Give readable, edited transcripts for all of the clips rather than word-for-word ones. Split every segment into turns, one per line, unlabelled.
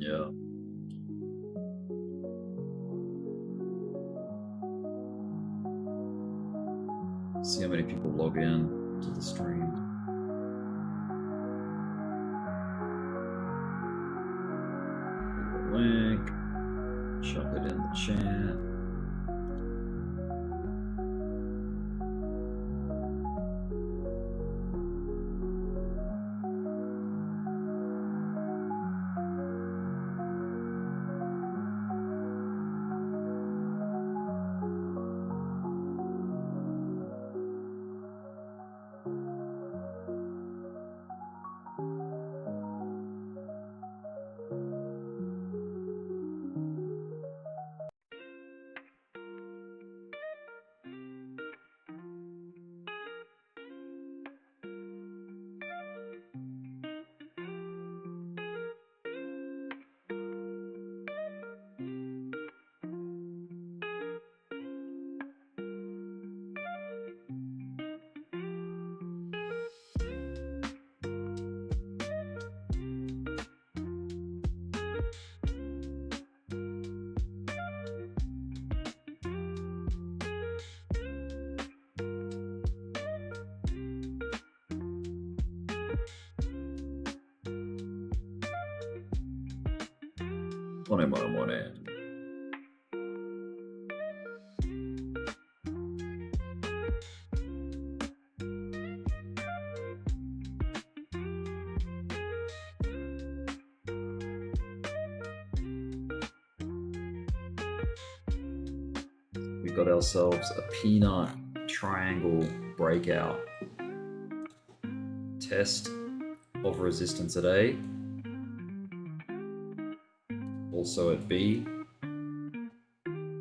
Yeah. See how many people log in to the stream. Link. Shove it in the chat. Morning. We got ourselves a peanut triangle breakout. Test of resistance at A. Also at B,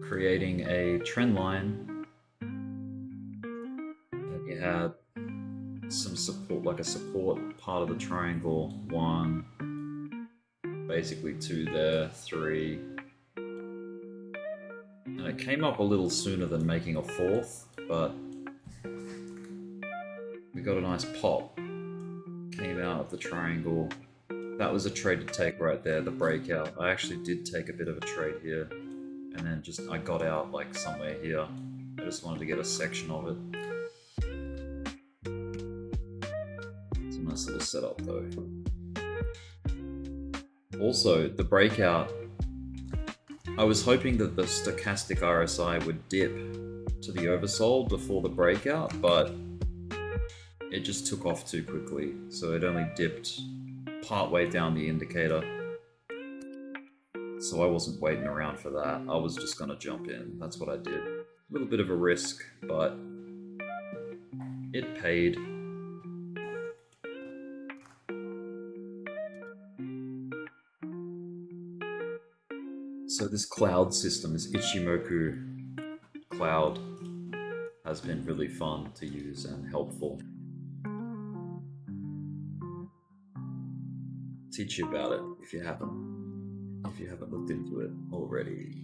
creating a trend line. And you had some support, like a support part of the triangle. 1, basically 2 there, 3. And it came up a little sooner than making a 4th, but we got a nice pop. Came out of the triangle. That was a trade to take right there, the breakout. I actually did take a bit of a trade here, and then I got out like somewhere here. I just wanted to get a section of it. It's a nice little setup though. Also, the breakout, I was hoping that the stochastic RSI would dip to the oversold before the breakout, but it just took off too quickly. So it only dipped partway down the indicator, so I wasn't waiting around for that. I was just gonna jump in. That's what I did. A little bit of a risk, but it paid. So this cloud system, this Ichimoku cloud, has been really fun to use and helpful. Teach you about it if you haven't looked into it already.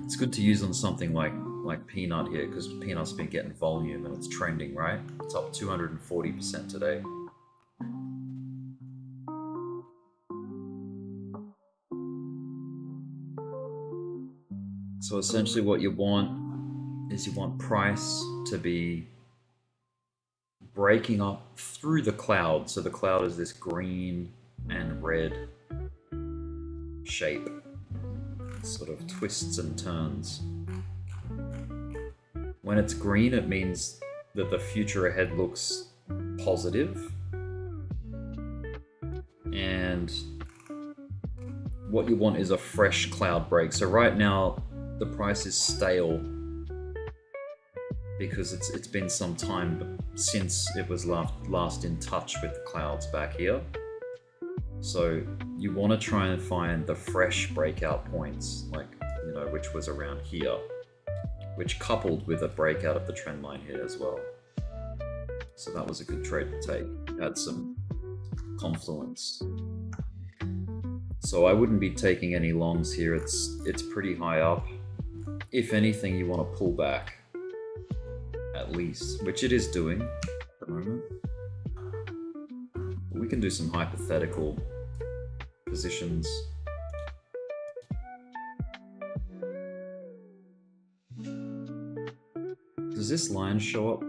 It's good to use on something like Peanut here, because Peanut's been getting volume and it's trending, right? It's up 240% today. So essentially what you want is you want price to be breaking up through the cloud. So the cloud is this green and red shape. It sort of twists and turns. When it's green, it means that the future ahead looks positive. And what you want is a fresh cloud break. So right now, the price is stale because it's been some time since it was last in touch with the clouds back here. So you want to try and find the fresh breakout points, like, you know, which was around here, which coupled with a breakout of the trend line here as well. So that was a good trade to take. Had some confluence. So I wouldn't be taking any longs here. It's pretty high up. If anything, you want to pull back, at least, which it is doing at the moment. We can do some hypothetical positions. Does this line show up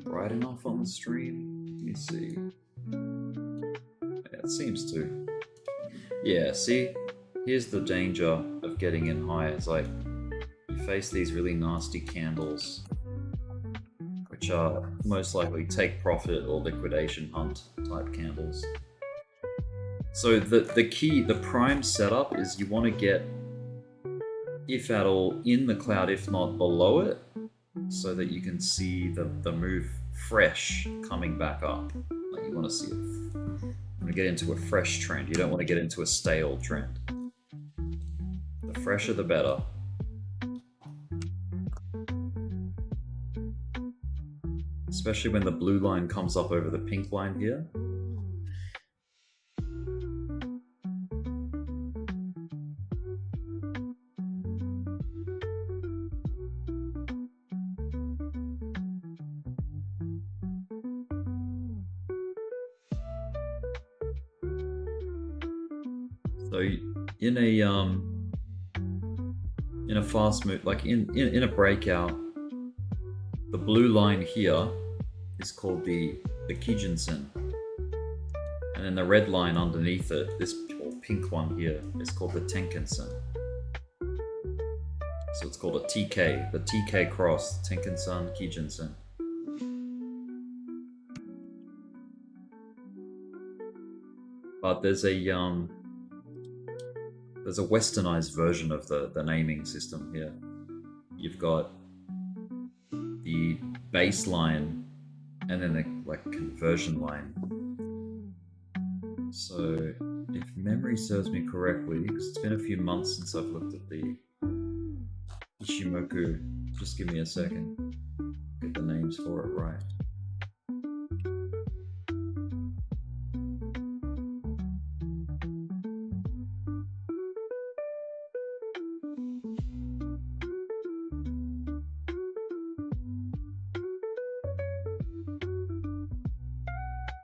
bright enough on the stream? Let me see. Yeah, it seems to. Yeah, see? Here's the danger of getting in high. It's like you face these really nasty candles, which are most likely take profit or liquidation hunt type candles. So the key, the prime setup is you want to get, if at all, in the cloud, if not below it, so that you can see the move fresh coming back up. Like you want to see it. You want to get into a fresh trend. You don't want to get into a stale trend. The fresher the better. Especially when the blue line comes up over the pink line here. So in a fast move, like in a breakout, the blue line here is called the Kijinsen, and then the red line underneath it, this pink one here, is called the Tenkan-sen. So it's called a TK, the TK cross, Tenkan-sen, Kijinsen. But there's a westernized version of the naming system here. You've got the baseline and then the conversion line. So if memory serves me correctly, because it's been a few months since I've looked at the ichimoku, just give me a second, get the names for it right.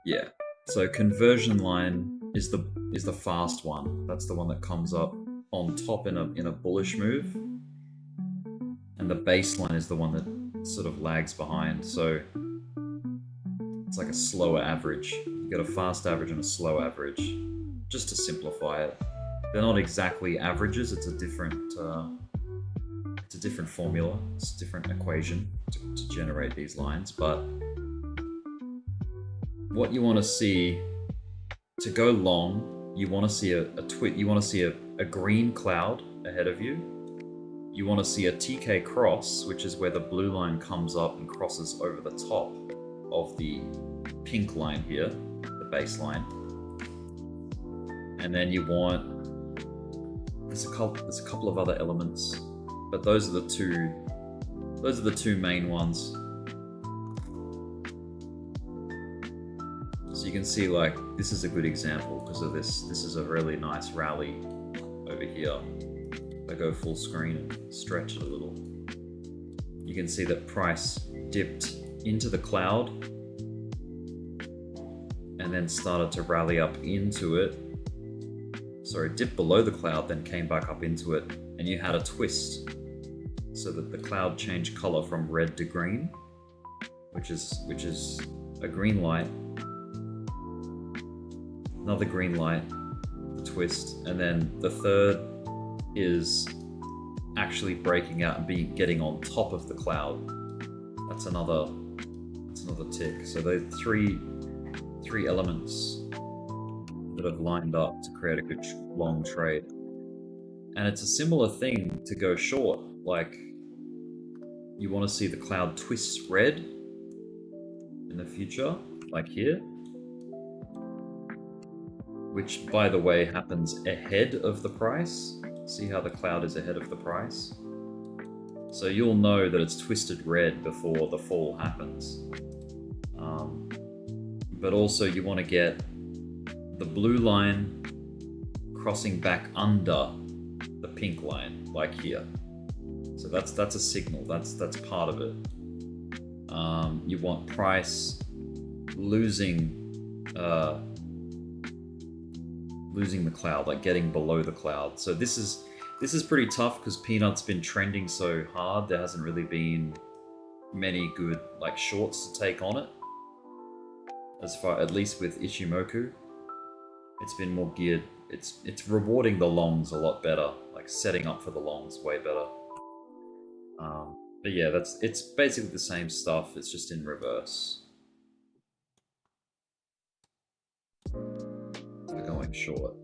Yeah, so conversion line is the fast one. That's the one that comes up on top in a bullish move, and the baseline is the one that sort of lags behind. So it's like a slower average. You got a fast average and a slow average, just to simplify it. They're not exactly averages. It's a different formula. It's a different equation to generate these lines, but what you want to see to go long, you want to see you want to see a green cloud ahead of you. You want to see a TK cross, which is where the blue line comes up and crosses over the top of the pink line here, the baseline. And then you want, there's a couple of other elements, but those are the two main ones. So you can see, like, this is a good example because of this. This is a really nice rally over here. If I go full screen and stretch it a little, you can see that price dipped into the cloud and then started to rally up into it. Sorry, dipped below the cloud, then came back up into it, and you had a twist so that the cloud changed color from red to green, which is a green light. Another green light, the twist, and then the third is actually breaking out and getting on top of the cloud. That's another tick. So those three elements that have lined up to create a good long trade. And it's a similar thing to go short. Like, you want to see the cloud twist red in the future, like here, which, by the way, happens ahead of the price. See how the cloud is ahead of the price? So you'll know that it's twisted red before the fall happens. But also you want to get the blue line crossing back under the pink line, like here. So that's a signal. That's part of it. You want price losing losing the cloud, like getting below the cloud. So this is pretty tough because Peanut's been trending so hard. There hasn't really been many good like shorts to take on it. As far, at least with Ichimoku, it's been more geared. It's rewarding the longs a lot better, like setting up for the longs way better. But yeah, it's basically the same stuff. It's just in reverse. We're going short.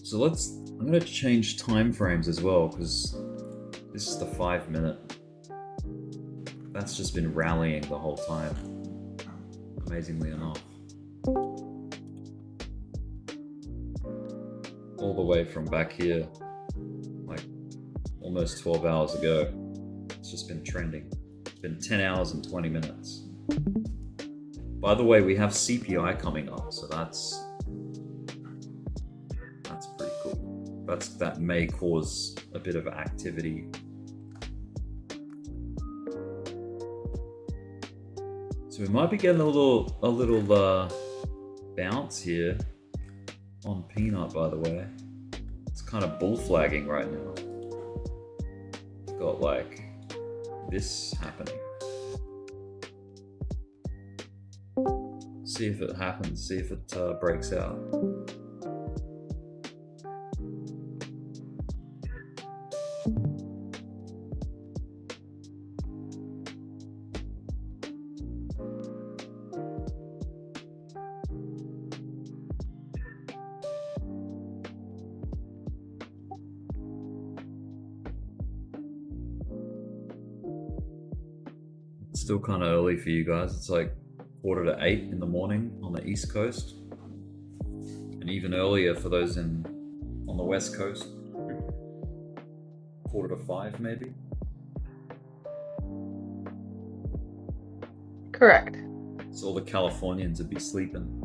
So I'm gonna change time frames as well because this is the 5 minute. That's just been rallying the whole time, amazingly enough. All the way from back here, like almost 12 hours ago. It's just been trending. It's been 10 hours and 20 minutes. By the way, we have CPI coming up, so that's pretty cool. That may cause a bit of activity. So we might be getting a little bounce here on Peanut, by the way. It's kind of bull flagging right now. Got like this happening. See if it happens, see if it breaks out. Still kind of early for you guys. It's like 7:45 in the morning on the East Coast, and even earlier for those on the West Coast. 4:45 maybe.
Correct.
So all the Californians would be sleeping.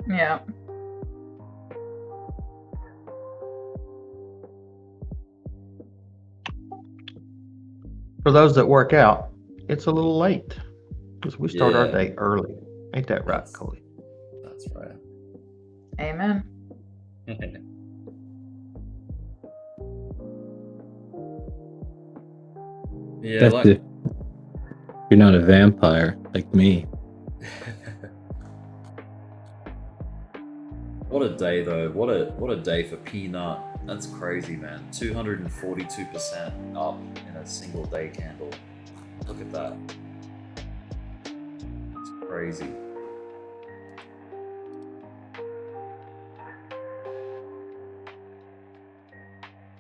Yeah.
For those that work out, it's a little late because we start our
Yeah.
day early. Ain't that right, Coley?
That's right.
Amen.
Yeah,
That's
like
if you're not a vampire like me.
what a day though. What a day for Peanut. That's crazy, man. 242% up in a single day candle. Look at that. It's crazy.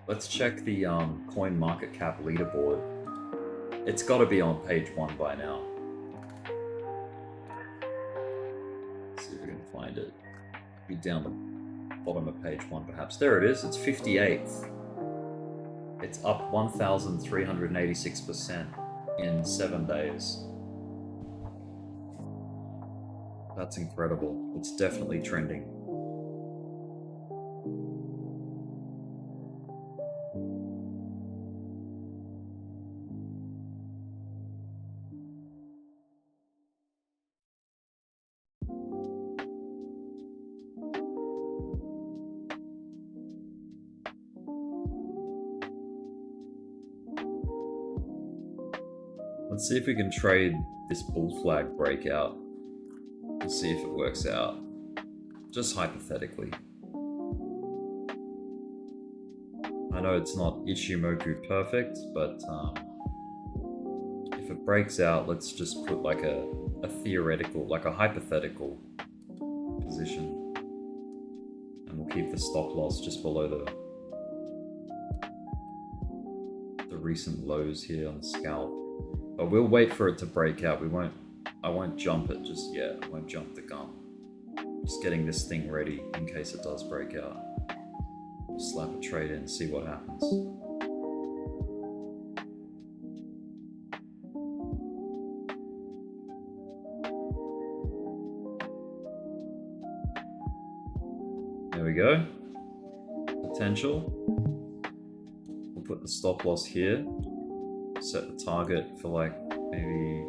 Let's check the coin market cap leaderboard. It's got to be on page 1 by now. Let's see if we can find it. Be down the bottom of page 1 perhaps. There it is. It's 58th. It's up 1,386% in 7 days. That's incredible. It's definitely trending. Let's see if we can trade this bull flag breakout. We'll see if it works out. Just hypothetically. I know it's not Ichimoku perfect, but if it breaks out, let's just put like a theoretical, like a hypothetical position. And we'll keep the stop loss just below the recent lows here on the scalp. But we'll wait for it to break out. I won't jump it just yet. I won't jump the gun. Just getting this thing ready in case it does break out. Slap a trade in, see what happens. There we go. Potential. We'll put the stop loss here. Set the target for like maybe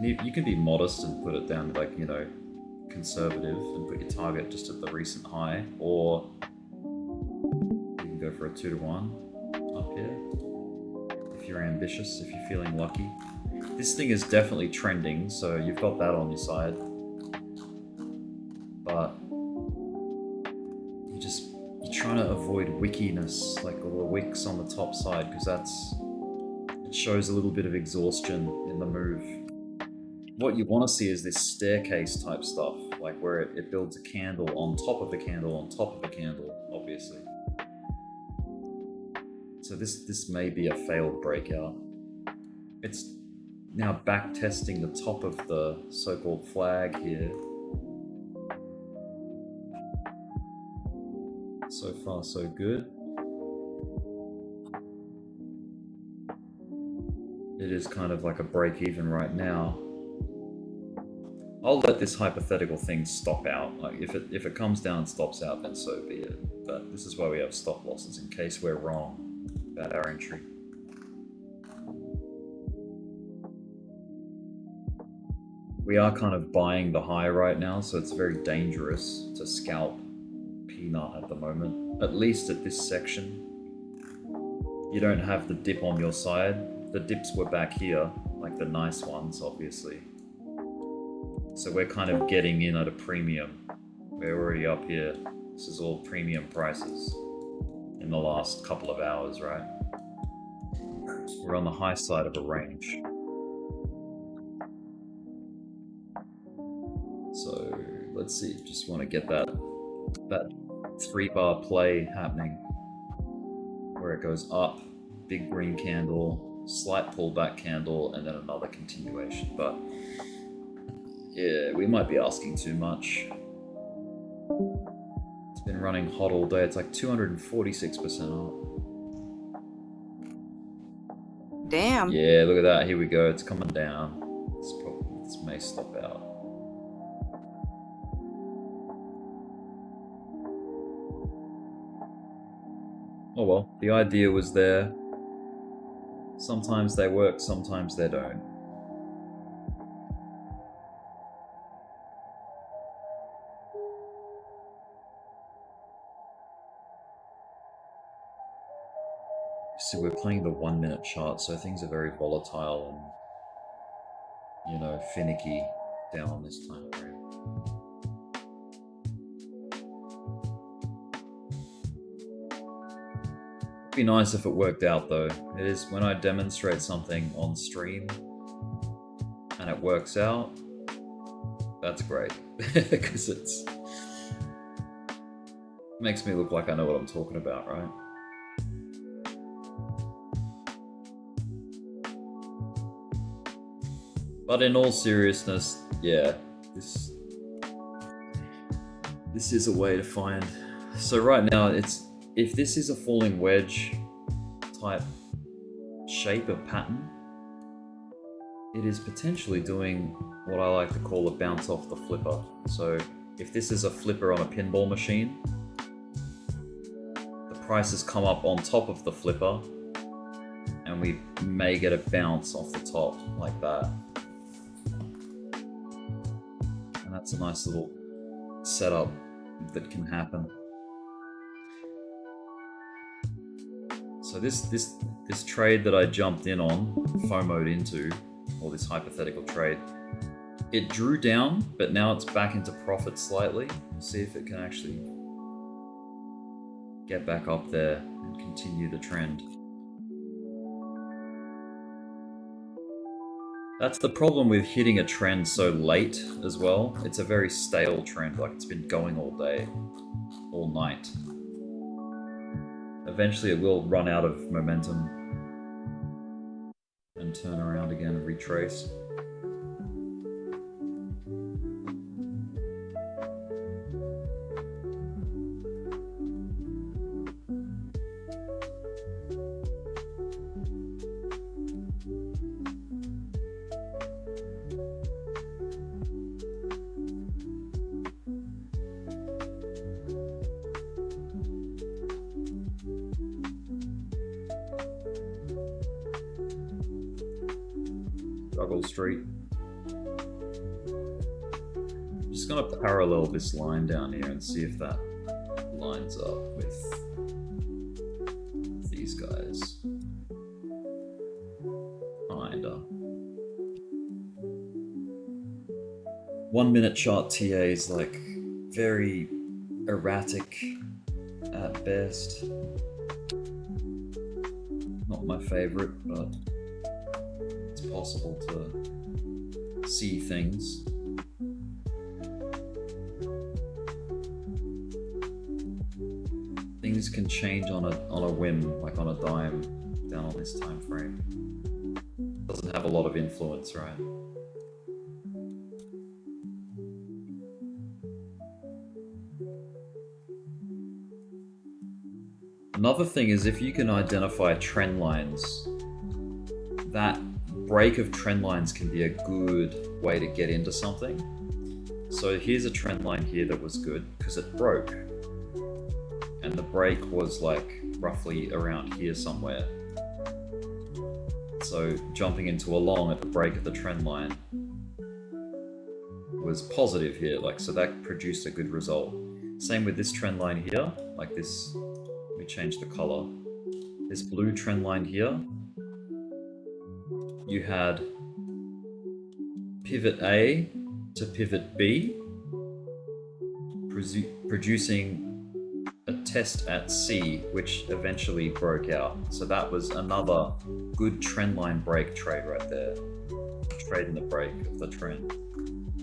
You can be modest and put it down like, you know, conservative and put your target just at the recent high, or you can go for a 2-to-1 up here if you're ambitious, if you're feeling lucky. This thing is definitely trending, so you've got that on your side, but you're trying to avoid wickiness, like all the wicks on the top side, because it shows a little bit of exhaustion in the move. What you want to see is this staircase type stuff, like where it builds a candle on top of a candle on top of a candle, obviously. So this may be a failed breakout. It's now back testing the top of the so-called flag here. So far so good. It is kind of like a break even right now. I'll let this hypothetical thing stop out. Like if it comes down and stops out, then so be it. But this is why we have stop losses, in case we're wrong about our entry. We are kind of buying the high right now, so it's very dangerous to scalp peanut at the moment, at least at this section. You don't have the dip on your side. The dips were back here, like the nice ones, obviously. So we're kind of getting in at a premium. We're already up here. This is all premium prices in the last couple of hours, right? We're on the high side of a range. So let's see, just want to get that 3-bar play happening where it goes up, big green candle, slight pullback candle, and then another continuation. But yeah, we might be asking too much. It's been running hot all day. It's like 246% up.
Damn.
Yeah, look at that. Here we go. It's coming down. This may stop out. Oh well, the idea was there. Sometimes they work, sometimes they don't. So we're playing the 1-minute chart, so things are very volatile and, you know, finicky down on this time frame. Be nice if it worked out though. It is when I demonstrate something on stream and it works out, that's great. Because it makes me look like I know what I'm talking about, right? But in all seriousness, yeah, this is a way to find. So right now if this is a falling wedge type shape of pattern, it is potentially doing what I like to call a bounce off the flipper. So if this is a flipper on a pinball machine, the prices come up on top of the flipper and we may get a bounce off the top like that. And that's a nice little setup that can happen. So this trade that I jumped in on, FOMO'd into, or this hypothetical trade, it drew down, but now it's back into profit slightly. We'll see if it can actually get back up there and continue the trend. That's the problem with hitting a trend so late as well. It's a very stale trend, like it's been going all day, all night. Eventually it will run out of momentum and turn around again and retrace. Struggle Street. Just gonna parallel this line down here and see if that lines up with these guys. Kinda. 1 minute chart TA is like very erratic at best. Not my favorite, but it's possible to see things. Things can change on a whim, like on a dime, down on this time frame. Doesn't have a lot of influence, right? Another thing is if you can identify trend lines, that break of trend lines can be a good way to get into something. So here's a trend line here that was good because it broke. And the break was like roughly around here somewhere. So jumping into a long at the break of the trend line was positive here, like, so that produced a good result. Same with this trend line here, like this. Let me change the color. This blue trend line here, you had pivot A to pivot B, producing a test at C, which eventually broke out. So that was another good trend line break trade right there. Trade in the break of the trend.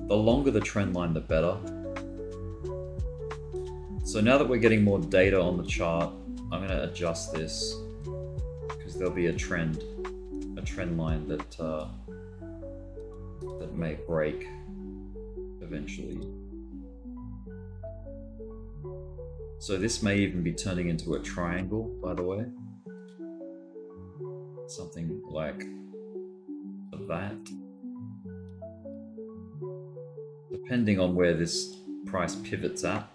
The longer the trend line, the better. So now that we're getting more data on the chart, I'm going to adjust this because there'll be a trend line that that may break eventually. So this may even be turning into a triangle, by the way. Something like that. Depending on where this price pivots at,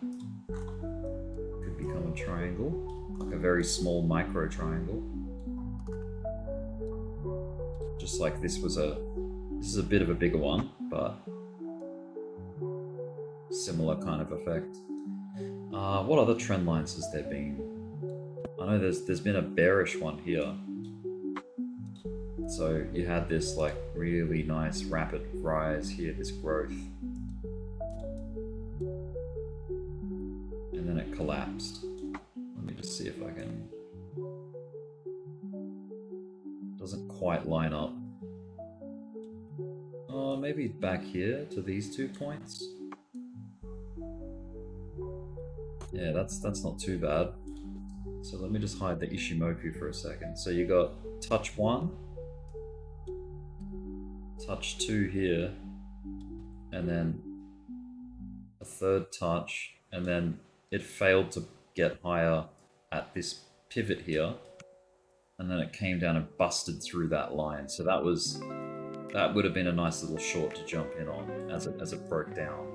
could become a triangle, like a very small micro triangle. Just like this is a bit of a bigger one, but similar kind of effect. What other trend lines has there been? I know there's been a bearish one here. So you had this like really nice rapid rise here, this growth. And then it collapsed. Let me just see if I can... Doesn't quite line up. Oh, maybe back here to these 2 points. Yeah, that's not too bad. So let me just hide the ichimoku for a second. So you got touch 1, touch 2 here, and then a third touch, and then it failed to get higher at this pivot here, and then it came down and busted through that line. So that would have been a nice little short to jump in on as it broke down,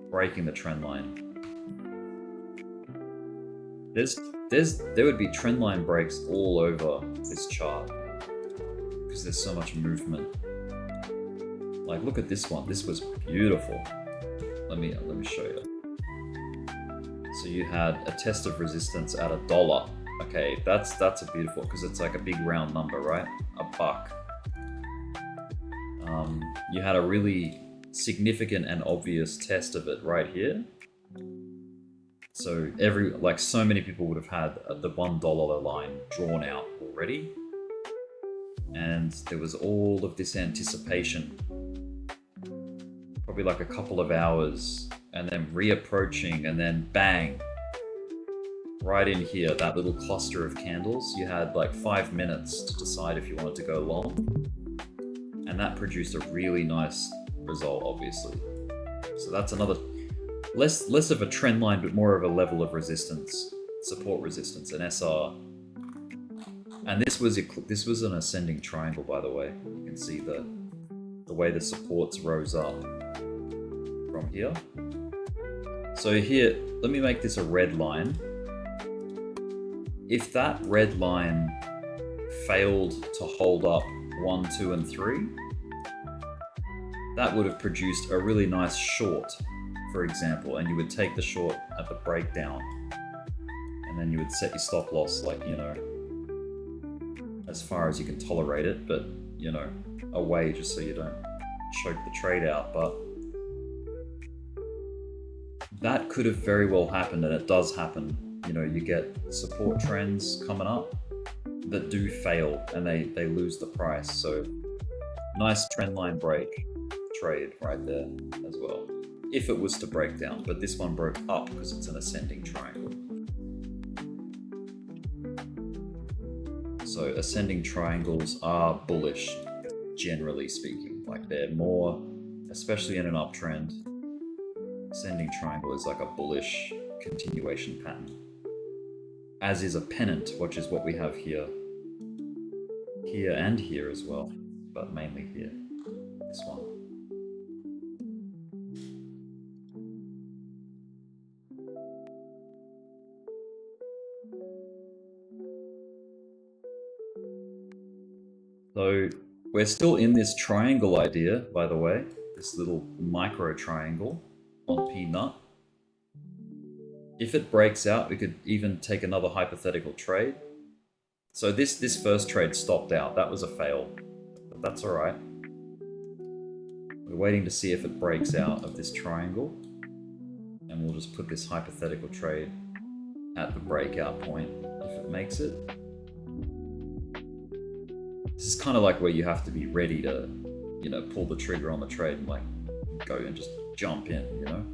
breaking the trend line. There would be trend line breaks all over this chart because there's so much movement. Like, look at this one. This was beautiful. Let me show you. So you had a test of resistance at $1. Okay, that's a beautiful, because it's like a big round number, right? $1. You had a really significant and obvious test of it right here. So so many people would have had the $1 line drawn out already. And there was all of this anticipation, probably like a couple of hours, and then reapproaching, and then bang, right in here, that little cluster of candles. You had like 5 minutes to decide if you wanted to go long, and that produced a really nice result, obviously. So that's another less of a trend line, but more of a level of resistance, support resistance, an SR. And this was an ascending triangle, by the way. You can see the way the supports rose up from here. So here, let me make this a red line. If that red line failed to hold up 1, 2, and 3, that would have produced a really nice short, for example, and you would take the short at the breakdown, and then you would set your stop loss, like, you know, as far as you can tolerate it, but, you know, away just so you don't choke the trade out. But that could have very well happened, and it does happen. You know, you get support trends coming up that do fail, and they lose the price. So nice trend line break trade right there as well, if it was to break down. But this one broke up because it's an ascending triangle. So ascending triangles are bullish, generally speaking. Like, they're more, especially in an uptrend, ascending triangle is like a bullish continuation pattern. As is a pennant, which is what we have here. Here and here as well, but mainly here, this one. So we're still in this triangle idea, by the way, this little micro triangle on P-nut. If it breaks out, we could even take another hypothetical trade. So this first trade stopped out. That was a fail, but that's all right. We're waiting to see if it breaks out of this triangle, and we'll just put this hypothetical trade at the breakout point if it makes it. This is kind of like where you have to be ready to, you know, pull the trigger on the trade and like go and just jump in, you know,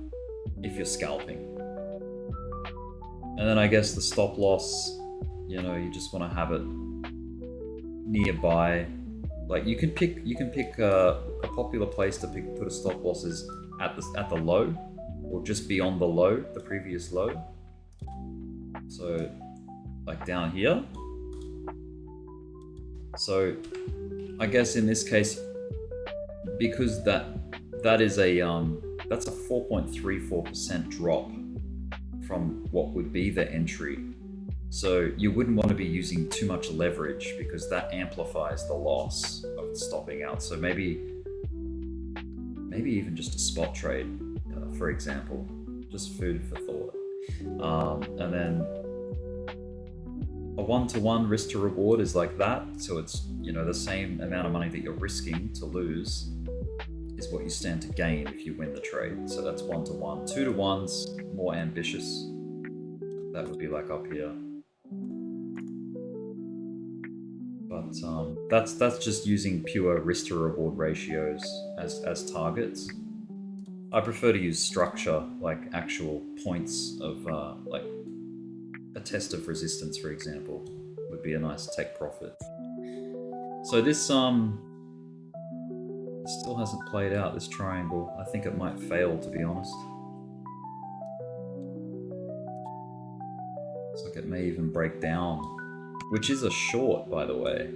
if you're scalping. And then I guess the stop loss, you know, you just want to have it nearby. Like, you can pick a popular place to put a stop loss is at the low, or just beyond the low, the previous low. So like down here. So I guess in this case, because that is a that's a 4.34% drop from what would be the entry. So you wouldn't want to be using too much leverage, because that amplifies the loss of stopping out. So maybe even just a spot trade, for example, just food for thought. And then a 1-to-1 risk to reward is like that. So it's, you know, the same amount of money that you're risking to lose is what you stand to gain if you win the trade. So that's 1-to-1. 2-to-1's more ambitious. That would be like up here. But that's just using pure risk to reward ratios as targets. I prefer to use structure, like actual points of like a test of resistance, for example, would be a nice take profit. So this still hasn't played out, this triangle. I think it might fail, to be honest. Looks like it may even break down, which is a short, by the way.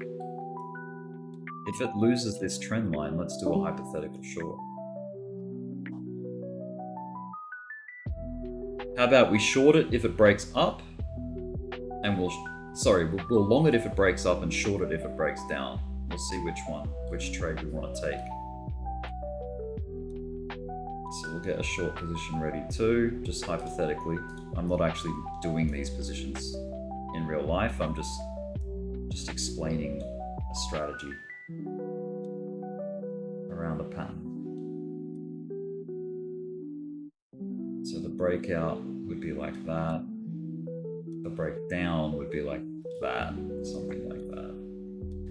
If it loses this trend line, let's do a hypothetical short. How about we short it if it breaks up, and we'll long it if it breaks up and short it if it breaks down. We'll see which trade we want to take. So we'll get a short position ready too, just hypothetically. I'm not actually doing these positions in real life. I'm just explaining a strategy around the pattern. So the breakout would be like that. The breakdown would be like that, something like that,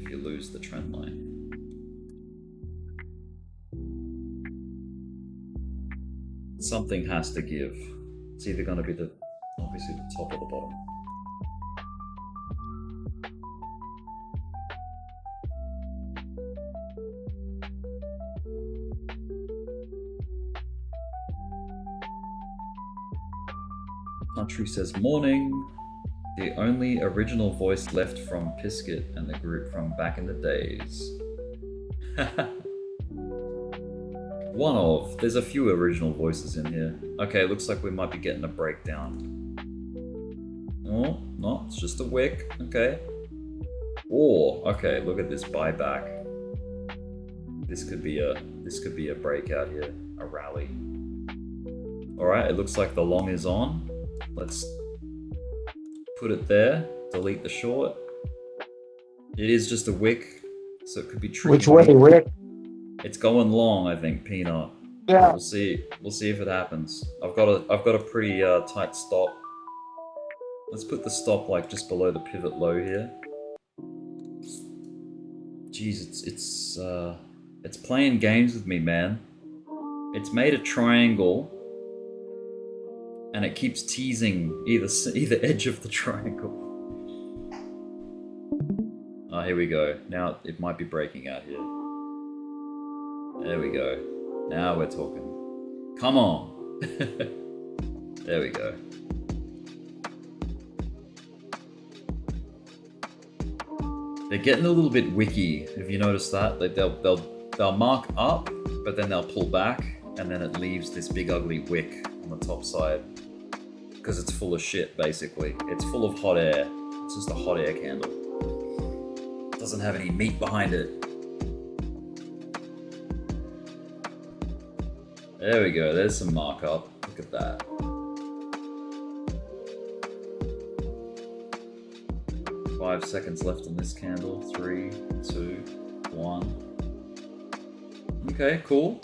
if you lose the trend line. Something has to give. It's either going to be obviously the top or the bottom. Country says morning. The only original voice left from Pisket and the group from back in the days. There's a few original voices in here. Okay, looks like we might be getting a breakdown. Oh, no, it's just a wick. Okay. Oh, okay, look at this buyback. This could be a breakout here, a rally. All right, it looks like the long is on. Let's put it there. Delete the short. It is just a wick, so it could be tricky.
Which way, Rick?
It's going long, I think, Peanut.
Yeah.
We'll see. We'll see if it happens. I've got a pretty tight stop. Let's put the stop like just below the pivot low here. Jeez, it's playing games with me, man. It's made a triangle, and it keeps teasing either edge of the triangle. Oh, here we go. Now it might be breaking out here. There we go. Now we're talking. Come on. There we go. They're getting a little bit wicky. If you notice that, they'll mark up, but then they'll pull back, and then it leaves this big ugly wick on the top side because it's full of shit. Basically, it's full of hot air. It's just a hot air candle. It doesn't have any meat behind it. There we go. There's some markup. Look at that. Five seconds left on this candle. 3, 2, 1. Okay, cool.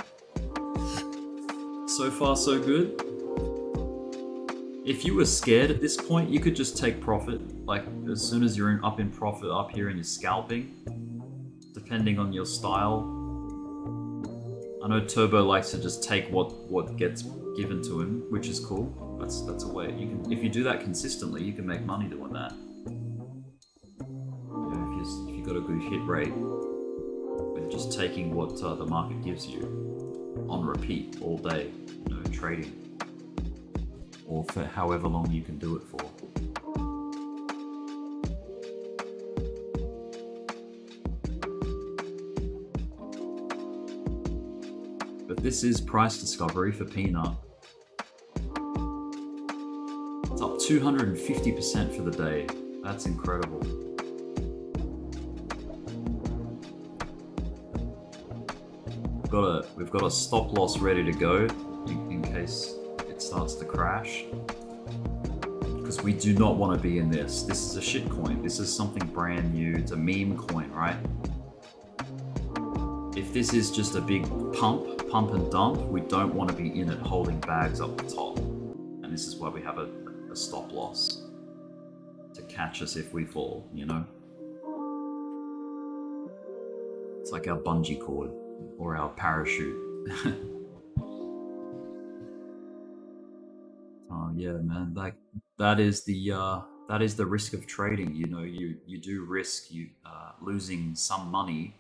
So far, so good. If you were scared at this point, you could just take profit. Like, as soon as you're up in profit up here and you're scalping, depending on your style. I know Turbo likes to just take what gets given to him, which is cool. That's a way. You can, if you do that consistently, you can make money doing that. If you've got a good hit rate with just taking what the market gives you on repeat all day, trading, or for however long you can do it for. But this is price discovery for Peanut. It's up 250% for the day. That's incredible. We've got a stop loss ready to go in case it starts to crash. Because we do not want to be in this. This is a shit coin. This is something brand new. It's a meme coin, right? If this is just a big pump and dump, we don't want to be in it holding bags up the top. And this is why we have a stop loss to catch us if we fall, It's like our bungee cord or our parachute. Oh yeah, man, that is the risk of trading. You do risk losing some money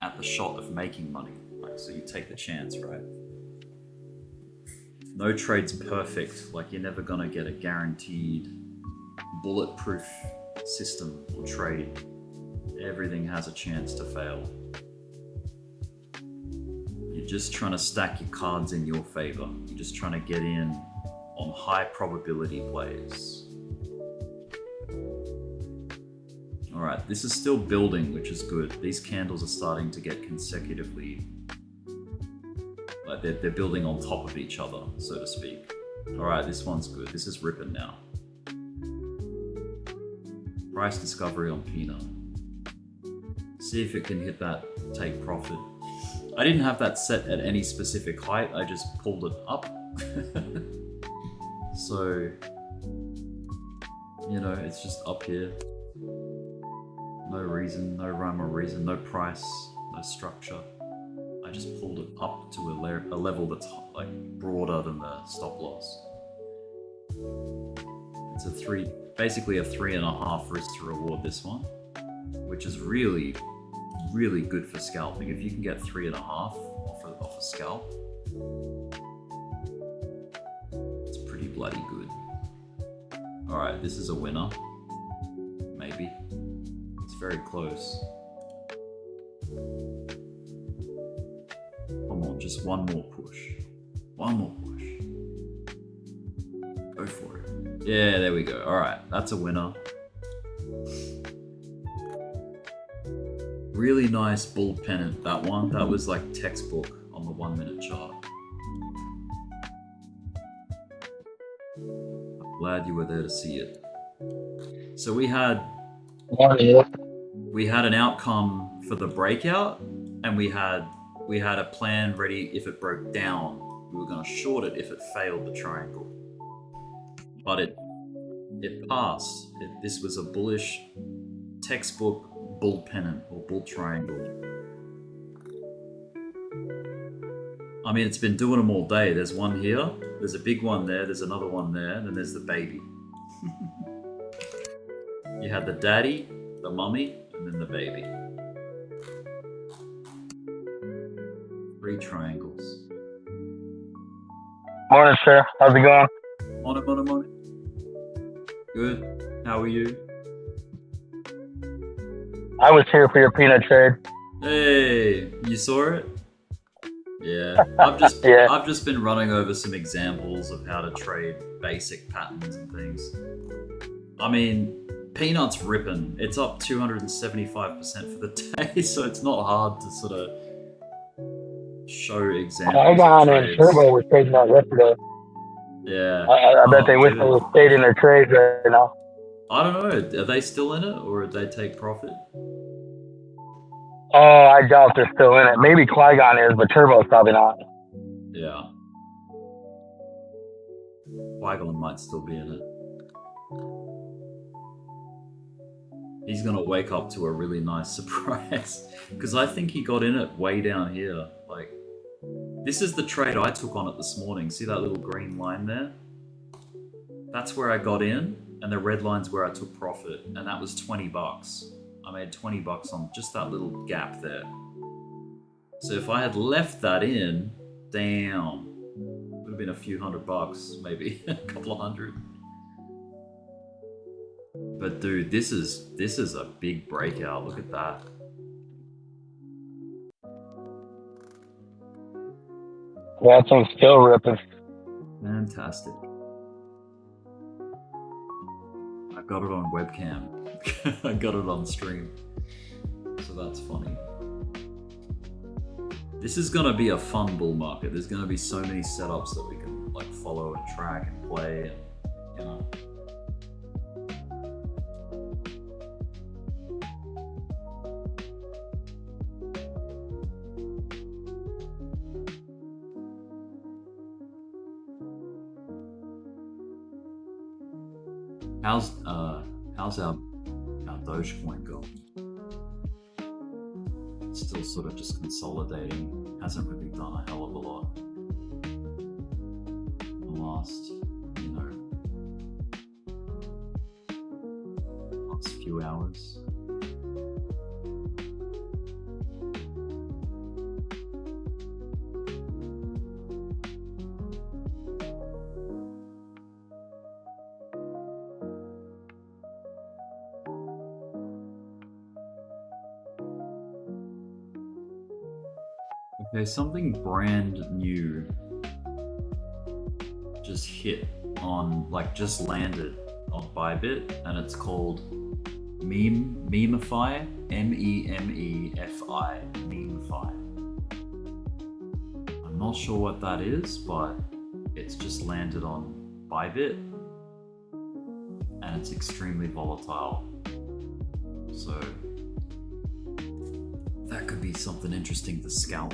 at the shot of making money. So you take the chance, right? No trade's perfect. You're never gonna get a guaranteed bulletproof system or trade. Everything has a chance to fail. You're just trying to stack your cards in your favor. You're just trying to get in on high probability plays. All right, this is still building, which is good. These candles are starting to get consecutively, they're building on top of each other, so to speak. All right, this one's good. This is ripping now. Price discovery on Peanut. See if it can hit that take profit. I didn't have that set at any specific height. I just pulled it up. So, it's just up here. No reason, no rhyme or reason, no price, no structure. I just pulled it up to a level that's broader than the stop loss. It's basically a 3.5 risk to reward this one, which is really, really good for scalping. If you can get 3.5 off a scalp, it's pretty bloody good. All right, this is a winner, maybe. It's very close. Come on, just one more push. One more push. Go for it. Yeah, there we go. All right, that's a winner. really nice bull pennant, that one. That was like textbook on the 1 minute chart. I'm glad you were there to see it. So we had an outcome for the breakout, and we had a plan ready if it broke down. We were going to short it if it failed the triangle. But it passed. This was a bullish textbook bull pennant or bull triangle. I mean, it's been doing them all day. There's one here, there's a big one there, there's another one there, and then there's the baby. You had the daddy, the mummy, and then the baby. 3 triangles.
Morning, sir. How's it going?
Morning. Good. How are you?
I was here for your peanut trade.
Hey, you saw it? Yeah. I've just been running over some examples of how to trade basic patterns and things. I mean, peanut's ripping. It's up 275% for the day, so it's not hard to sort of show examples.
I got on Turbo was trading that yesterday.
Yeah.
I bet they wish they were stayed in their trades right now.
I don't know. Are they still in it, or did they take profit?
Oh, I doubt they're still in it. Maybe Qui-Gon is, but Turbo's probably not.
Yeah. Qui-Gon might still be in it. He's gonna wake up to a really nice surprise, because I think he got in it way down here. Like, this is the trade I took on it this morning. See that little green line there? That's where I got in, and the red line's where I took profit, and that was 20 bucks. I made 20 bucks on just that little gap there. So if I had left that in, damn, would have been a few $100, maybe a couple of hundred. But dude, this is a big breakout. Look at that.
Yeah, that thing's still ripping.
Fantastic. I got it on webcam. I got it on stream. So that's funny. This is gonna be a fun bull market. There's gonna be so many setups that we can like follow and track and play, and you know. How's our Dogecoin going? It's still sort of just consolidating. Hasn't really done a hell of a lot in the last, last few hours. Okay, something brand new just hit on, just landed on Bybit, and it's called Memefy, MEMEFI, Memefy. I'm not sure what that is, but it's just landed on Bybit, and it's extremely volatile. So that could be something interesting to scalp.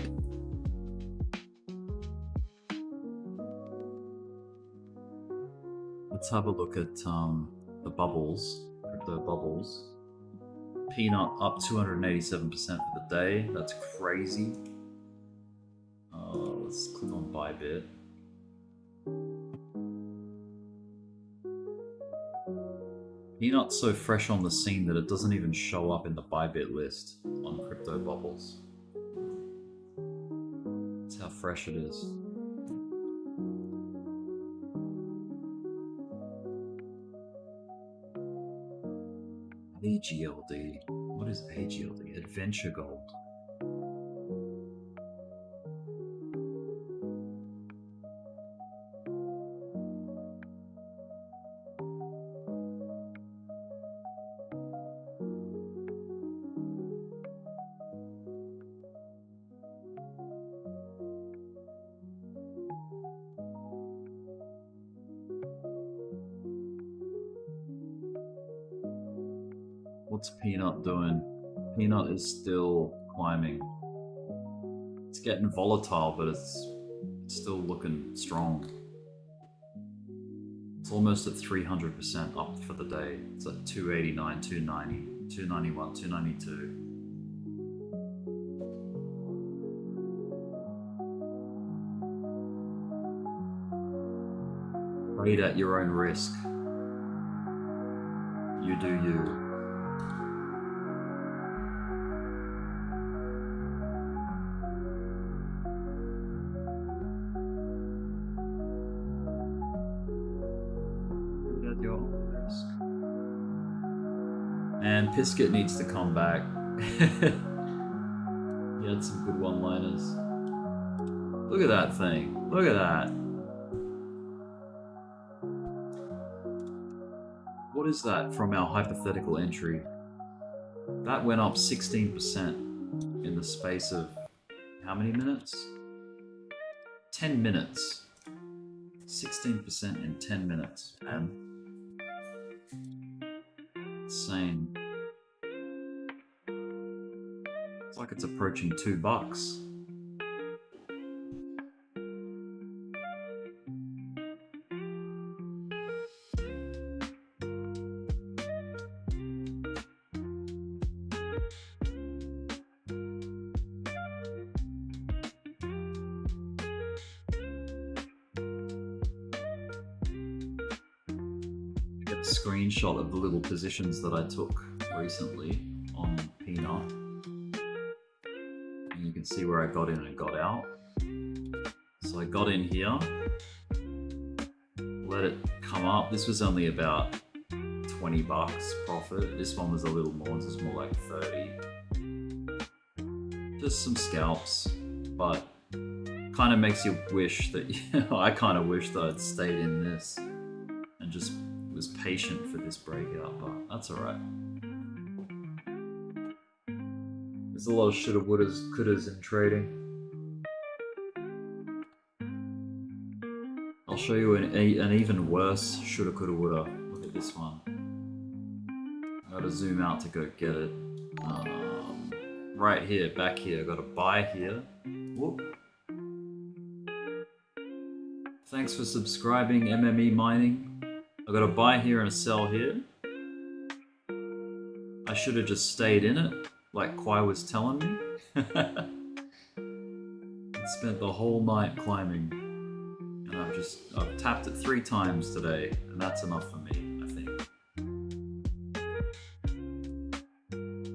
Let's have a look at the bubbles, crypto bubbles. Peanut up 287% for the day. That's crazy. Let's click on Bybit. Peanut's so fresh on the scene that it doesn't even show up in the Bybit list on crypto bubbles. That's how fresh it is. AGLD. What is AGLD? Adventure Gold. What's Peanut doing? Peanut is still climbing. It's getting volatile, but it's still looking strong. It's almost at 300% up for the day. It's at 289, 290, 291, 292. Trade at your own risk. You do you. Trade at your own risk. And Pisket needs to come back. He had some good one-liners. Look at that thing. Look at that. What is that from our hypothetical entry? That went up 16% in the space of how many minutes? 10 minutes. 16% in 10 minutes, man. Insane. It's like it's approaching $2. Screenshot of the little positions that I took recently on Peanut, and you can see where I got in and got out. So I got in here, let it come up. This was only about $20 profit. This one was a little more, this is more like 30. Just some scalps, but kind of makes you wish that, I kind of wish that I'd stayed in this and just was patient for this breakout, but that's alright. There's a lot of shoulda, wouldas, couldas in trading. I'll show you an even worse shoulda, coulda, woulda. Look at this one. I gotta zoom out to go get it. Right here, back here. I gotta buy here. Whoop. Thanks for subscribing, MME Mining. I got a buy here and a sell here. I should have just stayed in it, like Kwai was telling me. And spent the whole night climbing. And I've tapped it 3 times today, and that's enough for me, I think.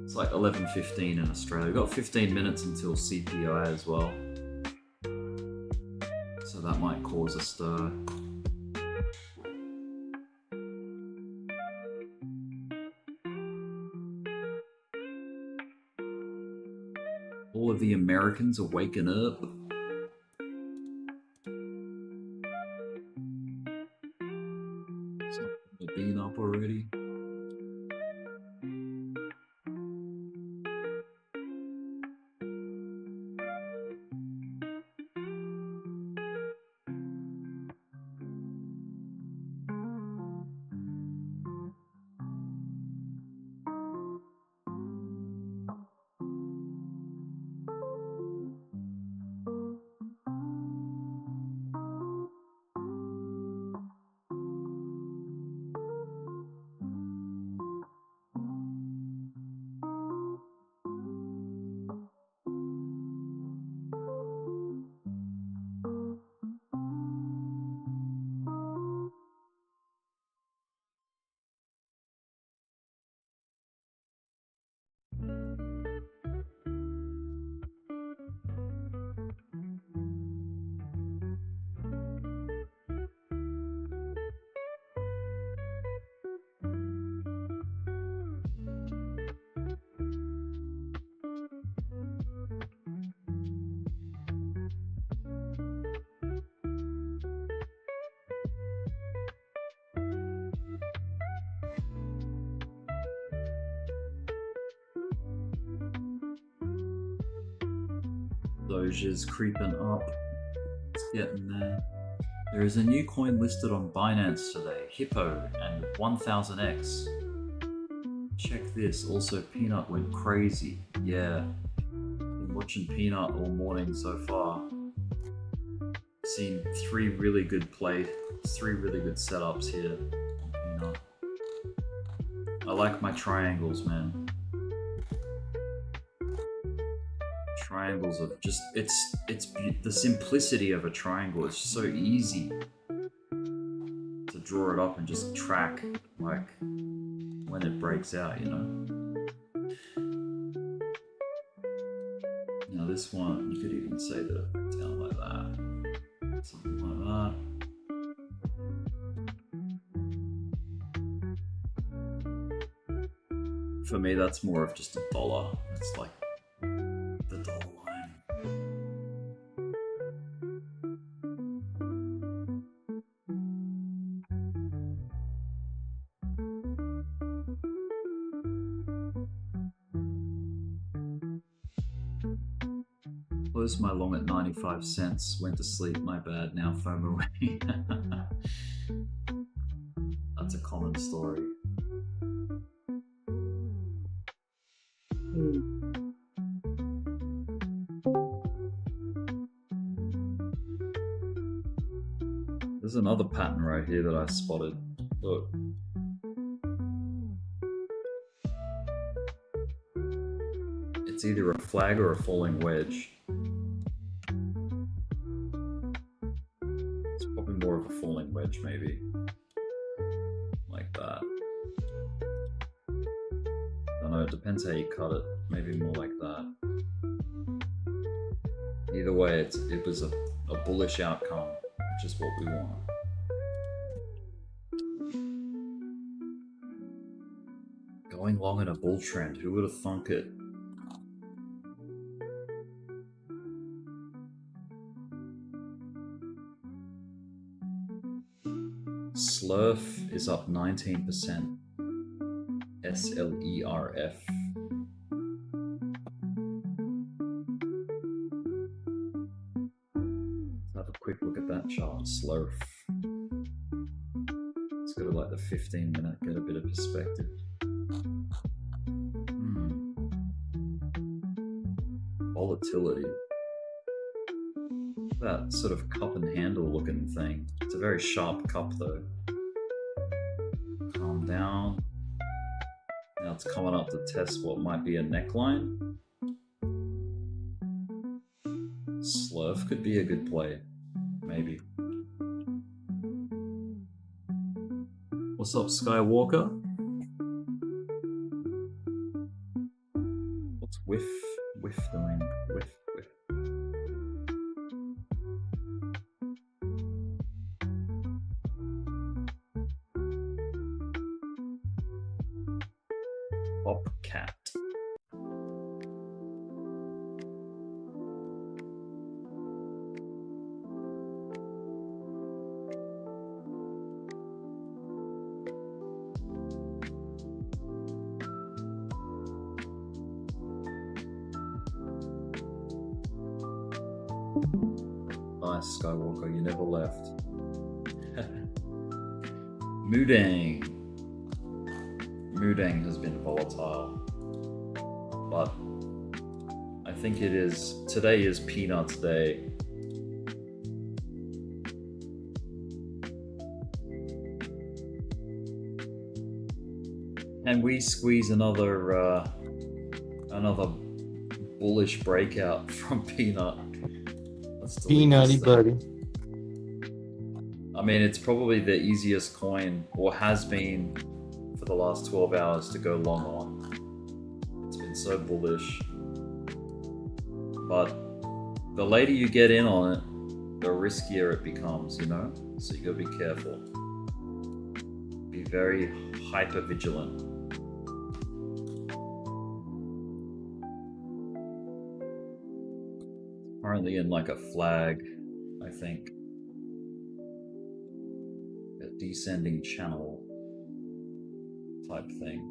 It's like 11:15 in Australia. We've got 15 minutes until CPI as well. So that might cause a stir. All of the Americans are waking up. Some have been up already. DOGE is creeping up. It's getting there. There is a new coin listed on Binance today, Hippo and 1000X. Check this. Also, Peanut went crazy. Yeah. Been watching Peanut all morning so far. Seen three really good setups here on Peanut. I like my triangles, man. Triangles of just it's the simplicity of a triangle. It's so easy to draw it up and just track like when it breaks out, you know. Now this one, you could even say that it went down like that, something like that. For me, that's more of just a dollar. It's like the dollar line. Closed my long at 95 cents. Went to sleep. My bad. Now FOMO away. That's a common story. There's another pattern right here that I spotted. Look. It's either a flag or a falling wedge. It's probably more of a falling wedge, maybe. Like that. I don't know, it depends how you cut it. Maybe more like that. Either way, it was a bullish outcome, which is what we want. Going long in a bull trend, who would have thunk it? Slurf is up 19%. SLERF. Let's have a quick look at that chart. Slurf. Let's go to like the 15-minute, get a bit of perspective. Volatility. That sort of cup and handle looking thing. It's a very sharp cup though. Calm down. Now it's coming up to test what might be a neckline. Slurf could be a good play. Maybe. What's up, Skywalker? What's whiff doing? Whiff. Cat. Nice, Skywalker, you never left. Moodang has been volatile, but I think today is Peanuts Day. And we squeeze another bullish breakout from Peanut.
Peanutty buddy.
I mean, it's probably the easiest coin, or has been for the last 12 hours, to go long on. It's been so bullish. But the later you get in on it, the riskier it becomes, you know? So you gotta be careful. Be very hyper vigilant. Currently in like a flag, I think. A descending channel type thing.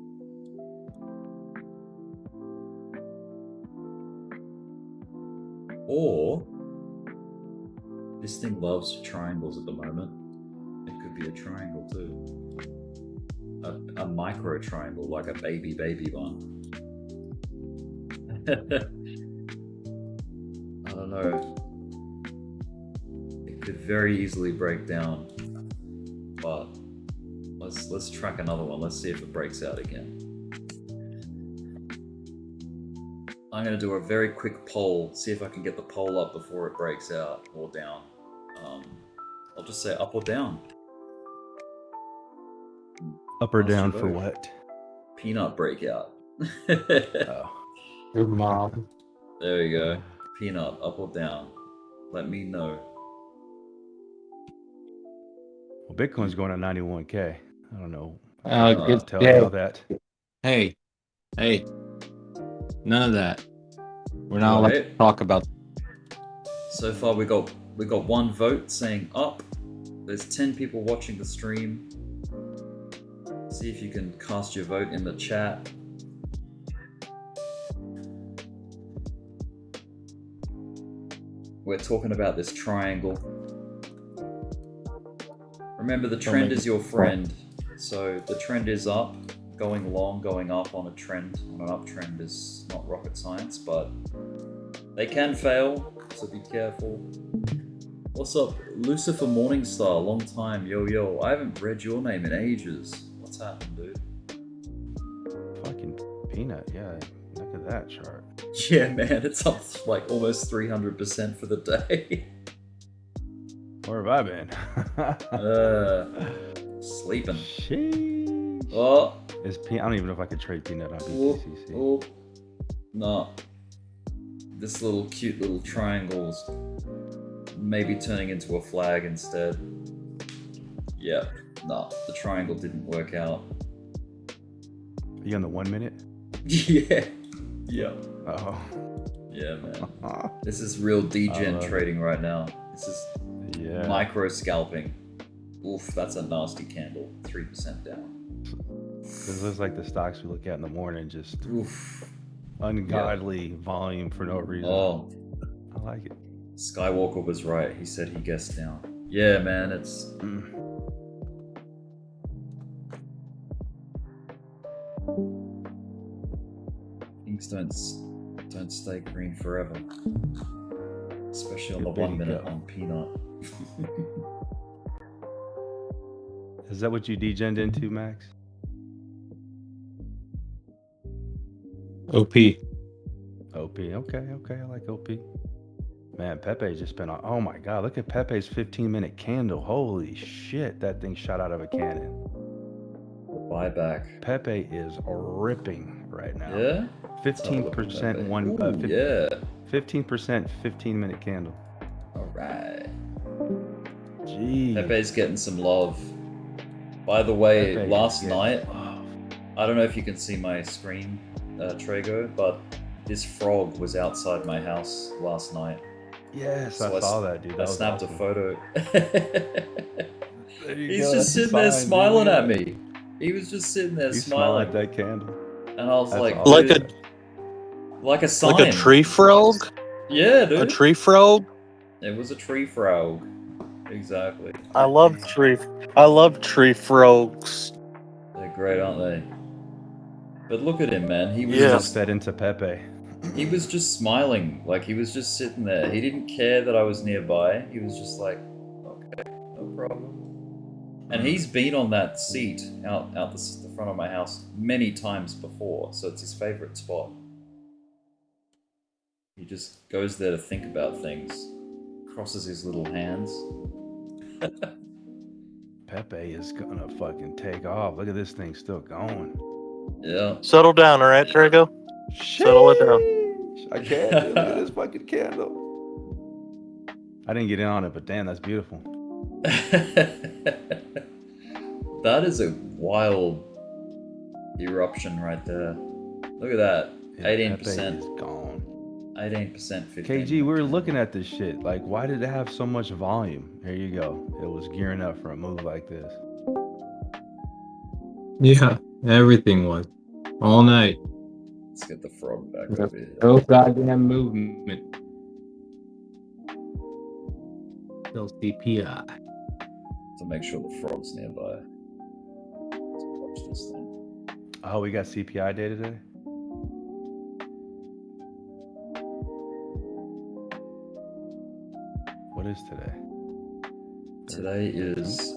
Or this thing loves triangles at the moment. It could be a triangle too. a micro triangle, like a baby one. I don't know. It could very easily break down, but let's track another one. Let's see if it breaks out again. I'm going to do a very quick poll, see if I can get the poll up before it breaks out or down. I'll just say up or down.
Up or
Cast your
down for
vote.
what?
Peanut breakout.
Oh.
Your mom.
There we go. Peanut, up or down. Let me know.
Well, Bitcoin's going at 91K. I don't know.
Good
Tell
day.
y'all that.
Hey, none of that. We're not
Go
allowed
ahead.
to talk about.
So far we got one vote saying up. There's 10 people watching the stream. See if you can cast your vote in the chat. We're talking about this triangle. Remember, the trend is your friend. So the trend is up, going long, going up on a trend. On an uptrend is not rocket science, but they can fail, so be careful. What's up, Lucifer Morningstar? Long time, yo. I haven't read your name in ages. What's happened, dude?
Fucking peanut, yeah. Look at that chart.
Yeah, man, it's up like almost 300% for the day.
Where have I been?
Sleeping.
Sheesh.
Oh,
I don't even know if I could trade peanut on BTCC.
oh, no. This little cute little triangle's maybe turning into a flag instead. Yeah, no, the triangle didn't work out.
Are you on the 1 minute?
Yeah.
Oh.
Yeah, man. This is real degen trading right now. This is micro scalping. Oof, that's a nasty candle. 3% down.
This looks like the stocks we look at in the morning, just
Oof.
ungodly volume for no reason.
Oh,
I like it.
Skywalker was right. He said he guessed down. Yeah, man, it's... Things don't stay green forever. Especially on the 1 minute on peanut.
Is that what you degened into, Max?
OP.
OP. Okay. I like OP. Man, Pepe just been on. Oh my God, look at Pepe's 15-minute candle. Holy shit, that thing shot out of a cannon.
Buyback.
Pepe is ripping right now.
Yeah?
15% one. 15% 15-minute candle.
All right.
Gee.
Pepe's getting some love. By the way,
Pepe
last
is
night,
love.
I don't know if you can see my screen, Trago, but this frog was outside my house last night.
Yes,
So
I saw that, dude. That
I
was
snapped
awesome.
a photo.
There you
He's
go,
just
that's
sitting
a
there
sign,
smiling
dude.
at me. He was just sitting there
You smile
smiling.
at that candle.
And I was
That's
like,
awesome.
dude, like a sign.
Like a tree frog?
Yeah, dude.
A tree frog?
It was a tree frog. Exactly.
I love tree frogs.
They're great, aren't they? But look at him, man. He was
Yeah.
just
Fed into Pepe.
he was just smiling. Like, he was just sitting there. He didn't care that I was nearby. He was just like, okay, no problem. And he's been on that seat out the front of my house many times before, so it's his favorite spot. He just goes there to think about things, crosses his little hands.
Pepe is gonna fucking take off. Look at this thing still going.
Yeah.
Settle down, all right, Drago? Settle it down.
I can't. Dude. Look at this fucking candle. I didn't get in on it, but damn, that's beautiful.
That is a wild eruption right there. Look at that.
Yeah,
18%.
Pepe is gone.
18%, 15%.
KG, we were looking at this shit. Like, why did it have so much volume? Here you go. It was gearing up for a move like this.
Yeah, everything was. All night.
Let's get the frog back over here.
No goddamn movement. Still CPI.
To make sure the frog's nearby. Watch this thing.
Oh, we got CPI data today? What is today?
Today is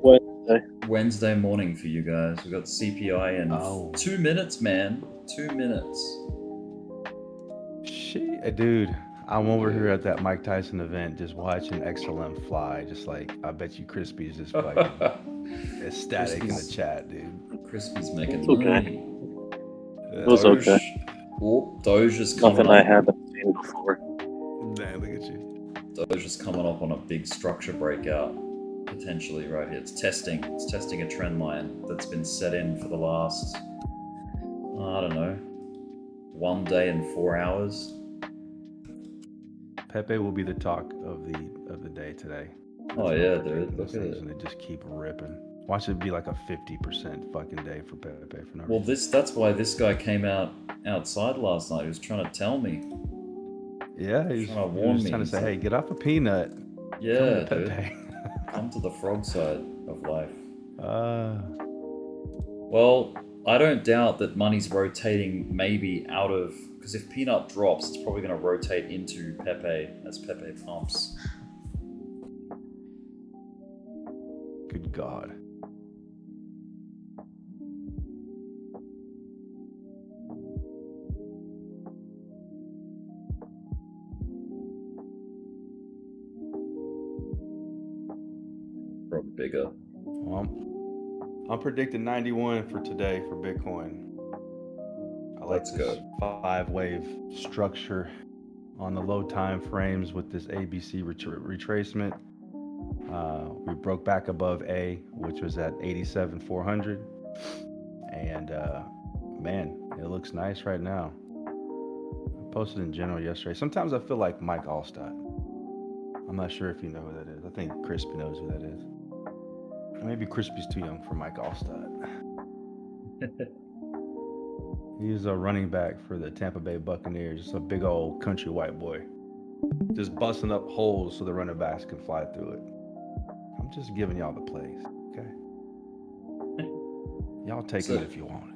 Wednesday.
Wednesday morning for you guys. We got CPI in
Oh.
2 minutes, man. 2 minutes.
Shit, dude. I'm over here at that Mike Tyson event just watching XLM fly. Just like, I bet you Crispy's just fucking ecstatic in the
Crispy's-
chat, dude.
Crispy's making
It's okay.
money.
It was okay.
Oh, Doge is coming
Nothing I
up.
haven't seen before.
Damn, look at you.
Doge is coming up on a big structure breakout, potentially right here. It's testing a trend line that's been set in for the last, I don't know, 1 day and 4 hours.
Pepe will be the talk of the day today.
Oh
That's
yeah,
what
dude,
those
look at
things,
it.
and they just keep ripping. Watch it be like a 50% fucking day for Pepe for no
Well,
reason.
that's why this guy came outside last night. He was trying to tell me.
Yeah, he's
trying to warn
was
me.
trying to
He's
say,
like,
hey, get off a peanut.
Yeah,
Come to
dude.
Pepe.
Come to the frog side of life.
Well,
I don't doubt that money's rotating maybe out of, because if Peanut drops, it's probably going to rotate into Pepe as Pepe pumps.
good God.
Probably bigger.
Well, I'm predicting 91 for today for Bitcoin. I like
Let's
this
go.
5-wave structure on the low time frames with this ABC retracement. We broke back above A, which was at 87,400. And man, it looks nice right now. I posted in general yesterday. Sometimes I feel like Mike Allstott. I'm not sure if you know who that is. I think Crispy knows who that is. Maybe Crispy's too young for Mike Allstott. He's a running back for the Tampa Bay Buccaneers. Just a big old country white boy. Just busting up holes so the running backs can fly through it. I'm just giving y'all the plays, okay? Y'all take it if you want it.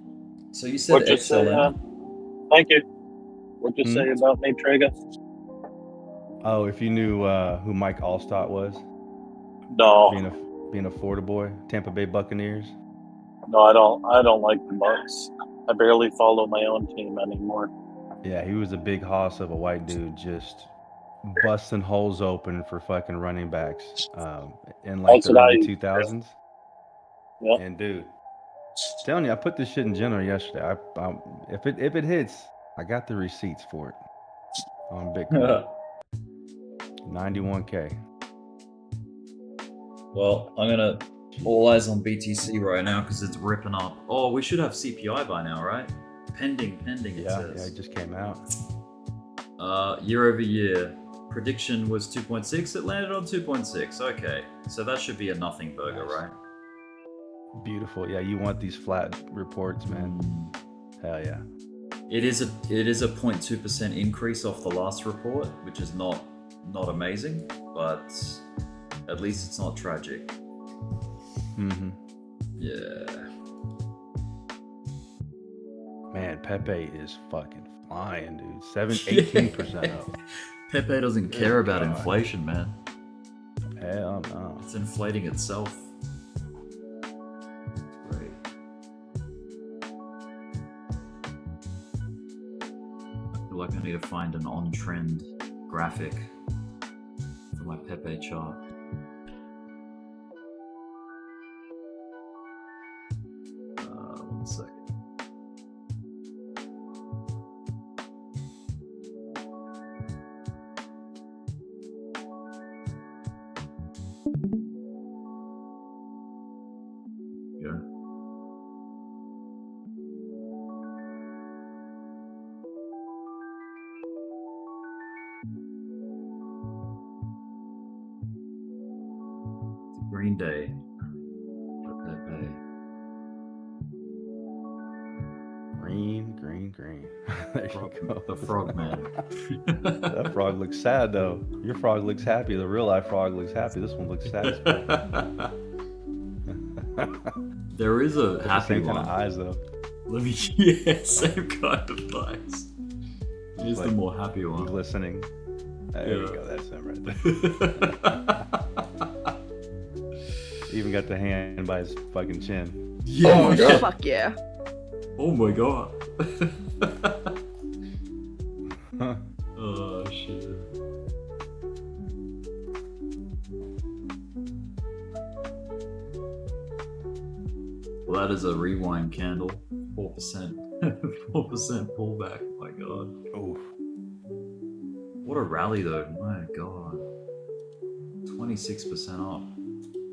So you said
What'd you say?
XLM.
Thank you. What'd you say about me, Trega?
Oh, if you knew who Mike Allstott was,
No,
being a Florida boy, Tampa Bay Buccaneers.
no, I don't like the Bucks. I barely follow my own team anymore.
Yeah, he was a big hoss of a white dude, just busting holes open for fucking running backs in like
That's
the
what I
early
used to
2000s.
Yep.
And dude, telling you, I put this shit in general yesterday. If it hits, I got the receipts for it on Bitcoin. 91K.
Well, I'm gonna all eyes on BTC right now because it's ripping up. Oh, we should have CPI by now, right? Pending. It
Yeah,
says.
it just came out.
Year over year, prediction was 2.6. It landed on 2.6. Okay, so that should be a nothing burger,
Nice.
right?
Beautiful. Yeah, you want these flat reports, man. Hell yeah.
It is a 0.2% increase off the last report, which is not amazing, but at least it's not tragic.
Mm-hmm.
Yeah.
Man, Pepe is fucking flying, dude. 18% up.
Pepe doesn't
Good
care about
God.
inflation, man.
Hell no.
It's inflating itself. Right. I feel like I need to find an on-trend graphic for my Pepe chart. One second. Yeah. It's a green day for Pepe.
Green. There you go.
The frog man.
That frog looks sad though. Your frog looks happy. The real life frog looks happy. This one looks satisfied.
There is a
It's the
happy
same kind
one.
of eyes though.
Let me. Yeah, same kind of eyes. Here's the
like
more happy one.
Glistening. There you
Yeah.
go. That's him right there. Even got the hand by his fucking chin.
Yeah.
Oh,
yeah.
fuck yeah.
Oh my god. Oh shit. Well, that is a rewind candle. 4%. 4% pullback. My god.
Oof.
What a rally though. My god. 26% up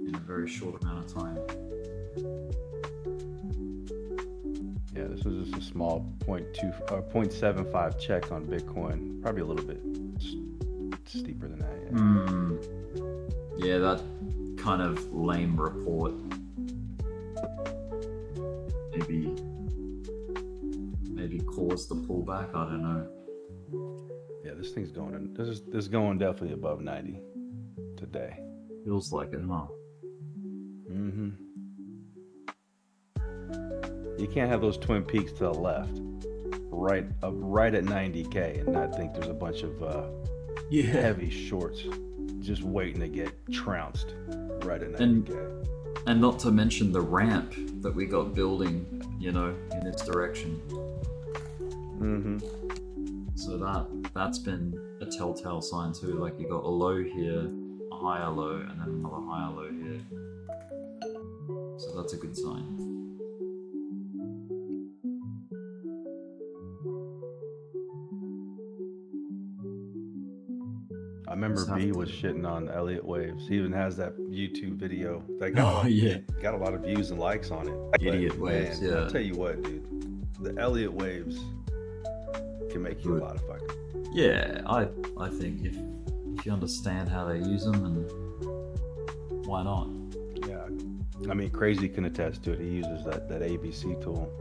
in a very short amount of time.
Yeah, this was just a small 0.75 check on Bitcoin. Probably a little bit steeper than that. Yeah.
Yeah, that kind of lame report. Maybe caused the pullback. I don't know.
Yeah, this thing's going in. This is going definitely above 90 today.
Feels like it, huh?
Mm-hmm. You can't have those twin peaks to the left, right at 90K, and not think there's a bunch of
Yeah.
heavy shorts just waiting to get trounced right at 90K.
And not to mention the ramp that we got building, in this direction.
Mm-hmm.
So that's been a telltale sign too. Like you got a low here, a higher low, and then another higher low here. So that's a good sign.
I remember
Just have
B
to-
was shitting on Elliott Waves. He even has that YouTube video that got,
Oh, yeah.
got a lot of views and likes on it.
Idiot
But,
Waves,
man,
yeah.
I'll tell you what, dude. The Elliott Waves can make you
Good.
a lot of fucking.
Yeah, I think if you understand how they use them, and why not?
Yeah. I mean, Crazy can attest to it. He uses that ABC tool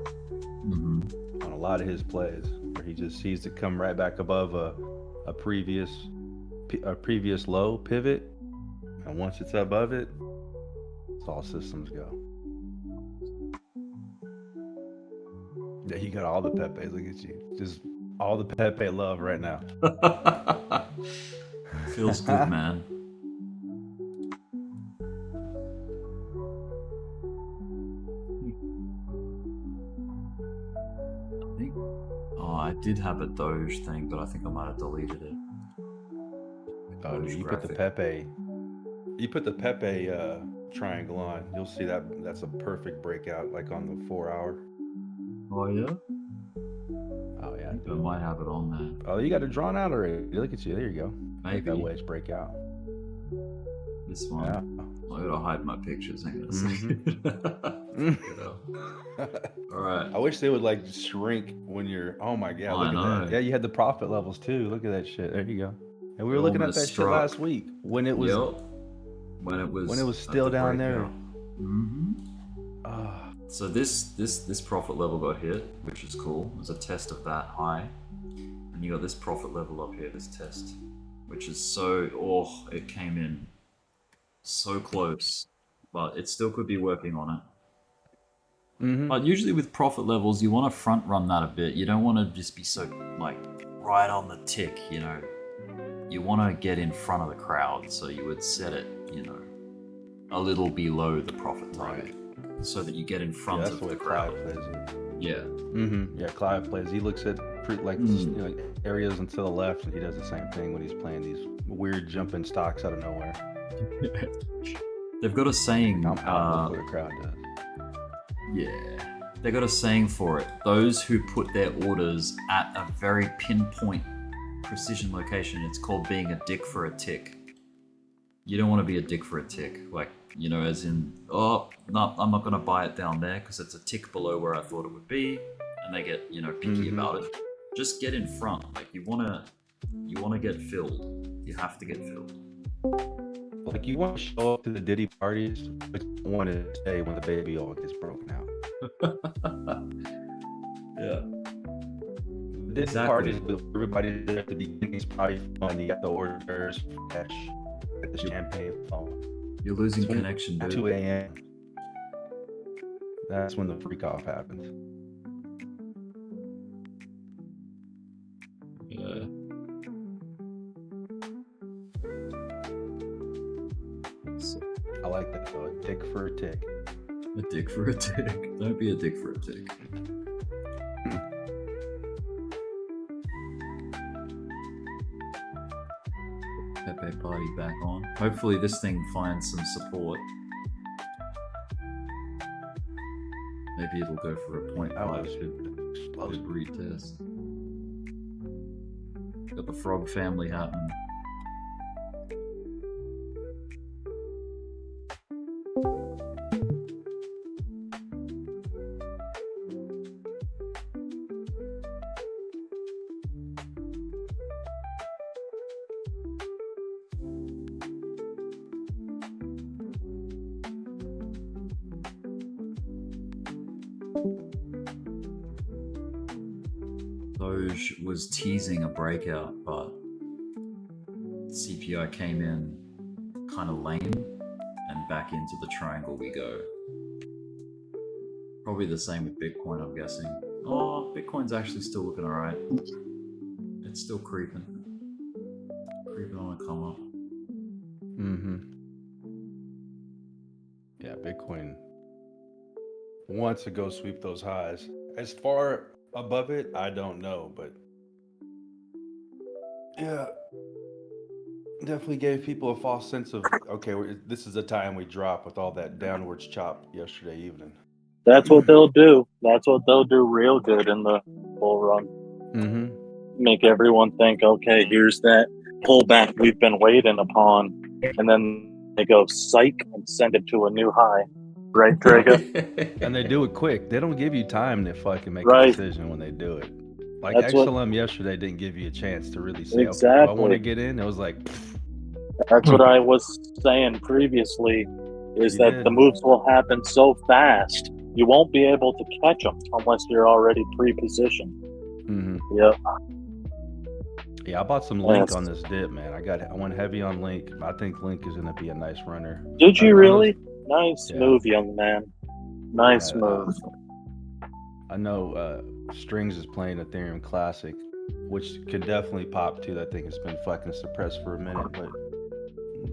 Mm-hmm.
on a lot of his plays, where he just sees it come right back above a previous low pivot, and once it's above it, it's all systems go. Yeah, you got all the Pepe. Look at you, just all the Pepe love right now.
Feels good, man. I did have a Doge thing, but I think I might have deleted it.
Oh,
Doge
you put the
graphic.
Pepe. You put the Pepe triangle on. You'll see that's a perfect breakout, like on the 4 hour.
Oh yeah?
Oh yeah.
I might have it on there.
Oh, you got it drawn out already. Look at you. There you go. Make
Maybe
that wedge breakout.
this one.
Yeah.
I gotta hide my pictures. Hang on a
Mhm.
second. Alright.
I wish they would like shrink when you're. Oh my god!
I
Look at
know.
that. Yeah, you had the profit levels too. Look at that shit. There you go. And we were
It
looking at
almost
that shit
struck.
last week when it was.
Yep. When it was
When it was still down there.
Mm-hmm.
Ah,
So this profit level got hit, which is cool. It was a test of that high. And you got this profit level up here, this test, which is it came in so close, but it still could be working on it.
mhm.
But usually with profit levels, you want to front run that a bit. You don't want to just be so like right on the tick, You want to get in front of the crowd, so you would set it, a little below the profit target, so that you get in
Yeah,
front
that's
of
the way
the crowd.
Clive plays it.
Yeah.
Mm-hmm. Yeah, Clive plays. He looks at areas and to the left, and he does the same thing when he's playing these weird jumping stocks out of nowhere.
They've got a saying.
I'm out before the crowd does.
Yeah. They got a saying for it. Those who put their orders at a very pinpoint precision location, it's called being a dick for a tick. You don't want to be a dick for a tick. Like, as in, oh, no, I'm not going to buy it down there because it's a tick below where I thought it would be. And they get, picky about it. Just get in front. Like, you want to get filled. You have to get filled.
Like, you want to show up to the Diddy parties, but you don't want to stay when the baby oil gets broken out.
Yeah.
Diddy
Exactly.
parties with everybody there at the beginning is probably fun. You got the hors d'oeuvres fresh, get the champagne flowing.
You're losing
It's when-
connection,
At
dude.
2 a.m. That's when the freak off happens.
Yeah.
I like that though. A tick for a tick.
A dick for a tick. Don't be a dick for a tick. Pepe party back on. Hopefully this thing finds some support. Maybe it'll go for a 0.5
That was
pip
explosive.
retest. Got the frog family happening. DOGE was teasing a breakout, but CPI came in kind of lame, and back into the triangle we go. Probably the same with Bitcoin, I'm guessing. Oh, Bitcoin's actually still looking alright. It's still creeping. Creeping on a come up.
Mm-hmm. Yeah, Bitcoin wants to go sweep those highs. As far above it, I don't know, but yeah, definitely gave people a false sense of, okay, this is the time we drop with all that downwards chop yesterday evening.
That's what they'll do. That's what they'll do real good in the bull run.
Mm-hmm.
Make everyone think, okay, here's that pullback we've been waiting upon. And then they go psych and send it to a new high. Right, Draga?
And they do it quick. They don't give you time to fucking make a
Right.
decision when they do it. Like
That's what-
XLM yesterday didn't give you a chance to really say, okay, do I
Exactly.
want to get in? It was like,
That's what I was saying previously, is
You
that
did.
the moves will happen so fast, you won't be able to catch them unless you're already pre-positioned.
mm-hmm.
Yeah.
Yeah, I bought some Link
Yes.
on this dip, man. I went heavy on Link. I think Link is going to be a nice runner.
Did
I
you
know-
really? Nice
Yeah.
move, young man. Nice
Yeah,
move.
I know Strings is playing Ethereum Classic, which could definitely pop too. That thing has been fucking suppressed for a minute, but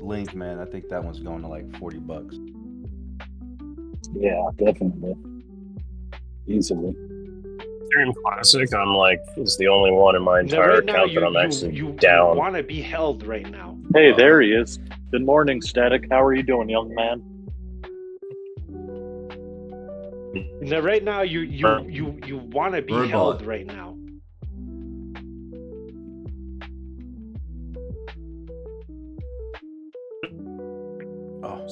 Link, man, I think that one's going to like $40.
Yeah, definitely. Easily.
Ethereum Classic, I'm like, is the only one in my
Now,
entire
right now,
account that I'm actually
you
down.
want to be held right now.
Hey, there he is. Good morning, Static. How are you doing, young man?
Now, right now, you want to be
Robot.
held right now.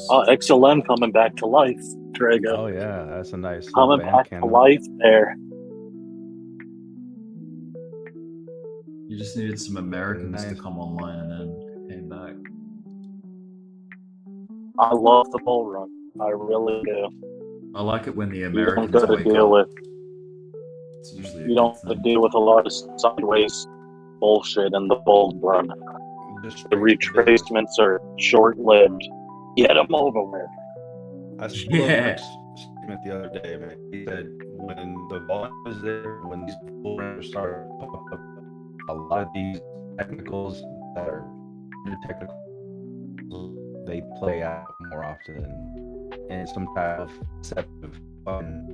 Oh, XLM coming back to life, Drago.
Oh yeah, that's a nice
Coming
band
back to
candle.
life there.
You just needed some Americans to
Nice.
come online and then came back.
I love the bull run. I really do.
I like it when the
You don't
Americans
got to
wake
deal
up.
with.
It's usually a
You don't
good
have to
thing.
deal with a lot of sideways bullshit in the bull run.
Just
The retracements are short-lived. Get them over with.
I saw
Yeah.
Rick's statement the other day, man. He said when the volume is there, when these bull runners start to pop up, a lot of these technicals that are technical, they play out more often in some type of deceptive fun.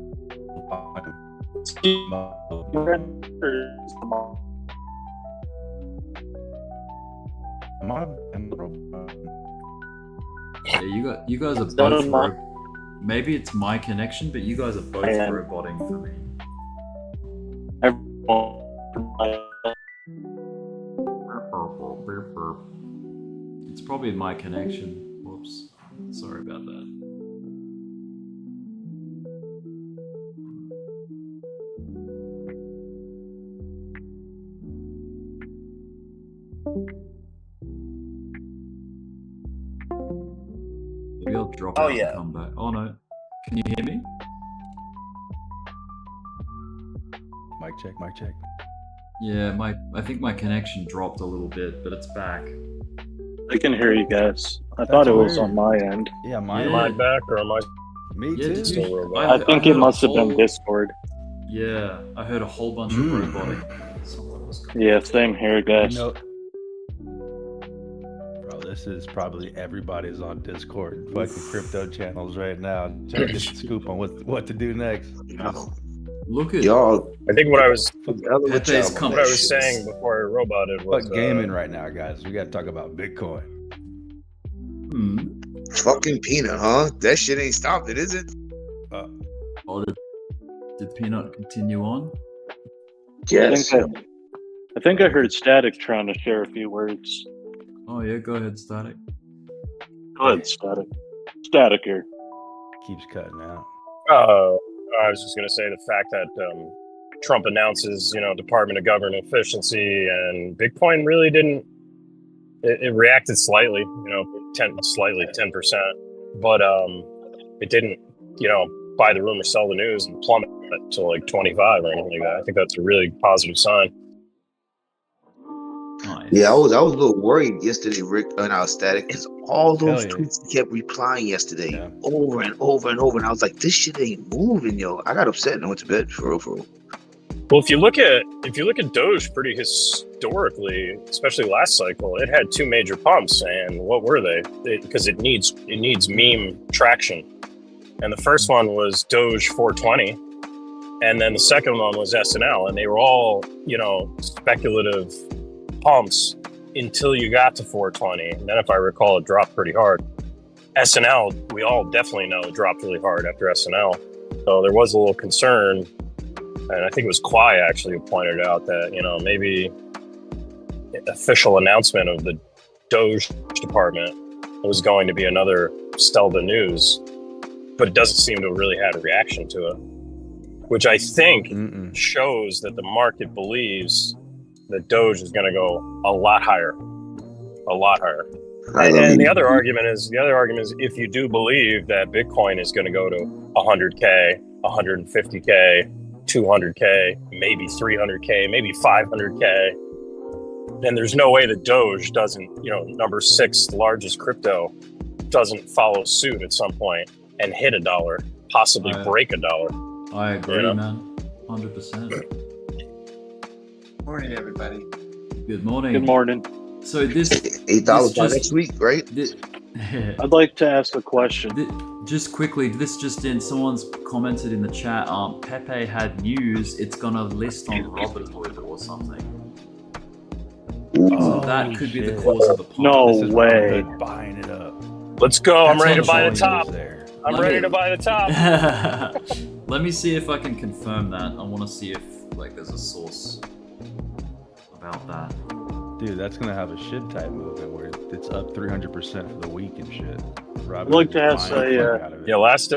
Yeah, you guys are
that
both
on my-
maybe it's my connection, but you guys are both
I am.
roboting for me. It's probably my connection. Whoops. Sorry about that. Maybe I'll drop
Oh,
out
yeah.
and come back. Oh no. Can you hear me?
Mic check, mic check.
Yeah, I think my connection dropped a little bit, but it's back.
I can hear you guys. I thought it was
weird.
on my end.
Yeah, mine.
Am I back or am I?
Me
Yeah,
too.
did
Still
you?
robot.
I think
heard
it
a
must have been
whole-
Discord.
Yeah, I heard a whole bunch of robotic. Something was
Yeah, same here, guys.
You know, bro, this is probably everybody's on Discord, fucking crypto channels right now, trying to get the scoop on what to do next.
Look at
Y'all,
I think what I was
Pepe's come.
what I was saying before I roboted was
Fuck gaming right now, guys. We got to talk about Bitcoin.
fucking peanut, huh? That shit ain't stopping, is it?
Oh, did Peanut continue on?
Yes.
I think I heard Static trying to share a few words.
Oh yeah, go ahead, Static.
Go ahead, Static. Static here.
Keeps cutting out.
I was just going to say the fact that Trump announces, Department of Government Efficiency, and Bitcoin really didn't. It reacted slightly, 10%, but it didn't, buy the rumor, sell the news, and plummet to like 25 or anything like that. I think that's a really positive sign.
Nice.
Yeah, I was a little worried yesterday, Rick, on our Static, because all those
Hell yeah.
tweets he kept replying yesterday,
Yeah.
over and over and over, and I was like, this shit ain't moving, yo. I got upset and I went to bed, for real.
Well, if you look at Doge pretty historically, especially last cycle, it had two major pumps, and what were they? Because it needs meme traction, and the first one was Doge 420, and then the second one was SNL, and they were all speculative pumps until you got to 420, and then if I recall, it dropped pretty hard. SNL, we all definitely know, dropped really hard after SNL, so there was a little concern. And I think it was Kwai actually who pointed out that, maybe official announcement of the DOGE department was going to be another sell the news, but it doesn't seem to have really had a reaction to it, which I think shows that the market believes that DOGE is going to go a lot higher. And the other argument is if you do believe that Bitcoin is going to go to 100K, 150K, 200K, maybe 300K, maybe 500K, then there's no way that Doge doesn't, number 6 largest crypto, doesn't follow suit at some point and hit $1, possibly break $1.
I agree, man. 100%.
Morning, everybody.
Good morning.
Good morning.
So this
$8 by next week, right?
I'd like to ask a question.
Just quickly, someone's commented in the chat, Pepe had news, it's gonna list on Robinhood or something. So that could be the cause of the pump.
No way.
Buying it up.
Let's go. I'm
That's
ready to
what
buy
I'm
the
showing
top.
There.
I'm ready to buy the top.
Let me see if I can confirm that. I want to see if there's a source about that.
Dude, that's gonna have a shit type movement where it's up 300% for the week and shit.
I'd like to ask
Last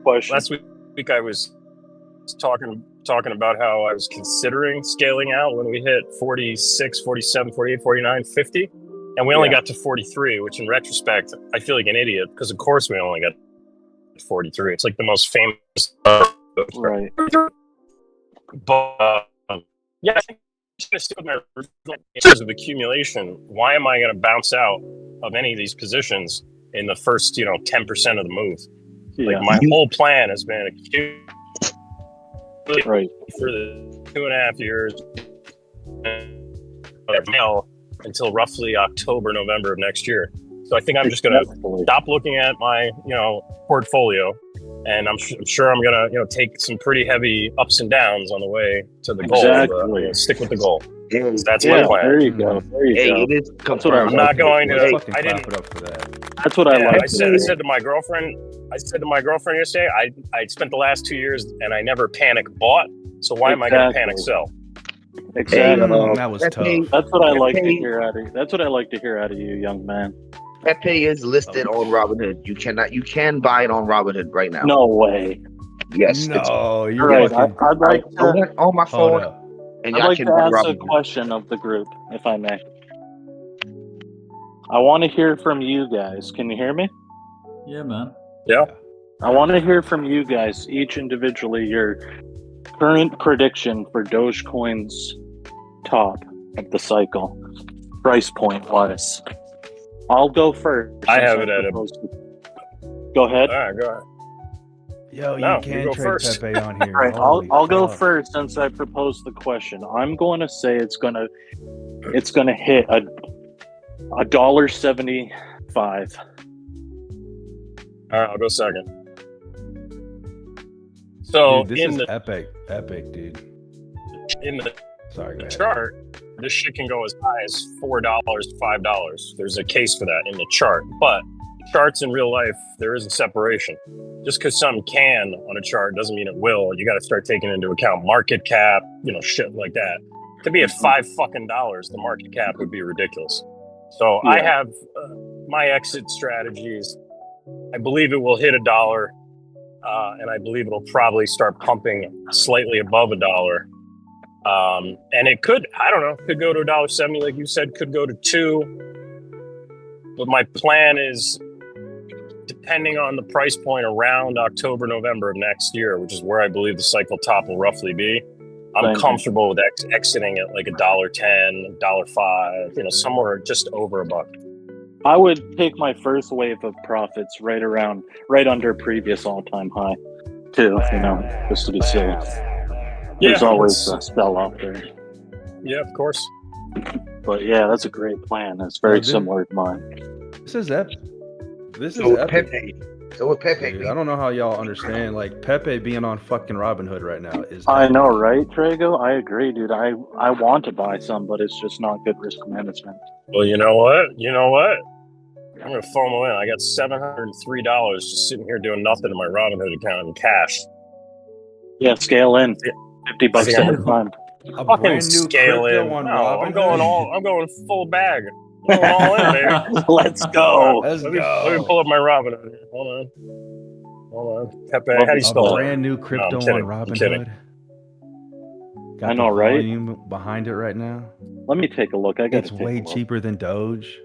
question.
Last week I was talking about how I was considering scaling out when we hit 46, 47, 48, 49, 50, and we only got to 43, which in retrospect I feel like an idiot because of course we only got 43. It's like the most famous
right.
But I think just my years of accumulation. Why am I going to bounce out of any of these positions in the first 10% of the move?
Yeah.
My whole plan has been accumulate
right
for the 2.5 years until roughly October, November of next year. So I think I'm just going to stop looking at my portfolio, and I'm sure I'm going to take some pretty heavy ups and downs on the way to the goal. But, stick with the goal. That's my plan.
There you go. There you go.
It is
confirmed.
I'm not going to.
I didn't
clap
it up for that.
That's what I like.
I said to my girlfriend. I said to my girlfriend yesterday. I spent the last 2 years and I never panic bought. So why am I going to panic sell?
Exactly.
That was tough.
That's what I like to hear out of you. That's what I like to hear out of you, young man.
Pepe is listed on Robinhood. You can buy it on Robinhood right now.
No way.
Yes.
No, you're
right.
fucking.
I'd like to.
I went on my phone, and
I'd
y'all
like
can
to
buy
ask a
Robinhood.
question of the group, if I may. I want to hear from you guys. Can you hear me?
Yeah, man.
Yeah.
I want to hear from you guys, each individually, your current prediction for Dogecoin's top of the cycle, price point wise. I'll go first.
I have it at
Go ahead.
All right, go ahead.
Yo,
No,
you
you
can
go
trade
first.
Pepe on here.
All right,
Holy
I'll go
fuck.
first since I proposed the question. I'm going to say it's gonna hit a $1.75.
All right, I'll go second. So
Dude, this
in
is
the
epic, dude.
Sorry,
go ahead.
chart, this shit can go as high as $4 to $5. There's a case for that in the chart, but charts in real life, there is a separation. Just because something can on a chart doesn't mean it will. You got to start taking into account market cap, shit like that. To be at $5 fucking, the market cap would be ridiculous. So I have my exit strategies. I believe it will hit $1, and I believe it'll probably start pumping slightly above $1. And it could, I don't know, could go to $1.70, like you said, could go to $2. But my plan is, depending on the price point around October, November of next year, which is where I believe the cycle top will roughly be, I'm comfortable with exiting at like $1.10, $1.05, somewhere just over $1.
I would take my first wave of profits right under previous all-time high, too. Just to be safe. There's always a spell out there.
Yeah, of course.
But yeah, that's a great plan. It's very similar to mine.
This is epic.
So with Pepe.
Dude, I don't know how y'all understand. Like Pepe being on fucking Robinhood right now is.
I know, right, Trago? I agree, dude. I want to buy some, but it's just not good risk management.
Well, you know what? I'm going to FOMO in. I got $703 just sitting here doing nothing in my Robinhood account in cash.
Yeah, scale in. $50 at a time.
A
Fucking
brand new
scale
crypto
in.
on
No,
Robinhood.
I'm going full bag. I'm going all in there.
Let's go.
Let's
Let
go.
me pull up my Robinhood. Hold on. Pepe, how do you spell
A
that?
brand new crypto on Robinhood. Got
I know,
the
right?
volume behind it right now.
Let me take a look.
It's way cheaper than Doge.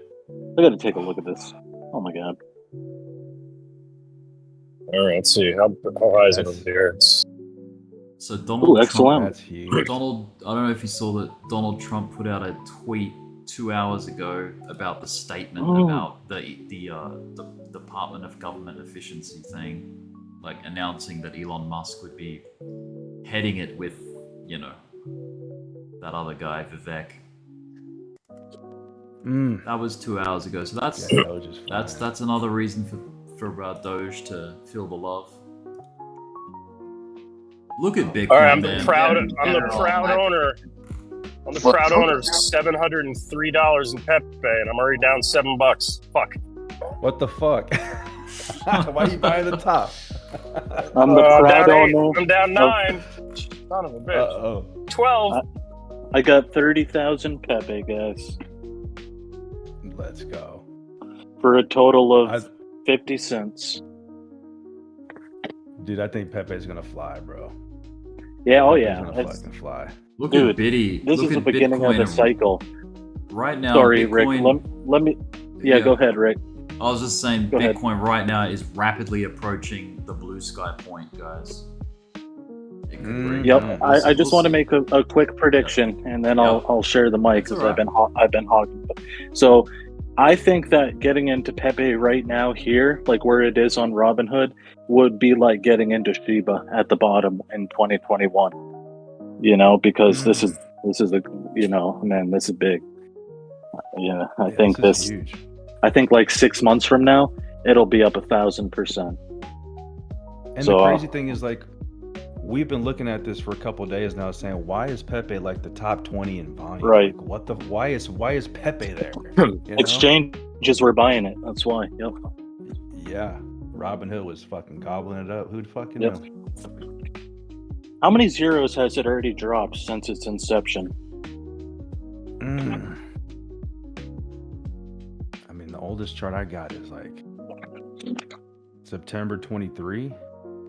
I got to take a look at this. Oh my god.
All right, let's see. How high is it over here?
So Donald
excellent.
Trump,
That's huge.
Donald, I don't know if you saw that Donald Trump put out a tweet 2 hours ago about the statement about the Department of Government Efficiency thing, like announcing that Elon Musk would be heading it with, that other guy, Vivek. That was 2 hours ago. So that's another reason for Doge to feel the love. Look at Bitcoin.
All right, I'm
man.
the proud
General,
owner. I'm the proud owner of $703 in Pepe, and I'm already down $7. Fuck.
What the fuck? Why are you buying the top?
I'm the proud owner.
I'm down 9. Son of a bitch. 12.
I got 30,000 Pepe, guys.
Let's go.
For a total of 50 cents.
Dude, I think Pepe's gonna fly, bro.
Yeah, oh
Pepe's
yeah.
gonna fucking fly.
Look
Dude,
at Biddy.
This
Look
is the
at
beginning
Bitcoin
of the cycle.
Right now,
Sorry,
Bitcoin,
Rick. Let me. Yeah, go ahead, Rick.
I was just saying,
Go ahead.
Bitcoin right now is rapidly approaching the blue sky point, guys. It could break.
Yep. I just want to make a quick prediction, and then I'll share the mic because
That's
I've been hogging. So, I think that getting into Pepe right now here, like where it is on Robinhood, would be like getting into Shiba at the bottom in 2021. Because this is a man, this is big. Yeah, I think
this is huge.
I think like 6 months from now, it'll be up 1,000%.
And the crazy thing is, like, we've been looking at this for a couple of days now, saying, why is Pepe like the top 20 in volume?
Right.
Like, why is Pepe there?
Exchanges were buying it. That's why. Yep.
Yeah. Robinhood was fucking gobbling it up. Who'd fucking know?
How many zeros has it already dropped since its inception?
I mean, the oldest chart I got is like September 23.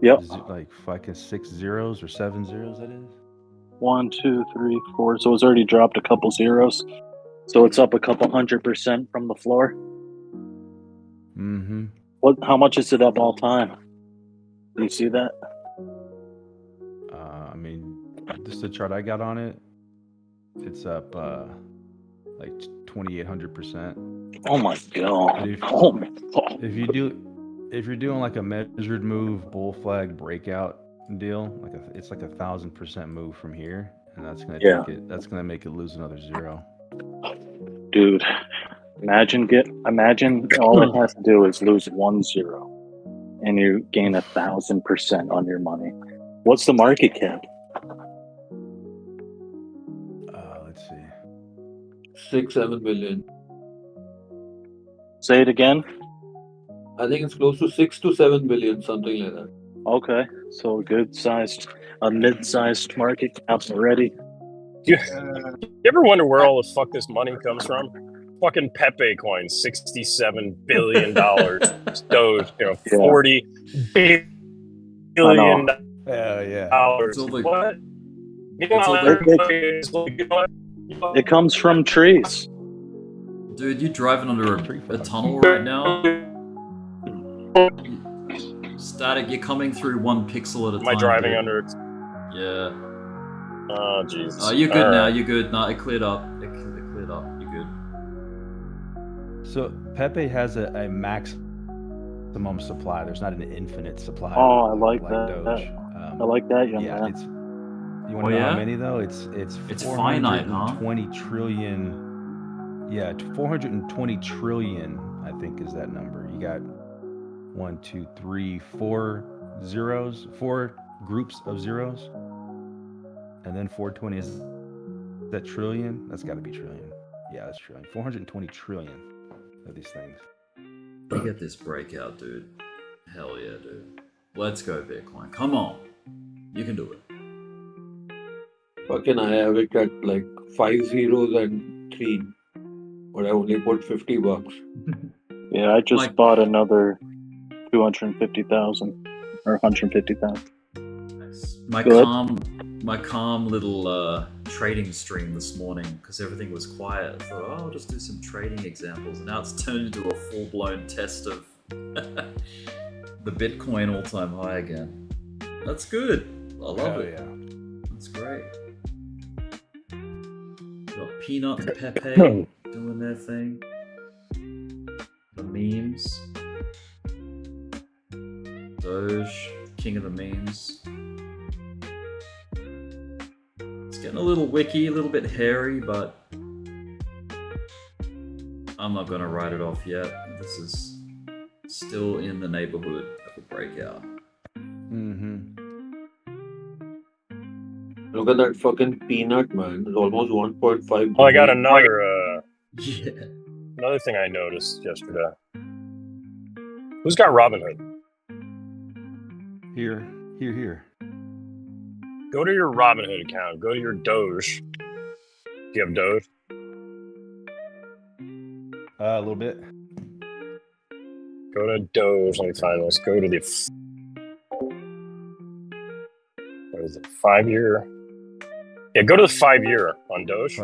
Yep.
Is it like fucking 6 zeros or 7 zeros? That is
1, 2, 3, 4. So it's already dropped a couple zeros. So it's up a couple 100% from the floor.
Mm-hmm.
How much is it up all time? Do you see that?
I mean, this is the chart I got on it. It's up like 2,800%.
Oh my god!
If if you're doing like a measured move, bull flag breakout deal, it's like 1,000% move from here, and that's gonna make it lose another 0.
Dude, imagine all it has to do is lose 1-0, and you gain 1,000% on your money. What's the market cap?
Let's see.
6-7 billion.
Say it again.
I think it's close to 6 to 7 billion, something like that.
Okay, so a mid-sized market cap already.
You ever wonder where all the fuck this money comes from? Fucking Pepe coin, $67 billion. Doge, $40 billion.
Yeah.
What?
It comes from trees.
Dude, you driving under a tunnel right now? Static, you're coming through 1 pixel at a time.
Am I driving
dude.
under it?
Yeah.
Oh, Jesus.
Oh, you're good now. You're good. No, it cleared up. It cleared up. You're good.
So Pepe has a maximum supply. There's not an infinite supply.
Oh, I like that.
Doge.
I like that, young man.
You want to know how many though? It's
finite, huh?
420 trillion. Yeah, 420 trillion. I think is that number. You got 1, 2, 3, 4 zeros, 4 groups of zeros, and then 420 is that trillion? That's got to be trillion. Yeah, that's trillion. 420 trillion of these things.
You get this breakout, dude. Hell yeah, dude. Let's go, Bitcoin. Come on. You can do it.
Fucking I have it at like 5 zeros and 3. But I only put $50.
Yeah, I just bought another 250,000 or 150,000.
My calm little trading stream this morning, because everything was quiet. I thought, I'll just do some trading examples. And now it's turned into a full-blown test of the Bitcoin all-time high again. That's good. I love it.
Yeah.
That's great. Got Peanut and Pepe doing their thing. The memes. Doge, king of the memes. It's getting a little wiki, a little bit hairy, but I'm not going to write it off yet. This is still in the neighborhood of a breakout.
Look at that fucking peanut, man. It's almost 1.5 billion.
Oh, I got another
yeah.
Another thing I noticed yesterday. Who's got Robinhood?
Here.
Go to your Robinhood account. Go to your Doge. Do you have Doge?
A little bit.
Go to Doge. Let me find this. Go to the what is it? 5-year. Yeah, go to the 5-year on Doge.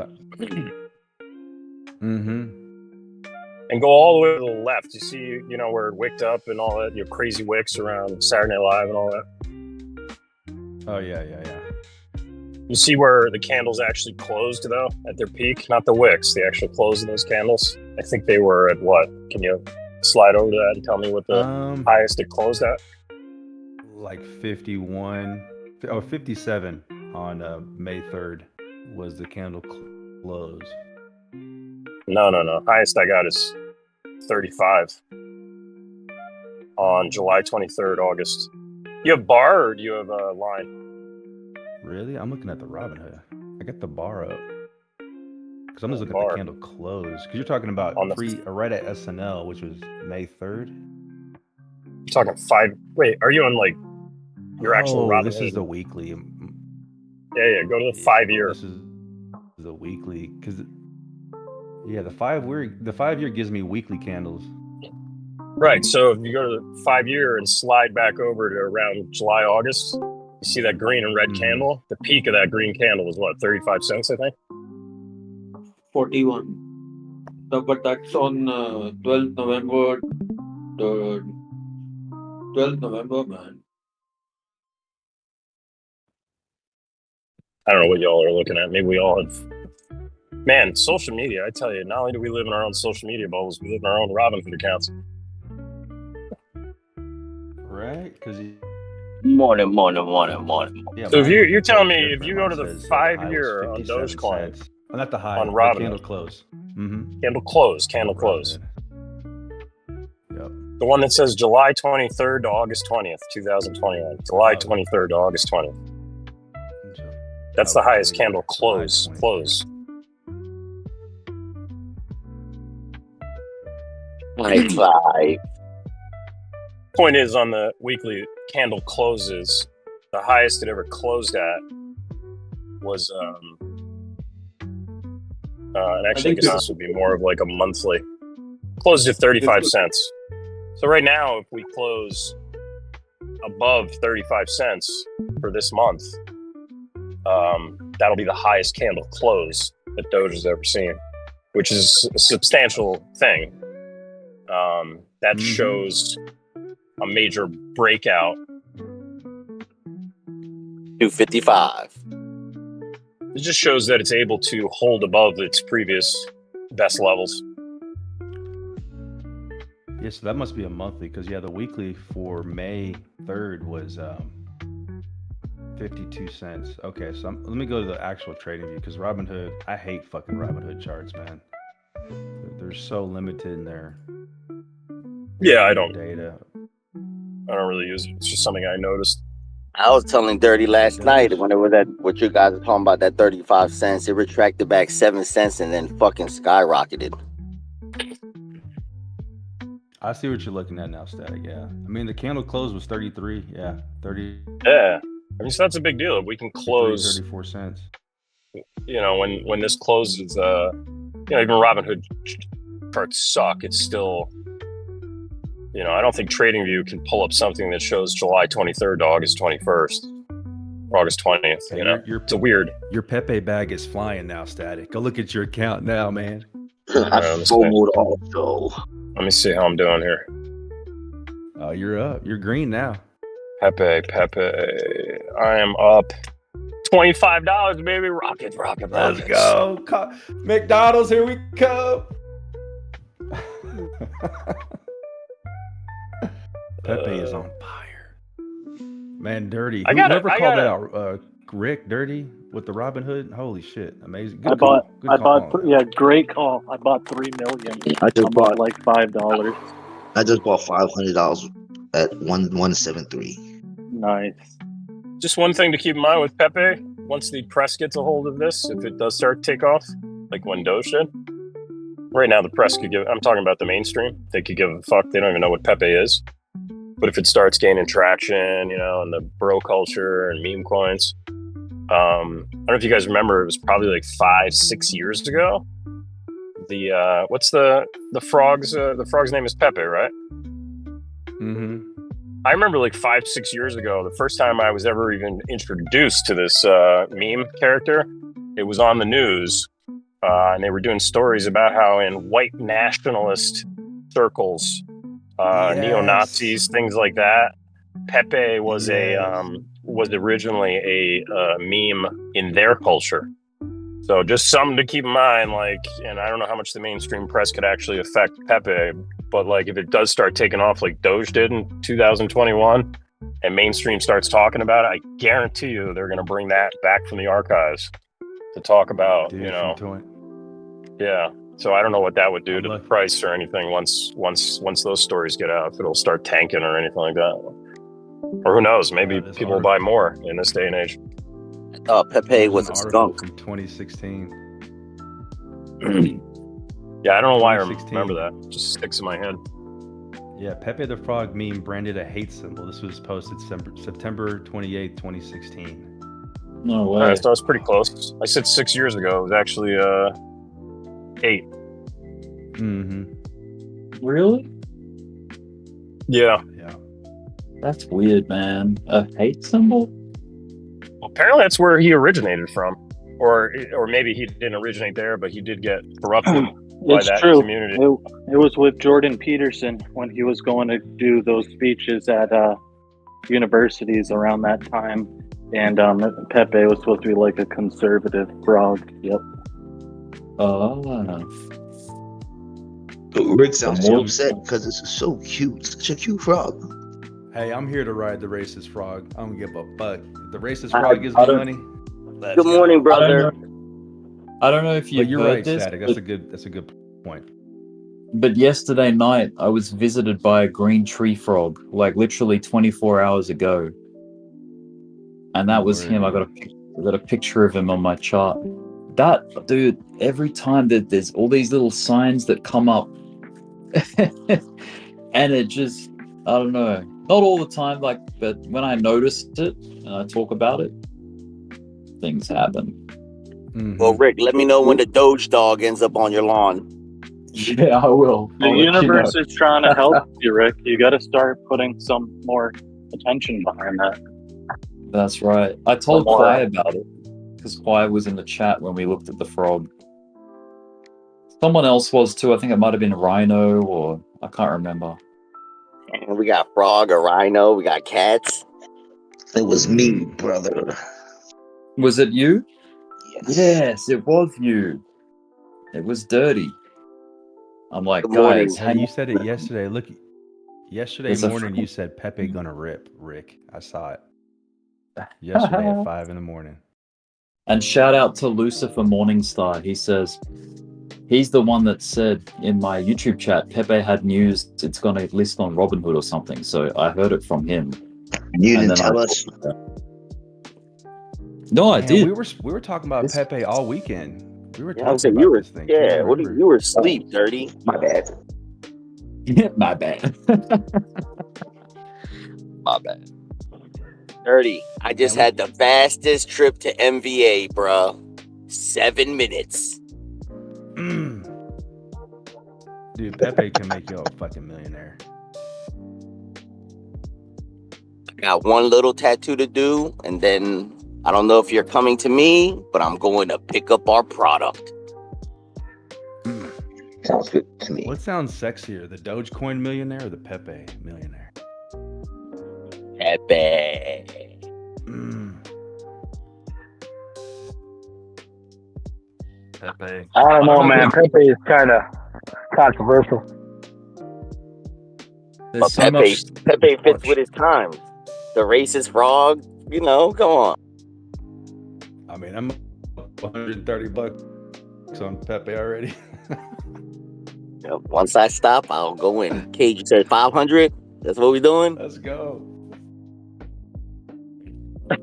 And go all the way to the left. You see, where it wicked up and all that, your crazy wicks around Saturday Night Live and all that.
Oh, yeah.
You see where the candles actually closed, though, at their peak? Not the wicks, the actual close of those candles. I think they were at what? Can you slide over to that and tell me what the highest it closed at?
Like 57 on May 3rd was the candle close.
No. Highest I got is 35 on July 23rd, August. You have bar or do you have a line?
Really? I'm looking at the Robinhood. I got the bar up. Because I'm just looking at the candle close. Because you're talking about right at SNL, which was May 3rd.
You're talking 5. Wait, are you on like your actual Robinhood?
This is the weekly.
Yeah. Go to the 5-year.
This is the weekly. Because the 5-year gives me weekly candles.
Right. So if you go to the 5-year and slide back over to around July, August, you see that green and red candle. The peak of that green candle was what, 35 cents, I think?
41. But that's on 12th November. The 12th November, man.
I don't know what y'all are looking at. Maybe we all have. Man, social media, I tell you, not only do we live in our own social media bubbles, we live in our own Robinhood accounts.
right? Because
Morning.
yeah.
So if
mine
you're
looked
telling
totally
me if
different.
you go
Mine
to the
says, the high was
5-year on
57
Dogecoin,
cents. Well, not the high,
on
the
Robinhood.
candle close. Mm-hmm.
candle close,
Yep.
The one that says July 23rd to August 20th, 2021. July 23rd to August 20th. That's the highest candle close.
Five.
Point is, on the weekly candle closes, the highest it ever closed at was and actually I guess this would be more of like a monthly, closed at 35 cents. So right now, if we close above 35 cents for this month, that'll be the highest candle close that Doge has ever seen, which is a substantial thing. That shows a major breakout.
255.
It just shows that it's able to hold above its previous best levels.
Yeah, so that must be a monthly, because the weekly for May 3rd was 52 cents. Okay, so let me go to the actual TradingView, because Robinhood, I hate fucking Robinhood charts, man. They're so limited in their
Yeah, I don't
data.
I don't really use it. It's just something I noticed.
I was telling Dirty last night when it was at what you guys are talking about, that 35 cents. It retracted back 7 cents and then fucking skyrocketed.
I see what you're looking at now, Static. Yeah, I mean the candle close was 33. Yeah, 30.
Yeah, I mean, so that's a big deal. If we can close
34 cents.
You know, when this closes, even Robinhood charts suck. It's still, I don't think TradingView can pull up something that shows July 23rd to August 21st, or August 20th.
Hey,
it's a weird.
Your Pepe bag is flying now, Static. Go look at your account now, man.
I FOMO'd also.
Let me see how I'm doing here.
Oh, you're up. You're green now.
Pepe. I am up $25, baby. Rocket.
Let's go. McDonald's, here we come. Pepe is on fire. Man, Dirty. Whoever called that out? Rick, Dirty, with the Robinhood. Holy shit. Amazing. Good call.
Great call. I bought 3 million.
I just bought
like $5.
I just bought $500 at 173.
Nice.
Just one thing to keep in mind with Pepe, once the press gets a hold of this, if it does start to take off, like when Doge did, right now the press could give, I'm talking about the mainstream, they could give a fuck, they don't even know what Pepe is. But if it starts gaining traction, and the bro culture and meme coins, I don't know if you guys remember, it was probably like 5-6 years ago. The what's the frog's name is Pepe, right?
Mm-hmm.
I remember like 5-6 years ago, the first time I was ever even introduced to this meme character, it was on the news, and they were doing stories about how in white nationalist circles, neo-Nazis, things like that, Pepe was was originally a meme in their culture. So just something to keep in mind, and I don't know how much the mainstream press could actually affect Pepe, but if it does start taking off like Doge did in 2021 and mainstream starts talking about it, I guarantee you they're going to bring that back from the archives to talk about, Yeah. So I don't know what that would do to the price or anything once those stories get out, if it'll start tanking or anything like that. Or who knows, maybe people will buy more in this day and age.
Pepe was a skunk.
From 2016.
Yeah, I don't know why I remember that. It just sticks in my head.
Yeah, Pepe the Frog meme branded a hate symbol. This was posted September 28th, 2016.
No way.
So I was pretty close. I said 6 years ago. It was actually 8.
Mm-hmm.
Really?
Yeah.
That's weird, man. A hate symbol?
Well, apparently that's where he originated from. Or maybe he didn't originate there, but he did get corrupted by that community.
It was with Jordan Peterson when he was going to do those speeches at universities around that time. And Pepe was supposed to be like a conservative frog. Yep.
Rick sounds so upset because it's so cute. Such a cute frog.
Hey, I'm here to ride the racist frog. I don't give a fuck. The racist
I-
frog gives
I
me
don't-
money. Let's
Good morning,
go.
brother.
I don't know if
But
you've
you're
heard
right,
this,
Static. That's a good point.
but yesterday night I was visited by a green tree frog, like literally 24 hours ago. And that was him. I got a picture of him on my chart. That dude, every time that there's all these little signs that come up, and it just, I don't know, not all the time, like, but when I notice it and I talk about it, things happen.
Well, Rick, let me know when the Doge dog ends up on your lawn.
Yeah, I will.
The universe is trying to help you, Rick. You got to start putting some more attention behind that.
That's right. I told
More.
Quai about it because Quai was in the chat when we looked at the frog. Someone else was too. I think it might have been Rhino, or I can't remember.
And we got frog, a rhino, we got cats.
It was me, brother.
Was it you?
Yes.
Yes, it was you. It was dirty. I'm like,
Good morning.
guys,
Hey, you said it yesterday. Look, yesterday
There's a
morning
fr-
you said Pepe gonna rip, Rick. I saw it. Yesterday at 5 in the morning.
And shout out to Lucifer Morningstar. He says he's the one that said in my YouTube chat, Pepe had news it's going to list on Robinhood or something. So I heard it from him.
You
And
didn't
then
tell us.
No, I
Man,
did.
We were talking about Pepe all weekend. We were
Yeah, I was
talking
saying, you
about
were,
this thing.
yeah,
Can't
what
remember.
you were asleep, Dirty.
My bad.
My bad. My bad.
Dirty. I just had the fastest trip to MVA, bro. 7 minutes.
Dude, Pepe can make you a fucking millionaire.
Got one little tattoo to do, and then I don't know if you're coming to me, but I'm going to pick up our product.
Sounds good to me.
What sounds sexier, the Dogecoin millionaire or the Pepe millionaire?
Pepe.
Pepe.
I don't know, man. Pepe is kind of controversial.
But Pepe fits with his times. The racist frog, you know, come on.
I mean, I'm up 130 bucks on Pepe already.
Yeah, once I stop, I'll go in. Cage, you said 500? That's what we doing?
Let's go.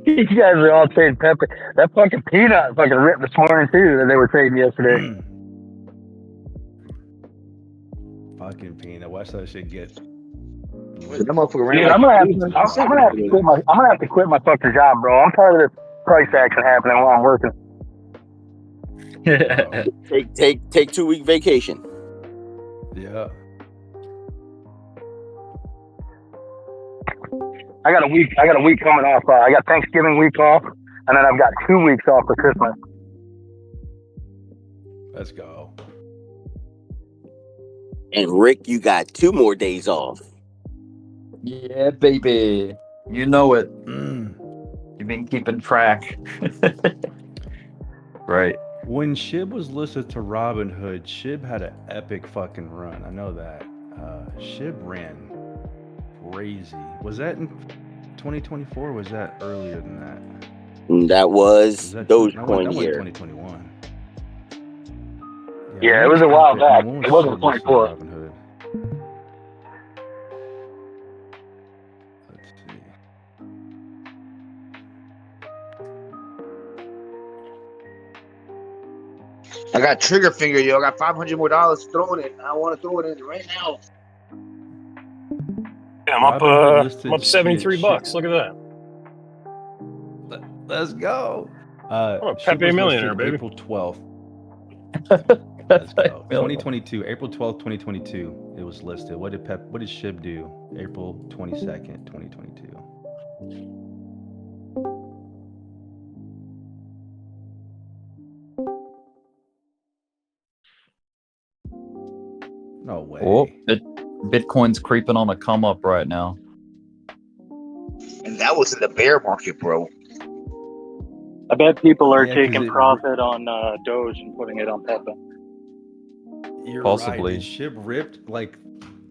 You guys are all trading Pepe. That fucking peanut fucking ripped this morning too that they were trading yesterday.
Fucking peanut. Watch that shit get.
That motherfucker ran
Dude,
like
I'm gonna have to quit my fucking job, bro. I'm tired of this price action happening while I'm working.
Take 2-week vacation.
Yeah.
I got a week coming off. I got Thanksgiving week off, and then I've got 2 weeks off for Christmas.
Let's go.
And Rick, you got 2 more days off.
Yeah, baby. You know it. You've been keeping track. Right.
When Shib was listed to Robinhood, Shib had an epic fucking run. I know that. Shib ran crazy. Was that in 2024 or was that earlier than that?
That was
Dogecoin
Dogecoin year.
2021.
Yeah, it was a while back. It wasn't 24.
Robinhood? Let's see.
I got trigger finger, yo. I got $500 more throwing it. I want to throw it in right now.
Yeah, I'm up 73 bucks. Look at that.
Let's go.
I'm a Pepe millionaire, baby.
April 12th. Let's go. 2022, April 12th, 2022. It was listed. What did Shib do? April 22nd, 2022. No way.
Oh, Bitcoin's creeping on a come up right now.
And that was in the bear market, bro.
I bet people are
Yeah, 'cause
taking
it-
profit on Doge and putting it on Pepe.
You're
Possibly.
right. Shib ripped like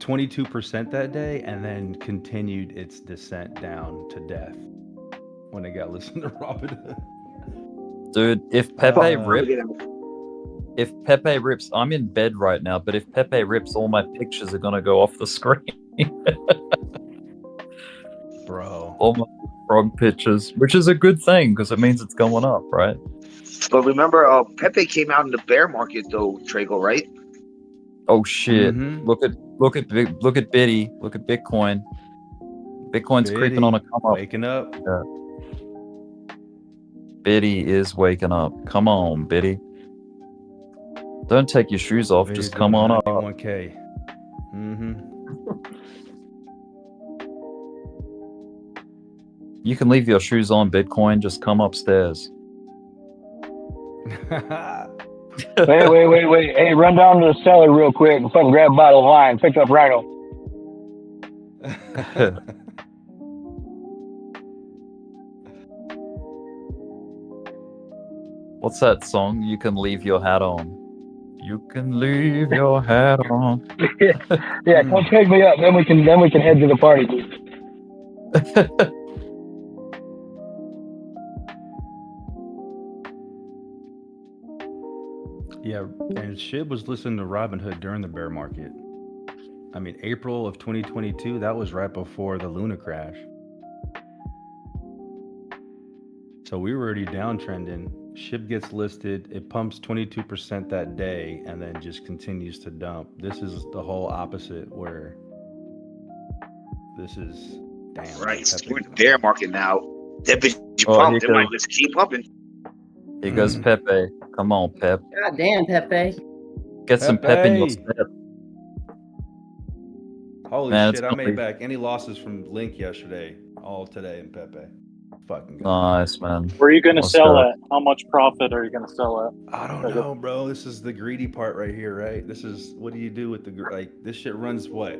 22% that day, and then continued its descent down to death when it got listed to Robinhood.
Dude, if Pepe
Uh,
rips, I'm in bed right now, but if Pepe rips, all my pictures are gonna go off the screen.
Bro.
All my frog pictures, which is a good thing because it means it's going up, right?
But remember, Pepe came out in the bear market though, Trago, right?
Oh shit!
Mhm.
Look at Biddy. Look at Bitcoin. Bitcoin's creeping on a come up.
Waking up.
Yeah. Biddy is waking up. Come on, Biddy. Don't take your shoes off.
Biddy's
Just come
doing
on up.
91K.
You can leave your shoes on, Bitcoin. Just come upstairs.
Wait. Hey, run down to the cellar real quick and fucking grab a bottle of wine. Pick up Rhino.
What's that song? You can leave your hat on. You can leave your hat on.
Yeah, come pick me up. Then we can head to the party.
Yeah, and Shib was listening to Robinhood during the bear market. I mean, April of 2022, that was right before the Luna crash. So we were already downtrending. Shib gets listed, it pumps 22% that day, and then just continues to dump. This is the whole opposite, where this is damn.
Right. We're in the bear market now. That bitch
Oh,
pumped.
he
It might
goes-
just keep pumping.
Here goes Pepe. Come on, Pep.
God damn, Pepe.
Get some pep in your
Pepe.
step.
Holy
Man,
shit,
it's
I
gonna
made
be-
back any losses from Link yesterday, all today in Pepe. Fucking good.
Nice, man.
Where are you going to
Let's
sell
go.
at? How much profit are you going to sell at?
I don't know, bro. This is the greedy part right here, right? This is, what do you do with the, like, this shit runs what?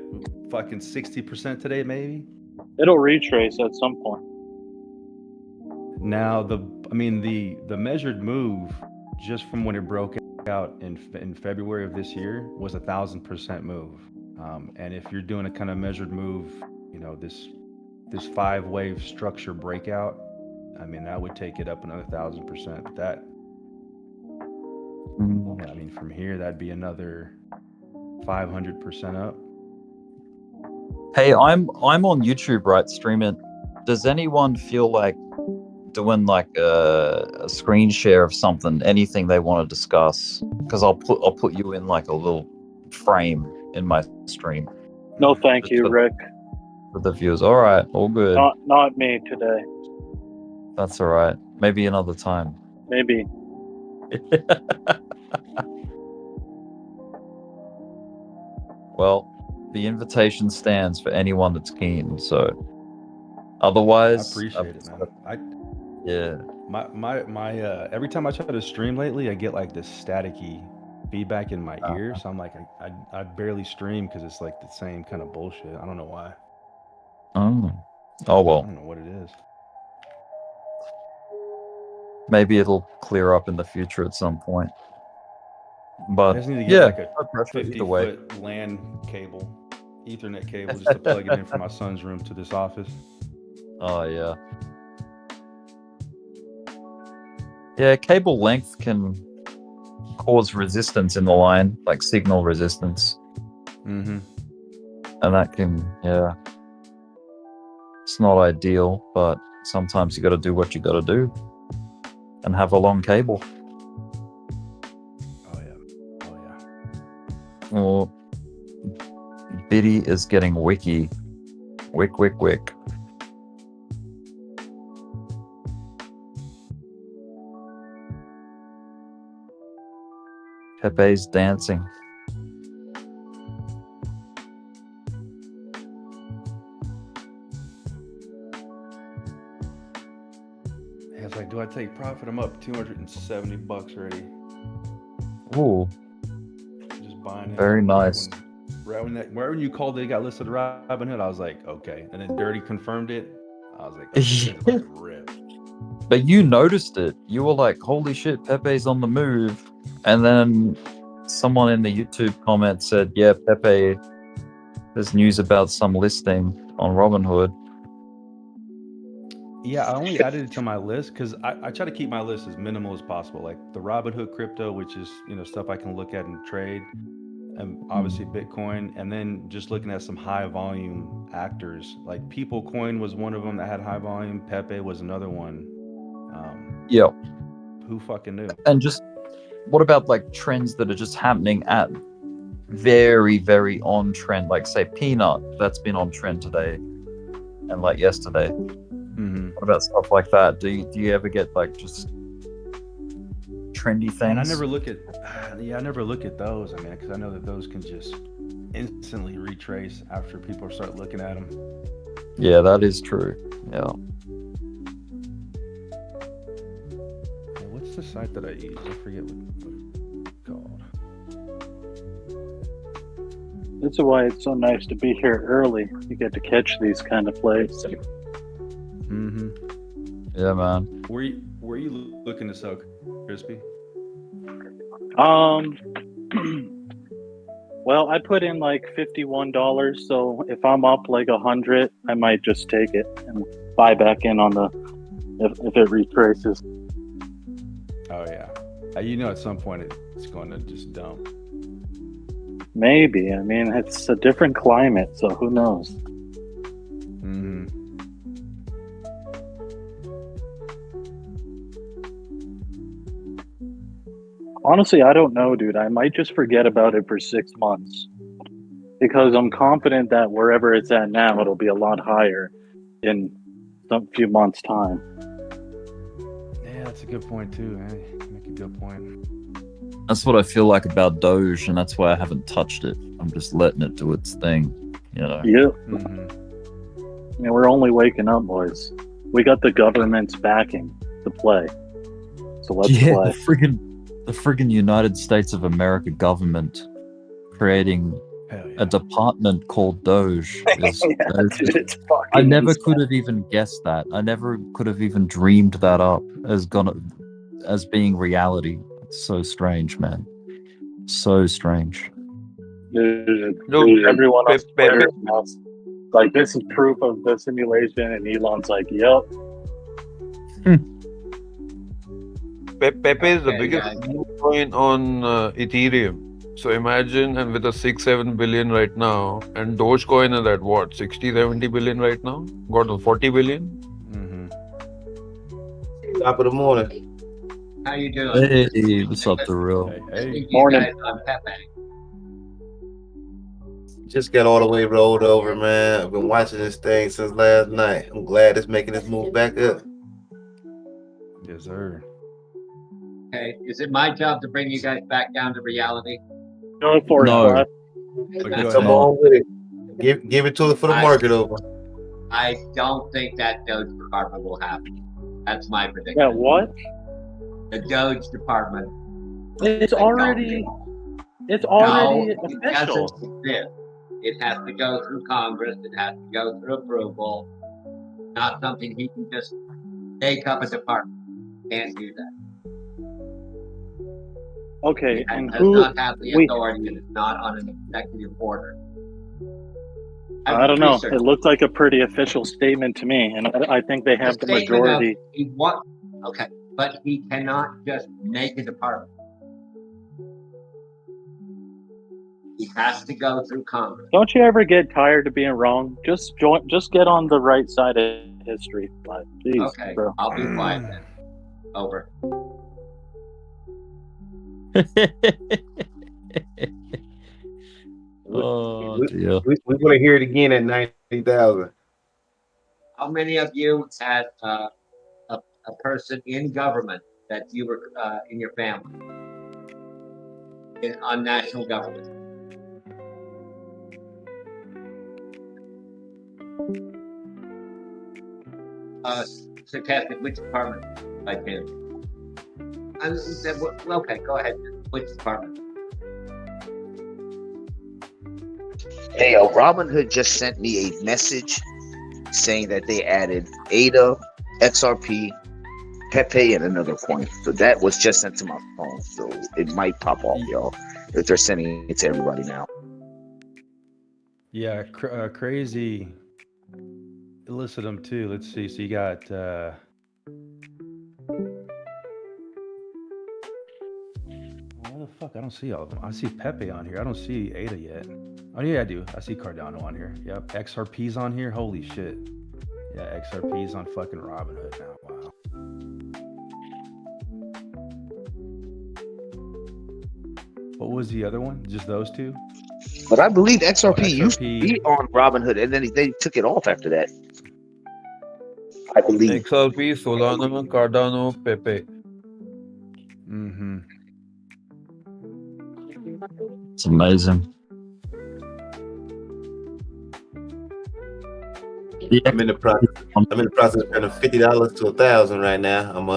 Fucking 60% today, maybe?
It'll retrace at some point.
Now, the measured move, just from when it broke out in February of this year, was 1,000% move. And if you're doing a kind of measured move, you know, this 5-wave structure breakout, I mean, that would take it up another 1,000%. That, yeah, I mean, from here, that'd be another 500% up.
Hey, I'm on YouTube, right, streaming. Does anyone feel like doing like a screen share of something, anything they want to discuss? Because I'll put you in like a little frame in my stream.
No, thank you, Rick.
For the viewers. All right, all good.
Not me today.
That's all right. Maybe another time.
Maybe.
Well, the invitation stands for anyone that's keen. So, otherwise,
I appreciate it, man.
Yeah.
My every time I try to stream lately, I get like this staticky feedback in my ear. So I'm like, I barely stream because it's like the same kind of bullshit. I don't know why.
Oh well.
I don't know what it is.
Maybe it'll clear up in the future at some point. But
I just need to get
yeah,
like a
no pressure either way.
50-foot LAN cable, Ethernet cable, just to plug it in from my son's room to this office.
Oh yeah. Yeah, cable length can cause resistance in the line, like signal resistance.
Mm-hmm.
And that can, yeah. It's not ideal, but sometimes you got to do what you got to do and have a long cable.
Oh yeah.
Or Biddy is getting wiki. Wick. Pepe's dancing.
Yeah, it's like, do I take profit? I'm up $270 already.
Ooh,
Just buying it.
very nice.
Right when you called it, got listed Robinhood, I was like, okay. And then Dirty confirmed it. I was like, okay, this is about to rip.
But you noticed it. You were like, holy shit, Pepe's on the move. And then someone in the YouTube comment said, yeah, Pepe There's news about some listing on Robinhood.
Yeah, I only added it to my list because I try to keep my list as minimal as possible. Like the Robinhood crypto, which is stuff I can look at and trade, and obviously Bitcoin, and then just looking at some high volume actors. Like People Coin was one of them that had high volume. Pepe was another one.
Yeah.
Who fucking knew?
And just what about like trends that are just happening at very, very on trend? Like say Peanut, that's been on trend today and like yesterday. What about stuff like that? Do you ever get like just trendy things?
And I never look at those. I mean, because I know that those can just instantly retrace after people start looking at them.
Yeah, that is true. Yeah.
What's the site that I use? I forget what it's called.
This is why it's so nice to be here early. You get to catch these kind of plays.
Yeah, man.
Were you looking to sell, Crispy?
Well, I put in like $51, so if I'm up like 100, I might just take it and buy back in on if it retraces.
Oh yeah, at some point it's going to just dump.
Maybe. I mean, it's a different climate, so who knows? Honestly, I don't know, dude. I might just forget about it for 6 months because I'm confident that wherever it's at now, it'll be a lot higher in some few months' time.
Yeah, that's a good point too, man. You make a good point.
That's what I feel like about Doge, and that's why I haven't touched it. I'm just letting it do its thing,
Yeah. Yeah, we're only waking up, boys. We got the government's backing to play. So let's play.
The friggin' United States of America government creating a department called Doge.
Dude, it's fucking
I never
insane.
could have even guessed that. I never could have even dreamed that up as being reality. It's so strange, man. So strange.
Dude, everyone on Twitter is like, this is proof of the simulation, and Elon's like, yep.
Pepe is the biggest coin on Ethereum. So imagine, and with a 6-7 billion right now, and Dogecoin is at what, 60-70 billion right now? Got to 40 billion?
Top of the morning.
How you doing?
Hey, what's up, The Real?
Morning. On Pepe.
Just got all the way rolled over, man. I've been watching this thing since last night. I'm glad it's making this move back up.
Yes, sir.
Okay, is it my job to bring you guys back down to reality?
Go for it.
Come on with it. Give it to it for the market over.
I don't think that Doge department will happen. That's my prediction.
Yeah, what?
The Doge department.
It's already
No, it
official.
doesn't exist. It has to go through Congress. It has to go through approval. Not something he can just make up a department. Can't do that.
Okay,
It
and
does
who?
not have the authority, and it's not on an executive order.
I don't know. It looked like a pretty official statement to me, and I think they have the majority.
Okay, but he cannot just make a department. He has to go through Congress.
Don't you ever get tired of being wrong? Just get on the right side of history. Like, geez,
Okay,
bro.
I'll be quiet then. Over.
Oh, dear.
We want to hear it again at 90,000.
How many of you had a person in government that you were in your family on national government? Sarcastic, which department? I can. Okay, go ahead. Which department?
Hey, Robinhood just sent me a message saying that they added ADA, XRP, Pepe, and another coin. So that was just sent to my phone. So it might pop off, y'all, if they're sending it to everybody now.
Yeah, crazy. Listed them too. Let's see. So you got where the fuck? I don't see all of them. I see Pepe on here. I don't see Ada yet. Oh yeah, I do. I see Cardano on here. Yep. XRP's on here. Holy shit. Yeah, XRP's on fucking Robinhood now. Wow. What was the other one? Just those two?
But I believe XRP,
XRP
used to be on Robinhood, and then they took it off after that. I believe.
XRP, Solana, Cardano, Pepe.
Mm-hmm.
It's amazing.
I'm in the process of spending $50 to $1,000 right now. I'm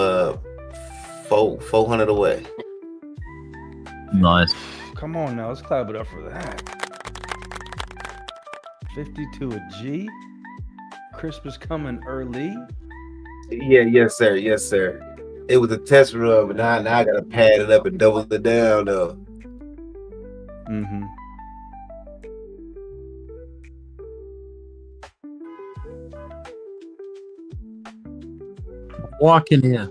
400 away.
Nice.
Come on now, let's clap it up for that. 50 to a G. Christmas coming early.
Yeah, yes, sir. Yes, sir. It was a test run, but now I gotta pad it up and double it down though.
Mm-hmm.
Walk in here.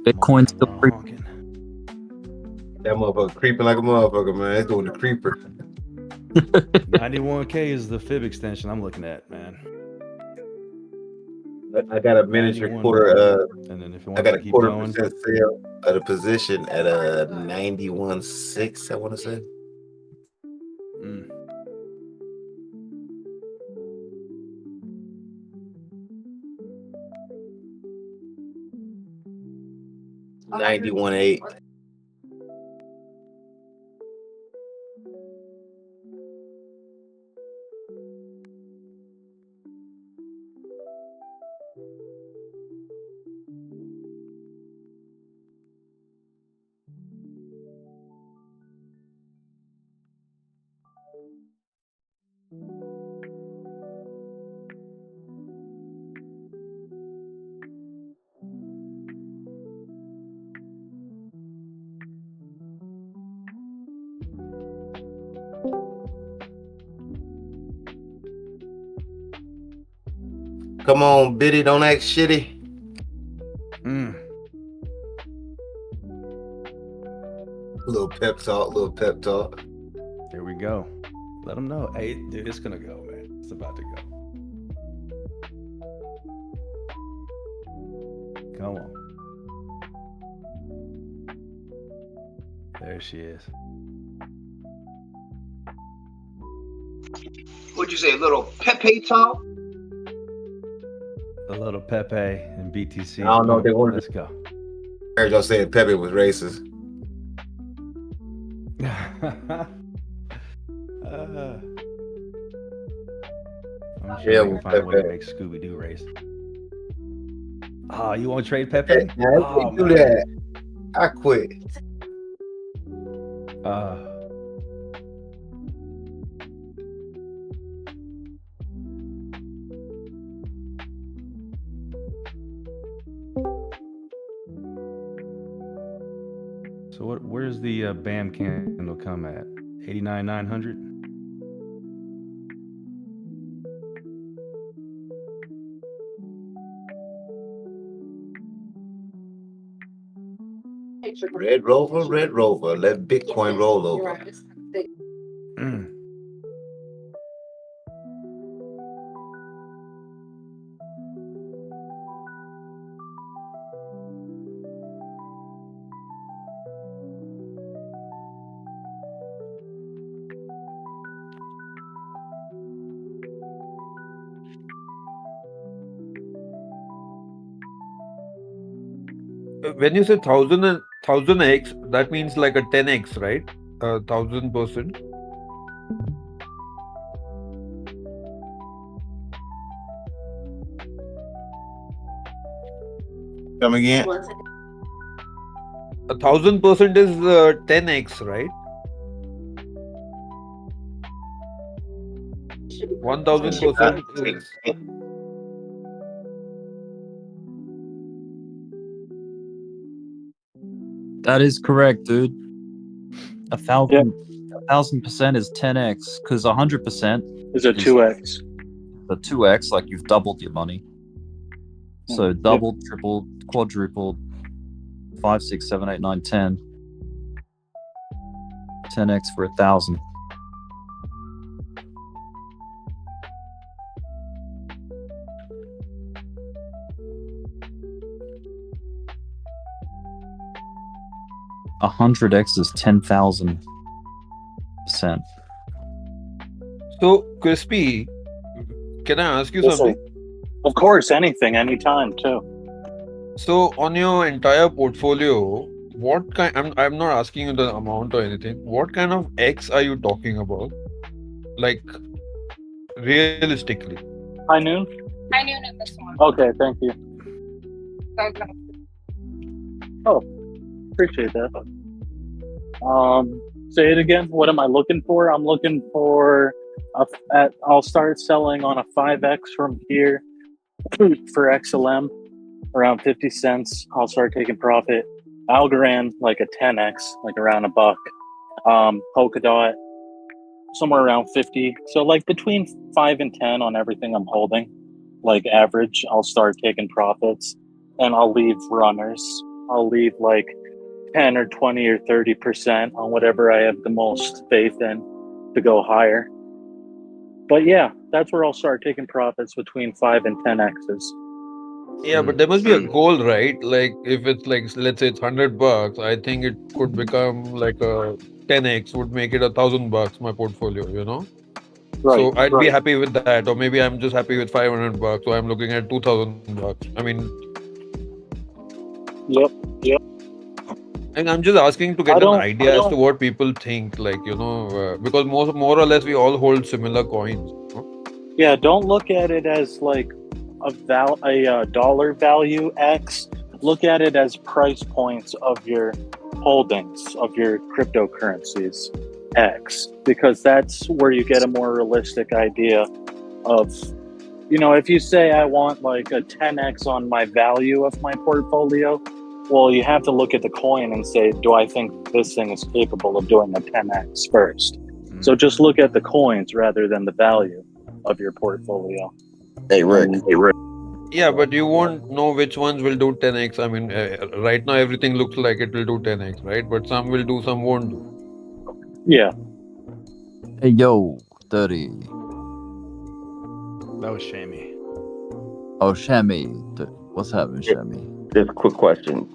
Bitcoin's still creeping.
That motherfucker creeping like a motherfucker, man. It's doing the creeper.
91K is the fib extension I'm looking at, man.
I got a miniature
91.
quarter.
And then if it
I
wants
got
to
a
keep
1/4%
going,
sale at a position at a 91.6. I want to say.
mm.
$91.8. Come on, Biddy, don't act shitty. Little pep talk.
Here we go. Let them know. Hey, dude, it's gonna go, man. It's about to go. Come on. There she is.
What'd you say, little Pepe talk?
A little Pepe and BTC.
I don't know if they wanted.
Let's go.
I heard y'all saying Pepe was racist.
I'm sure we can find a way to make Scooby Doo race. Oh, you want to trade Pepe?
Oh, do that. I quit.
So where's the BAM candle come at? 89,900?
Red Rover, let Bitcoin roll over.
When you say 1000x, that means like a 10x, right? 1000%.
Come again?
1000% is 10x, right? 1000% is
That is correct, dude. 1,000% is 10x because 100%
Is a 2x.
The 2x, like you've doubled your money. So doubled, tripled, quadrupled, 5, 6, 7, 8, 9, 10. 10x for 1,000. A 100x is 10,000%.
So, Crispy, can I ask you something?
Of course, anything, anytime, too.
So, on your entire portfolio, what kind? I'm not asking you the amount or anything. What kind of X are you talking about? Like, realistically.
High noon?
High noon in this one.
Okay, thank you.
Okay.
Oh, appreciate that. Say it again. What am I looking for? I'm looking for I'll start selling on a 5x from here for XLM around 50 cents. I'll start taking profit. Algorand like a 10x, like around $1. Polkadot somewhere around 50. So like between 5 and 10 on everything I'm holding. Like average, I'll start taking profits, and I'll leave runners. I'll leave like 10 or 20 or 30% on whatever I have the most faith in to go higher. But yeah, that's where I'll start taking profits between 5 and 10 X's.
Yeah, but there must be a goal, right? Like if it's like, let's say it's $100, I think it could become like a 10x would make it $1,000 my portfolio, you know?
Right,
so I'd be happy with that, or maybe I'm just happy with $500, so I'm looking at $2,000. I mean,
Yep.
and I'm just asking to get an idea as to what people think, like, you know, because more or less we all hold similar coins. You know?
Yeah, don't look at it as like a dollar value X. Look at it as price points of your holdings, of your cryptocurrencies X, because that's where you get a more realistic idea of, you know, if you say I want like a 10x on my value of my portfolio, well, you have to look at the coin and say, do I think this thing is capable of doing a 10x first? So just look at the coins rather than the value of your portfolio.
Hey, Rick.
Yeah, but you won't know which ones will do 10x. I mean, right now everything looks like it will do 10x, right? But some will do, some won't do.
Yeah.
Hey, yo, 30.
That was Shammy.
Oh, Shammy. What's happening, Shammy?
Just a quick question.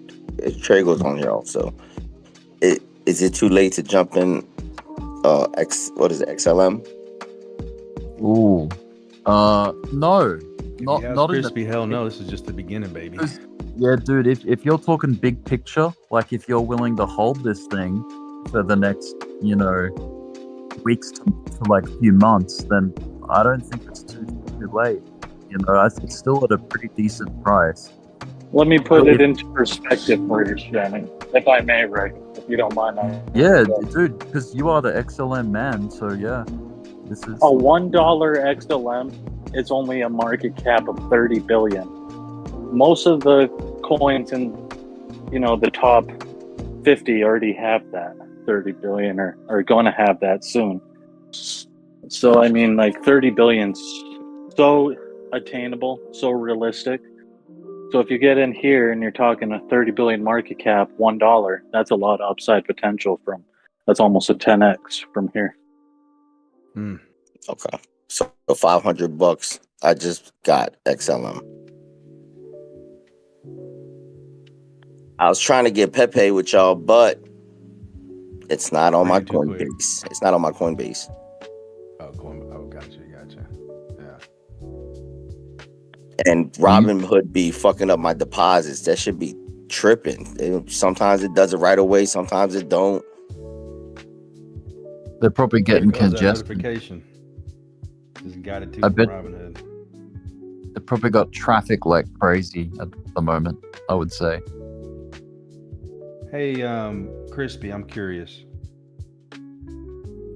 Trey goes on here also. Is it too late to jump in XLM?
Ooh. No. Not
Crispy, hell no. This is just the beginning, baby.
Yeah, dude, if you're talking big picture, like if you're willing to hold this thing for the next, you know, weeks to like a few months, then I don't think it's too late. You know, it's still at a pretty decent price.
Let me put it into perspective for you, Shannon, if I may, Rick, if you don't mind.
Yeah, dude, because you are the XLM man, so yeah. This is
a $1 XLM is only a market cap of 30 billion. Most of the coins in, you know, the top 50 already have that 30 billion or are going to have that soon. So, I mean, like 30 billion's so attainable, so realistic. So if you get in here and you're talking a 30 billion market cap, $1, that's a lot of upside potential that's almost a 10x from here.
Okay. So $500, I just got XLM. I was trying to get Pepe with y'all, but it's not on my Coinbase. It's not on my Coinbase.
Oh, gotcha. Yeah.
And Robinhood be fucking up my deposits. That should be tripping. Sometimes it does it right away. Sometimes it don't.
They're probably getting congested.
Notification. Just got it too
I
from
bet
Robinhood.
they probably got traffic like crazy at the moment, I would say.
Hey, Crispy, I'm curious.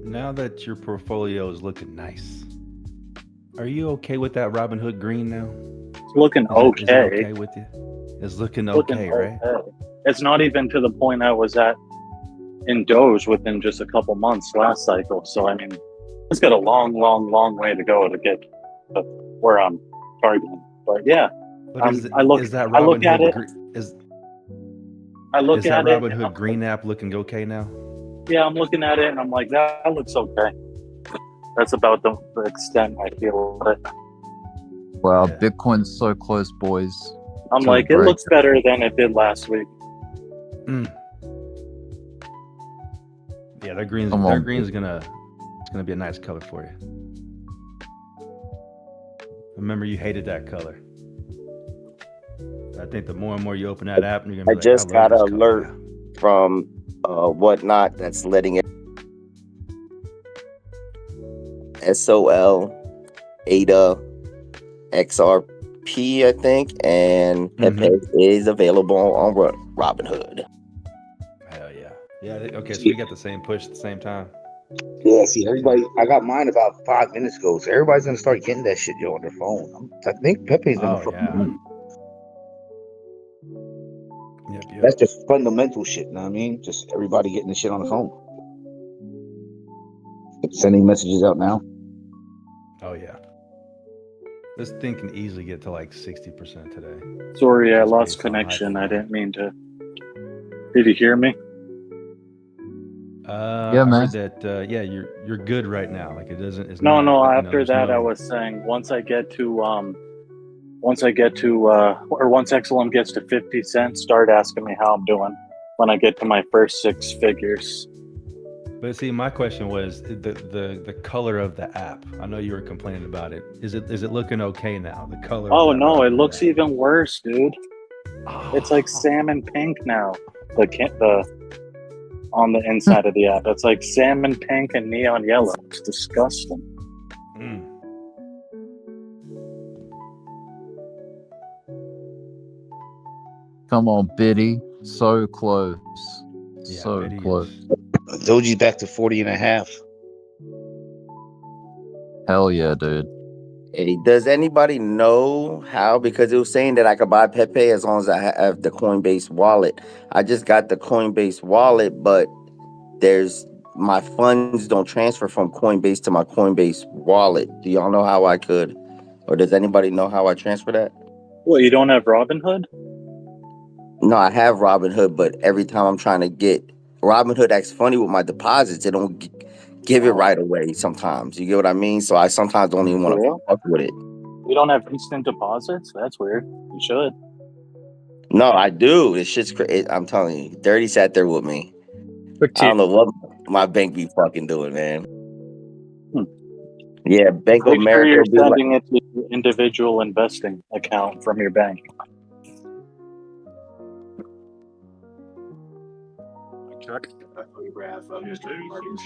Now that your portfolio is looking nice, are you okay with that Robinhood green now?
It's looking
Is that
okay.
okay with you? It's looking okay, right?
It's not even to the point I was at in Doge within just a couple months last cycle. So I mean, it's got a long way to go to get to where I'm targeting. But yeah,
But
I look at it.
I look at
it.
Robinhood Green app looking okay now?
Yeah, I'm looking at it and I'm like, that looks okay. That's about the extent I feel of it.
Wow, Bitcoin's so close, boys.
I'm
to
like,
a
it looks
breakout.
better than it did last week.
Yeah, that green's
Come on.
gonna be a nice color for you. Remember, you hated that color. I think the more and more you open that app, you're gonna
I
be like,
just
love
got an
this color
alert
now.
from whatnot that's letting it SOL, ADA, XRP, I think, and Pepe is available on Robinhood.
Hell yeah. Yeah, okay, so we got the same push at the same time.
Yeah, see, everybody, I got mine about 5 minutes ago, so everybody's gonna start getting that shit, yo, on their phone. I think Pepe's gonna fucking.
Yep.
That's just fundamental shit, you know what I mean? Just everybody getting the shit on the phone. Sending messages out now.
Oh yeah. This thing can easily get to like 60% today.
Sorry, I
Just
lost
based on
connection. I didn't mean to. Did you hear me?
I heard that. Yeah, you're good right now. Like it doesn't. It's
No.
not,
After
there's
that, I
no-
was saying once XLM gets to 50 cents, start asking me how I'm doing when I get to my first 6 figures.
But see, my question was the color of the app. I know you were complaining about it. Is it looking okay now? The color.
Oh
of that
no, it
Robinhood
looks
app.
even worse, dude. It's like salmon pink now. The on the inside of the app, it's like salmon pink and neon yellow. It's disgusting.
Come on, Biddy. So close.
Yeah,
so
Biddy
close.
Doge's back to 40.5.
Hell yeah, dude.
Hey, does anybody know how? Because it was saying that I could buy Pepe as long as I have the Coinbase wallet. I just got the Coinbase wallet, but my funds don't transfer from Coinbase to my Coinbase wallet. Do y'all know how I could? Or does anybody know how I transfer that?
Well, you don't have Robinhood?
No, I have Robinhood, but every time I'm trying to get Robinhood acts funny with my deposits. They don't give it right away sometimes. You get what I mean? So I sometimes don't even want to fuck with it.
You don't have instant deposits? That's weird. You should.
No, I do. This shit's crazy. I'm telling you, Dirty sat there with me. I don't know what my bank be fucking doing, man. Yeah, Bank of
Make sure
America.
you're
be like-
sending it to your individual investing account from your bank.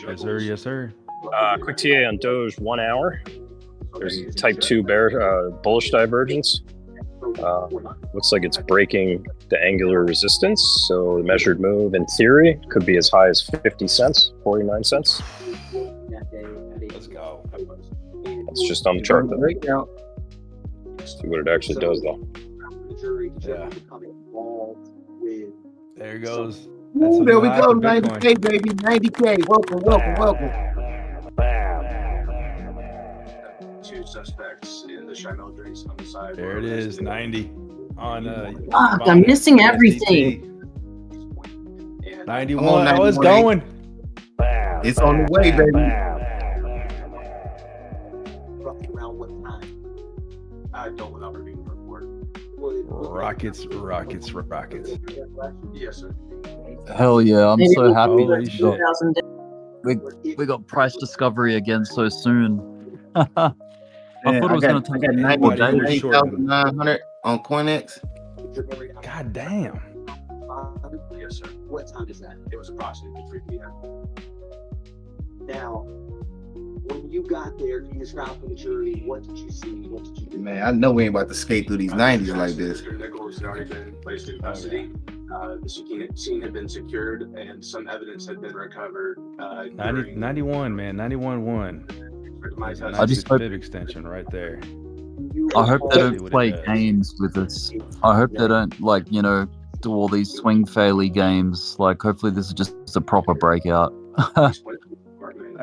Yes, sir. Yes, sir.
Quick TA on Doge, 1 hour. There's type 2 bullish divergence. Looks like it's breaking the angular resistance. So the measured move, in theory, could be as high as 50 cents, 49 cents.
Let's go.
It's just on the chart, though. See what it actually does, though.
Yeah. There it goes.
Ooh, there we go. 90K, baby. 90K. Welcome.
Two suspects in the Chanel drinks on the side.
There it is. 90 on
Fuck, I'm missing everything.
91. Oh, it's going.
It's on the way, baby.
Roughly around what time? I don't without reviewing the report.
Rockets.
Yes, sir.
Hell yeah, I'm so happy
Holy
that we got price discovery again so soon. I thought it was going to take 4 days.
90,900 on CoinEx.
God damn.
Yes, sir. What time is that? It was approximately 3 p.m. Now, when you got there, can you describe the maturity? What did you see? What did you do?
Man, I know we ain't about to skate through these 90s like this.
Nichols had already been placed in custody. The scene had been secured and some evidence had been recovered.
91, man. 91-1.
I just hope
fib extension right there.
I hope they
See
don't
what it
play
does.
games with us. I hope they don't do all these swing fairly games. Like, hopefully this is just a proper breakout.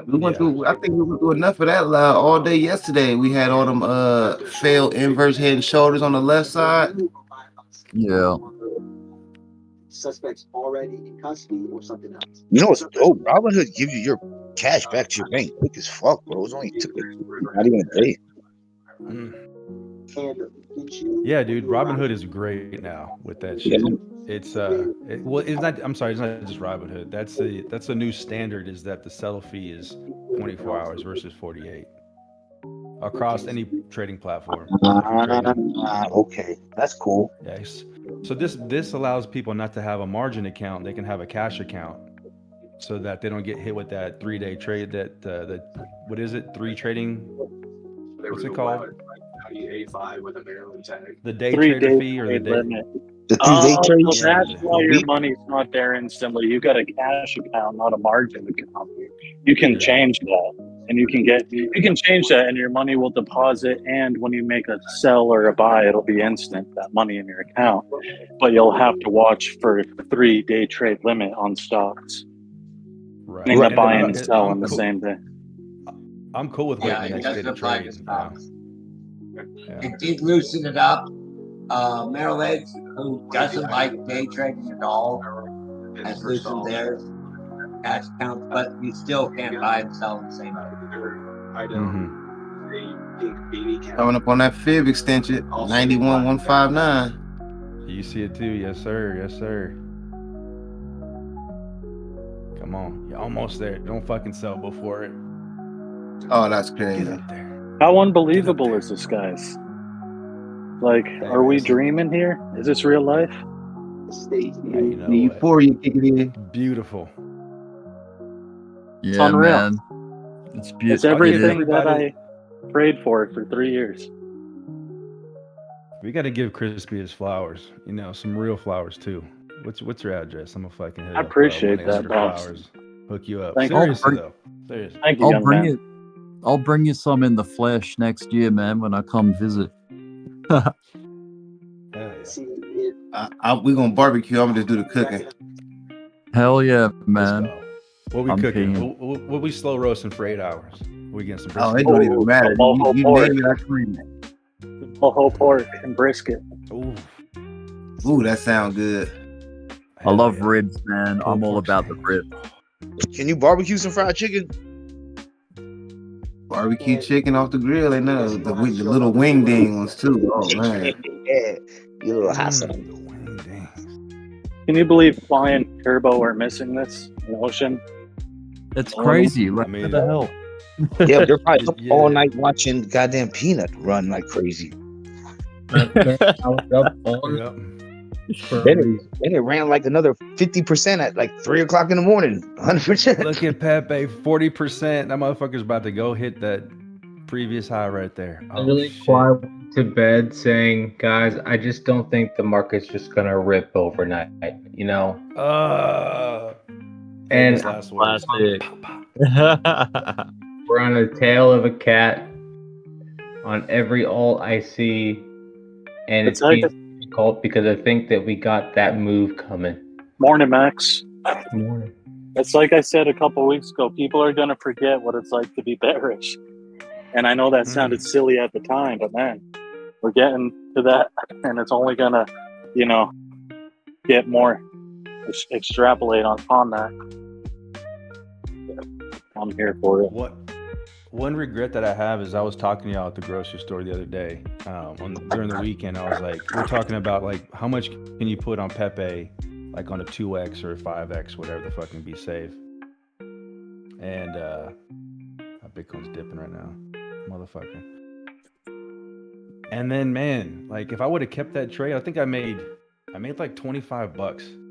We went through. I think we went through enough of that all day yesterday. We had all them failed inverse head and shoulders on the left side.
Yeah.
Suspects already in custody or something else.
You know what's dope? Robinhood give you your cash back to your bank quick as fuck, bro. It only took not even a day.
Yeah, dude, Robinhood is great now with that shit. It's it's not. I'm sorry, it's not just Robinhood. That's the new standard. Is that the settle fee is 24 hours versus 48 across any trading platform.
Okay, that's cool.
Yes. So this allows people not to have a margin account. They can have a cash account, so that they don't get hit with that 3-day trade. That what is it? 3 trading. What's it called?
with a Maryland tag.
The day
3
trader
day
fee or the
trade
day?
limit.
The 3-day trade.
So that's why your money's not there instantly. You got a cash account, not a margin account. You can change that, and you can change that, and your money will deposit. And when you make a sell or a buy, it'll be instant, that money in your account. But you'll have to watch for a 3-day trade limit on stocks.
Right.
And
And
buy
I'm-
and sell
I'm
on the
cool.
same day.
I'm cool with waiting the
it
next day
doesn't
to
apply
trade.
to stocks. It did loosen it up. Merrill Edge, who doesn't like day trading at all, has loosened theirs cash accounts, but you still can't buy and sell the same day.
Coming up on that fib extension, 91,159.
You see it too, yes sir, yes sir. Come on, you're almost there. Don't fucking sell before it.
Oh, that's crazy.
How unbelievable is this, guys? Like, are we dreaming here? Is this real life?
You know
The euphoria kicking in.
Beautiful.
Yeah,
unreal.
man. It's beautiful.
It's everything that I prayed for 3 years.
We got to give Crispy his flowers. You know, some real flowers too. What's your address? I'm gonna fucking hit
I
up,
appreciate
Money
that,
Extra
Pops.
Flowers. Hook you up.
Thank you.
Seriously though. Seriously.
Thank you,
I'll
young
bring
man.
you. I'll bring you some in the flesh next year, man, when I come visit.
We're gonna barbecue. I'm gonna just do the cooking.
Hell yeah, man.
What we
I'm
cooking?
peeing.
What we slow roasting for 8 hours? We getting some
Oh,
brisket?
it don't even matter.
Oh,
You
pork.
name it, I cream it.
Whole pork and brisket.
Ooh, that sounds good.
I love ribs, man. I'm all about the ribs.
Can you barbecue some fried chicken?
Barbecue chicken off the grill, and the little wing ding ones too. Oh man,
Yeah, you little hot sauce.
Can you believe Flying Turbo are missing this in the ocean?
It's crazy. Like, what the hell?
Yeah, they're probably up all night watching goddamn Peanut run like crazy. Then it ran like another 50% at like 3 o'clock in the morning. 100%.
Look at Pepe, 40%. That motherfucker's about to go hit that previous high right there. Oh,
Literally fly to bed saying, guys, I just don't think the market's just gonna rip overnight, you know? And
last
we're on the tail of a cat on every alt I see, and it's
like
being difficult because I think that we got that move coming.
Morning, Max.
Morning.
It's like I said a couple weeks ago, people are going to forget what it's like to be bearish. And I know that sounded silly at the time, but man, we're getting to that, and it's only going to, get more, extrapolate on that. I'm here for it.
One regret that I have is I was talking to y'all at the grocery store the other day. During the weekend, I was like, we're talking about like how much can you put on Pepe, like on a 2x or a 5x, whatever the fuck, and be safe. And Bitcoin's dipping right now, motherfucker. And then, man, like if I would have kept that trade, I think I made like $25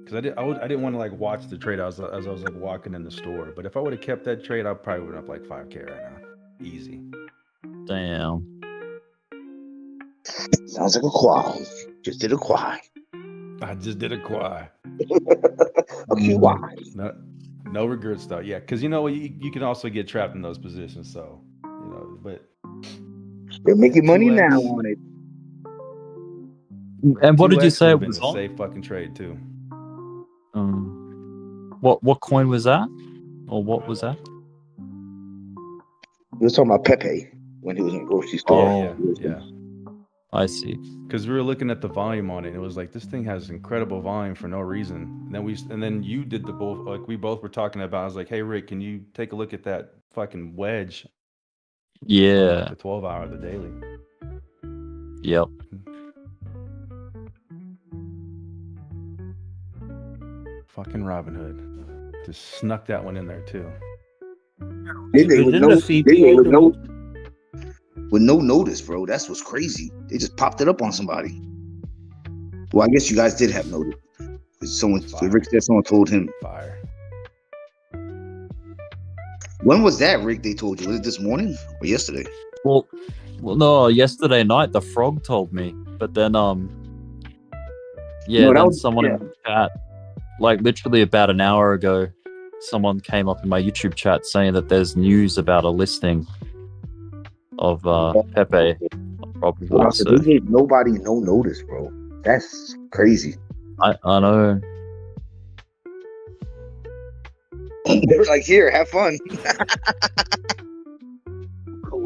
because I didn't want to like watch the trade as I was like walking in the store. But if I would have kept that trade, I probably would have up like 5K right now, easy.
Damn.
Sounds like a quad. Just did a quad.
I just did a quad.
A quad.
No regrets though. Yeah, because you know you can also get trapped in those positions. So but
They're making money
2x.
now on it.
And what did you
2x
say it
would've been
was
a
on?
safe fucking trade too.
What coin was that? Or what was that?
We were talking about Pepe when he was in the grocery store.
Yeah.
I see.
Because we were looking at the volume on it, and it was like this thing has incredible volume for no reason. And then you did the both. Like we both were talking about. I was like, hey Rick, can you take a look at that fucking wedge?
Yeah.
Like the 12-hour, the daily.
Yep.
Fucking Robinhood just snuck that one in there too.
Did they with
Isn't
no,
the
did
CPI
they with
the
no, with no notice, bro? That's what's crazy. They just popped it up on somebody. Well, I guess you guys did have notice. Rick said someone told him.
Fire.
When was that, Rick? They told you? Was it this morning or yesterday?
Well, no, yesterday night the frog told me, but then yeah,
No, that
then
was-
someone
yeah.
in the chat, like literally about an hour ago, someone came up in my YouTube chat saying that there's news about a listing of Pepe. Probably.
Wow, so they gave nobody no notice, bro. That's crazy.
I know.
They were like, here, have fun.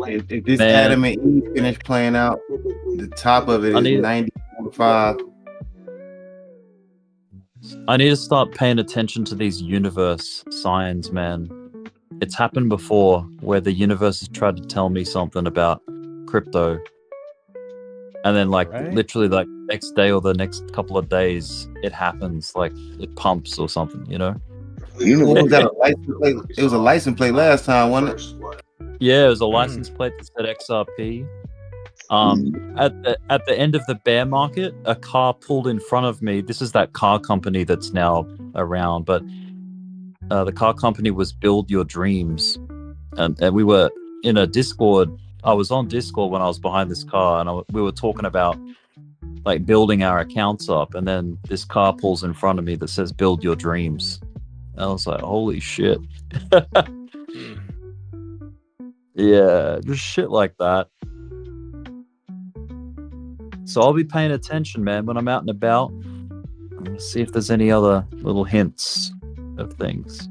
If this
Man.
Adam and Eve finish playing out, the top of it
I
is
need-
90.5.
I need to start paying attention to these universe signs, man. It's happened before where the universe has tried to tell me something about crypto. And then like literally like next day or the next couple of days it happens, like it pumps or something, you know?
What was that, a license plate? It was a license plate last time, wasn't it?
Yeah, it was a license plate that said XRP. At the end of the bear market, a car pulled in front of me. This is that car company that's now around, but the car company was Build Your Dreams, and we were in a Discord. I was on Discord when I was behind this car, and we were talking about like building our accounts up, and then this car pulls in front of me that says Build Your Dreams. And I was like, holy shit. Yeah, just shit like that. So I'll be paying attention, man, when I'm out and about. I'm gonna see if there's any other little hints of things.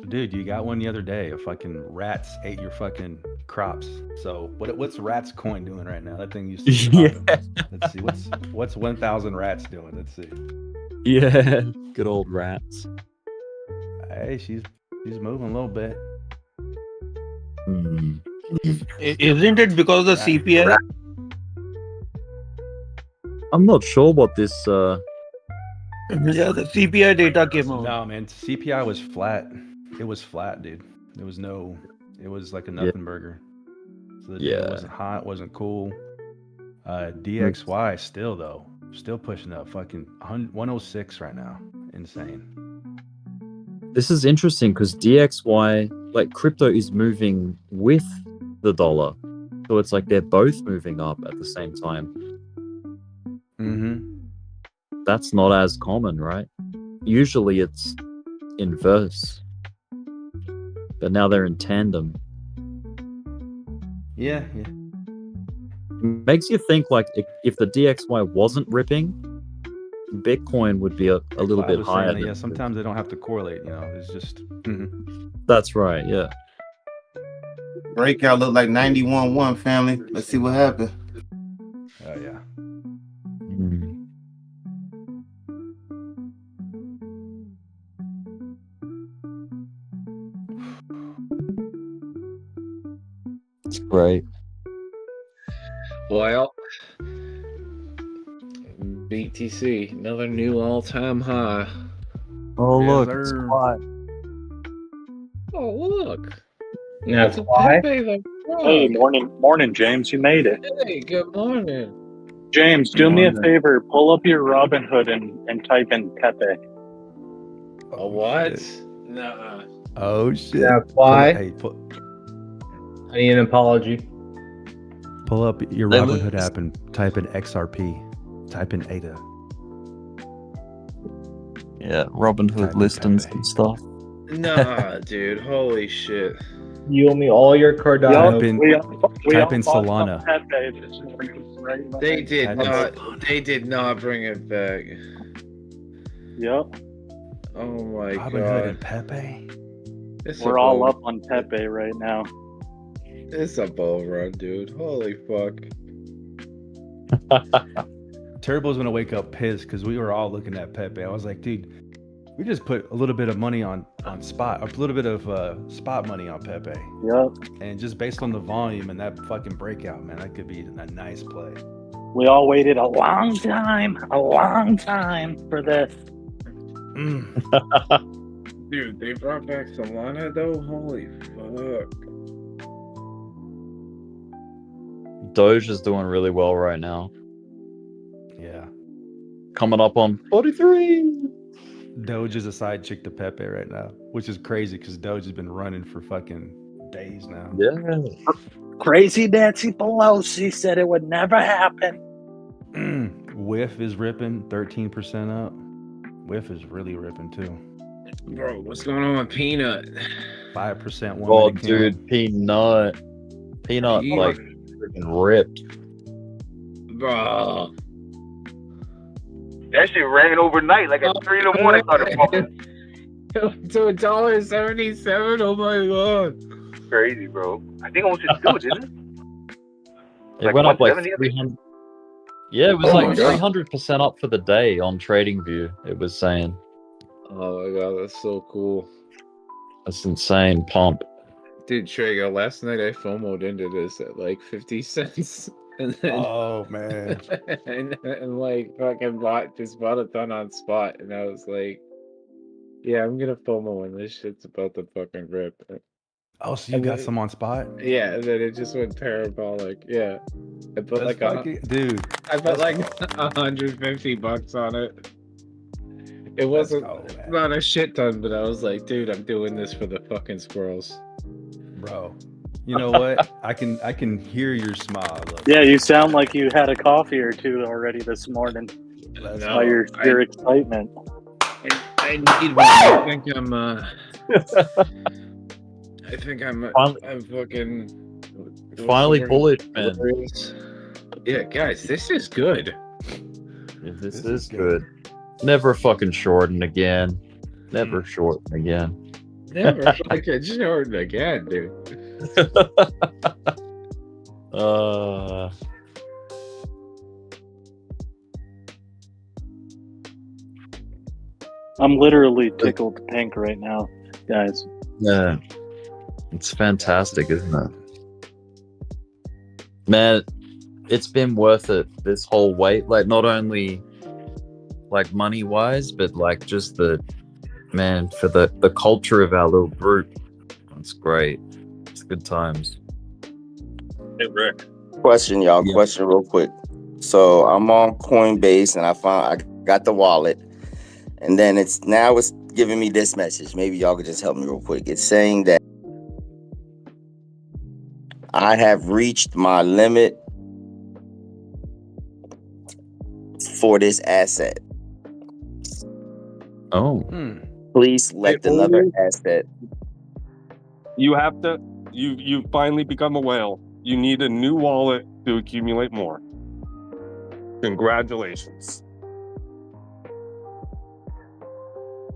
Dude, you got one the other day. A fucking rats ate your fucking crops. So what's Rats Coin doing right now? That thing used to be popping. Let's see. What's 1,000 rats doing? Let's see.
Yeah, good old rats.
Hey, she's moving a little bit.
Isn't it because of the CPI?
I'm not sure what this
Yeah, the CPI data came out.
No, man, CPI was flat. It was flat, dude. It was like a nothing burger. So the data wasn't hot, wasn't cool. DXY still pushing up, fucking 106 right now. Insane.
This is interesting because DXY, like crypto, is moving with the dollar, so it's like they're both moving up at the same time. That's not as common, right? Usually it's inverse, but now they're in tandem.
Yeah.
Makes you think like if the DXY wasn't ripping, Bitcoin would be a little bit higher.
Yeah, sometimes they don't have to correlate. You know, it's just.
That's right. Yeah.
Breakout looked like 91.1, family. Let's see what happened.
Oh yeah.
It's great.
Well, BTC, another new all-time high.
Oh,
Yes,
look,
sir.
it's quiet.
Oh, look.
Now,
It's a
why?
Pepe the Frog.
Hey, morning, James. You made it.
Hey, good morning.
James, do me a
Morning.
favor. Pull up your Robinhood and type in Pepe.
A what? Nuh-uh.
Oh shit.
That's why.
Hey,
I need an apology.
pull up your
They
Robinhood
lose.
app and type in XRP. Type in ADA.
Yeah, Robinhood
Type in
listings
Pepe.
and stuff.
Nah, dude. Holy shit. You owe me all your Cardano.
Type in,
we
type
all
in
bought some
Solana.
Pepe this morning, right?
They did
Type in
not.
Solana.
They did not bring it back.
Yep.
Oh my
Robinhood and
god.
Pepe.
It's
We're
a
all
bull.
up on Pepe right now.
It's a bull run, dude. Holy fuck.
Turbo's gonna wake up pissed because we were all looking at Pepe. I was like, dude, we just put a little bit of money on spot, a little bit of spot money on Pepe.
Yep.
And just based on the volume and that fucking breakout, man, that could be a nice play.
We all waited a long time for this.
Dude, they brought back Solana though? Holy fuck.
Doge is doing really well right now.
Yeah.
Coming up on 43.
Doge is a side chick to Pepe right now, which is crazy because Doge has been running for fucking days now.
Yeah.
Crazy Nancy Pelosi said it would never happen.
Whiff is ripping 13% up. Whiff is really ripping too.
Bro, what's going on with Peanut?
5% one.
Oh,
minute
dude, Peanut, like freaking ripped.
Bro.
That shit ran overnight, like at 3 in the morning. Started pumping.
To $1.77. Oh my god.
Crazy, bro. I think almost just 2, didn't it?
It
Like
went up like
170, I think.
300. Yeah, it was
Oh
like
my God.
300% up for the day on TradingView. It was saying.
Oh my god, that's so cool.
That's insane pump.
Dude, Trago, last night I FOMO'd into this at like 50 cents. And then
Oh man.
and like fucking bought a ton on spot, and I was like, yeah, I'm gonna FOMO when this shit's about to fucking rip.
Oh, so you
And
got
then-
some on spot?
Yeah, and then it just went parabolic. Yeah, I put
That's
like a,
fucking, dude.
I put like $150 on it. It wasn't not a shit ton, but I was like, dude, I'm doing this for the fucking squirrels.
Bro, you know what? I can hear your smile. Look.
Yeah, you sound like you had a coffee or two already this morning.
That's
By your excitement.
I need one. I think I'm fucking
Finally bullish, man.
Yeah, guys, this is good.
Yeah, this is good. Never fucking shorten again. Never shorten again.
Never fucking shorten again, dude.
I'm literally tickled pink right now, guys.
Yeah. It's fantastic, isn't it? Man, it's been worth it this whole wait. Like, not only like money wise, but like just the man for the culture of our little group. It's great. It's good times.
Hey, Rick.
Question, y'all. Question real quick. So I'm on Coinbase and I got the wallet, and then it's giving me this message. Maybe y'all could just help me real quick. It's saying that I have reached my limit for this asset.
Oh.
Please select another asset.
You have to. You finally become a whale. You need a new wallet to accumulate more. Congratulations.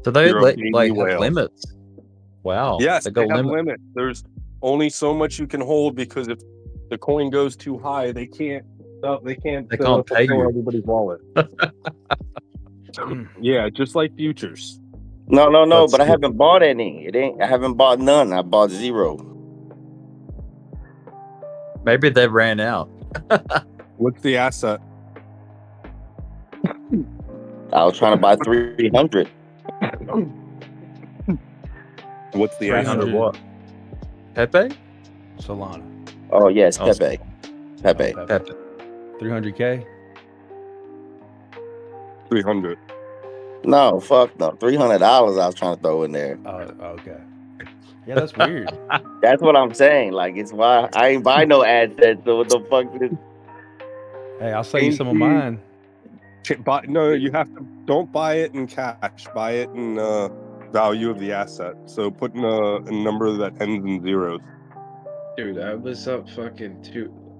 So they
You're a
like
baby
have
whale.
limits. Wow.
Yes,
they
they
got
have
limits.
limits. There's only so much you can hold because if the coin goes too high, they can't. They can't
They can't pay
fulfill
you.
everybody's wallet. Yeah, just like futures.
No,
That's
but I
good.
haven't bought any. I haven't bought none. I bought 0.
Maybe they ran out.
What's the asset?
I was trying to buy 300.
What's the
300
asset?
what? Pepe?
Solana.
Oh yes,
Oh,
Pepe.
300K.
300.
No, fuck no. $300 I was trying to throw in there.
Oh, okay. Yeah, that's weird.
That's what I'm saying. Like, it's why I ain't buy no assets. So what the fuck?
Hey, I'll sell you some of mine.
No, you have to. Don't buy it in cash. Buy it in value of the asset. So put in a number that ends in zeros.
Dude, I was up fucking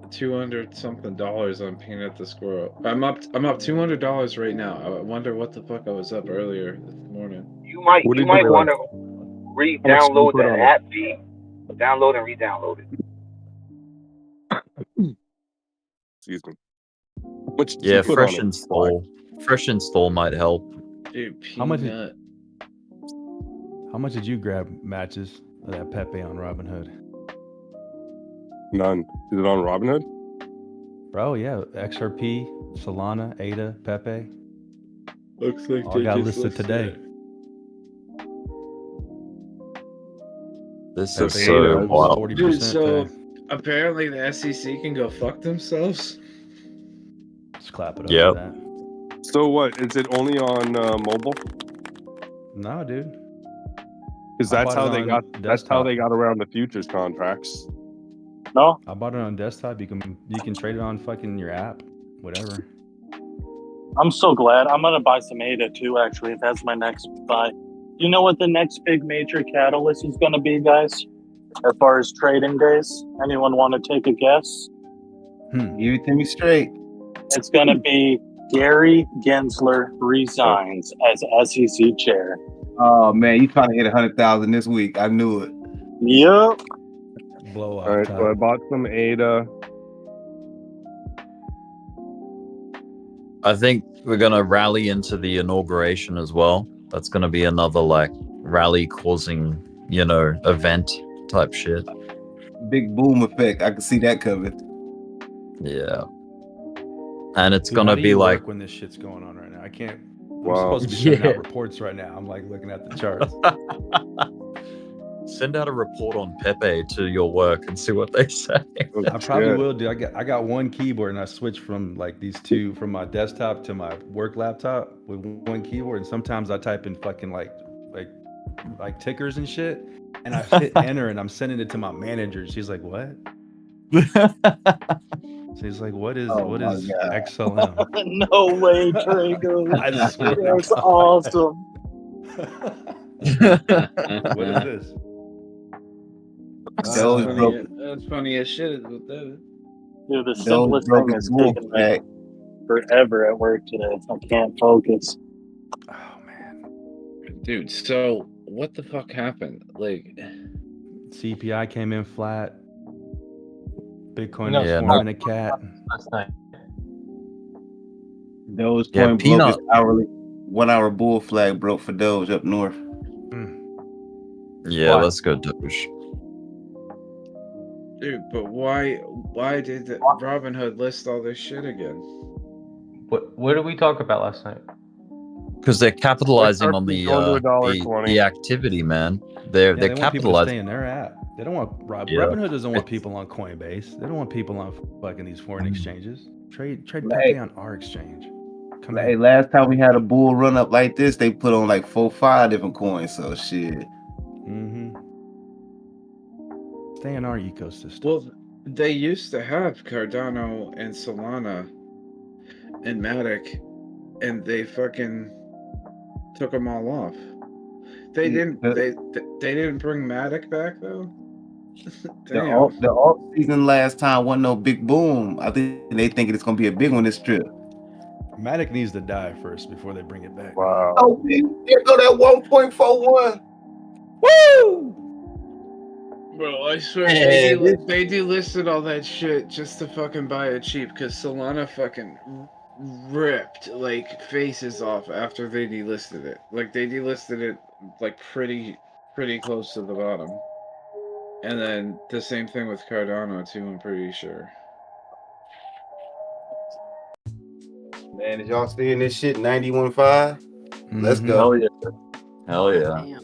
$200 something on Peanut the Squirrel. I'm up $200 right now. I wonder what the fuck I was up earlier this morning.
You might want to re-download
put
that
on it?
app feed. Download and re-download it.
Excuse me. How much did
Yeah,
you put
fresh
on it?
install. Fresh install might help.
Dude,
How much?
Peanut.
How much did you grab matches of that Pepe on Robinhood?
None. Is it on Robinhood?
Bro, yeah, XRP, Solana, ADA, Pepe.
Looks like
All got listed today.
This
Pepe
is so
ADA,
wild.
40%
Dude, so
today.
apparently the SEC can go fuck themselves.
Just clap it up
Yep.
for that.
So what? Is it only on mobile?
No, dude.
Because
I
that's
bought
how
it
they
on
got. That's how
desktop.
they got around the futures contracts.
No,
I bought it on desktop. You can trade it on fucking your app, whatever.
I'm so glad. I'm gonna buy some ADA too. Actually, that's my next buy. You know what the next big major catalyst is gonna be, guys? As far as trading days, anyone want to take a guess?
Give it to me straight.
It's gonna be Gary Gensler resigns as SEC chair.
Oh man, you trying to hit 100,000 this week? I knew it.
Yep.
Blow off
All right,
top.
so I bought some ADA.
I think we're gonna rally into the inauguration as well. That's gonna be another like rally causing, event type shit.
Big boom effect. I can see that coming.
Yeah. And it's
Dude, how
gonna
do
be
you
like
work when this shit's going on right now? I can't. I'm
Wow.
supposed to be sending
Yeah.
out reports right now. I'm like looking at the charts.
send out a report on Pepe to your work and see what they say.
I probably will do. I got one keyboard and I switched from like these two from my desktop to my work laptop with one keyboard. And sometimes I type in fucking like tickers and shit. And I hit enter and I'm sending it to my manager. She's like, "What?" She's like, "What is XLM?"
No way, Trago.
I swear to
That's
God.
awesome.
What is this?
That's funny as shit. Is what that is.
Dude, the simplest thing is taking me forever at work today. I can't focus.
Dude, so what the fuck happened? Like,
CPI came in flat. Bitcoin
No,
is
yeah,
forming a cat.
Last night.
Dogecoin broke its hourly 1 hour bull flag broke for Doge up north.
Yeah, let's go Doge.
dude, but why did Robinhood list all this shit again?
What did we talk about last night?
Because they're capitalizing on the
$1.20.
activity, man. They're
They want people to stay
capitalizing.
in their app. They don't want
Yeah.
Robinhood doesn't want people on Coinbase. They don't want people on fucking these foreign exchanges. Trade
Hey.
Pepe on our exchange. Come
Hey,
in.
last time we had a bull run up like this, they put on like 4-5 different coins. So shit.
Stay in our ecosystem.
Well, they used to have Cardano and Solana and Matic, and they fucking took them all off. They didn't. They didn't bring Matic back though.
The off season last time wasn't no big boom. I think they thinking it's gonna be a big one this trip.
Matic needs to die first before they bring it back.
Wow.
Oh, man, there go that 1.41. Woo!
Bro, I swear
Man,
they delisted all that shit just to fucking buy it cheap because Solana fucking ripped like faces off after they delisted it. Like they delisted it like pretty close to the bottom. And then the same thing with Cardano too, I'm pretty sure.
Man, is y'all seeing this shit 91.5? Let's go.
Hell yeah. Hell yeah.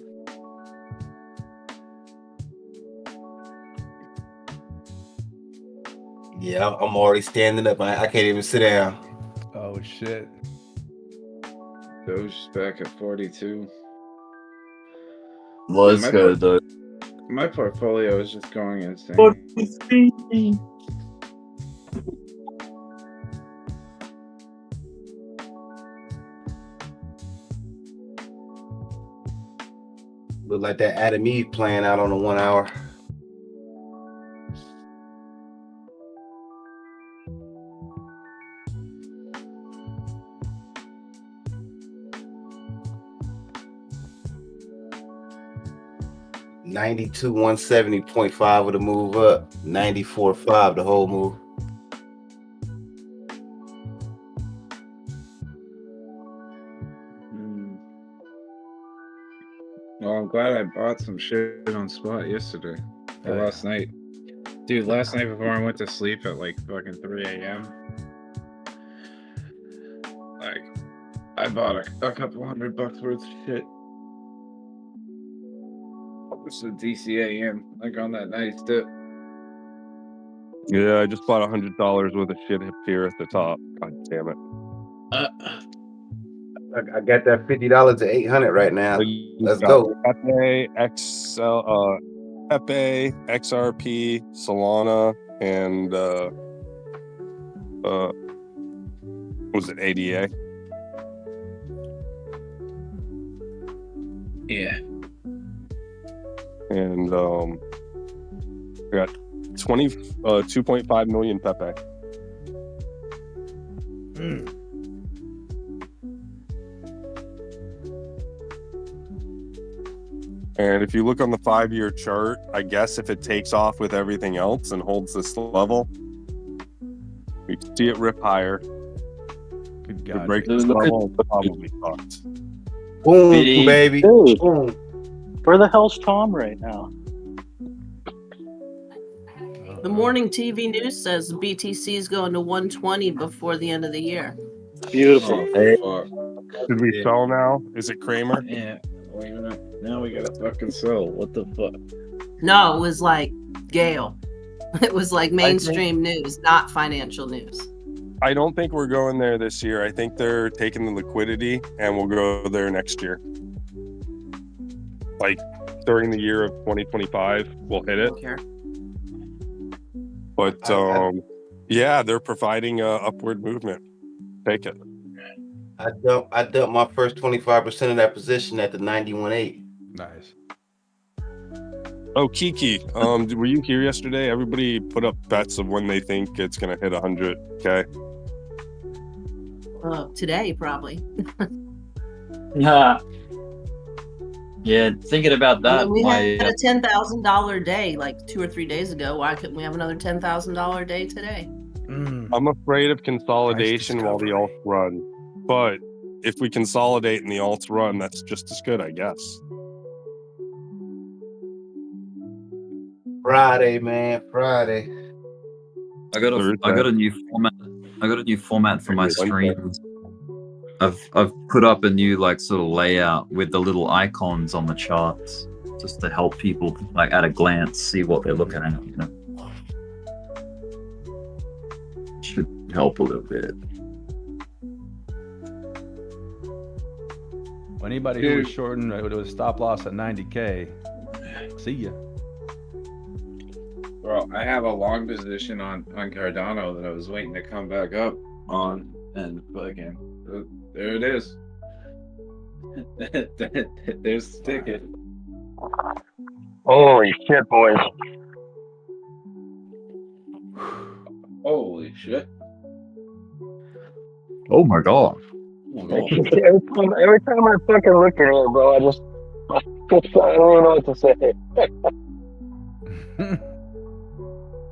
Yeah, I'm already standing up. I can't even sit down.
Oh shit.
Doge's back at 42.
Let's
My
go, Doge.
My portfolio is just going insane.
Look like that Adam Eve playing out on the 1 hour. 92 170.5 with a move up. 94.5 the whole move.
Well, I'm glad I bought some shit on spot yesterday or last night. Dude, last night before I went to sleep at like fucking 3 a.m. Like, I bought a couple $100 worth of shit. This is DCAM, like on that nice dip.
Yeah, I just bought $100 worth of shit here at the top. God damn it.
I got that $50 to 800 right now. Let's go.
Pepe, Pepe, XRP, Solana, and was it ADA?
Yeah.
And I got 2.5 million Pepe. And if you look on the 5-year chart, I guess if it takes off with everything else and holds this level, we can see it rip higher.
Good
If it
God.
breaks this level, it's probably fucked.
Boom, baby.
Dude,
Boom.
where the hell's Tom right now?
The morning TV news says BTC is going to 120 before the end of the year.
Beautiful.
Should we sell now? Is it Kramer?
Yeah. Wait a minute. Now we gotta fucking sell. What the fuck?
No, it was like Gale. It was like mainstream news, not financial news.
I don't think we're going there this year. I think they're taking the liquidity and we'll go there next year. Like during the year of 2025, we'll hit it.
Okay.
But yeah, they're providing a upward movement. Take it.
I dumped my first 25% of that position at the 91.8.
Nice.
Oh, Kiki, were you here yesterday? Everybody put up bets of when they think it's going to hit 100K.
Today, probably.
Yeah, thinking about that.
We had a $10,000 day like 2 or 3 days ago. Why couldn't we have another $10,000 day today?
I'm afraid of consolidation while the alts run. But if we consolidate and the alts run, that's just as good, I guess.
Friday, man, Friday.
I got a new format. I got a new format for my streams. I've put up a new like sort of layout with the little icons on the charts, just to help people like at a glance see what they're looking at. You know, should help a little bit.
Anybody who was shorting with a stop loss at 90K, see ya.
Bro, I have a long position on Cardano that I was waiting to come back up on, and fucking there it is. There's the ticket.
Holy shit, boys.
Holy shit.
Oh my god.
Every time I fucking look at it, bro, I don't even know what to say.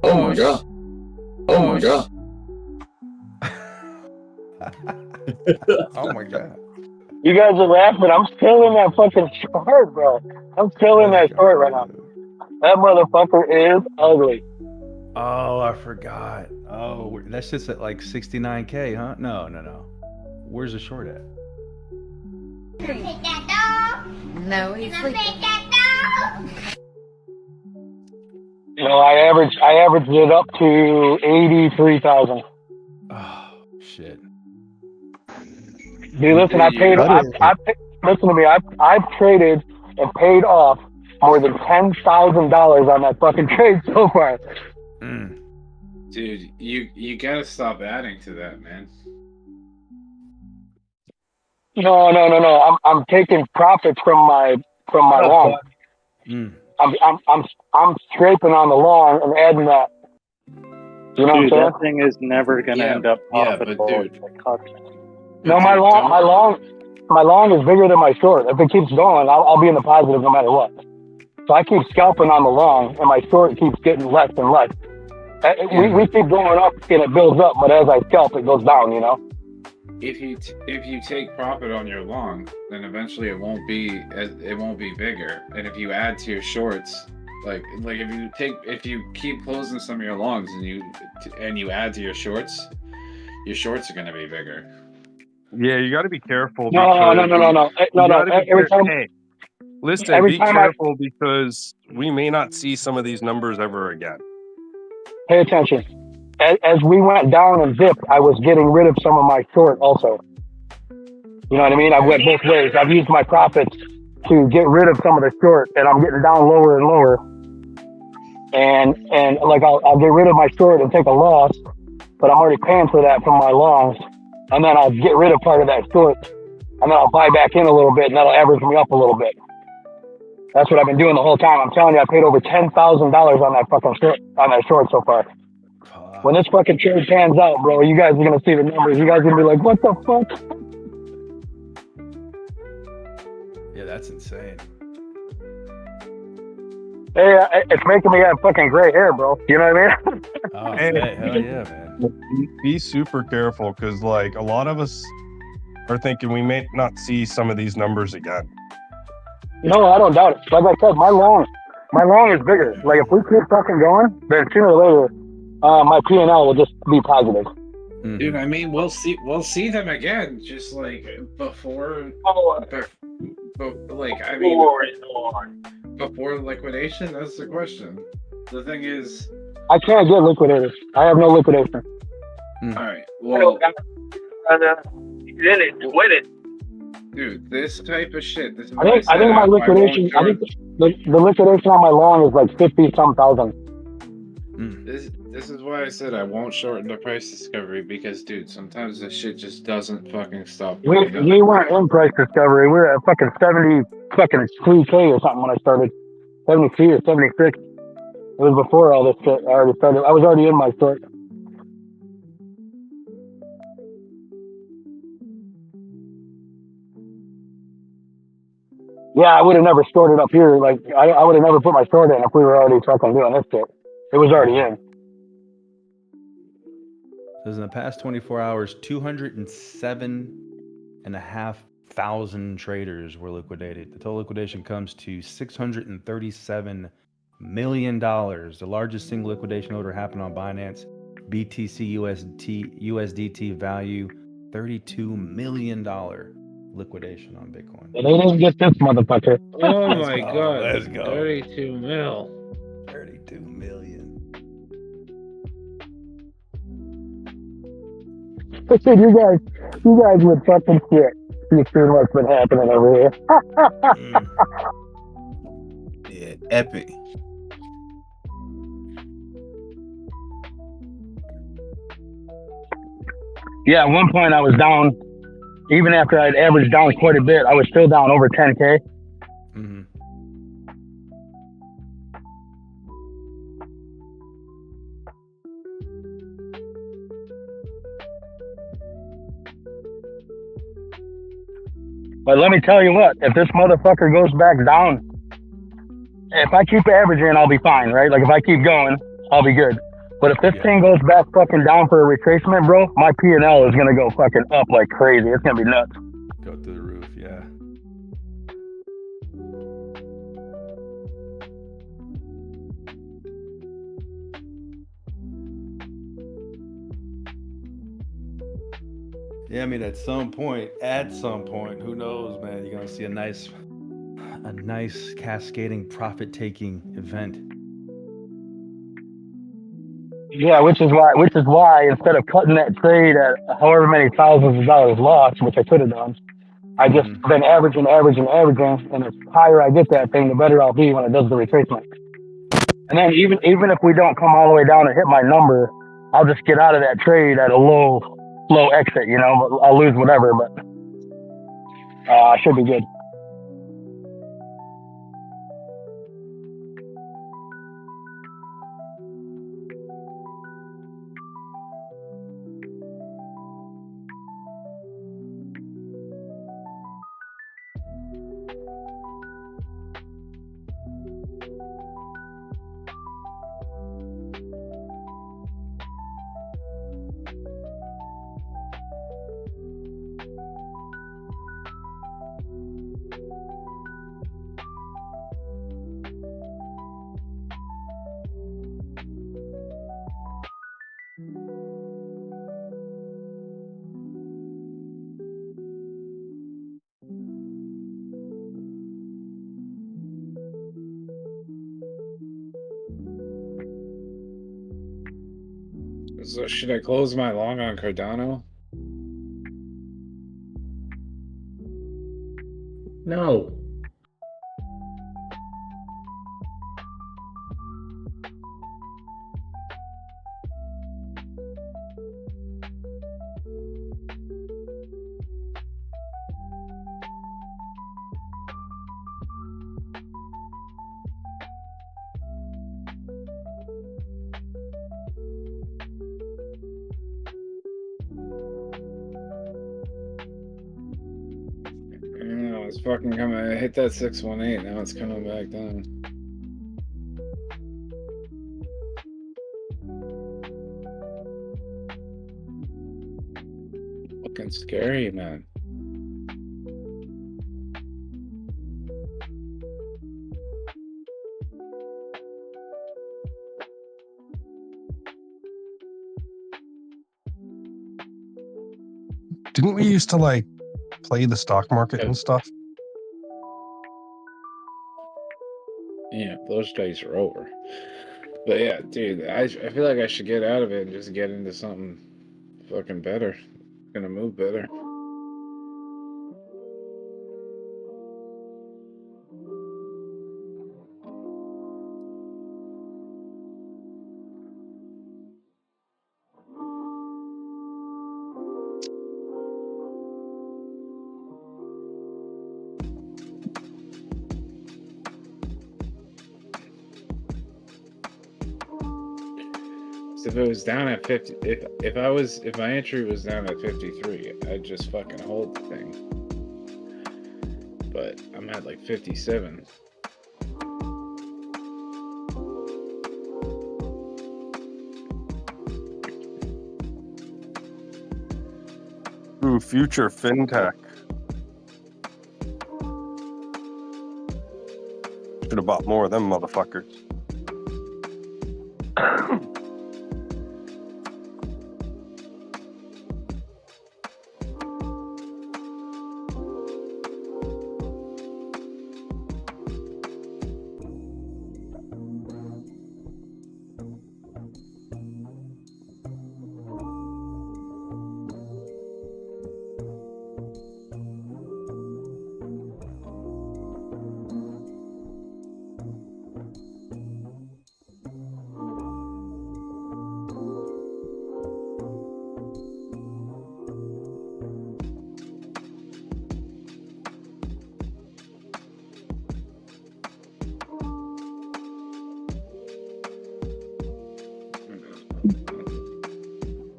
Oh my god. Oh my god.
Oh my god.
You guys are laughing. I'm still in that fucking short, bro. I'm still in that short right now. That motherfucker is ugly.
Oh, I forgot. Oh, that's just at like 69K, huh? No. Where's the short at?
No, he's sleeping.
You know, I averaged it up to 83,000.
Oh shit.
Dude, listen, listen to me. I've traded and paid off more than $10,000 on that fucking trade so far.
Dude, you gotta stop adding to that, man.
No. I'm taking profits from my long. I'm scraping on the long and adding that. You know
Dude,
what I'm saying?
that thing is never gonna end up profitable.
No, my long is bigger than my short. If it keeps going, I'll be in the positive no matter what. So I keep scalping on the long, and my short keeps getting less and less. We keep going up, and it builds up, but as I scalp, it goes down. You know.
If you take profit on your long, then eventually it won't be bigger. And if you add to your shorts, like if you keep closing some of your longs and you add to your shorts are going to be bigger.
Yeah, you got to be careful.
No.
Listen, be careful because we may not see some of these numbers ever again.
Pay attention. As we went down and dipped, I was getting rid of some of my short also. You know what I mean? I went both ways. I've used my profits to get rid of some of the short, and I'm getting down lower and lower. And like I'll get rid of my short and take a loss, but I'm already paying for that from my longs. And then I'll get rid of part of that short, and then I'll buy back in a little bit, and that'll average me up a little bit. That's what I've been doing the whole time. I'm telling you, I paid over $10,000 on that fucking short so far. When this fucking trade pans out, bro, you guys are gonna see the numbers. You guys are gonna be like, "What the fuck?"
Yeah, that's insane.
Hey, it's making me have fucking gray hair, bro. You know what I mean?
Oh, hey, hell yeah, man.
Be super careful because, like, a lot of us are thinking we may not see some of these numbers again.
No, I don't doubt it. Like I said, my long is bigger. Like if we keep fucking going, then sooner or later, my P&L will just be positive.
Dude, I mean, we'll see them again, just like before liquidation. That's the question. The thing is,
I can't get liquidated. I have no liquidation.
All right, well,
in it, win it.
Dude, this type of shit.
I think my liquidation. I think the liquidation on my long is like 50-some thousand.
This is why I said I won't shorten the price discovery because, dude, sometimes this shit just doesn't fucking stop.
We weren't in price discovery. We were at fucking 73K or something when I started. 73 or 76. It was before all this shit already started. I was already in my short. Yeah, I would have never stored it up here. Like I would have never put my short in if we were already fucking doing this shit. It was already in.
So in the past 24 hours, 207,500 traders were liquidated. The total liquidation comes to $637 million. The largest single liquidation order happened on Binance. BTC USDT value $32 million liquidation on Bitcoin.
They didn't get this motherfucker.
Oh my god.
Let's go.
32 mil.
32 million.
Dude, you guys with fucking shit. You see what's been happening over here.
Yeah, epic.
Yeah, at one point I was down. Even after I'd averaged down quite a bit, I was still down over 10K.
Mm-hmm.
But let me tell you what, if this motherfucker goes back down, if I keep averaging, I'll be fine, right? Like if I keep going, I'll be good. But if this thing goes back fucking down for a retracement, bro, my P&L is gonna go fucking up like crazy. It's gonna be nuts.
Go through the roof, yeah. Yeah, I mean, at some point, who knows, man? You're gonna see a nice cascading profit-taking event.
Yeah, which is why instead of cutting that trade at however many thousands of dollars lost, which I could have done, I just been averaging, and the higher I get that thing, the better I'll be when it does the retracement. And then even if we don't come all the way down and hit my number, I'll just get out of that trade at a low exit, you know. I'll lose whatever, but I should be good.
So should I close my long on Cardano?
No.
No, it's fucking coming. I hit that 618. Now it's coming back down. Fucking scary, man.
Didn't we used to like play the stock market and stuff?
Yeah, those days are over. But yeah, dude, I feel like I should get out of it and just get into something fucking better. Gonna move better. If it was down at 50, if my entry was down at 53, I'd just fucking hold the thing. But I'm at like 57.
Ooh, future fintech. Should have bought more of them motherfuckers.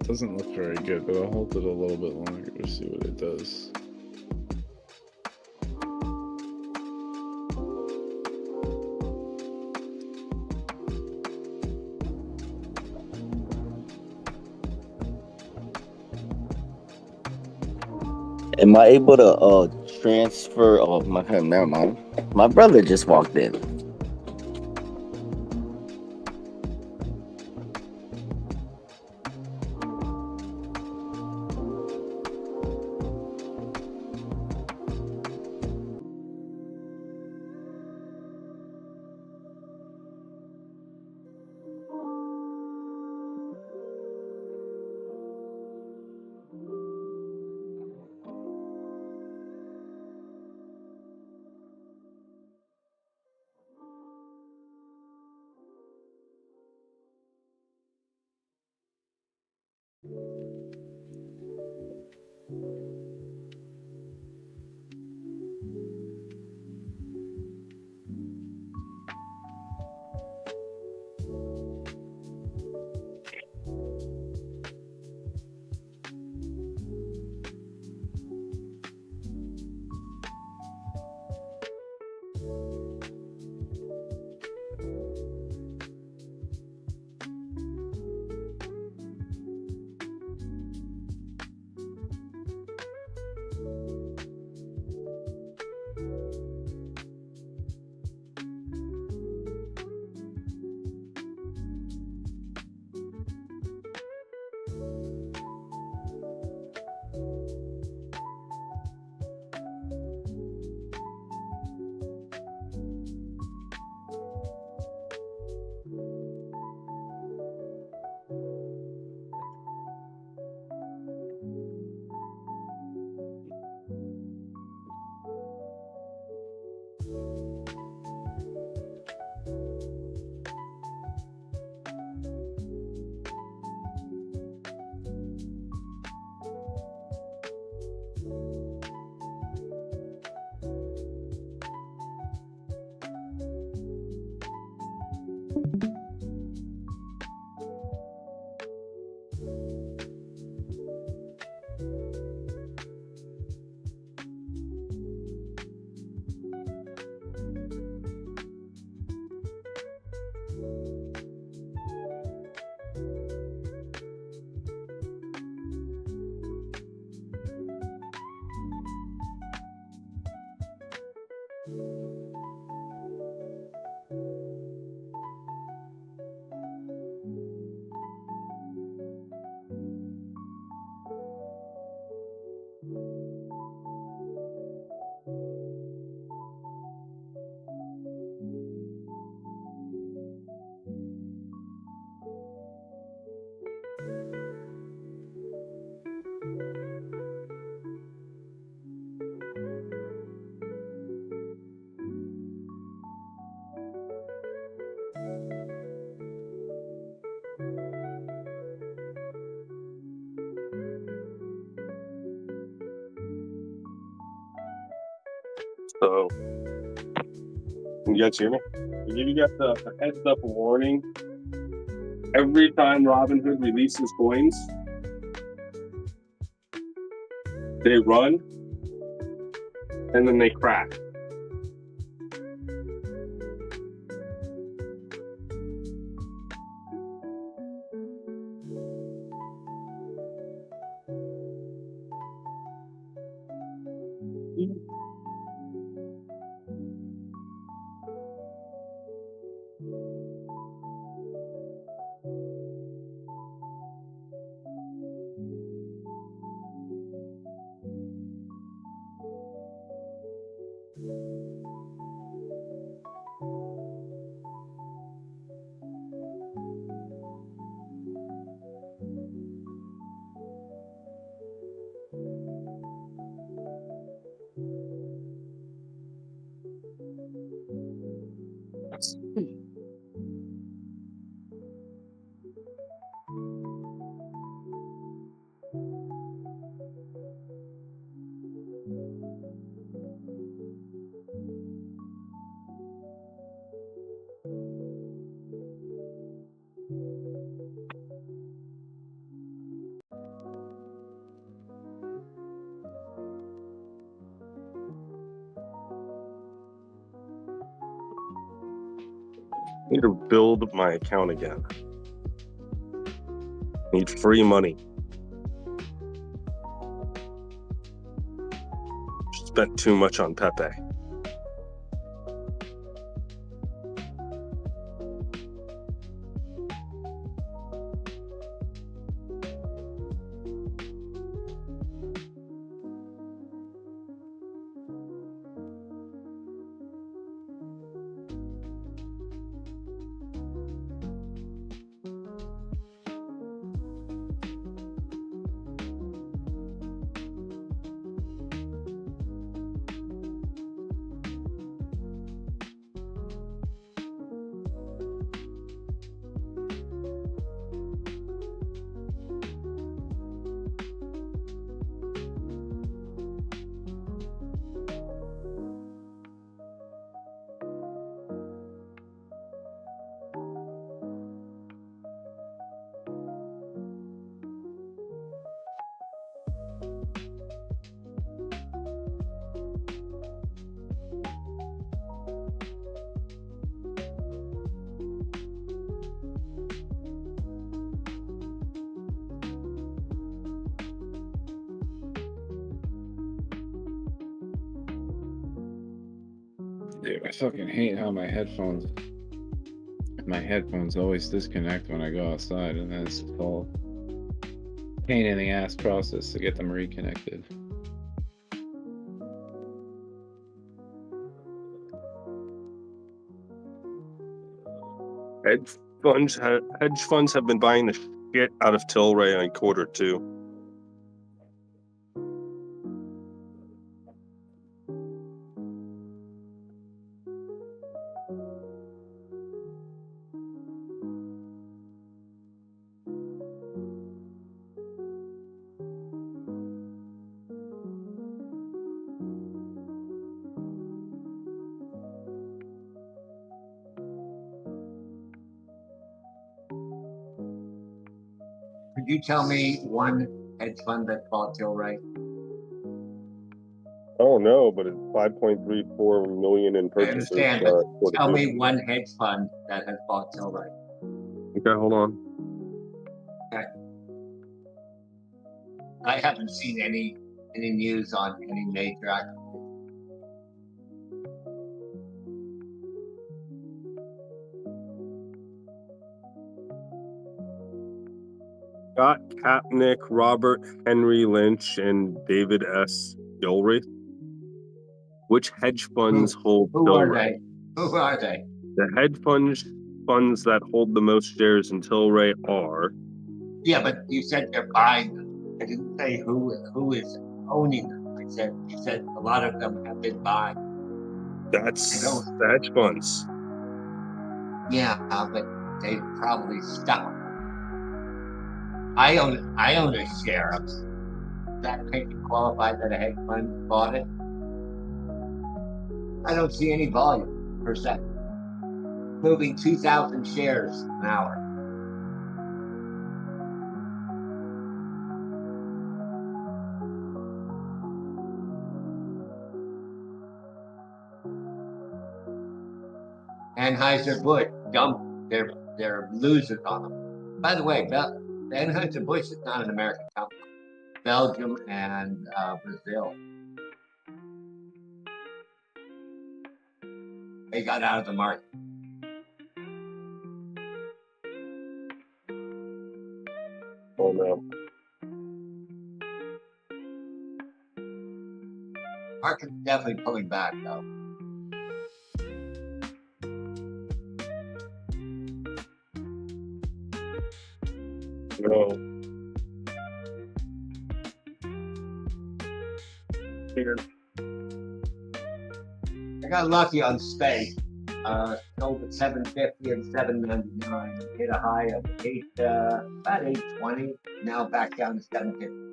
Doesn't look very good, but I'll hold it a little bit longer to see what it does.
Am I able to transfer? Oh my God, never mind. My brother just walked in.
So, can you guys hear me? I give you guys a heads up warning. Every time Robinhood releases coins, they run and then they crash. I need to build my account again. Need free money. Spent too much on Pepe.
Dude, I fucking hate how my headphones always disconnect when I go outside, and then it's all pain in the ass process to get them reconnected.
Hedge funds have been buying the shit out of Tilray on quarter two.
Could you tell me one hedge fund that bought Tilray?
Oh no, but it's 5.34 million in
I
purchases.
understand, but
quarter
tell
two.
me one hedge fund that has bought Tilray.
Okay, hold on.
Okay. I haven't seen any news on any major acquisition.
Scott Kapnick, Robert Henry Lynch, and David S. Gilreath. Which hedge funds hold
Who are
Tilray?
they? Who are they?
The hedge funds that hold the most shares in Tilray are.
Yeah, but you said they're buying them. I didn't say who is owning them. You said a lot of them have been buying.
That's the hedge funds.
Yeah, but they probably stuck them. I own a share of that make it qualify that a hedge fund bought it. I don't see any volume per se. Moving 2,000 shares an hour. Anheuser-Busch dumped their losers on them. By the way, Anheuser-Busch is not an American company. Belgium and Brazil. They got out of the market.
Oh no.
Market's definitely pulling back though.
No. Here.
I got lucky on space. Sold at 750 and 799. Hit a high of about 820. Now back down to 750.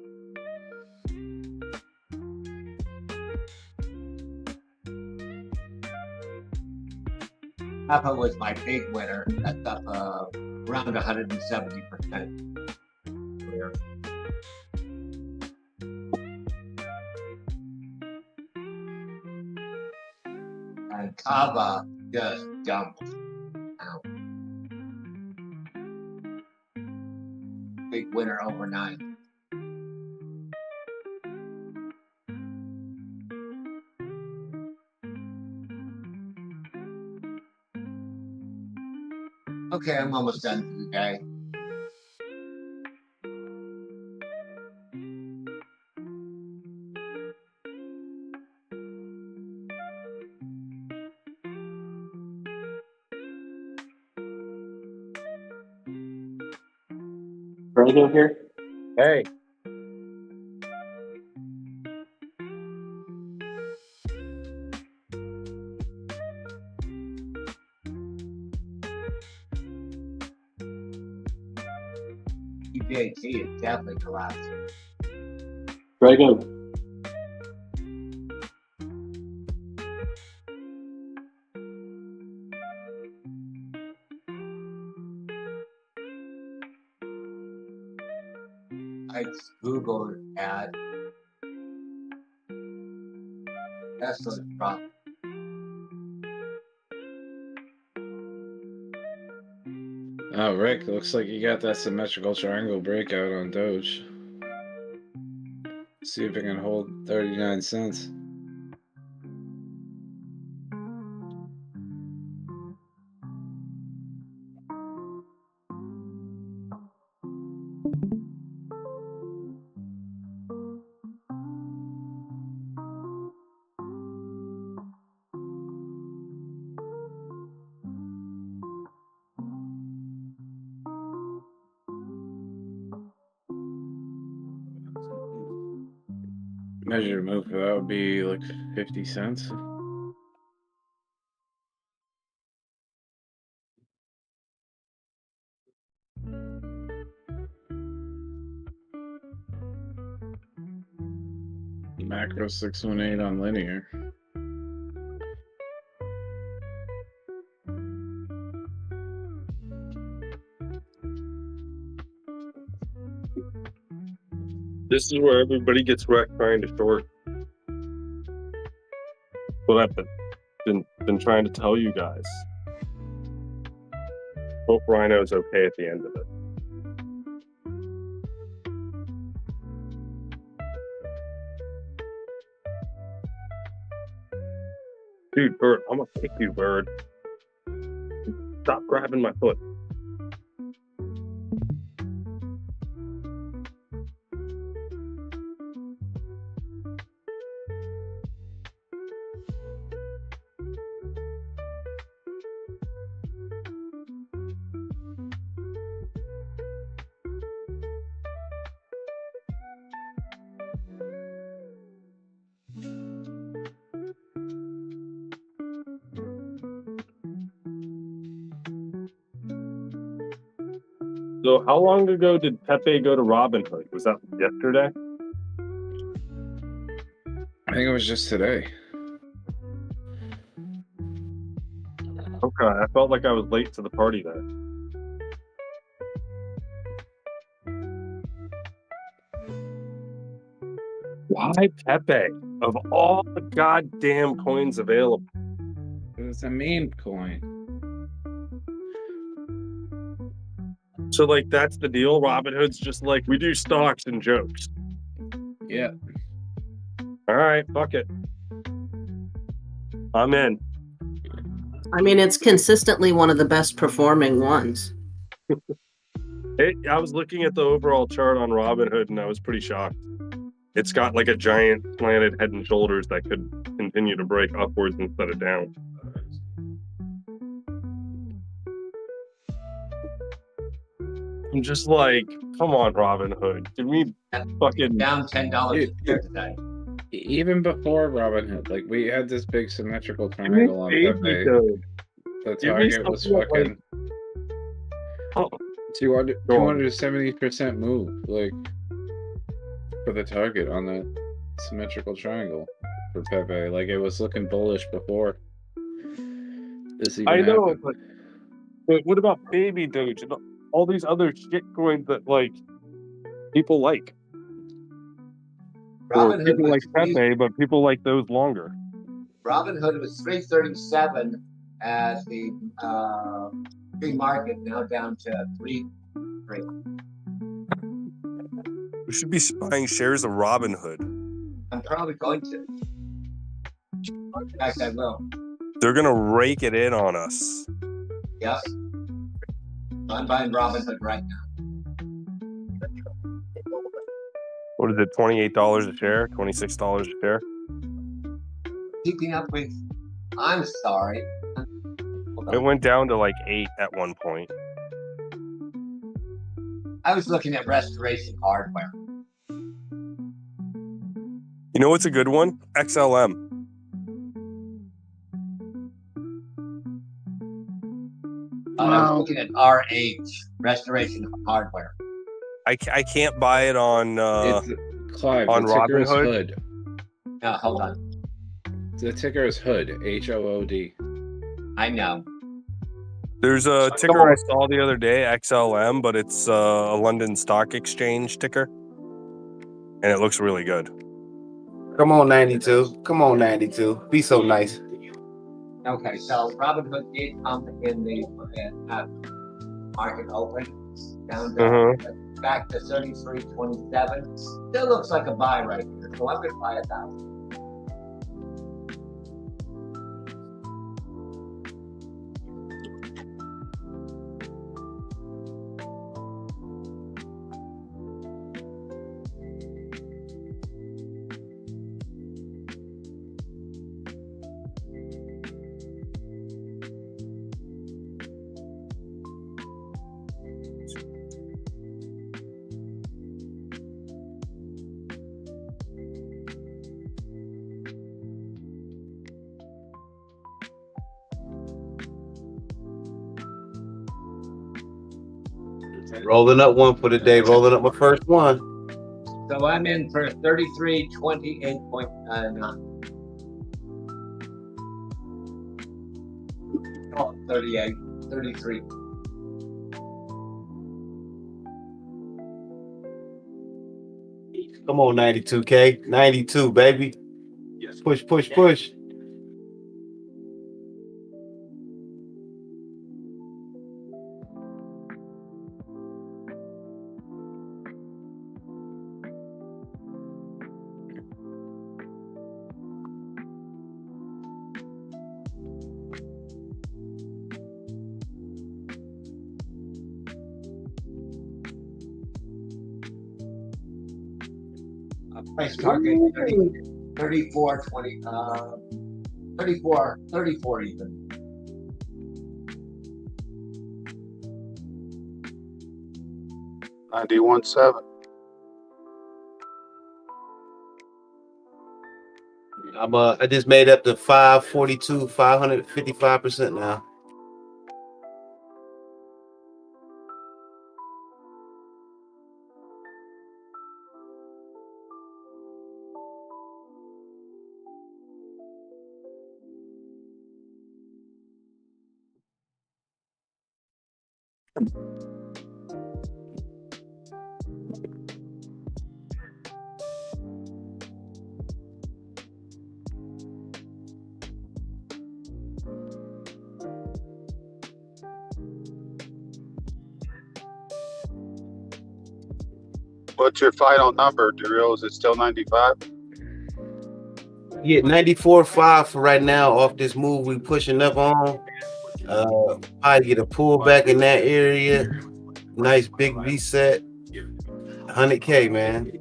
Papa was my big winner. That's up around 170%. Clear. And Kava just jumped out. Big winner overnight. Okay, I'm almost done for the day.
Brago here.
Hey.
EJT is definitely collapsing.
Brago.
I Googled at Tesla's drop.
Oh, Rick, looks like you got that symmetrical triangle breakout on Doge. See if it can hold 39 cents. Measure move for that would be like 50 cents. Macro 618 on linear.
This is where everybody gets wrecked trying to short. What I've been trying to tell you guys. Hope Rhino's okay at the end of it. Dude, Bird, I'm gonna kick you, Bird. Stop grabbing my foot. So how long ago did Pepe go to Robinhood? Was that yesterday?
I think it was just today.
Okay, I felt like I was late to the party there. Why Pepe? Of all the goddamn coins available.
It's a meme coin.
So, like, that's the deal? Robinhood's just like, we do stocks and jokes.
Yeah.
All right, fuck it. I'm in.
I mean, it's consistently one of the best performing ones.
I was looking at the overall chart on Robinhood and I was pretty shocked. It's got like a giant slanted head and shoulders that could continue to break upwards instead of down. I'm just like, come on, Robinhood. Give me fucking
down $10 today.
Even before Robinhood, like we had this big symmetrical triangle on Pepe. The target was fucking 270% move, like for the target on the symmetrical triangle for Pepe. Like it was looking bullish before this even
I know,
happened.
but what about Baby Doge and all these other shit coins that like people like? Or people like Pepe, but people like those longer.
Robinhood was 337 as the pre-market, now down to 3.
We should be buying shares of Robinhood.
I'm probably going to. In fact, I will.
They're gonna rake it in on us.
Yes. I'm buying Robinhood right now.
What is it? $28 a share? $26 a share?
Keeping up with. I'm sorry.
It went down to like 8 at one point.
I was looking at Restoration Hardware.
You know what's a good one? XLM.
I was looking at RH, Restoration Hardware.
I can't buy it on
Clive,
on
the ticker is
Robinhood.
Hood.
No, hold on.
The ticker is Hood, HOOD.
I know.
There's a ticker I saw the other day, XLM, but it's a London Stock Exchange ticker, and it looks really good.
Come on, 92. Come on, 92. Be so nice.
Okay, so Robinhood did come in the market open down to back to 33.27. Still looks like a buy right here, so I'm gonna buy $1,000.
Rolling up one for the day. Rolling up my first one.
So I'm in for 33.28.9. Oh, 38, 33.
Come on, 92K. 92, baby. Push, push, push.
Price target 34, 20, 34 even.
$91.7.
I just made up to 542, 555% now.
What's your final number, Daryl? Is it still 95?
Yeah, 94.5 for right now off this move we pushing up on. I get a pullback in that area. Nice big reset. 100K, man.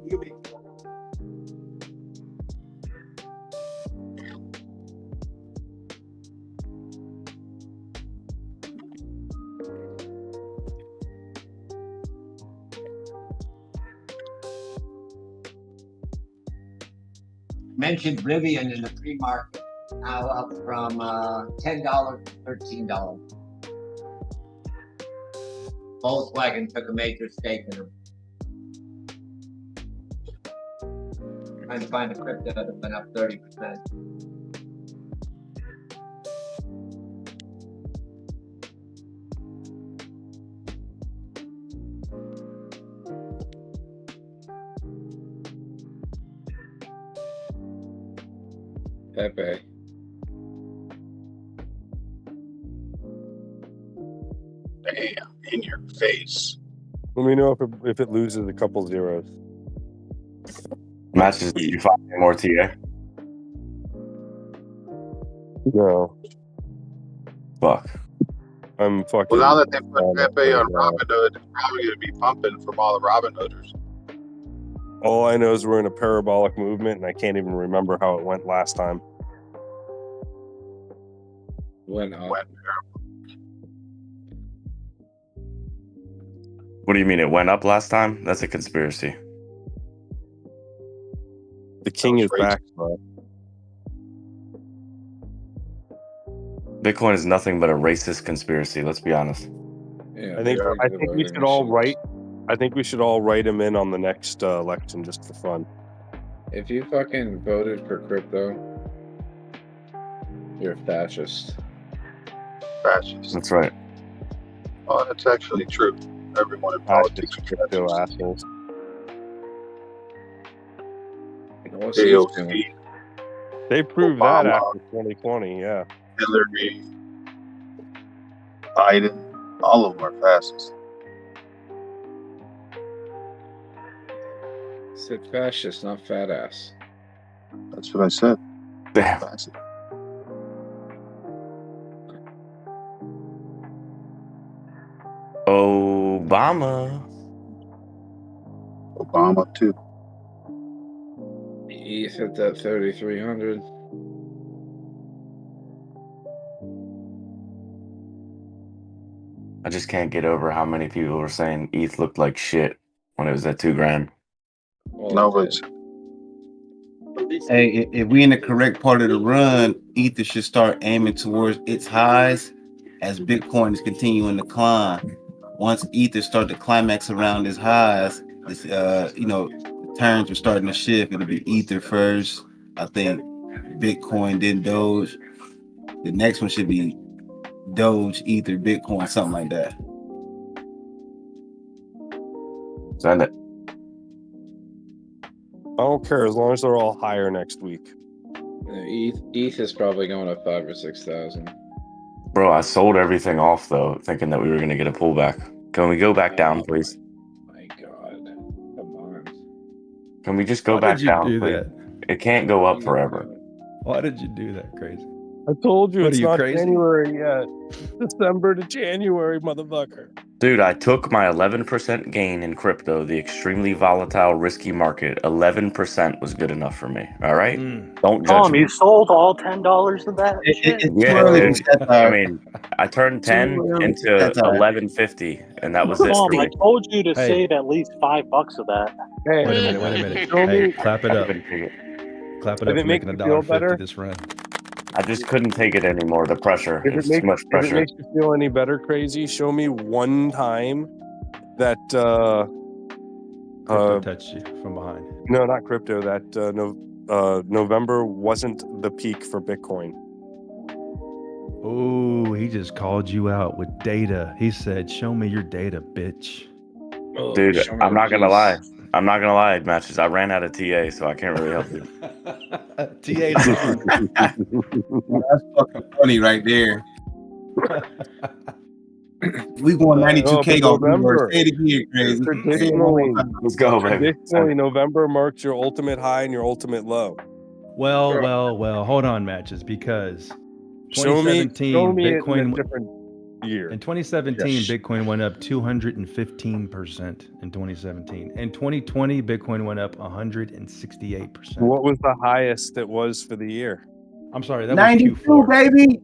Mentioned Rivian in the pre-market, now up from $10 to $13. Volkswagen took a major stake in them. Trying to find a crypto that went up 30%.
Pepe.
Damn, in your face.
Let me know if it loses a couple zeros.
Matches, did you find any more TA?
No.
Fuck.
I'm fucking.
Well, now that they put Pepe on Robinhood, it's probably going to be pumping from all the Robinhooders.
All I know is we're in a parabolic movement, and I can't even remember how it went last time.
Went up.
What do you mean it went up last time? That's a conspiracy.
The king is back, bro.
Bitcoin is nothing but a racist conspiracy. Let's be honest.
Yeah,
I think we should all write. I think we should all write him in on the next election just for fun.
If you fucking voted for crypto, you're a fascist.
Fascist.
That's right.
Oh, that's actually true. Everyone in politics is
crypto assholes.
AOC,
They proved
Obama,
that after 2020, yeah.
Hillary, Biden, all of them are fascists.
Said fascist, not fat ass.
That's what I said.
Damn.
Fascist. Obama too.
ETH hit that 3,300.
I just can't get over how many people were saying ETH looked like shit when it was at $2,000.
No, but
Hey, if we in the correct part of the run, Ether should start aiming towards its highs as Bitcoin is continuing to climb. Once Ether start to climax around its highs, this, the turns are starting to shift. It'll be Ether first, I think Bitcoin, then Doge. The next one should be Doge, Ether, Bitcoin, something like that.
Send it.
I don't care as long as they're all higher next week.
ETH is probably going up 5,000 or 6,000.
Bro, I sold everything off though, thinking that we were gonna get a pullback. Can we go back down, please?
My God, come on.
Can we just go
Why
back
did you
down,
do
please?
that?
It can't go up forever.
Why did you do that, crazy?
I told you
What,
it's
are you
not
crazy?
January yet. December to January, motherfucker.
Dude, I took my 11% gain in crypto, the extremely volatile, risky market. 11% was good enough for me. All right? Don't judge
Tom,
me.
you sold all $10 of that shit?
Yeah, dude. I mean, I turned 10 into 1150, and that was it
Tom,
for
I
me.
told you to
Hey.
save at least $5 of that.
Hey,
Wait a minute.
Show
Hey,
me-
clap it up. Clap it
If
up
it
for
makes
making
you feel
$1.50
better-
this run.
I just couldn't take it anymore. The pressure.
If
It's
it,
too much
if it
pressure.
makes you feel any better, crazy, show me one time that
Crypto touched you from behind.
no, not crypto, that November wasn't the peak for Bitcoin.
Ooh, he just called you out with data. He said, "Show me your data, bitch."
Dude, I'm not gonna lie. I'm not gonna lie, Matches. I ran out of TA, so I can't really help you.
TA's gone.
That's fucking funny right there. We going 92K off.
November.
Say it again, crazy. Say it one more time.
Let's go, baby.
Bitcoin November marks your ultimate high and your ultimate low.
Well. Hold on, Matches, because
Show me
2017
it in
Bitcoin
a different year.
In 2017,
Yes.
Bitcoin went up 215% in 2017. In 2020, Bitcoin went up 168%.
What was the highest it was for the year?
I'm sorry, that was
92,
Q4.
baby.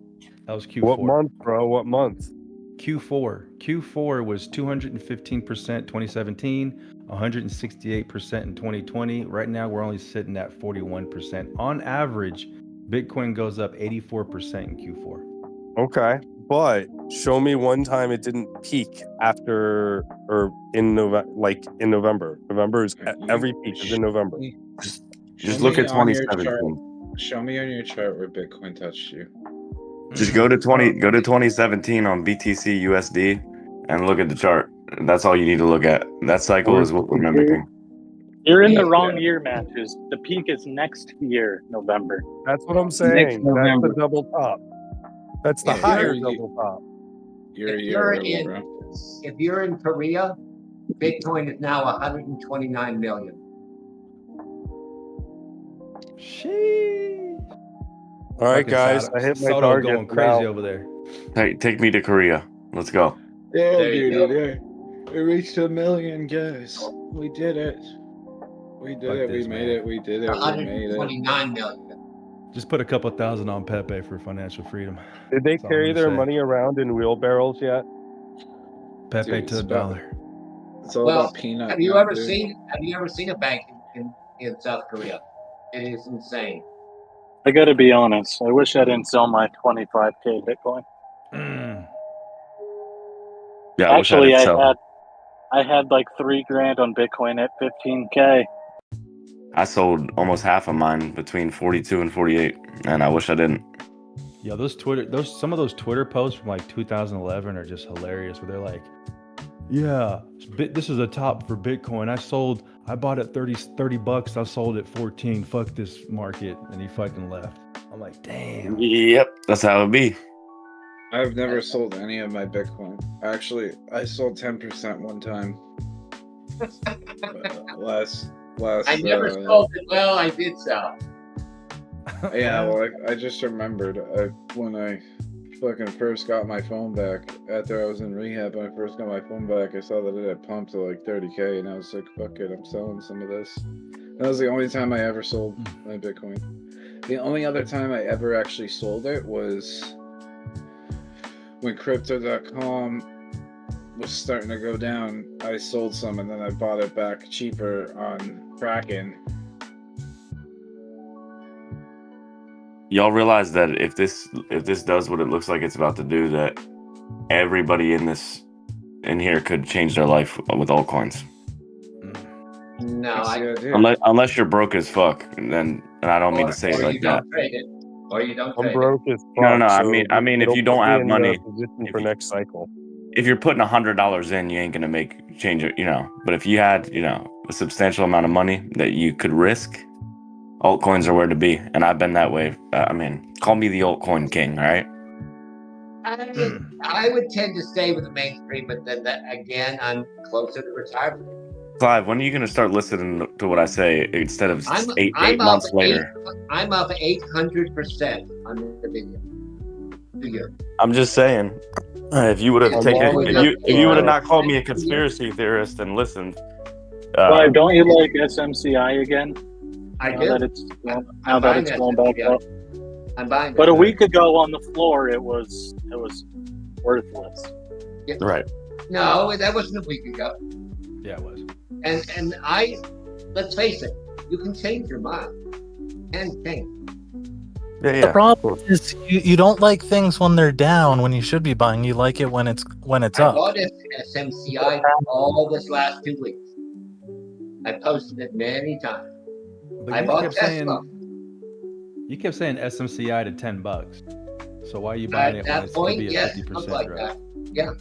That was Q4.
What month, bro? What month?
Q4. Q4 was 215% 2017, 168% in 2020. Right now, we're only sitting at 41%. On average, Bitcoin goes up 84% in Q4.
Okay, but show me one time it didn't peak after or in November. Like in November. November is every peak is in November.
Just look at 2017.
Show me on your chart where Bitcoin touched you.
Just go to 2017 on BTC USD and look at the chart. That's all you need to look at. That cycle is what we're mimicking.
You're in the wrong year, Matches. The peak is next year, November.
That's what I'm saying. That's the double top. That's the higher double top.
If you're in Korea, Bitcoin is now 129 million.
All right,
Fucking
guys,
Soto-
I hit my
Soto
target.
going crazy over there.
Hey, take me to Korea. Let's go.
Yeah,
There you go.
dude. Yeah. We reached 1 million, guys. We did it. We did
Fuck
it.
this,
We
man.
made it. We did it. We made it.
129 million.
Just put a couple thousand on Pepe for financial freedom.
Did they
That's all I'm
carry
gonna
their
say.
money around in wheelbarrows yet?
Pepe
Dude,
to
it's
the
about-
dollar.
It's all
Well,
about peanut.
have you
now,
ever
dude.
seen a bank in South Korea? It is insane.
I gotta be honest. I wish I didn't sell my 25K Bitcoin.
Yeah, I wish I
Actually,
didn't sell.
I had like $3,000 on Bitcoin at 15K.
I sold almost half of mine between 42 and 48, and I wish I didn't.
Yeah, some of those Twitter posts from like 2011 are just hilarious. Where they're like, "Yeah, this is a top for Bitcoin. I bought it 30 bucks. I sold it 14. Fuck this market," and he fucking left. I'm like, damn.
Yep, that's how it be.
I've never sold any of my Bitcoin. Actually, I sold 10% one time. last.
I never sold it. Well, I did sell.
Yeah, well, I just remembered when I fucking first got my phone back after I was in rehab. When I first got my phone back, I saw that it had pumped to like 30K, and I was like, "Fuck it, I'm selling some of this." That was the only time I ever sold my Bitcoin. The only other time I ever actually sold it was when Crypto.com was starting to go down. I sold some, and then I bought it back cheaper on Kraken.
Y'all realize that if this does what it looks like it's about to do, that everybody in here could change their life with altcoins.
No,
Unless you're broke as fuck, and I don't mean to say it like that.
Trade it, or you don't.
I'm
trade
broke as fuck.
No,
so
I mean, if
it'll
you don't
put me
have
in
money,
the position for next cycle.
if you're putting $100 in, you ain't gonna change it, But if you had, a substantial amount of money that you could risk, altcoins are where to be, and I've been that way. Call me the altcoin king, all right?
I would tend to stay with the mainstream, but then again, I'm closer to retirement.
Clive, when are you going to start listening to what I say instead of eight months later?
I'm up 800% on the video.
I'm just saying, if you would have if you would have not called me a conspiracy theorist and listened.
Clive, don't you like SMCI again?
I
now
do.
That it's going back up.
I'm buying.
But a week ago on the floor, it was worthless.
Yeah.
Right.
No, that wasn't a week ago.
Yeah, it was.
And let's face it, you can change your mind. And change.
Yeah.
The problem is you don't like things when they're down when you should be buying. You like it when it's
I
up.
bought SMCI all this last 2 weeks. I posted it many times.
But
I bought Tesla.
you kept saying SMCI to $10. So why are you buying it when
At
it's
that
could
point,
be a
yes,
50%
look like
drop?
that. Yeah.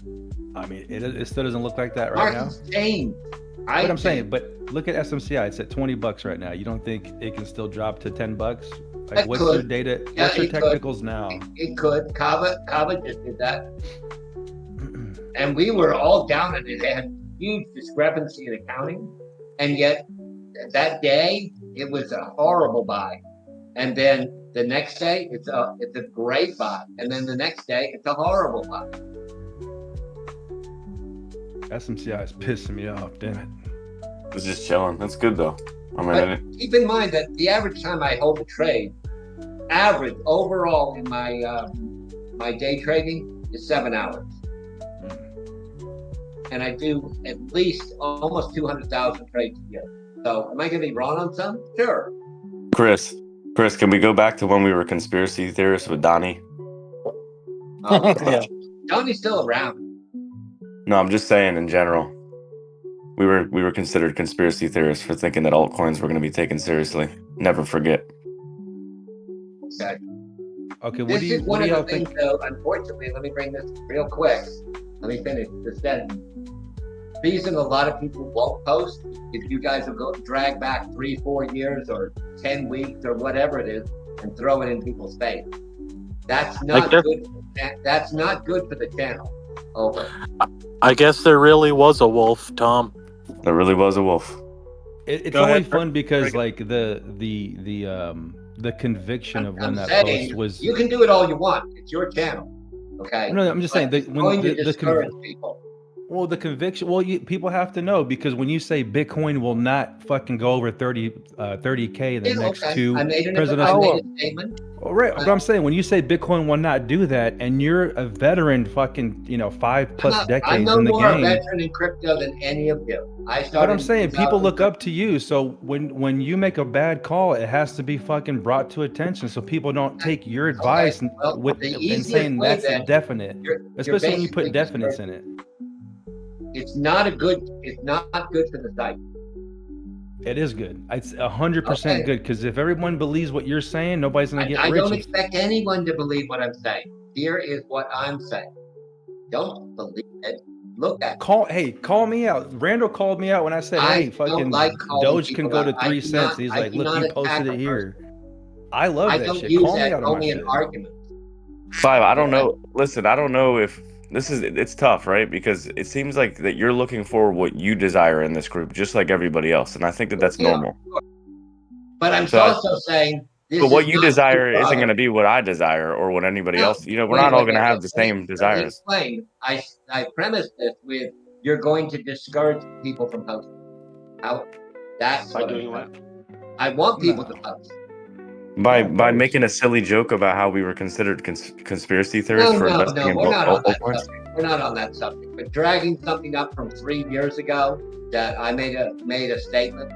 I mean, it still doesn't look like that right now.
Market's changed.
But I'm saying, but look at SMCI. It's at $20 right now. You don't think it can still drop to $10? Like,
It
what's your
could.
data?
Yeah,
What's your
it could.
technicals now?
It could. Kava just did that. And we were all down on it. They had huge discrepancy in accounting. And yet that day it was a horrible buy. And then the next day it's a great buy. And then the next day it's a horrible buy.
SMCI is pissing me off, damn it.
It's just chilling. That's good though. I mean,
But keep in mind that the average time I hold a trade, average overall in my my day trading is 7 hours. And I do at least almost 200,000 trades a year. So am I going to be wrong on some? Sure.
Chris, can we go back to when we were conspiracy theorists with Donnie?
Yeah. Donnie's still around.
No, I'm just saying in general. We were considered conspiracy theorists for thinking that altcoins were going to be taken seriously. Never forget.
Okay.
Okay,
This is one of the things, though, unfortunately, let me bring this real quick. Let me finish this sentence. The reason a lot of people won't post is you guys will go drag back 3-4 years or 10 weeks or whatever it is and throw it in people's face. That's not good. That's not good for the channel. Over.
I guess there really was a wolf, Tom.
There really was a wolf.
It's only fun because like the conviction of when that post was.
You can do it all you want. It's your channel. Okay.
No, I'm just saying that when
going to
the
discourage people.
Well, the conviction. Well, people have to know because when you say Bitcoin will not fucking go over 30K in the next two presidential. Well, right, but I'm saying when you say Bitcoin will not do that, and you're a veteran, fucking 5+ decades
I'm no
in the
more a
game.
veteran in crypto than any of you. I started.
But I'm saying people look up to you. So when you make a bad call, it has to be fucking brought to attention, so people don't take your advice and saying that's definite, especially when you put definites in it.
It's not good for the site.
It is good. It's 100% good because if everyone believes what you're saying, nobody's gonna get rich.
I don't expect anyone to believe what I'm saying. Here is what I'm saying. Don't believe it. Look at
call me out. Randall called me out when I said, "Hey, fucking Doge can go to 3 cents." He's like, "Look, you posted it here." I love that shit. Call me out on my shit.
Argument.
5. I don't know. Listen, I don't know if it's tough, right? Because it seems like that you're looking for what you desire in this group, just like everybody else, and I think that that's normal.
But I'm also saying.
But what you desire isn't going to be what I desire or what anybody else. We're not all going to have the same desires.
Explain. I premised this with you're going to discourage people from posting. That's what I'm saying. I want people to post.
By making a silly joke about how we were considered conspiracy theorists for investing in altcoins?
We're not on that subject. But dragging something up from 3 years ago that I made a statement,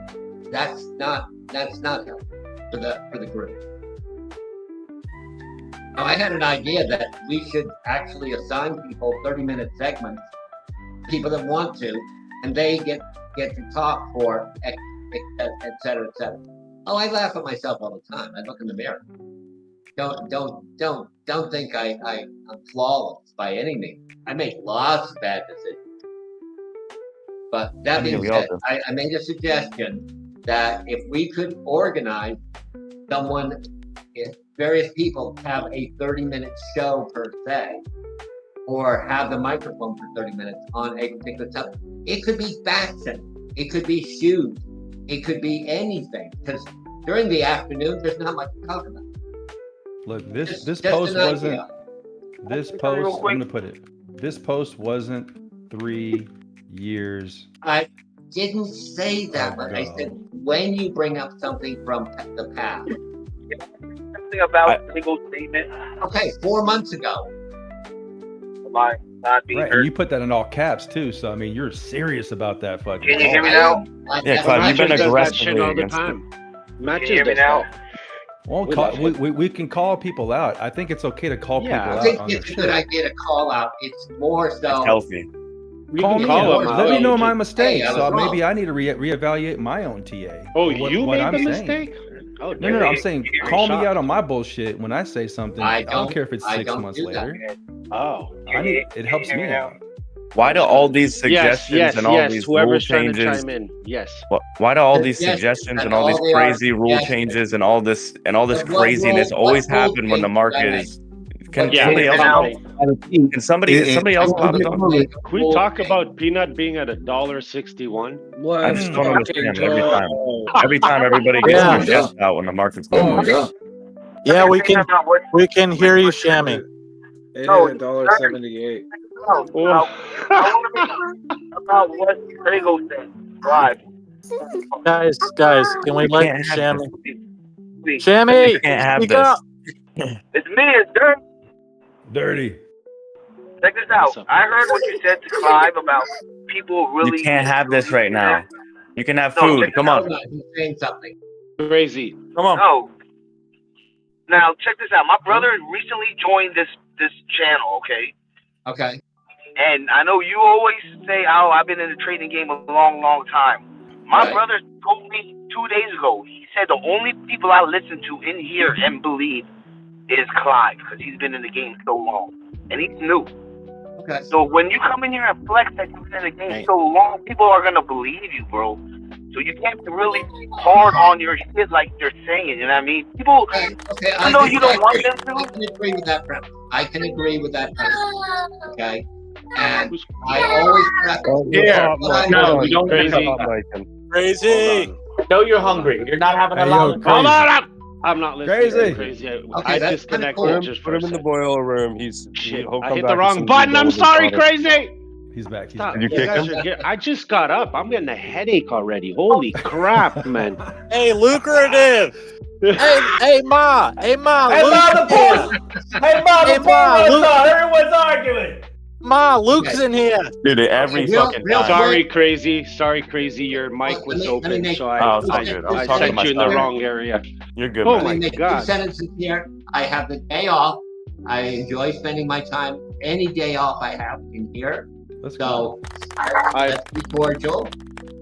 that's not helpful for the group. Now, I had an idea that we should actually assign people 30-minute segments, people that want to, and they get to talk for et cetera, et cetera. Oh, I laugh at myself all the time. I look in the mirror. Don't think I'm flawless by any means. I make lots of bad decisions. But that being said, I made a suggestion that if we could organize someone, if various people have a 30-minute show per se, or have the microphone for 30 minutes on a particular topic, it could be fashion, it could be shoes, it could be anything, because during the afternoon, there's not much to talk about.
Look, this post wasn't. This post, I'm gonna put it. This post wasn't 3 years.
I didn't say that, but I said when you bring up something from the past.
Something about single statement.
Okay, 4 months ago.
Am not being
right,
heard?
and you put that in all caps too. So I mean, you're serious about that fucking.
Can you hear me now?
Yeah, Clive, you've been aggressively against it.
Can you hear me now?
Well, we can call people out. I think it's okay to call people out.
I think
on their
it's a
shit.
good idea to call out. It's more so
healthy.
Call me out. Let me know my mistakes.
Hey,
so maybe I need to reevaluate my own TA.
Oh,
what
you made
I'm
the
saying.
mistake? Oh,
No. I'm saying call me out on my bullshit when I say something. I don't care if it's
I
6
don't
months
do that.
later.
Oh,
It helps me out.
Why do all these suggestions and all these rule
Whoever's trying to
changes?
chime in, yes.
Why do all these
Yes,
suggestions
that's
and all these
all they are,
crazy rule changes and all this
But
craziness always happen when the market is? Can somebody else? Can somebody else pop it on?
Can we talk about peanut being at $1.61?
I just don't understand every time. Every time everybody gets
Yeah.
their chest out when the market's going up.
Yeah, we can hear you, Shammy.
It hit $1.78.
About what Lego said. Live.
Guys, can we let Shammy?
Please.
Shammy,
You can't have
speak
this.
up.
It's me, it's Dirk.
Dirty.
Check this out. I heard what you said to Clive about people really.
You can't have this right now. You can have
No,
food.
check
Come
this
on.
out.
He's saying something.
Crazy.
Come on.
No. Now check this out. My brother recently joined this channel. Okay.
Okay.
And I know you always say, "Oh, I've been in the trading game a long, long time." My brother told me 2 days ago. He said the only people I listen to in here and believe is Clive because he's been in the game so long and he's new.
Okay.
So when you come in here and flex that you've been in the game so long, people are gonna believe you, bro. So you can't be really hard on your shit like you're saying. You know what I mean? People.
Okay.
I know you don't want them to.
I can agree with that premise. I can agree with that premise. Okay. And I always
we don't Crazy. I know you're hungry. You're not having a lot of
Hold on. I'm not listening.
Crazy.
I disconnected just for
Put him in the boiler room.
Shit. I hit the wrong button. I'm sorry, Crazy.
He's back.
Stop.
Did you kick him?
I just got up. I'm getting a headache already. Holy crap, man.
Hey, lucrative. hey, Ma. Hey, Ma. Hey, Ma, the Luke's Luke. Everyone's arguing.
Ma, Luke's in here.
Dude, every fucking time.
Sorry, Crazy. Your mic was open, so I sent you in the wrong area.
You're good.
Oh
man.
my
make
God.
2 sentences here. I have the day off. I enjoy spending my time any day off I have in here. So let's be cordial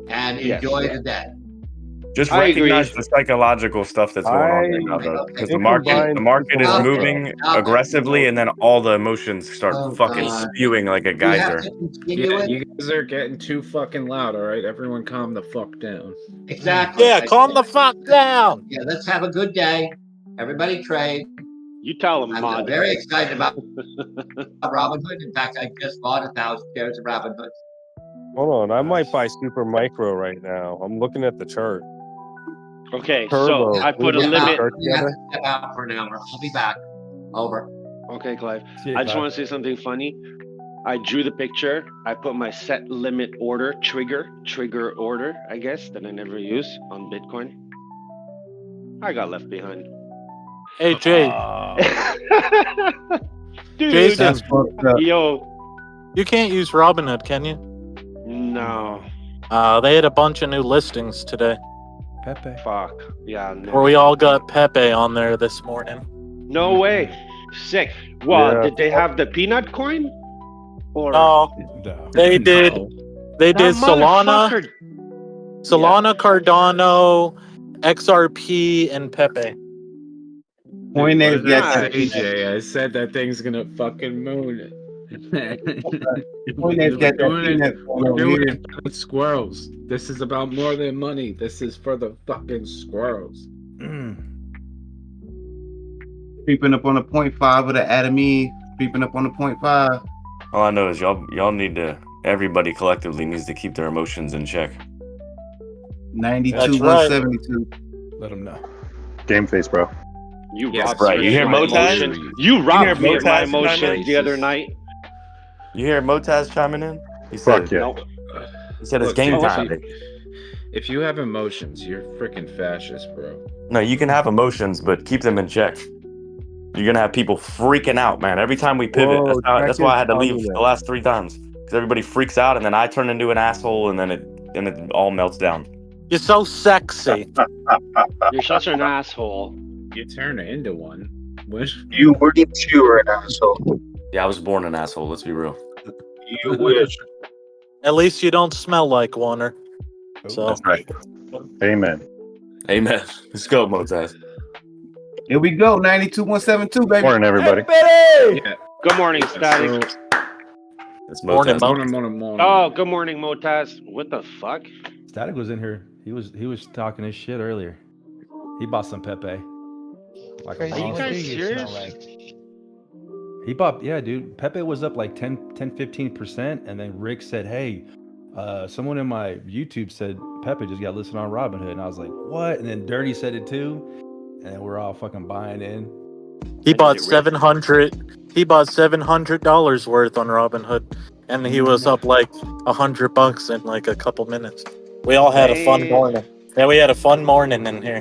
and enjoy the day.
Just
I agree.
recognize the psychological stuff that's going on right now, though, because the market is moving aggressively, and then all the emotions start fucking spewing like a geyser.
Yeah, you guys are getting too fucking loud. All right, everyone, calm the fuck down.
Exactly.
Yeah, calm the fuck down.
Yeah, let's have a good day. Everybody trade.
You tell them,
I'm very excited about Robinhood. In fact, I just bought 1,000 shares of Robinhood.
Hold on, I might buy Super Micro right now. I'm looking at the chart.
Okay,
Turbo.
so I put a limit.
We have to step out for an hour. I'll be back. Over.
Okay, Clive.
See you,
I just
Clive.
want to say something funny. I drew the picture. I put my set limit order, trigger order, I guess, that I never use on Bitcoin. I got left behind.
Hey, Jay.
Dude,
Jason,
yo.
You can't use Robinhood, can you?
No.
They had a bunch of new listings today.
Pepe.
Fuck. Yeah. No.
Where we all got Pepe on there this morning.
No way. Sick. Well,
Yeah.
did they have the peanut coin? Or
No. They did. They did Solana, Cardano, XRP, and Pepe.
Coinbase
got that
AJ, I said that thing's gonna fucking moon.
Coinbase got that peanut
We're
over
doing
here.
it for the squirrels. This is about more than money. This is for the fucking squirrels.
Creeping up on the 0.5 of the Atomie, creeping up on the 0.5.
All I know is y'all need to. Everybody collectively needs to keep their emotions in check.
92,
That's right.
172.
Let them know.
Game face, bro.
You
Yes,
robbed
right.
me
You
of
hear
my
Motaz?
emotions. You robbed me of my
Motaz chiming
emotions
in?
the other night.
You hear Motaz chiming in? He said,
Fuck yeah.
Nope.
He said it's
Look,
game
dude,
time.
If you have emotions, you're freaking fascist, bro.
No, you can have emotions, but keep them in check. You're gonna have people freaking out, man. Every time we pivot,
Whoa,
that's why I had to leave
check
the last 3 times. Because everybody freaks out, and then I turn into an asshole, and then it all melts down.
You're so sexy.
You're such an asshole.
You turn into one. Wish
You were an asshole.
Yeah, I was born an asshole. Let's be real.
You wish.
At least you don't smell like one. So
That's right.
Amen.
Amen. Let's go, Motaz.
Here we go. 92.172, baby.
Morning, everybody.
Yeah. Good morning, Static.
It's
Morning,
Motaz.
Mo.
Oh, good morning, Motaz. What the fuck?
Static was in here. He was talking his shit earlier. He bought some Pepe. Like
Are you guys serious?
He bought, yeah, dude. Pepe was up like 15%, and then Rick said, "Hey, someone in my YouTube said Pepe just got listed on Robinhood," and I was like, "What?" And then Dirty said it too, and we're all fucking buying in.
He bought $700. He bought $700 worth on Robinhood, and he was up like $100 in like a couple minutes. We all had a fun morning. Yeah, we had a fun morning in here.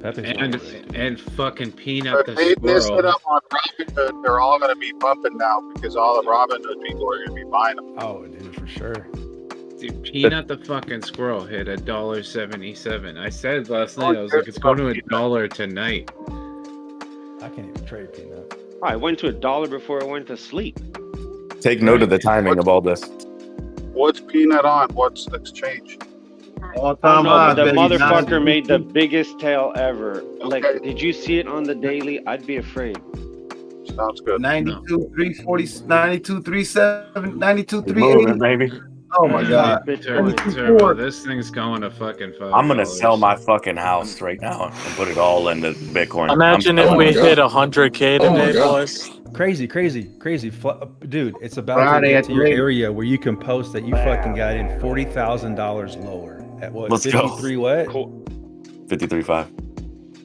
And fucking Peanut
But
the
they listed
squirrel.
up on Robinhood. They're all going to be pumping now because all the Robinhood people are going to be buying them.
Oh, dude, for sure.
Dude, Peanut the fucking squirrel hit $1.77. I said last night, I was like, it's going to $1 tonight.
I can't even trade Peanut.
I went to $1 before I went to sleep.
Take note of the timing of all this.
What's Peanut on? What's the exchange?
All-time
No,
high,
but the
baby.
motherfucker made the biggest tail ever. Like, did you see it on the daily? I'd be afraid.
Sounds good.
92, 340, 92, 37, 92,
Moving,
380.
baby.
Oh my God.
Turbo, this thing's going to fucking $5.
I'm gonna sell my fucking house right now and put it all into Bitcoin.
Imagine if we hit 100K today, boys.
Crazy. Dude, it's about
Friday
to get
at
to your
the
area where you can post that you fucking got in $40,000 lower. At what?
Let's go.
53 what?
53.5.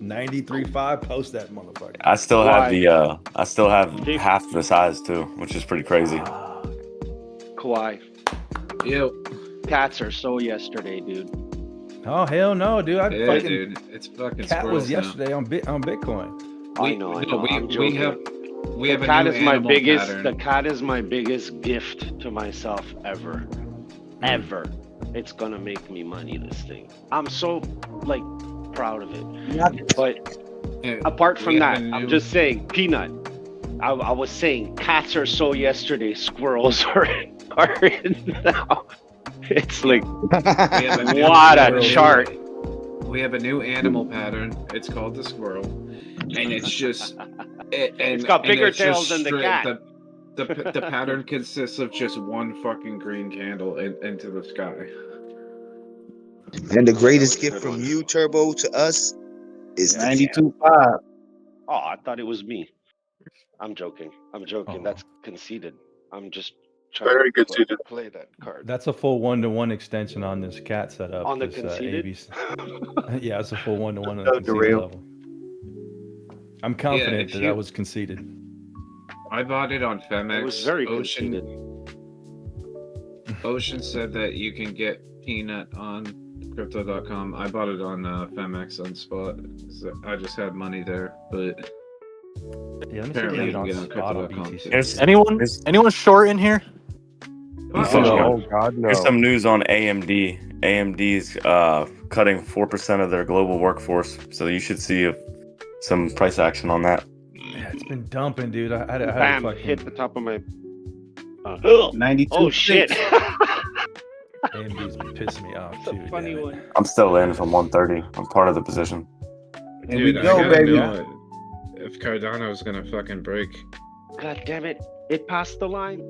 93.5. Post that motherfucker.
I still have the I still have half the size too, which is pretty crazy.
Kawhi.
Yo.
Cats are so yesterday, dude.
Oh hell no, dude!
Yeah, dude, it's fucking
cat was
squirrels now.
yesterday on Bitcoin.
I know.
We have
the
a
cat
new
is my
animal
biggest.
pattern.
The cat is my biggest gift to myself ever. Ever. It's gonna make me money. This thing. I'm so like proud of it. But apart from that, I'm just saying, Peanut. I was saying, cats are so yesterday. Squirrels are in now. It's like what a chart.
We have a new animal pattern. It's called the squirrel, and it's just
It's got bigger tails than the cat.
The pattern consists of just one fucking green candle into the sky.
And the greatest gift from you, Turbo, to us is
92.5.
Oh, I thought it was me. I'm joking.
Oh.
That's conceited. I'm just trying to play that card.
That's a full 1-to-1 extension on this cat setup.
On the
this,
conceited?
ABC. Yeah, it's a full 1-to-1 on the conceited
real.
level. I'm confident that was conceited.
I bought it on Femex.
It was very
Ocean.
conceited.
Ocean said that you can get Peanut on crypto.com. I bought it on Femex on spot. So I just had money there, but
Yeah, let me see if
apparently
I
you
get
can
on
get on
spot on
crypto.com.
BTC.
Anyone short in here?
Oh God, no.
Here's some news on AMD. AMD's cutting 4% of their global workforce, so you should see some price action on that.
Yeah, it's been dumping, dude. I had
Bam!
a fucking
Hit the top of my.
92.
Oh shit!
AMD's been pissing me off too.
Funny one.
I'm still in from 130. I'm part of the position.
Here
Dude,
we
I
go,
gotta
baby.
know if Cardano's gonna fucking break.
God damn it! It passed the line.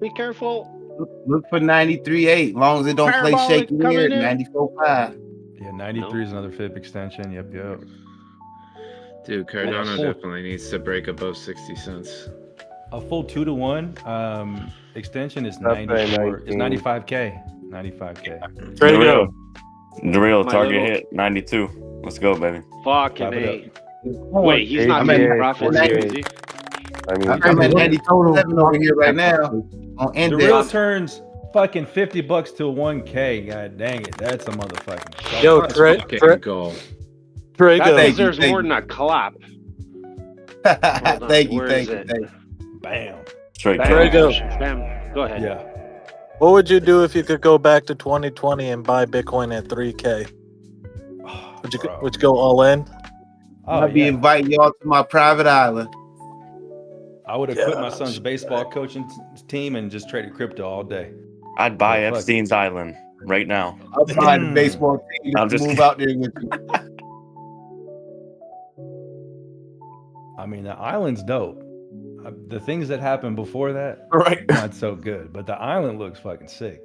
Be careful.
Look for 93.8. As long as it don't play
Parabolic
shaky
coming
here,
in.
94.5.
Yeah, 93 is another FIB extension. Yep.
Dude, Cardano definitely needs to break above 60 cents.
A full 2-to-1 extension is
That's
94. It's
19.
95K. 95K.
Ready to go.
The real
My
target
little-
hit 92. Let's go, baby.
Fucking
Clap it
A. Wait, he's not
ABA,
making profits,
48.
is he?
I mean,
I'm at 97 over here right now on
The real
index.
turns fucking $50 to 1K. God dang it. That's a motherfucking
Yo,
Let's
Trey,
fucking go.
Trey,
That
go.
deserves
Thank
more
you.
than a clap.
Thank you,
Where
thank
is
you,
it?
thank you.
Bam.
Straight
Bam,
There you go.
Bam. Go ahead.
Yeah.
What would you do if you could go back to 2020 and buy Bitcoin at 3K? Would you go all in?
I'll be inviting y'all to my private island.
I would have quit my son's baseball coaching team and just traded crypto all day.
I'd buy
Yeah, fuck.
Epstein's Island. right now.
I'll find the baseball team
I'm
to
just
move
kidding.
out there with you.
I mean, the island's dope. The things that happened before that,
right,
not so good. But the island looks fucking sick.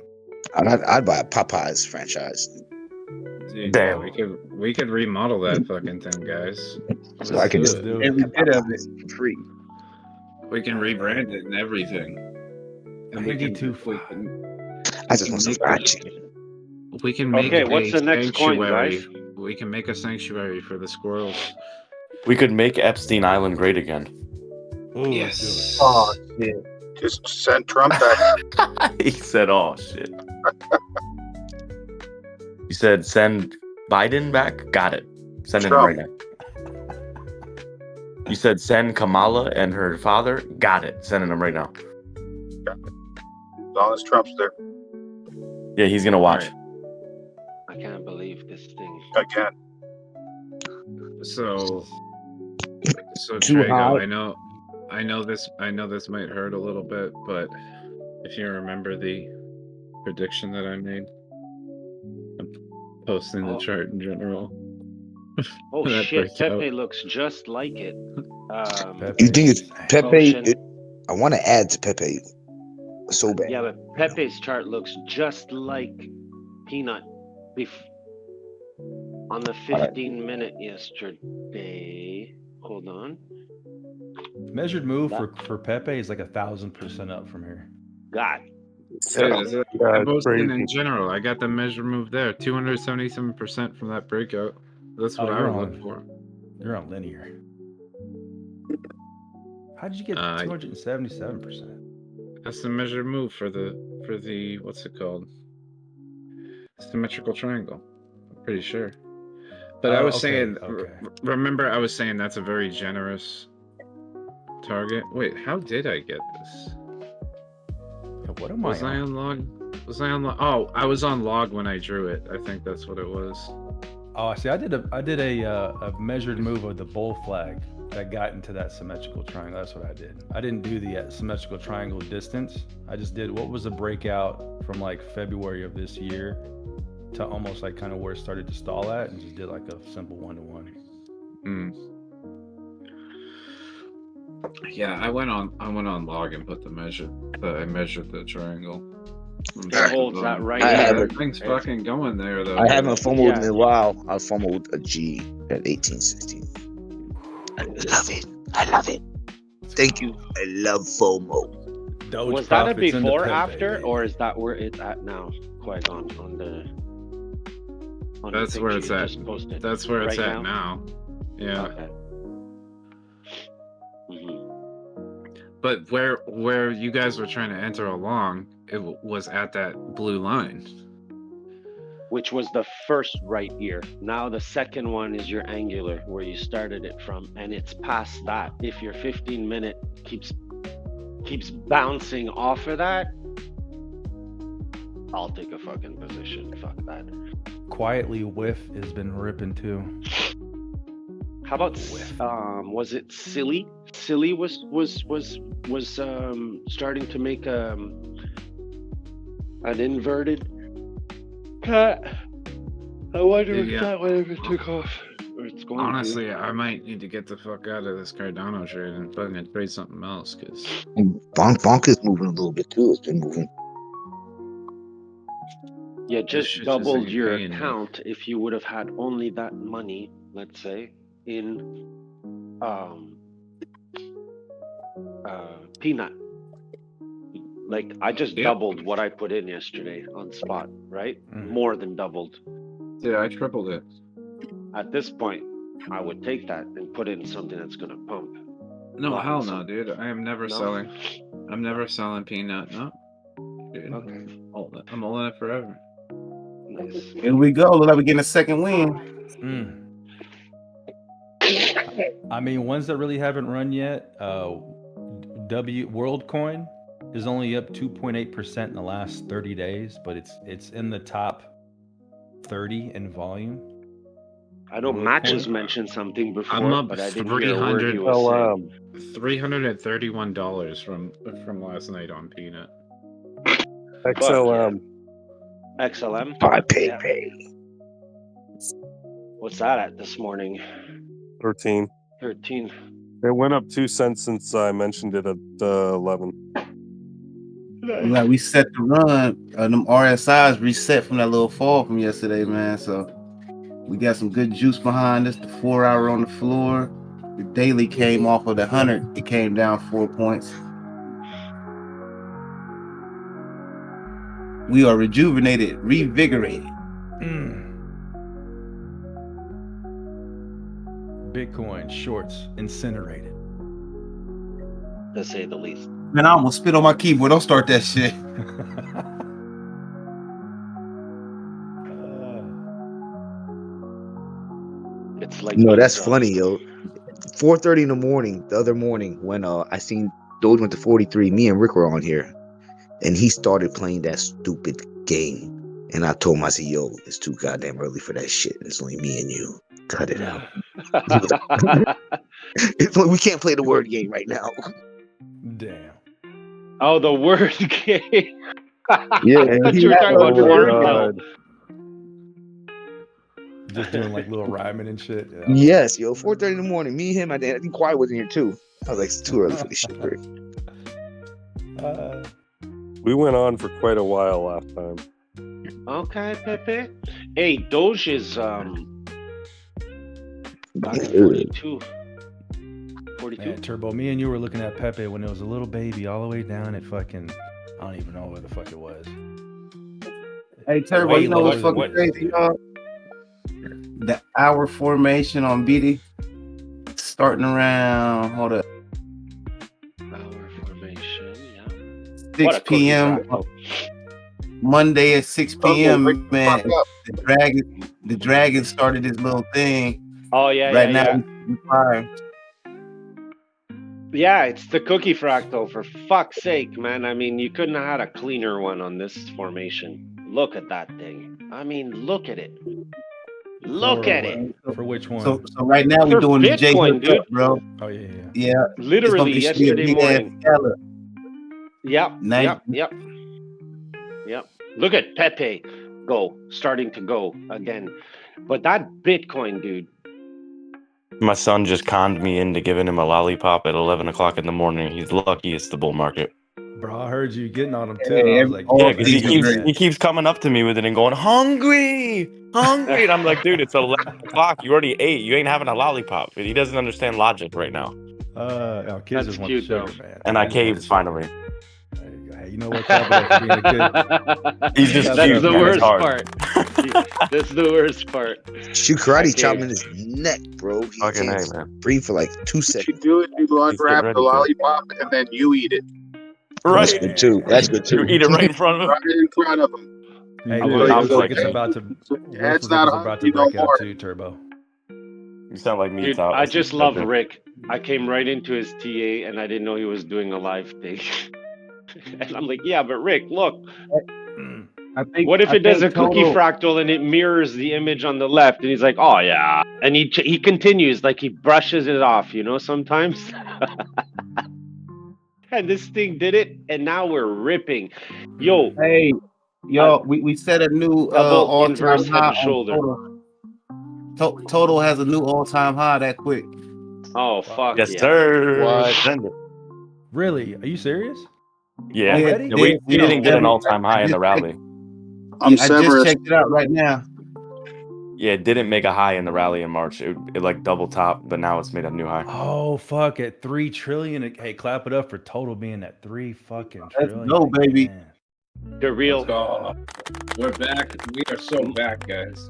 I'd buy a Popeyes franchise.
Dude,
Damn.
yeah, we could remodel that fucking thing, guys.
So I can just
do
Every bit of it.
for free.
We can rebrand it and everything. And we can,
I just want some fried chicken.
we can make
Okay, what's the next coin,
sanctuary.
guys?
We can make a sanctuary for the squirrels.
We could make Epstein Island great again.
Ooh,
Yes.
Oh shit! Just send Trump back.
He said, "Oh shit." You said send Biden back? Got it. Send him right now. You said send Kamala and her father? Got it. Sending them right now.
As long as Trump's there.
Yeah, he's gonna watch.
I can't believe this thing.
Again.
So
Too
Trago,
high.
I know this might hurt a little bit, but if you remember the prediction that I made, I'm posting the chart in general.
Oh
That
shit,
breakout.
Pepe looks just like it.
You think it's Pepe?
Ocean.
I want to add to Pepe so bad.
Yeah, but Pepe's chart looks just like Peanut on the 15-minute yesterday. Hold on.
Measured move for Pepe is like 1,000% up from here.
God.
I'm posting in general. I got the measure move there, 277% from that breakout. That's what I
you're
would
on-
look for.
You're on linear. How did you get 277%?
That's the measured move for the what's it called? Symmetrical triangle. I'm pretty sure. But I was saying, remember I was saying that's a very generous target. Wait, how did I get this?
What am
Was
I
I
on?
on log? Was I on log? Oh, I was on log when I drew it. I think that's what it was.
Oh, see, I did a measured move of the bull flag that got into that symmetrical triangle. That's what I did. I didn't do the symmetrical triangle distance. I just did what was the breakout from like February of this year to almost like kind of where it started to stall at, and just did like a simple 1-to-1.
Yeah, I went on log and put I measured the triangle.
It holds that right
I
here.
haven't-
Thing's fucking going there though.
I haven't fumbled
Yeah.
in a while. I fumbled a G at 1816. I love it. I love it. Thank you. I love FOMO.
Doge
Was that a
profits into
before,
Pepe,
after,
baby.
or is that where it's at now? Qui-Gon on the.
That's
the
where
picture
it's
you
at.
just posted.
That's where it's
Right
at now. Yeah.
Okay.
But where you guys were trying to enter along, it was at that blue line.
Which was the first right ear. Now the second one is your angular, where you started it from, and it's past that. If your 15-minute keeps bouncing off of that, I'll take a fucking position. Fuck that.
Quietly, whiff has been ripping too.
How about was it Silly? Silly was starting to make an inverted cut. I wonder if that one ever took off. Or it's going
Honestly, I might need to get the fuck out of this Cardano trade and fucking trade something else, because
Bonk is moving a little bit too. It's been moving.
You
shit
just
just
doubled
ain't
your
paying me.
account if you would have had only that money, let's say, in Peanut. Like I just doubled what I put in yesterday on spot, right? More than doubled.
Yeah, I tripled it.
At this point, I would take that and put in something that's gonna pump.
No,
Not
hell
some-
no, dude. I am never
No?
selling. I'm never selling peanut. No. Dude,
Okay.
I'm holding it forever.
Nice.
Here we go. Look like we're getting a second win.
I mean, ones that really haven't run yet. WorldCoin is only up 2.8% in the last 30 days, but it's in the top 30 in volume.
I know Matches mentioned something before,
I'm up
but I didn't hear a word he was saying.
$331 from last night on peanut.
XOM.
XLM.
Buy Pepe.
What's that at this morning?
13.
13.
It went up 2 cents since I mentioned it at 11.
Like we set the run. Them RSIs reset from that little fall from yesterday, man. So we got some good juice behind us. The 4 hour on the floor. The daily came off of the 100. It came down 4 points. We are rejuvenated, revigorated.
Bitcoin shorts incinerated.
To say the least.
Man, I almost spit on my keyboard. Don't start that shit.
It's like
No, that's funny, yo. 4:30 in the morning, the other morning, when I seen Doge went to 43, me and Rick were on here, and he started playing that stupid game. And I told him, I said, yo, it's too goddamn early for that shit. It's only me and you. Cut it out. We can't play the word game right now.
Damn.
Oh, the word game.
Yeah,
I thought you were talking about the word game.
Just doing like little rhyming and shit. Yeah.
Yes, yo, 4:30 in the morning. Me, him, I think Quiet wasn't here too. I was like, it's too early for this shit, Rick.
We went on for quite a while last time.
Okay, Pepe. Hey, Doge is back at 42. 42.
Man, Turbo, me and you were looking at Pepe when it was a little baby all the way down at fucking, I don't even know where the fuck it was.
Hey, Turbo, you know what's fucking crazy, y'all? The hour formation on BD starting around, hold up.
Hour formation, yeah.
6 p.m. Monday at 6 p.m. Man, the dragon started his little thing.
Oh yeah,
right
yeah,
now.
yeah. Yeah, it's the cookie fractal, for fuck's sake, man. I mean, you couldn't have had a cleaner one on this formation. Look at that thing. I mean, look at it. Look at it.
For which one?
So right now we're doing the
Bitcoin,
J
dude.
bro.
Oh yeah.
Yeah.
Literally
It's gonna be
yesterday
a
morning. Yep.
Nice.
Yep. Look at Pepe starting to go again. But that Bitcoin, dude.
My son just conned me into giving him a lollipop at 11 o'clock in the morning. He's lucky it's the bull market.
Bro, I heard you getting on him too. I was like,
yeah, because he keeps coming up to me with it and going, hungry. And I'm like, dude, it's 11 o'clock. You already ate. You ain't having a lollipop. He doesn't understand logic right now.
Kids just want sugar, man.
And I caved finally.
Hey, you know what? Being a good...
He's just
That's
cute,
the
man.
worst
It's hard.
part. That's the worst part.
Shoot karate chopping in his neck, bro. He
Fucking
can't
A, man.
breathe for like 2
What
seconds.
you do is you unwrap the lollipop and then you eat it.
Right.
That's good too. That's good too.
You eat it right in front of him.
Right in front of him.
Hey,
I
looks
was
like it's about to.
It's not
about to
hungry no
break out
more.
too, Turbo.
You sound like me.
Dude, I just love Rick. I came right into his TA and I didn't know he was doing a live thing. And I'm like, yeah, but Rick, look. What if it does a cookie fractal and it mirrors the image on the left? And he's like, oh yeah. And he continues, like he brushes it off, sometimes. And this thing did it, and now we're ripping. Yo.
Hey, we set a new
double
all-time
inverse head
high
and shoulder.
Total has a new all-time high that quick.
Oh fuck
Yes,
yeah.
sir.
What?
Send it.
Really? Are you serious?
Yeah.
Already?
We didn't get an all-time high in the rally.
I just checked it out right now.
Yeah, it didn't make a high in the rally in March. It like double top, but now it's made a new high.
Oh fuck! At 3 trillion. Hey, clap it up for Total being at 3 fucking trillion.
Let's go, baby.
Man.
The real.
We're back. We are so back, guys.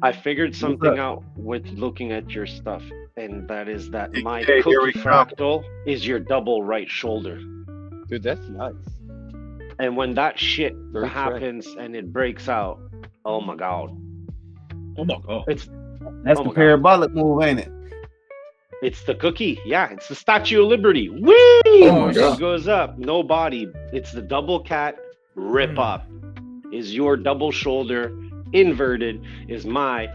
I figured something out with looking at your stuff, and that is that my
Hey, here we
cookie
go.
fractal is your double right shoulder.
Dude, that's nuts.
And when that shit
Very
happens and it breaks out, oh my god.
Oh my god.
It's
That's
oh
the
my God.
parabolic move, ain't it?
It's the cookie. Yeah, it's the Statue of Liberty. Whee!
Oh my God.
It goes up. No body. It's the double cat rip up. Is your double shoulder inverted is my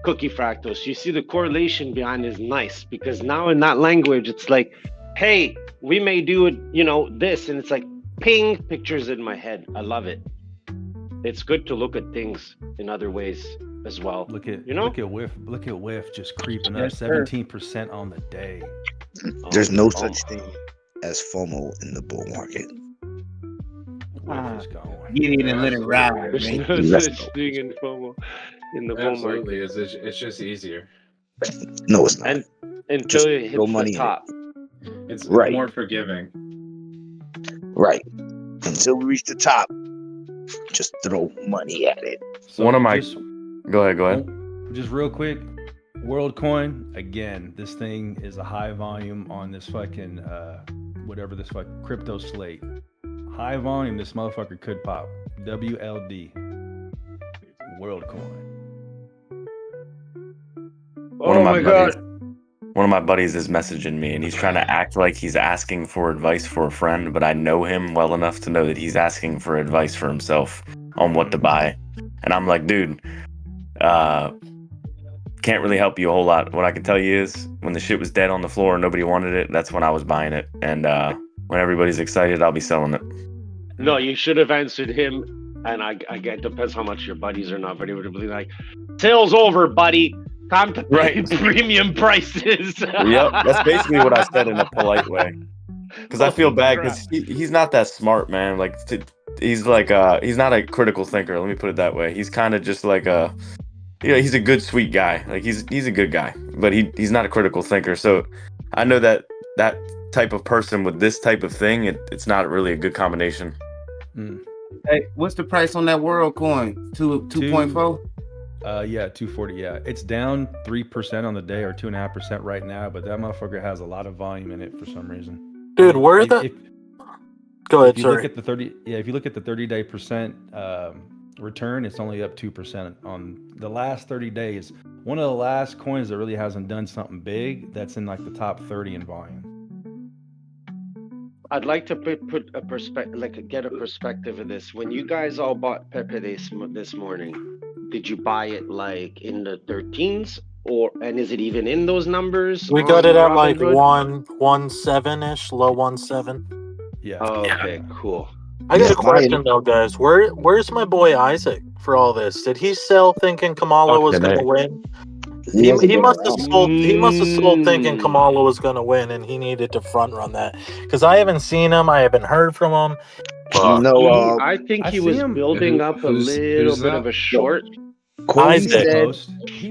cookie fractal. So you see the correlation behind is nice, because now in that language it's like, hey, we may do it, this, and it's like ping, pictures in my head. I love it. it's good to look at things in other ways as well.
Look at
WIF.
Look at WIF just creeping up
Yes, sir.
17% on the day.
There's no such thing as FOMO in the bull market.
WIF is going.
You need to let it ride,
There's
man.
no such thing in FOMO in the bull
Absolutely,
market.
it's just easier.
No, it's not.
And until
Just
it
throw
hits
money
the
in it.
top.
It's
Right.
more forgiving.
Right. Until we reach the top, just throw money at it.
So
One of my.
just,
Go ahead.
just real quick, WorldCoin again. This thing is a high volume on this fucking whatever this fucking crypto slate. High volume. This motherfucker could pop. WLD. WorldCoin.
One of my
my God.
buddies. One of my buddies is messaging me, and he's trying to act like he's asking for advice for a friend, but I know him well enough to know that he's asking for advice for himself on what to buy. And I'm like, dude, can't really help you a whole lot. What I can tell you is when the shit was dead on the floor and nobody wanted it, that's when I was buying it. And when everybody's excited, I'll be selling it.
No, you should have answered him. And I get, depends how much your buddies are not, but he would have been like, sales over, buddy. Time to pay premium prices.
Yep, that's basically what I said in a polite way. Because I feel bad because he's not that smart, man. Like he's not a critical thinker. Let me put it that way. He's kind of just like he's a good, sweet guy. Like he's a good guy, but he's not a critical thinker. So I know that type of person with this type of thing, it's not really a good combination.
Hey, what's the price on that WorldCoin? 2.4?
Yeah, 240. Yeah, it's down 3% on the day or 2.5% right now, but that motherfucker has a lot of volume in it for some reason.
Dude, where the? Go ahead.
If you
Sorry.
look at the 30, if you look at the 30-day percent return, it's only up 2% on the last 30 days. One of the last coins that really hasn't done something big that's in like the top 30 in volume.
I'd like to put a perspective, get a perspective of this. When you guys all bought Pepe this morning, did you buy it like in the 13s, and is it even in those numbers?
We got it at like 1.17 ish, low 1.7.
Yeah.
Oh, okay, cool.
I got a question though, guys. Where's my boy Isaac for all this? Did he sell thinking Kamala was going to win? He must have sold. He must have sold thinking Kamala was going to win, and he needed to front run that. Because I haven't seen him. I haven't heard from him.
I think he was building up a little bit of a short.
Coley said,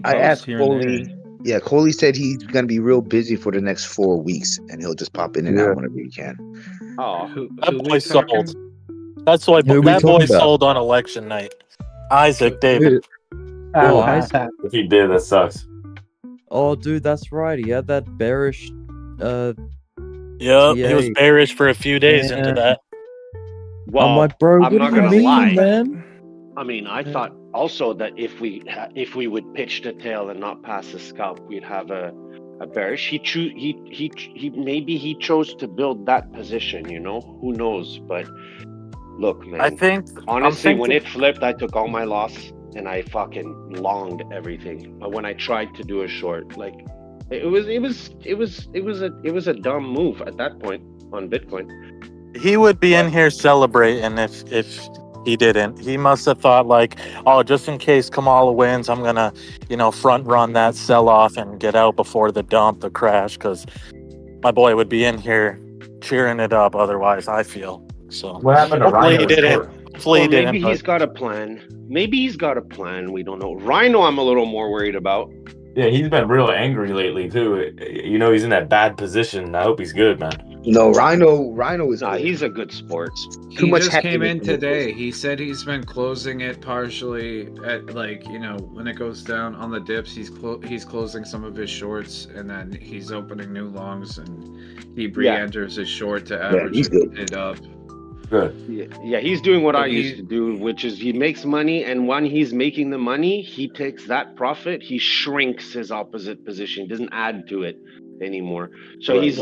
I asked Coley. Yeah, Coley said he's going to be real busy for the next 4 weeks, and he'll just pop in and out whenever he can.
Oh,
that boy sold. That's why that boy sold on election night. Isaac David.
If he did, that sucks.
Oh, dude, that's right. He had that bearish.
Yeah, he was bearish for a few days into that.
Well,
I'm like, bro,
I'm
what
not
do you
gonna
mean,
lie.
man?
I mean, I thought also that if we would pitch the tail and not pass the scalp, we'd have a bearish. Maybe he chose to build that position. You know, who knows? But look, man.
I think
honestly, when it flipped, I took all my loss and I fucking longed everything. When I tried to do a short, like it was a dumb move at that point on Bitcoin.
He would be in here celebrating if he didn't. He must have thought like, oh, just in case Kamala wins, I'm gonna, front run that sell off and get out before the crash, because my boy would be in here cheering it up. Otherwise, I feel so.
What happened to
Hopefully
Rhino?
he didn't. Hopefully he didn't.
Maybe he's got a plan. Maybe he's got a plan. We don't know. Rhino, I'm a little more worried about.
Yeah, he's been real angry lately too. He's in that bad position. I hope he's good, man.
No, Rhino is.
He's a good sport.
He just came in today. He said he's been closing it partially at when it goes down on the dips. He's closing some of his shorts, and then he's opening new longs, and he re-enters his short to average it up.
Good.
Yeah, he's doing what I used to do, which is he makes money, and when he's making the money, he takes that profit, he shrinks his opposite position. He doesn't add to it anymore. So he's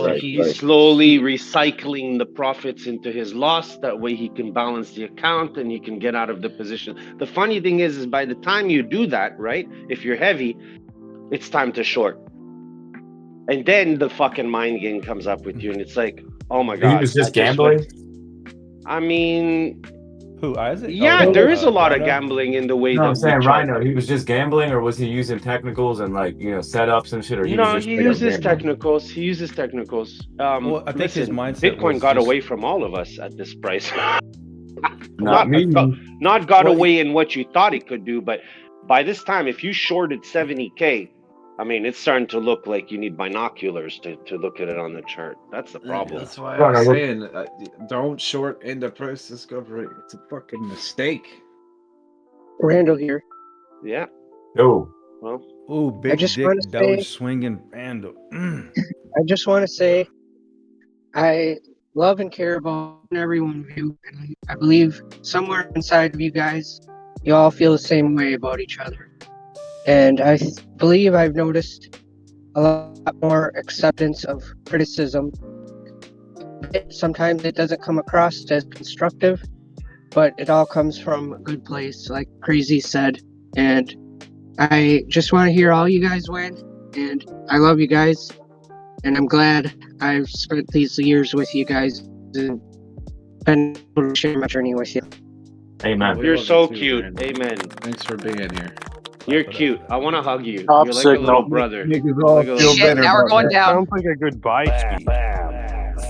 slowly recycling the profits into his loss. That way he can balance the account and he can get out of the position. The funny thing is by the time you do that, right, if you're heavy, it's time to short. And then the fucking mind game comes up with you, and it's like, oh my God.
He was just gambling?
I mean,
Who, Isaac?
Yeah,
Oh,
there is a lot of
Rhino?
gambling in the way
No,
that
I'm saying
we chart.
Rhino. He was just gambling, or was he using technicals and like setups and shit, or he was
No,
just
he
straight up
uses
gambling?
technicals. He uses technicals.
Well, I think his
Listen,
mindset
Bitcoin
was
got
just-
away from all of us at this price.
Not me.
Not got
Well,
away in what you thought it could do, but by this time, if you shorted 70K, I mean, it's starting to look like you need binoculars to look at it on the chart. That's the problem.
That's why I'm saying don't short into price discovery. It's a fucking mistake.
Randall here.
Yeah.
Oh.
Well.
Ooh, big
just
dick
wanna say-
Doge swinging Randall.
I just want to say I love and care about every one of you. And I believe somewhere inside of you guys, you all feel the same way about each other. And I believe I've noticed a lot more acceptance of criticism. Sometimes it doesn't come across as constructive, but it all comes from a good place, like Crazy said. And I just want to hear all you guys win. And I love you guys. And I'm glad I've spent these years with you guys and been able to share my journey with you.
Amen.
You're so cute. Amen.
Thanks for being here.
You're cute. I want to hug you.
Top
You're like a
signal.
little brother.
Niggas
You're
all
like a little
feel
brother.
better.
now we're going
That
down.
sounds like a good buy speed.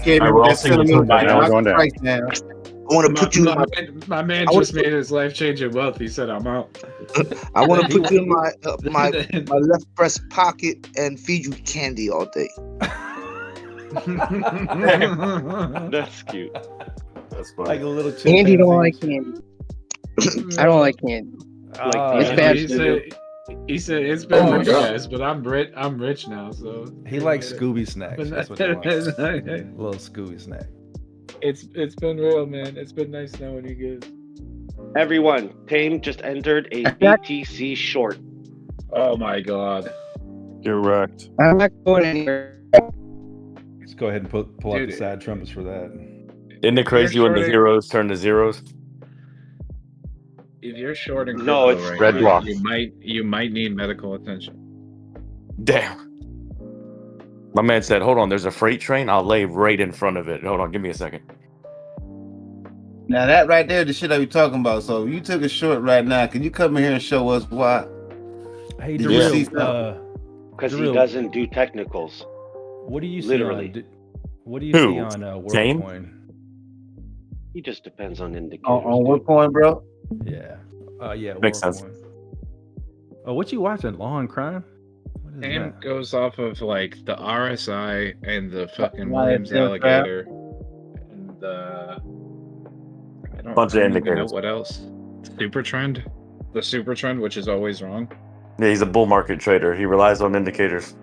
Gave
I
me
will
that
sing you
cinnamon
tune back.
roll,
Now we're
knock the price down.
I want to put you in my.
My man
I wanna
just made his life-changing wealth. He said, "I'm out."
I want to put you in my my left breast pocket and feed you candy all day.
That's cute.
That's funny.
Like a little
Andy don't
chimpanzee.
like candy. I don't like candy. It's bad.
He said it's been
Oh,
rich,
God.
guys, but I'm rich now, so
He likes Scooby snacks. That's what he wants. Little Scooby snack.
it's been real, man. It's been nice knowing you guys.
Everyone, Tame just entered a BTC short.
Oh my god.
You're wrecked.
I'm not going anywhere.
Let's go ahead and pull out
Dude.
the sad trumpets for that.
Isn't it crazy when the
shorting-
heroes turn to zeros?
If you're shorting crypto
No, it's
right
red
now,
block.
you might need medical attention.
Damn. My man said, "Hold on, there's a freight train. I'll lay right in front of it. Hold on, give me a second."
Now that right there, the shit I be talking about. So you took a short right now. Can you come in here and show us why?
Hey,
Did you see
Darrell,
Because he
Darrell,
doesn't do technicals.
what do you see
Literally.
on? What do you
Who?
see on
Tame?
WorldCoin?
He just depends on indicators.
On what coin, bro?
Yeah. Yeah.
Makes sense.
WorldCoin. Oh, what you watching? Law and Crime? What is
Tame
that?
goes off of like the RSI and the fucking
Why
Williams
is that
alligator and the I
Bunch of
don't even know
indicators.
what else. Super trend, the super trend, which is always wrong.
Yeah, he's a bull market trader. He relies on indicators.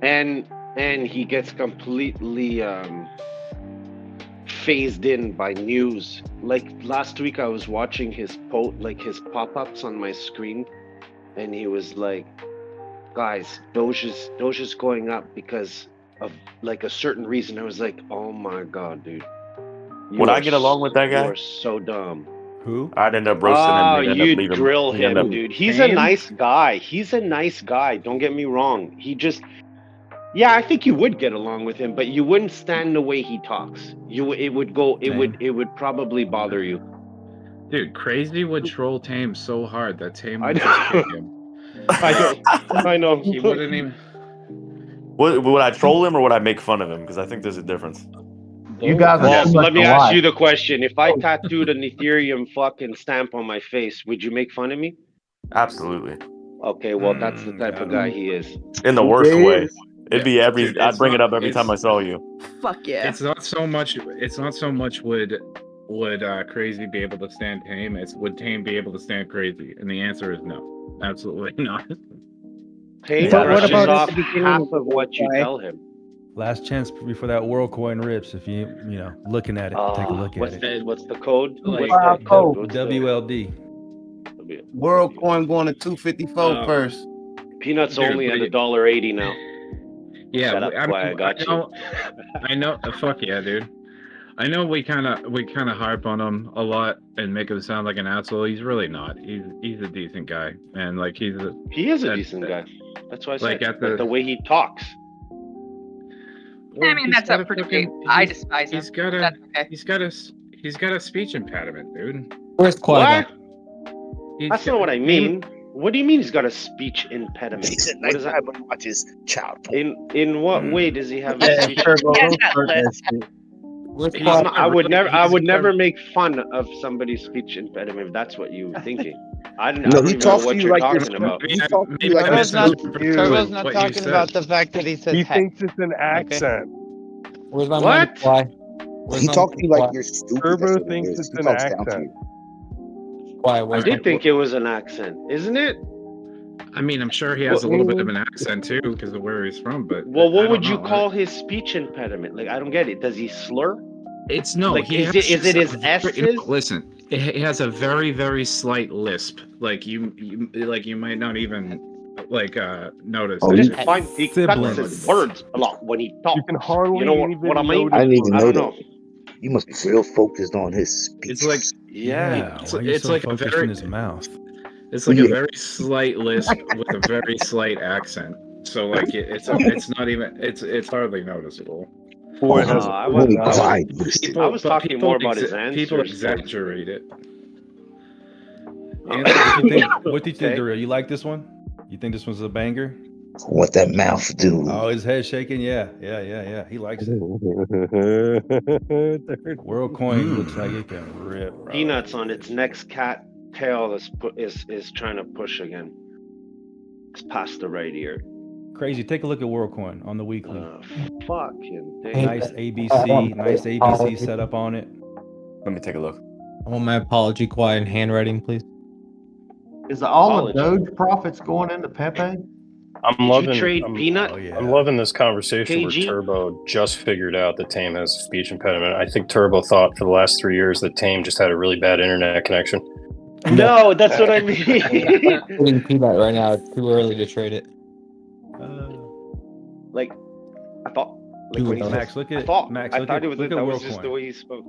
And he gets completely phased in by news. Like last week I was watching his his pop-ups on my screen, and he was like, guys, Doge is going up because of like a certain reason. I was like, oh my god, dude.
Would I get along with that guy?
You are so dumb.
Who?
I'd end up roasting him.
Oh,
He'd end up
you
leaving-
drill
he'd end
him,
up-
dude. He's a nice guy. He's a nice guy. Don't get me wrong. He just, yeah, I think you would get along with him, but you wouldn't stand the way he talks. It would probably bother you.
Dude, Crazy would troll Tame so hard that Tame
I
would
know.
just kick him.
I know.
He wouldn't even.
Would I troll him or would I make fun of him? Because I think there's a difference.
You guys are
Well,
too much
let me
alike.
ask you the question. If I tattooed an Ethereum fucking stamp on my face, would you make fun of me?
Absolutely.
Okay, well, that's the type of guy he is.
In the worst way. It'd be every.
Dude,
I'd
it's
bring it
not-
up every time I saw you.
Fuck yeah.
It's not so much. It's not so much would Crazy be able to stand Tame. It's would Tame be able to stand Crazy? And the answer is no, absolutely not.
Tame
But what
brushes
about at
off
the beginning
half
of the
of what you
guy?
tell him.
Last chance before that WorldCoin rips. If you looking at it, take a look
What's
at it.
the code?
Like-
What's the code? What's the-
WLD.
World coin going to 254 first.
Peanuts
Dude,
only at
but-
$1.80 now.
Yeah,
That's why I got you.
I know. Fuck yeah, dude. I know we kind of harp on him a lot and make him sound like an asshole. He's really not. He's a decent guy, and like he
is a decent guy. That's why I
Like,
said
at the-
but the way he talks.
I mean,
he's
that's
got
up
a
for
fucking-
debate. I despise him.
He's got a
That's okay.
he's got a He's got a speech impediment, dude.
Where's
What?
He's
That's
got-
not what I mean. What do you mean he's got a speech impediment?
He's a
What
nice
is
guy,
that?
but he watches child porn.
In what way does he have a speech impediment? I would never make fun of somebody's speech impediment if that's what you were thinking. I don't
No,
even
he
know
talks
what
to you
you're
like you're
talking about.
He talks to you like
Turbo's
you're
not,
stupid.
Turbo's not talking about the fact that he says
He
heck.
thinks it's an accent.
Where's my
What?
money? Why? Where's
He
my
talks to you
money?
like you're stupid.
Turbo
That's what it
thinks
is.
it's
He
an
talks down to
accent.
you.
Why?
I
Where's
did think it was an accent, isn't it?
I mean, I'm sure he has a little bit of an accent too because of where he's from. But
Well,
I
what
don't
would you
know.
call his speech impediment? Like, I don't get it. Does he slur?
It's no.
Like,
he
is
has
it his
some-
S's?
Listen, he has a very, very slight lisp. Like you might not even notice.
Oh,
it.
you-
Just find he cuts his words a lot when he talks.
You can hardly
You know what I mean?
I didn't even
I
know
don't
that.
know.
You must be real focused on his speech.
It's like
Yeah.
Why are you
it's
so
like a
focused
very
in his mouth?
It's like
Yeah.
a very slight lisp with a very slight accent. So like it's not even it's hardly noticeable.
Boy has
I
Holy
was
Clyde.
But
talking more about his
People
answers.
exaggerate it.
What do you think,
Okay.
Daryl? You like this one? You think this one's a banger?
What that mouth do?
Oh, his head shaking. Yeah. He likes it. WorldCoin looks like it can rip. Bro.
Peanuts on its next cat tail is trying to push again. It's past the right ear.
Crazy. Take a look at WorldCoin on the weekly.
Fucking dang.
Nice ABC setup on it.
Let me take a look.
I want my apology quiet in handwriting, please.
Is all the Doge profits going into Pepe?
I'm loving.
trade
I'm,
Peanut?
Oh, yeah.
I'm loving this conversation where
KG?
Turbo just figured out that Tame has a speech impediment. I think Turbo thought for the last 3 years that Tame just had a really bad internet connection.
No, that's what I mean.
Putting peanut right now. It's too early to trade it.
Like, I thought. Like when he said-
Max, look at
I thought,
Max.
I
Look
thought
at,
it was
look
that
at
was just the
WorldCoin.
way he spoke.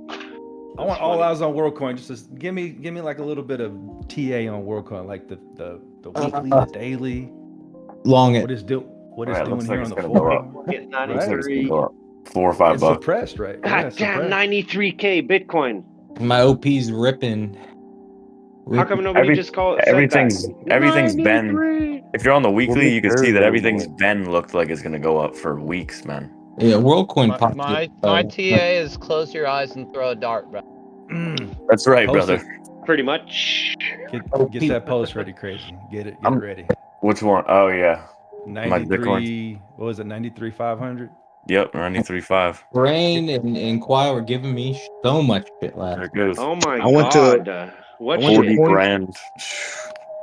I want all eyes on WorldCoin. Just give me like a little bit of TA on WorldCoin, like the weekly, the daily.
Long it.
What is doing
Alright,
here
looks
on
like
the
it's gonna go
floor?
up.
Get
Looks like it's
93.
gonna go up. $4 or $5
It's
bucks.
suppressed, right? Yeah,
God
it's
damn,
suppressed.
93K Bitcoin.
My OP's ripping.
How come nobody just called said
Everything's
that?
been.
93.
If you're on the weekly, you can see that
Very
everything's been looked like it's gonna go up for weeks, man.
Yeah, WorldCoin popped.
My
it,
TA is close your eyes and throw a dart, bro.
That's right,
Post
brother.
Pretty much.
Get that post ready, Crazy. Get it ready.
Which one? Oh yeah. My
93. What was it? 93,500.
Yep, 93.5.
Brain and Quai were giving me so much shit last.
There it goes.
Oh my
I went to-
god. What
I went to
shit?
40 grand.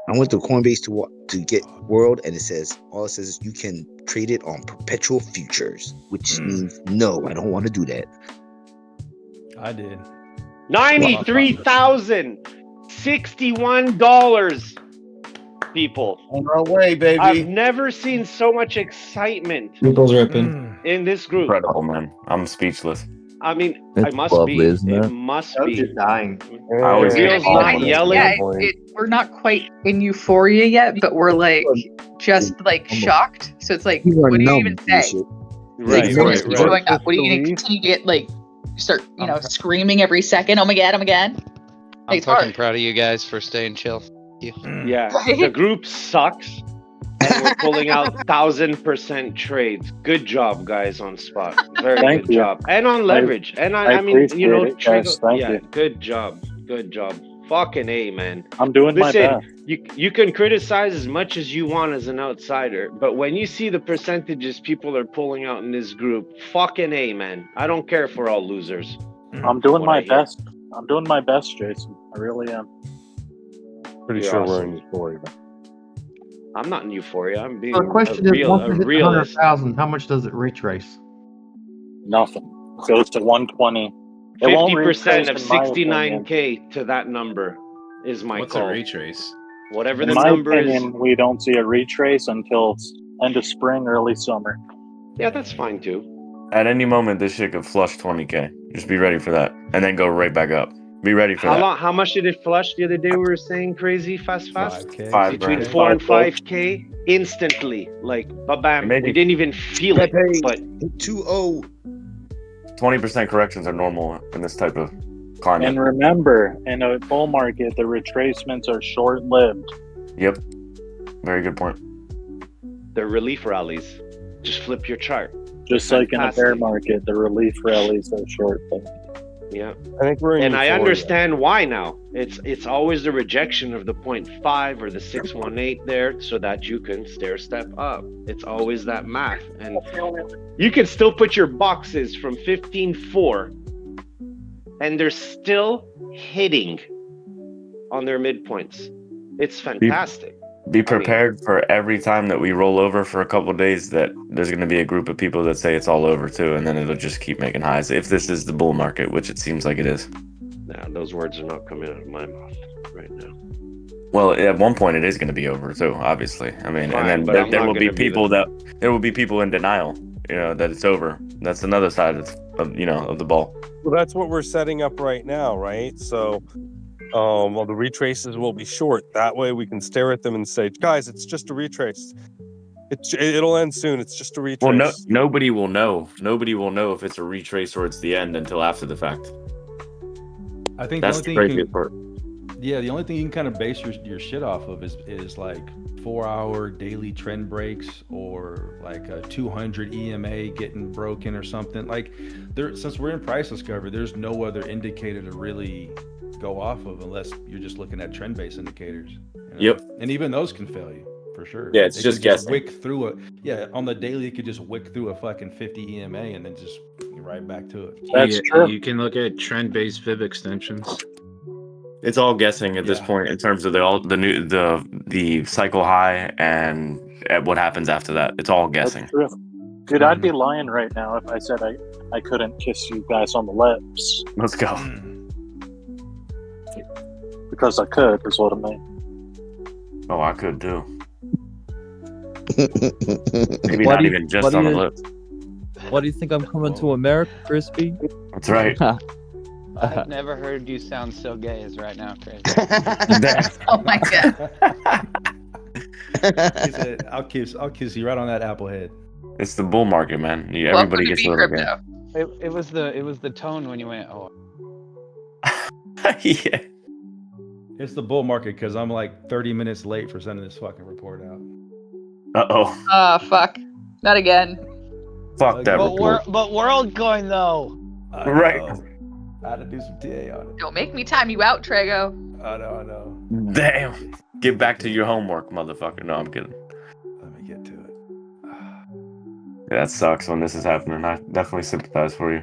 I went to Coinbase to get World, and it says is you can trade it on perpetual futures, which means no, I don't want to do that.
I did.
$93,061. People.
On our way, baby.
I've never seen so much excitement
People's ripping.
in this group.
Incredible, man. I'm speechless.
I mean,
It's
it must
lovely,
be.
isn't
It
it?
must
I'm
be.
just dying.
I always
Real's
get
not
all
yelling.
Yeah, we're not quite in euphoria yet, but we're like just like shocked. So it's like,
You are
what do you
numb
even
to
say?
this shit.
Right,
Like,
right,
what's
right.
going up? What are you gonna continue to get like start screaming every second? Oh my god, oh my god.
I'm
It's
fucking
hard.
proud of you guys for staying chill.
Yeah, the group sucks, and we're pulling out 1,000% trades. Good job, guys, on spot. Very
Thank
good
you.
job, and on leverage. And I mean,
appreciate
you know,
it, guys. Thank
yeah,
you.
good job, good job. Fucking A, man.
I'm doing my
Listen,
best.
you can criticize as much as you want as an outsider, but when you see the percentages people are pulling out in this group, fucking A, man. I don't care if we're all losers.
I'm doing
What
my
I hear.
best. I'm doing my best, Jason. I really am.
Pretty
You're
sure
awesome.
we're in euphoria.
I'm not in euphoria. I'm being
So the question
a
is, once
a
it hits
realist.
100,000, how much does it retrace?
Nothing. Goes to 120. It won't
50%
retrace,
of
in my opinion.
69K to that number is my
What's
call.
a retrace?
Whatever
In
the
my
number
opinion,
is.
we don't see a retrace until end of spring, early summer.
Yeah, that's fine too.
At any moment, this shit could flush 20K. Just be ready for that, and then go right back up. Be ready for
How
that.
long? How much did it flush the other day? We were saying crazy fast.
5K.
Between
5
4 and
grand.
5K instantly. Like, bam.
Maybe.
We didn't even feel it. But
2-0.
20% corrections are normal in this type of climbing.
And remember, in a bull market, the retracements are short-lived.
Yep. Very good point.
The relief rallies. Just flip your chart.
Just like in a bear market, the relief rallies are short-lived.
Yeah.
I think we're in
And I
euphoria.
understand why now. It's always the rejection of the 0.5 or the 618 there so that you can stair step up. It's always that math. And you can still put your boxes from 15.4 and they're still hitting on their midpoints. It's fantastic.
Be prepared for every time that we roll over for a couple of days that there's going to be a group of people that say it's all over too, and then it'll just keep making highs. If this is the bull market, which it seems like it is.
Now, those words are not coming out of my mouth right now.
Well, at one point it is going to be over too, obviously. I mean,
Fine,
and
but
then
I'm
there
not
will be
gonna be
people there will be people in denial, that it's over. That's another side of the ball.
Well, that's what we're setting up right now, right? So, well, the retraces will be short. That way, we can stare at them and say, "Guys, it's just a retrace. It'll end soon. It's just a retrace."
Well, nobody will know. Nobody will know if it's a retrace or it's the end until after the fact.
I think
that's the craziest part.
Yeah, the only thing you can kind of base your shit off of is like 4-hour daily trend breaks or like a 200 EMA getting broken or something. Like since we're in price discovery, there's no other indicator to really go off of unless you're just looking at trend-based indicators.
Yep.
And even those can fail you for sure.
Yeah, it's just guessing.
Wick through on the daily, it could just wick through a fucking 50 EMA and then just right back to it.
That's true. You can look at trend-based fib extensions.
It's all guessing at this point in terms of the cycle high and at what happens after that. It's all guessing.
That's true. Dude, I'd be lying right now if I said I couldn't kiss you guys on the lips.
Let's go.
Because I could, is what I mean.
Oh, I could too. Maybe not even just on the lips.
Why do you think I'm coming to America, Crispy?
That's right.
I've never heard you sound so gay as right now, Chris.
Oh my god.
He said, I'll kiss you right on that apple head.
It's the bull market, man. Everybody gets a little gay.
It was the tone when you went, oh.
Yeah.
It's the bull market because I'm like 30 minutes late for sending this fucking report out.
Uh-oh.
Oh, fuck. Not again.
Fuck that report.
But WorldCoin, though.
Right. I had to do some TA on it.
Don't make me time you out, Trago.
I know.
Damn. Get back to your homework, motherfucker. No, I'm kidding.
Let me get to it.
Yeah, that sucks when this is happening. I definitely sympathize for you.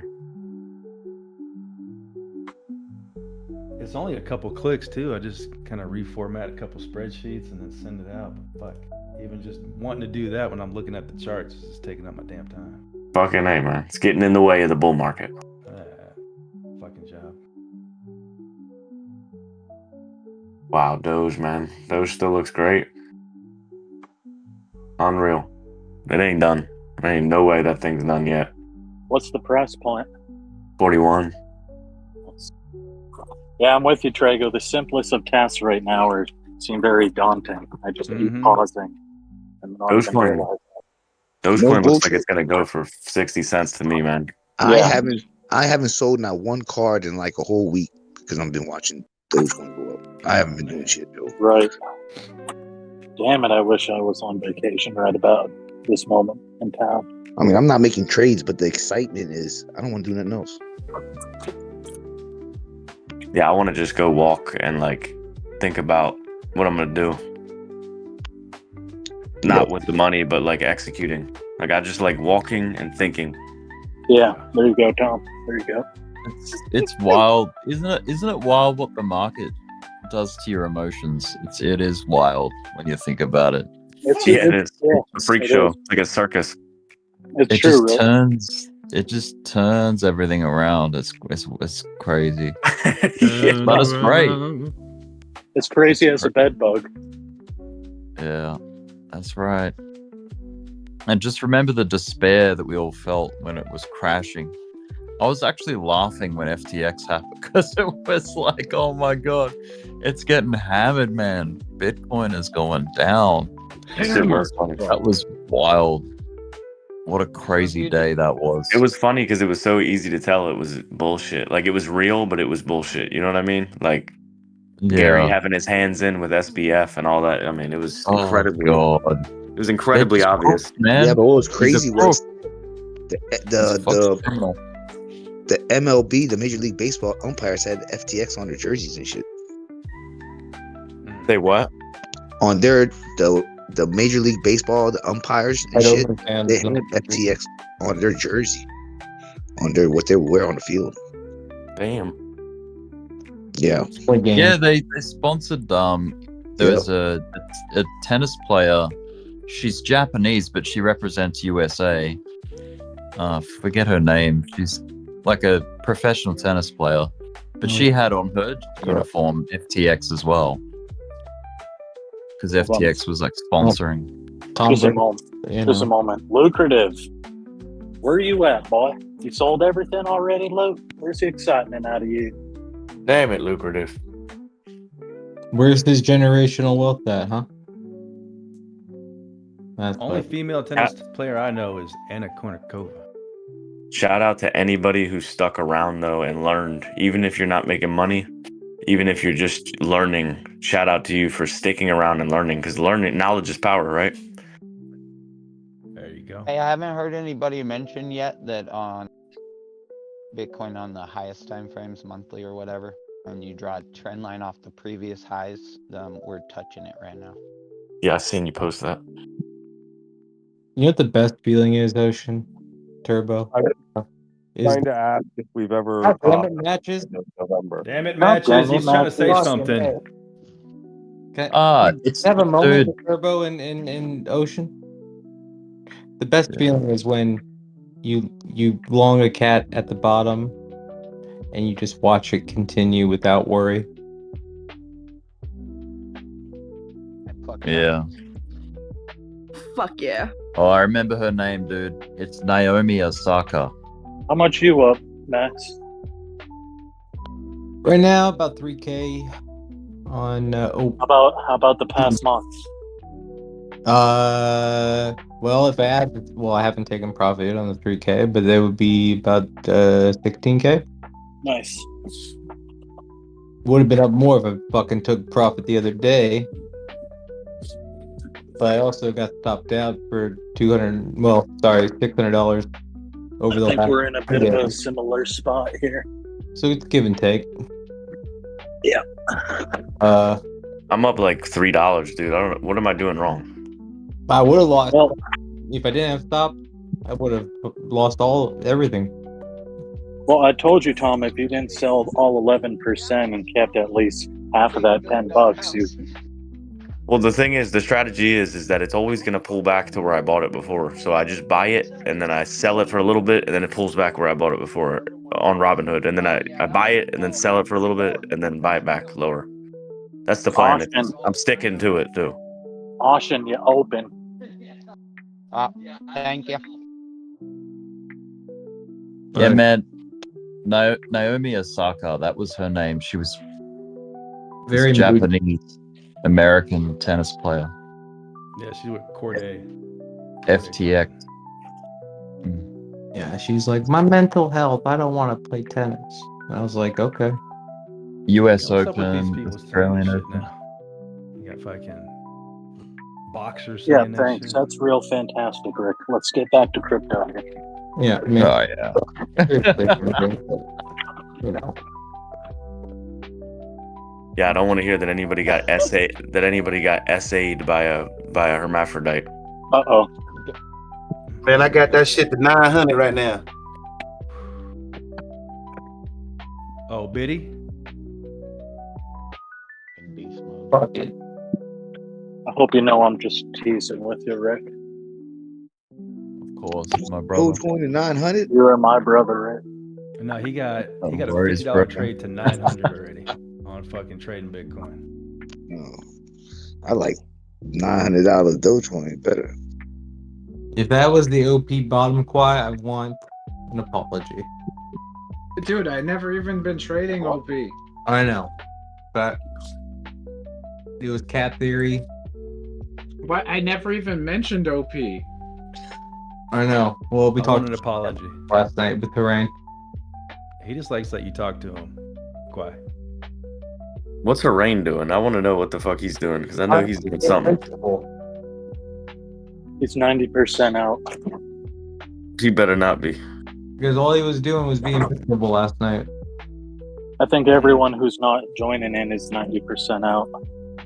It's only a couple clicks too. I just kind of reformat a couple spreadsheets and then send it out. But fuck, even just wanting to do that when I'm looking at the charts is just taking up my damn time.
Fucking A, man. It's getting in the way of the bull market.
Fucking job.
Wow, Doge, man. Doge still looks great. Unreal. It ain't done. There ain't no way that thing's done yet.
What's the press point?
41.
Yeah, I'm with you, Trago. The simplest of tasks right now seem very daunting. I just keep pausing. And
Dogecoin looks like it's gonna go for 60 cents to me, man.
I haven't sold not one card in like a whole week because I've been watching Dogecoin go up. I haven't been doing shit, Joe.
Right. Damn it! I wish I was on vacation right about this moment in town.
I mean, I'm not making trades, but the excitement is I don't want to do nothing else.
Yeah, I want to just go walk and like think about what I'm gonna do. Not with the money, but like executing. Like I just like walking and thinking.
Yeah, there you go, Tom. There you go.
It's wild, isn't it? Isn't it wild what the market does to your emotions? It is wild when you think about it.
It is a freak show, like a circus.
It's
It
true,
just turns everything around. It's crazy. But it's great.
It's crazy as a bed bug.
Yeah, that's right. And just remember the despair that we all felt when it was crashing. I was actually laughing when FTX happened because it was like, oh my god, it's getting hammered, man. Bitcoin is going down. That was wild. What a crazy day that was.
It was funny because it was so easy to tell it was bullshit. Like it was real, but it was bullshit. You know what I mean? Like Gary having his hands in with SBF and all that. I mean, it was incredibly.
God.
It was incredibly obvious,
man.
Yeah, but what was crazy was the MLB, the Major League Baseball umpires had FTX on their jerseys and shit.
They what?
On the Major League Baseball, the umpires and shit, they had FTX on their jersey, on their what they wear on the field.
Damn.
Yeah.
Yeah, they sponsored there was a tennis player. She's Japanese, but she represents USA. Forget her name. She's like a professional tennis player, but she had on her uniform FTX as well, because FTX was like sponsoring.
Just a moment. Lucrative. Where are you at, boy? You sold everything already, Luke? Where's the excitement out of you?
Damn it, lucrative.
Where's this generational wealth at, huh?
Only female tennis player I know is Anna Kournikova.
Shout out to anybody who stuck around though and learned, even if you're not making money, even if you're just learning. Shout out to you for sticking around and learning, because knowledge is power, right?
There you go.
Hey, I haven't heard anybody mention yet that on Bitcoin on the highest time frames, monthly or whatever, and you draw a trend line off the previous highs, we're touching it right now.
Yeah, I seen you post that.
You know what the best feeling is, Ocean? Turbo?
Trying to ask if we've ever
damn it, matches.
November.
Damn it, matches. He's trying to say something.
It's have a moment with Turbo in Ocean. The best feeling is when you long a cat at the bottom and you just watch it continue without worry.
Yeah.
Fuck yeah.
Oh, I remember her name, dude. It's Naomi Osaka.
How much you up, Max?
Right now, about 3K on.
How about the past month?
Well, if I had, I haven't taken profit on the 3K, but they would be about 16K.
Nice.
Would have been up more if I fucking took profit the other day. But I also got stopped out for $600 over the last.
I think we're in a bit of a similar spot here.
So it's give and take.
Yeah.
I'm up like $3, dude. I don't know. What am I doing wrong?
I would have lost. Well, if I didn't have stop, I would have lost everything.
Well, I told you, Tom, if you didn't sell all 11% and kept at least half of that $10, you.
Well, the thing is, the strategy is that it's always going to pull back to where I bought it before. So I just buy it and then I sell it for a little bit and then it pulls back where I bought it before on Robinhood. And then I buy it and then sell it for a little bit and then buy it back lower. That's the plan. I'm sticking to it too.
Austin, you open.
Thank you.
Yeah, man. Naomi Osaka, that was her name. She was very Japanese American tennis player.
Yeah, she's with Corday.
FTX.
Yeah, she's like, my mental health, I don't want to play tennis. And I was like, okay.
US Open, Australian Open.
You got fucking boxers.
Yeah, thanks. That's real fantastic, Rick. Let's get back to crypto here.
Yeah.
Oh, yeah.
You know.
Yeah, I don't want to hear that anybody got essayed by a hermaphrodite.
Uh-oh.
Man, I got that shit to 900 right now.
Oh, Biddy?
Fuck it.
I hope you know I'm just teasing with you, Rick.
Of course, my brother.
Dogecoin to 900?
You are my brother, Rick.
No, he got a
worries,
$50
bro.
trade to 900 already on fucking trading Bitcoin.
Oh, I like $900 Dogecoin better.
If that was the OP bottom quad, I want an apology.
Dude, I never even been trading OP.
I know, but it was cat theory.
What? I never even mentioned OP.
I know. Well, we
I want
talked
an apology.
last night with Terrain.
He just likes that you talk to him. Quiet.
What's Rain doing? I want to know what the fuck he's doing because I know he's doing something.
He's 90% out.
He better not be.
Because all he was doing was being miserable last night.
I think everyone who's not joining in is 90% out.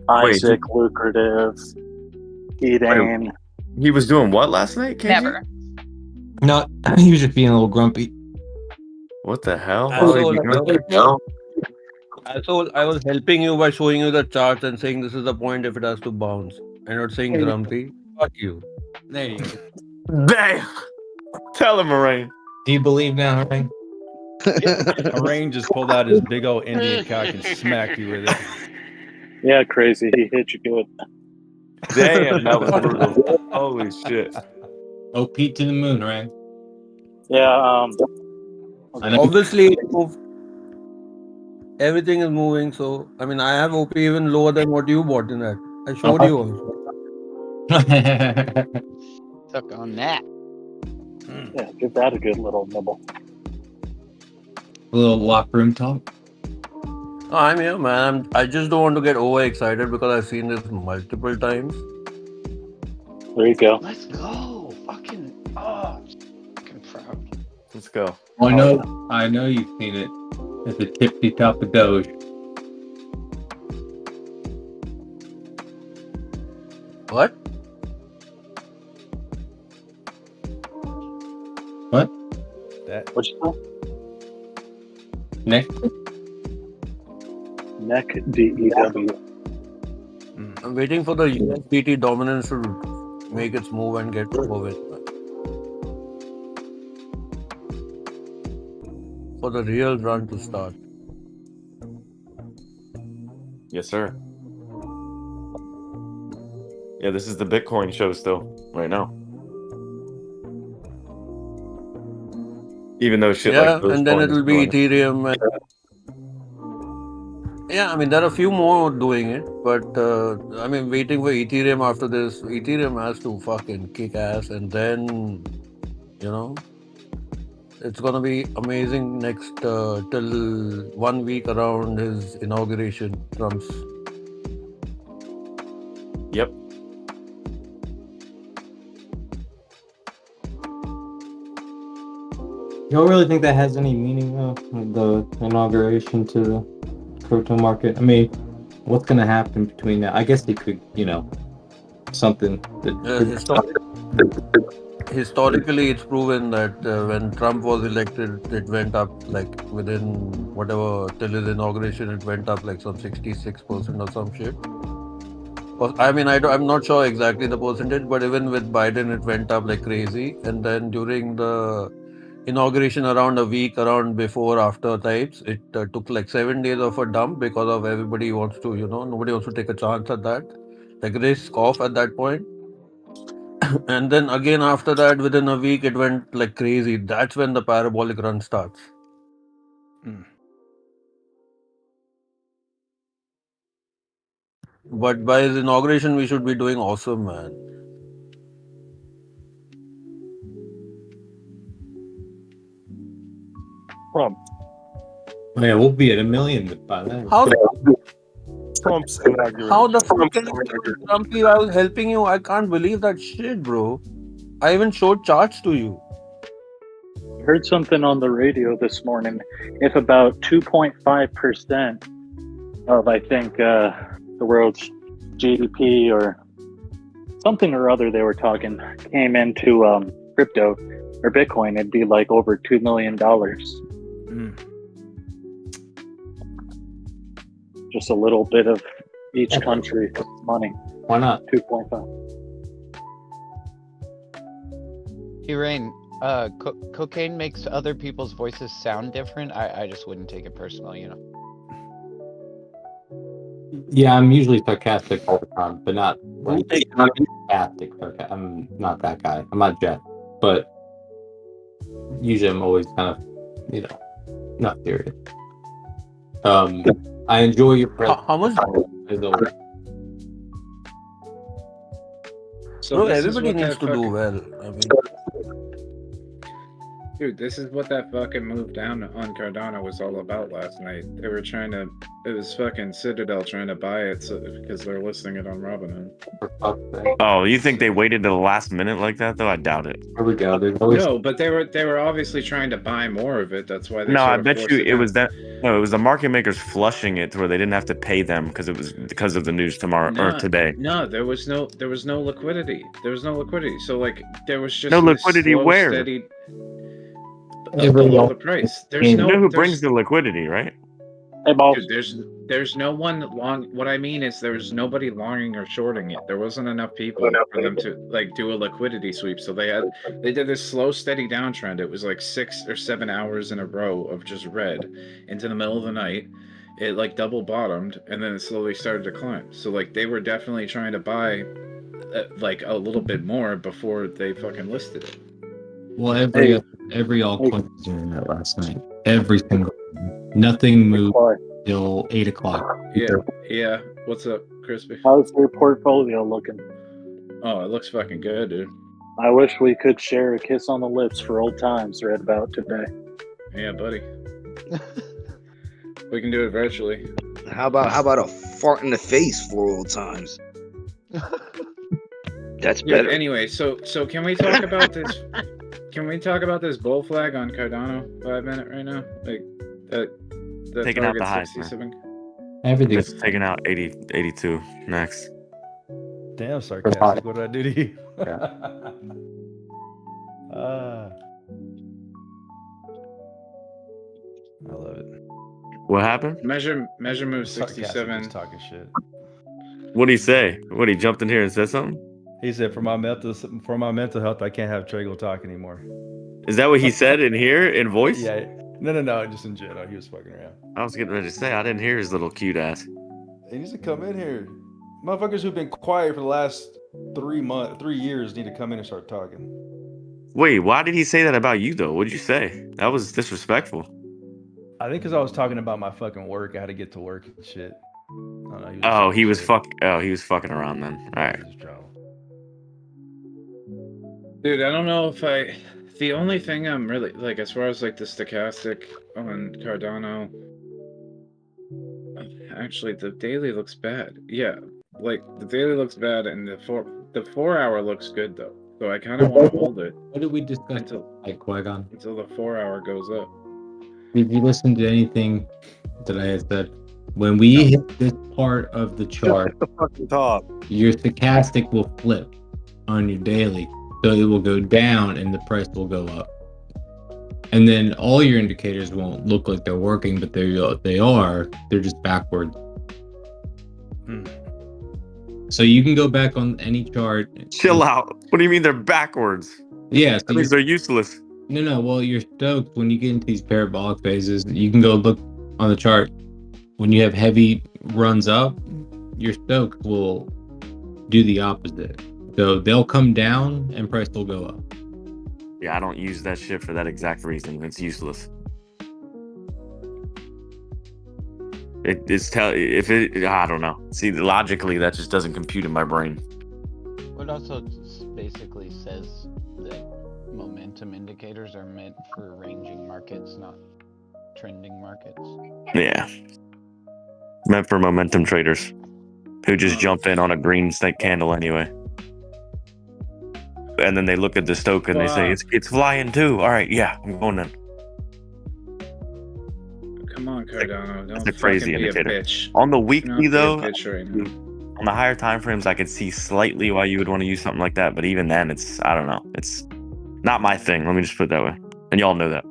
Isaac, lucrative, eating.
He was doing what last night, KG?
Never.
No, he was just being a little grumpy.
What the hell?
I was helping you by showing you the charts and saying this is the point if it has to bounce. And not saying grumpy. Fuck you. There you go.
Damn. Tell him, Rain.
Do you believe now, Rain?
Rain just pulled out his big old Indian cock and smacked you with it.
Yeah, crazy. He hit you good.
Damn, that was brutal. Holy shit.
Oh, Pete to the moon, Rain.
Yeah,
Obviously, everything is moving. So, I mean, I have OP even lower than what you bought in that. I showed you also.
Suck on that.
Yeah, give that a good little nibble.
A little locker room talk.
I'm here, man. I just don't want to get overexcited because I've seen this multiple times.
There you go.
Let's go. Fucking proud.
Let's go.
I know you've seen it. It's the tippy top of Doge.
What?
What?
What's you call?
Next.
NEC DEW.
I'm waiting for the USDT dominance to make its move and get over it. For the real run to start.
Yes, sir. Yeah, this is the Bitcoin show still, right now. Even though shit like
and then it'll be Ethereum. Yeah, I mean, there are a few more doing it, but I mean, waiting for Ethereum after this. Ethereum has to fucking kick ass, and then, you know, it's gonna be amazing next till 1 week around his inauguration, Trump's.
Yep.
Y'all really think that has any meaning, though? The inauguration to the crypto market? I mean, what's going to happen between that? I guess they could, something that.
Historically, it's proven that when Trump was elected, it went up like within whatever, till his inauguration, it went up like some 66% or some shit. I mean, I'm not sure exactly the percentage, but even with Biden, it went up like crazy. And then during the inauguration, around a week, around before, after types, it took like 7 days of a dump because of everybody wants to, nobody wants to take a chance at that. Like risk off at that point. And then again after that, within a week, it went like crazy. That's when the parabolic run starts. But by his inauguration, we should be doing awesome, man.
Trump.
Oh, yeah, we'll be at 1 million by then.
Trump's inauguration.
How the fuck can you Trumpy? I was helping you. I can't believe that shit, bro. I even showed charts to you.
I heard something on the radio this morning. If about 2.5% of, I think, the world's GDP or something or other they were talking came into crypto or Bitcoin, it'd be like over $2 million. Just a little bit of each country's money.
Why not?
2.5.
Hey, Rain, cocaine makes other people's voices sound different. I just wouldn't take it personal,
Yeah, I'm usually sarcastic all the time, but not sarcastic. I'm not that guy. I'm not Jeff, but usually I'm always kind of, not serious. I enjoy your presence.
How much?
So
Bro, everybody needs to do well. I mean,
Dude, this is what that fucking move down on Cardano was all about last night. They were trying to, it was fucking Citadel trying to buy it because they're listing it on Robinhood.
Oh, you think they waited to the last minute like that though? I doubt it.
Probably doubt it.
No, but they were obviously trying to buy more of it. That's why they
No, I
sort of
bet
forced
you
it
it
down.
was that. No, it was the market makers flushing it to where they didn't have to pay them because it was because of the news tomorrow or today.
No, there was no liquidity. There was no liquidity. So like there was just
No
this
liquidity
slow,
where?
steady
Every
below
all-
the price. There's
You
no
know who
there's,
brings the liquidity, right?
Hey, boss.
Dude, there's no one long. What I mean is there's nobody longing or shorting it. There wasn't enough people for them to like do a liquidity sweep. So they did this slow, steady downtrend. It was like 6 or 7 hours in a row of just red into the middle of the night. It like double bottomed and then it slowly started to climb. So like they were definitely trying to buy like a little bit more before they fucking listed it.
Well, every altcoin was doing that last night. Every single nothing moved till 8 o'clock.
Yeah. What's up, Crispy?
How's your portfolio looking?
Oh, it looks fucking good, dude.
I wish we could share a kiss on the lips for old times right about today.
Yeah, buddy. We can do it virtually.
How about a fart in the face for old times? That's
Yeah,
better.
anyway, so can we talk about this? Can we talk about this bull flag on Cardano 5 minute right now? Like that
Taking out the
target
highs, man.
67.
Everything's
It's taking out 82 next.
Damn sarcastic. What did I do to you? I love it.
What happened?
Measure move
Sarcastic,
67.
just talking shit.
What did he say? What, he jumped in here and said something?
He said, "For my mental health, I can't have Trago talk anymore."
Is that what he said in here in voice?
Yeah. No, just in general. He was fucking around.
I was getting ready to say I didn't hear his little cute ass.
He needs to come in here. Motherfuckers who've been quiet for the last 3 years need to come in and start talking.
Wait, why did he say that about you though? What'd you say? That was disrespectful.
I think because I was talking about my fucking work, I had to get to work and shit. I don't know,
He was fucking around then. All right.
Dude, I don't know if the only thing I'm really like as far as like the stochastic on Cardano. Actually, the daily looks bad. Yeah, like the daily looks bad, and the 4 hour looks good though. So I kind of want to hold it.
What did we discuss like Qui-Gon?
Until the 4 hour goes up.
If you listen to anything that I had said, when we hit this part of the chart,
the fucking top,
your stochastic will flip on your daily. So it will go down and the price will go up. And then all your indicators won't look like they're working, but they are. They're just backwards. So you can go back on any chart.
Chill out. What do you mean they're backwards?
Yeah,
That means they're useless.
No. Well, you're stoked when you get into these parabolic phases. You can go look on the chart. When you have heavy runs up, your stoke will do the opposite. So they'll come down and price will go up.
Yeah, I don't use that shit for that exact reason. It's useless. I don't know. See, logically, that just doesn't compute in my brain.
It also basically says that momentum indicators are meant for ranging markets, not trending markets.
Yeah. Meant for momentum traders who just jump in on a green snake candle anyway. And then they look at the stoke and they say, it's flying too. All right, yeah, I'm going in.
Come on, Cardano. Don't
That's a crazy
fucking be
indicator.
a bitch.
On the
Do not
weekly,
be a
though,
bitch right now.
on the higher time frames, I could see slightly why you would want to use something like that. But even then, I don't know. It's not my thing. Let me just put it that way. And y'all know that.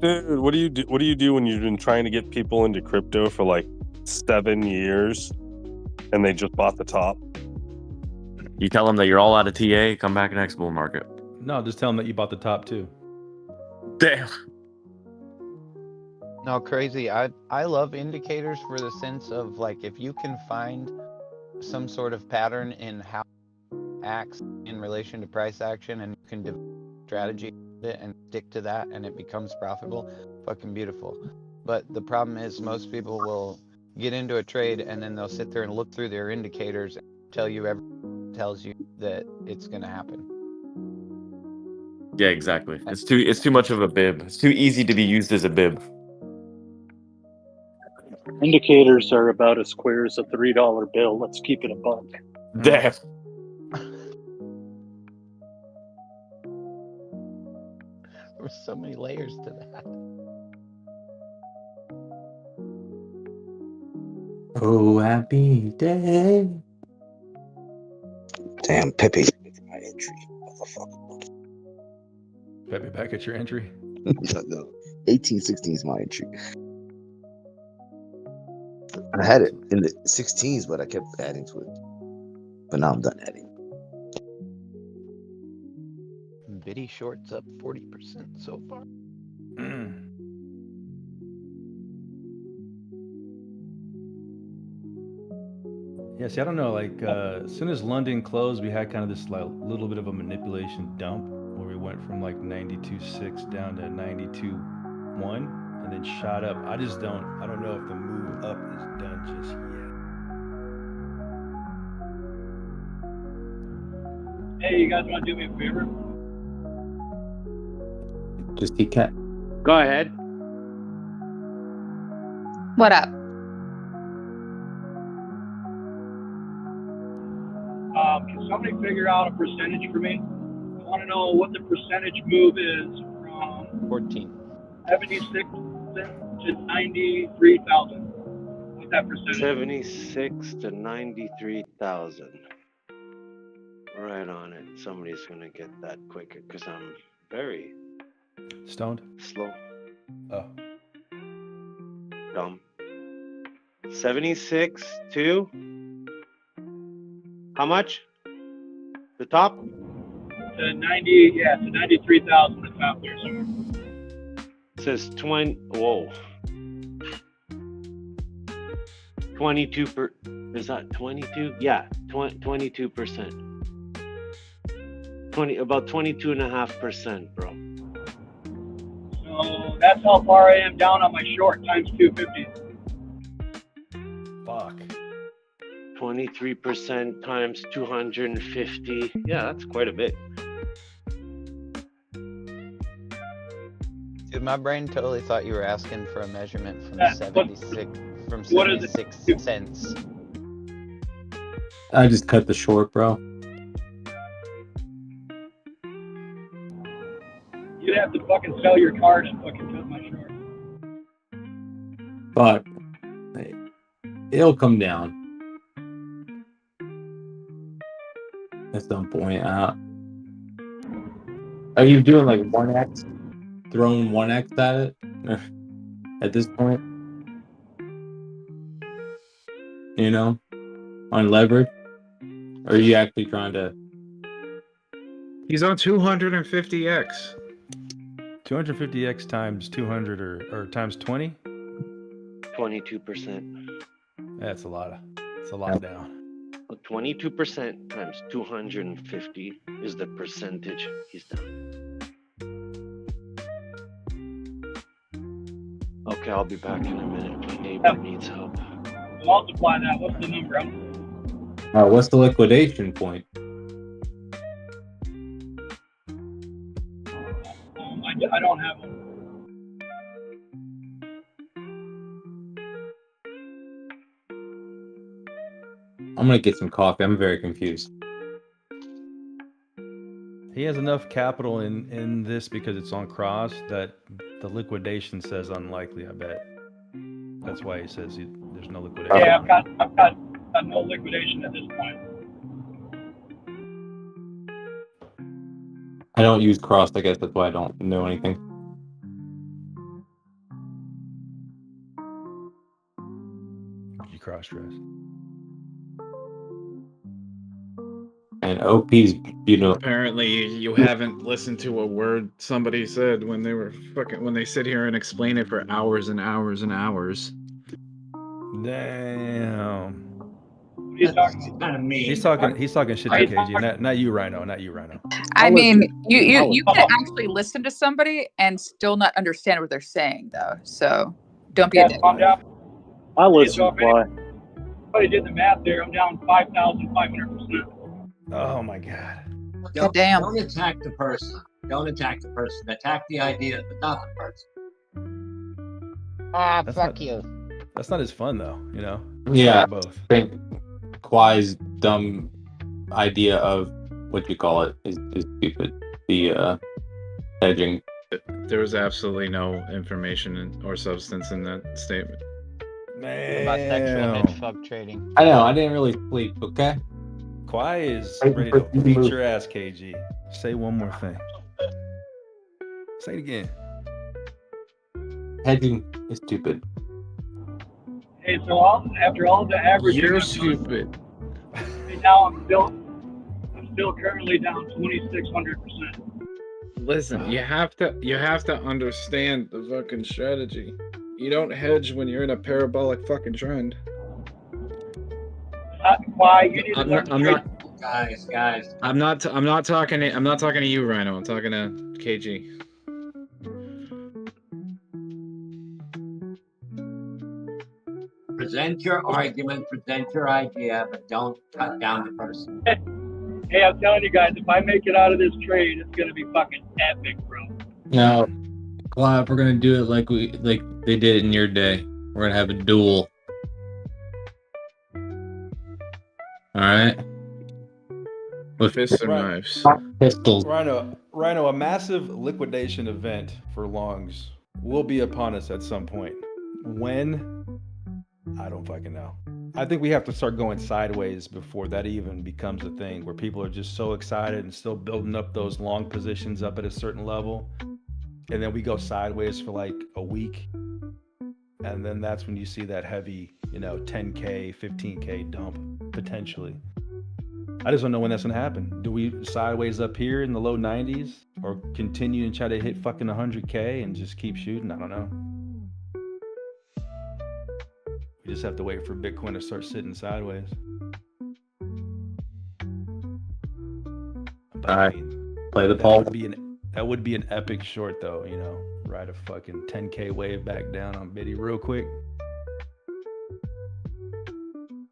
Dude, what do you do? What do you do when you've been trying to get people into crypto for like 7 years, and they just bought the top?
You tell them that you're all out of TA. Come back next bull market.
No, just tell them that you bought the top too.
Damn.
No, crazy. I love indicators for the sense of like if you can find some sort of pattern in how it acts in relation to price action and you can develop strategy and stick to that and it becomes profitable, fucking beautiful. But the problem is most people will get into a trade and then they'll sit there and look through their indicators and tell you everything tells you that it's going to happen.
Yeah, exactly. It's too much of a bib. It's too easy to be used as a bib.
Indicators are about as square as a $3 bill. Let's keep it a buck.
Damn.
There's so many layers to that.
Oh, happy day.
Damn, Pepe's my entry. Motherfucker.
Pepe back at your entry.
No, 1816 is my entry. I had it in the 16s, but I kept adding to it. But now I'm done adding.
Biddy shorts up 40% so far.
Yeah, see, I don't know. Like, as soon as London closed, we had kind of this like little bit of a manipulation dump where we went from like 92.6 down to 92.1 and then shot up. I don't know if the move up is done just yet.
Hey, you guys want to do me a favor?
Just cat.
Go ahead.
What up?
Can somebody figure out a percentage for me? I want to know what the percentage move is from
14.
76 to 93,000. What's that percentage?
76 to 93,000. Right on it. Somebody's gonna get that quicker because I'm very
Stoned?
slow.
Oh.
Dumb. 76 to how much? The top?
To 90, yeah, to 93,000 the top there somewhere.
It says 20. Whoa. 22 per. Is that 22? Yeah, 22%. About 22.5%, bro.
So that's how far I am down on my short times 250.
Fuck.
23% times 250. Yeah, that's quite a bit.
Dude, my brain totally thought you were asking for a measurement from
Yeah,
76 cents.
I just cut the short, bro.
You'd have to fucking sell your car to fucking cut my short.
But it'll come down at some point. Are you doing like 1x? Throwing 1x at it at this point? You know, on leverage? Or are you actually trying to?
He's on 250x.
250x times 200 or times 20?
22%.
That's a lot down.
22% times 250 is the percentage he's down. Okay, I'll be back in a minute. My neighbor needs help.
Multiply that. What's the number?
What's the liquidation point?
I don't have one.
I'm gonna get some coffee. I'm very confused.
He has enough capital in this because it's on cross that the liquidation says unlikely, I bet. That's why he says there's no liquidation.
Yeah, I've got no liquidation at this point.
I don't use cross. I guess that's why I don't know anything.
You cross-dress.
And OP's,
Apparently, you haven't listened to a word somebody said when they sit here and explain it for hours and hours and hours.
Damn.
He's talking about
me. He's talking shit to KG, not you, Rhino. Not you, Rhino.
I mean, you can actually listen to somebody and still not understand what they're saying, though. So don't be a dick.
I listen. Why?
Somebody did the math there. I'm down 5,500%.
Oh my god.
God damn.
Don't attack the person. Don't attack the person. Attack the idea, but not the person.
Ah,
That's
fuck
not-
you.
That's not as fun though, you know.
Yeah,
Both.
I think Kwai's dumb idea of what you call it is stupid. The hedging.
There was absolutely no information or substance in that statement.
Man.
About sexual hedge fund trading.
I know. I didn't really sleep. Okay.
Kwai is
Waiting
ready
for
to
you to
beat
move.
your ass, KG. Say one more thing. Say it again.
Hedging is stupid.
Hey, so after all the averaging,
You're
I've done,
stupid.
right now I'm still currently down 2,600%.
Listen, you have to understand the fucking strategy. You don't hedge when you're in a parabolic fucking trend.
Why you need to
I'm
learn
not.
Guys.
I'm not talking to you, Rhino. I'm talking to KG.
Present your argument, present your idea, but don't cut down the person.
Hey, I'm telling you guys, if I make it out of this trade, it's gonna be fucking epic, bro.
No, Clive, we're gonna do it like they did in your day. We're gonna have a duel. All right. With
Fists and knives.
pistols.
Rhino, a massive liquidation event for longs will be upon us at some point. When? I don't fucking know. I think we have to start going sideways before that even becomes a thing, where people are just so excited and still building up those long positions up at a certain level. And then we go sideways for like a week. And then that's when you see that heavy, 10K, 15K dump, potentially. I just don't know when that's going to happen. Do we sideways up here in the low 90s or continue and try to hit fucking 100K and just keep shooting? I don't know. We just have to wait for Bitcoin to start sitting sideways. But,
All right. Play the poll.
That would be an epic short though, ride a fucking 10K wave back down on Biddy real quick.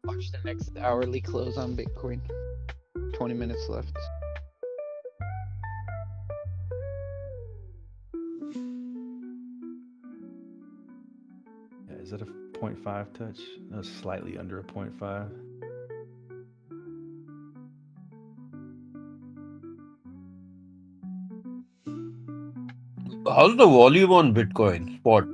Watch the next hourly close on Bitcoin. 20 minutes left.
Yeah, is that a 0.5 touch? That's slightly under a 0.5.
How's the volume on Bitcoin spot?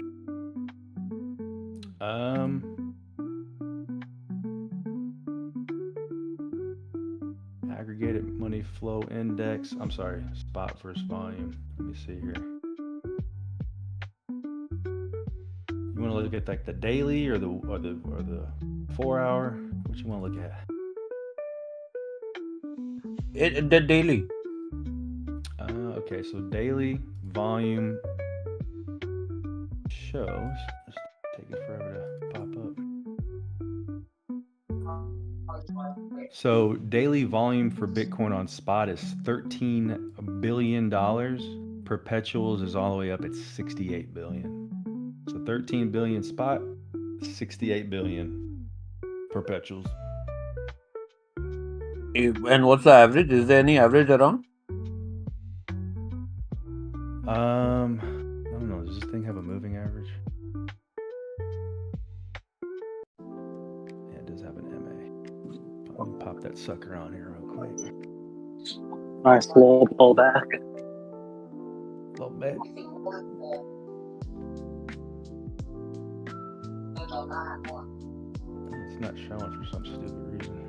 Aggregated money flow index. I'm sorry, spot versus volume. Let me see here. You want to look at like the daily or the 4 hour? What you want to look at?
The daily.
Okay, so daily volume shows. Let's take it forever to pop up. So daily volume for Bitcoin on spot is $13 billion. Perpetuals is all the way up at 68 billion. So 13 billion spot, 68 billion perpetuals.
And what's the average? Is there any average around?
I don't know. Does this thing have a moving average? Yeah, it does have an MA. Let me pop that sucker on here real quick.
Nice little pullback.
A little bit. It's not showing for some stupid reason.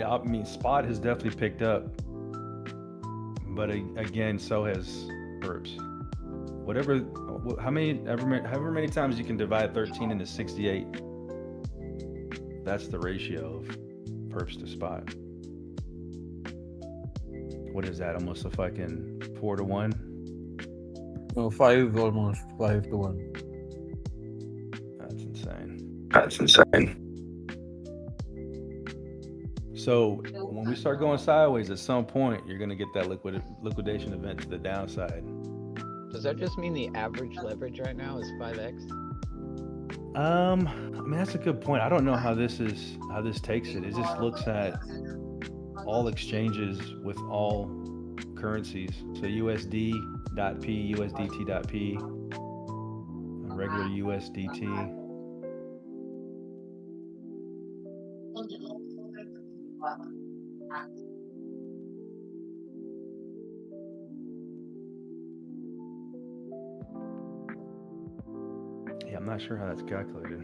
I mean, spot has definitely picked up, but again, so has perps. However many times you can divide 13 into 68, that's the ratio of perps to spot. What is that? Almost a fucking 4 to 1?
Oh, 5 almost 5 to 1.
That's insane.
That's insane.
So when we start going sideways, at some point, you're gonna get that liquidation event to the downside.
Does that just mean the average leverage right now is 5x?
I mean that's a good point. I don't know how this takes it. It just looks at all exchanges with all currencies. So USD.P, USDT.P, regular USDT. Yeah, I'm not sure how that's calculated.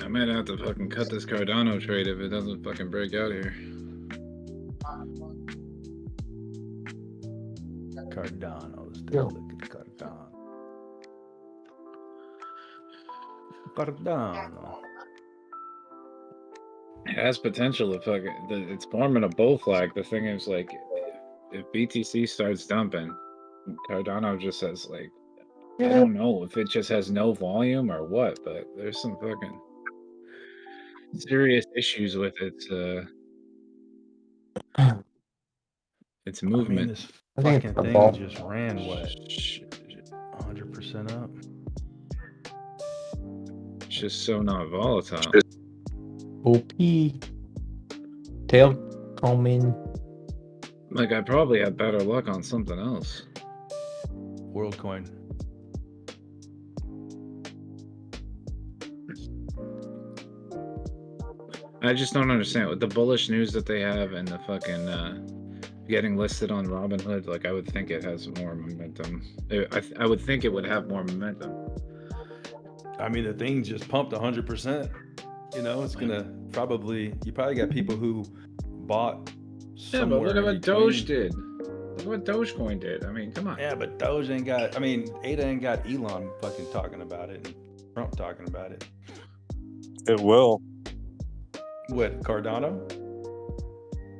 I might have to fucking cut this Cardano trade if it doesn't fucking break out here.
Cardano. Let's take a look at Cardano. Cardano.
It has potential to fucking. It's forming a bull flag. The thing is, like, if BTC starts dumping, Cardano just says, like, I don't know if it just has no volume or what, but there's some fucking serious issues with its movement.
I mean, this fucking thing just ran what? 100% up.
It's just so not volatile.
OP. Tail coming.
Like, I probably had better luck on something else.
WorldCoin.
I just don't understand with the bullish news that they have and the fucking getting listed on Robinhood. Like, I would think it has more momentum. I would think it would have more momentum.
I mean, the thing just pumped 100%. You know, it's gonna probably. You probably got people who bought.
Yeah, but look at what Doge did. Look what Dogecoin did. I mean, come on.
Yeah, but Doge ain't got. I mean, Ada ain't got Elon fucking talking about it and Trump talking about it.
It will.
What, Cardano?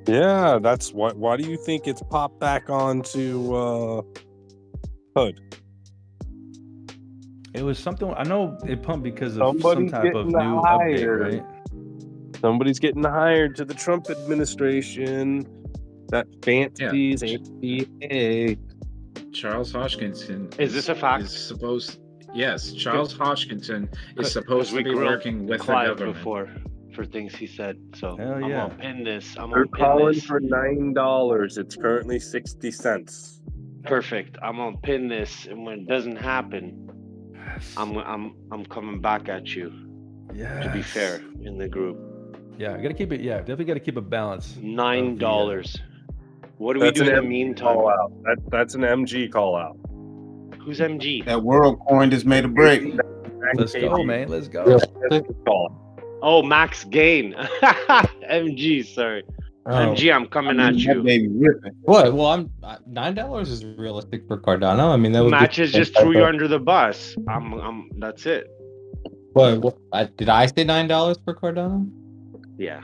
Yeah, that's why. Why do you think it's popped back onto Hood?
It was something. I know it pumped because of
Somebody's
some type of
getting
new
hired.
update, right?
Somebody's getting hired to the Trump administration. That fancies APA.
Charles Hodgkinson.
Is this a fact?
Is supposed. Yes, Charles Hodgkinson is supposed to
we
be
grilled
working with the
Clive
government.
before for things he said. So
Hell
I'm
yeah.
gonna pin this. I'm
They're
gonna pin
calling
this.
for $9. It's currently 60 cents.
Perfect. I'm gonna pin this, and when it doesn't happen, I'm coming back at you.
Yeah.
To be fair, in the group.
Yeah, I gotta keep it. Yeah, definitely gotta keep a balance.
$9. What do we do in the meantime?
Call out. That's an MG call out.
Who's MG?
That WorldCoin just made a break.
Let's go, man. Let's go.
Oh, Max Gain. MG, sorry. MG, I'm coming at you.
What? Well, I'm $9 is realistic for Cardano. I mean, that was
Matches just threw you under the bus. That's it.
What? Did I say $9 for Cardano?
Yeah.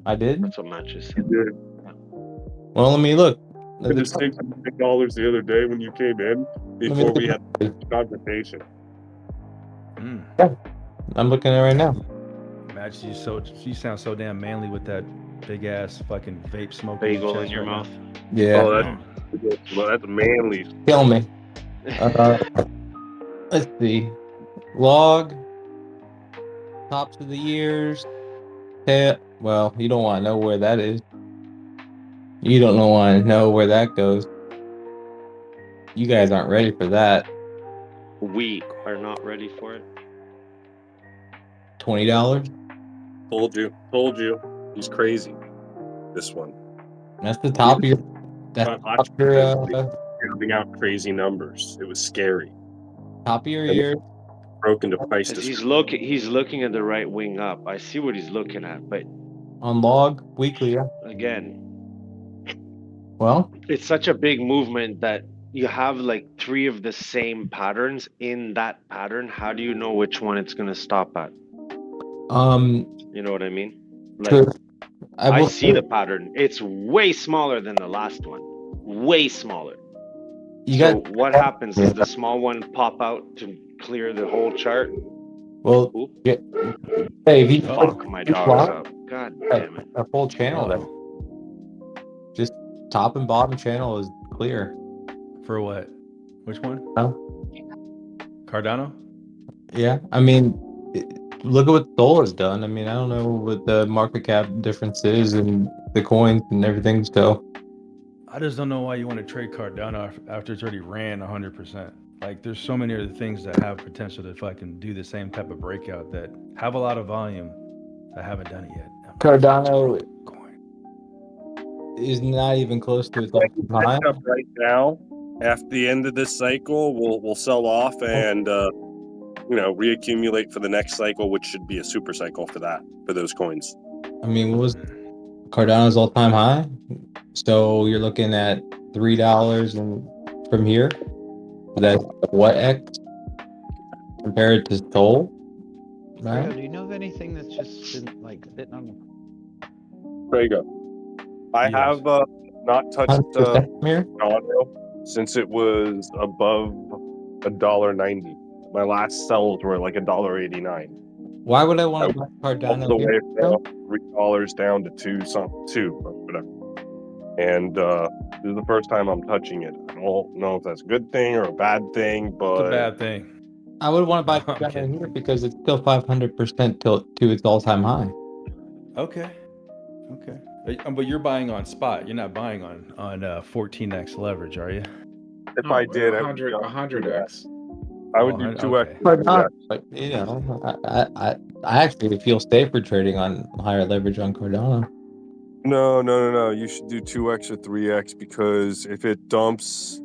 I did.
That's what Matches said.
Well, let me look.
It was $6 the other day when you came in before we had the conversation.
Yeah, I'm looking at it right now.
Imagine you sound so damn manly with that big ass fucking vape smoke.
Bagel in your mouth.
Yeah.
Oh, that's manly.
Kill me. Let's see. Log. Tops of the years. Well, you don't want to know where that is. You don't want to know where that goes. You guys aren't ready for that.
We are not ready for it.
$20.
Told you. He's crazy. This one.
That's the top of your. That's top of your,
giving out crazy numbers. It was scary.
top of your ear.
Broke into price.
He's looking at the right wing up. I see what he's looking at, but
On log weekly, yeah.
again,
Well,
it's such a big movement that you have like 3 of the same patterns in that pattern. How do you know which one it's gonna stop at?
You
know what I mean? Like,
true.
I
will
see the pattern. It's way smaller than the last one. way smaller.
You
So
got
what happens? Does the small one pop out to clear the whole chart?
well, yeah, hey, if you
Fuck, my dog's up. God damn it.
a full channel there, just top and bottom channel is clear.
For what? Which one?
No?
Cardano?
Yeah, I mean, look at what Sol has done. I mean, I don't know what the market cap difference is and the coins and everything. So
I just don't know why you want to trade Cardano after it's already ran 100%. Like, there's so many other things that have potential to fucking do the same type of breakout that have a lot of volume that haven't done it yet.
Cardano is not even close to its all-time high.
Up right now. After the end of this cycle, we'll sell off and reaccumulate for the next cycle, which should be a super cycle for those coins.
I mean, what was Cardano's all-time high? So you're looking at $3 and from here. That's what X compared to Sol, right?
Do you know of anything that's just been like sitting on the?
There you go. I have not touched Cardano since it was above $1.90. My last sells were like $1.89.
Why would I want to buy Cardano?
All the way from $3 down to two, but whatever. And this is the first time I'm touching it. I don't know if that's a good thing or a bad thing, but
It's a bad thing.
I would want to buy Cardano here because it's still 500% to its all-time high.
Okay. But you're buying on spot. You're not buying on 14x leverage, are you?
If I did,
100x.
I would do 2x.
But I actually feel safer trading on higher leverage on Cardano.
No. You should do 2x or 3x because if it dumps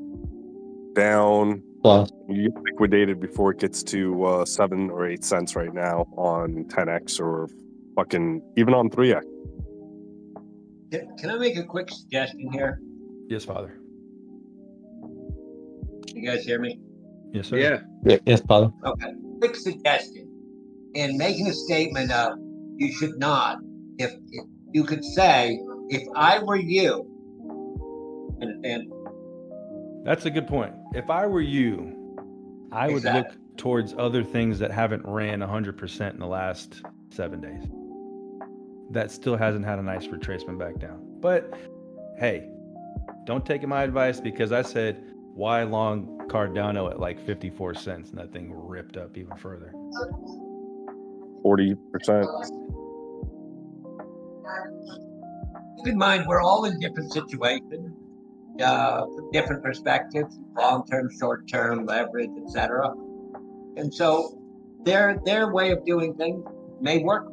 down, you get liquidated before it gets to 7 or 8 cents right now on 10x or fucking even on 3x.
Can I make a quick suggestion here?
Yes, Father.
You guys hear me?
Yes, sir.
Yeah. Yes, Father.
Okay. Quick suggestion. In making a statement of you should not, if you could say, if I were you, and
That's a good point. If I were you, I would look towards other things that haven't ran 100% in the last 7 days. That still hasn't had a nice retracement back down. But hey, don't take my advice because I said, why long Cardano at like 54 cents and that thing ripped up even further.
40%.
keep in mind, we're all in different situations, different perspectives, long-term, short-term, leverage, etc. And so their way of doing things may work.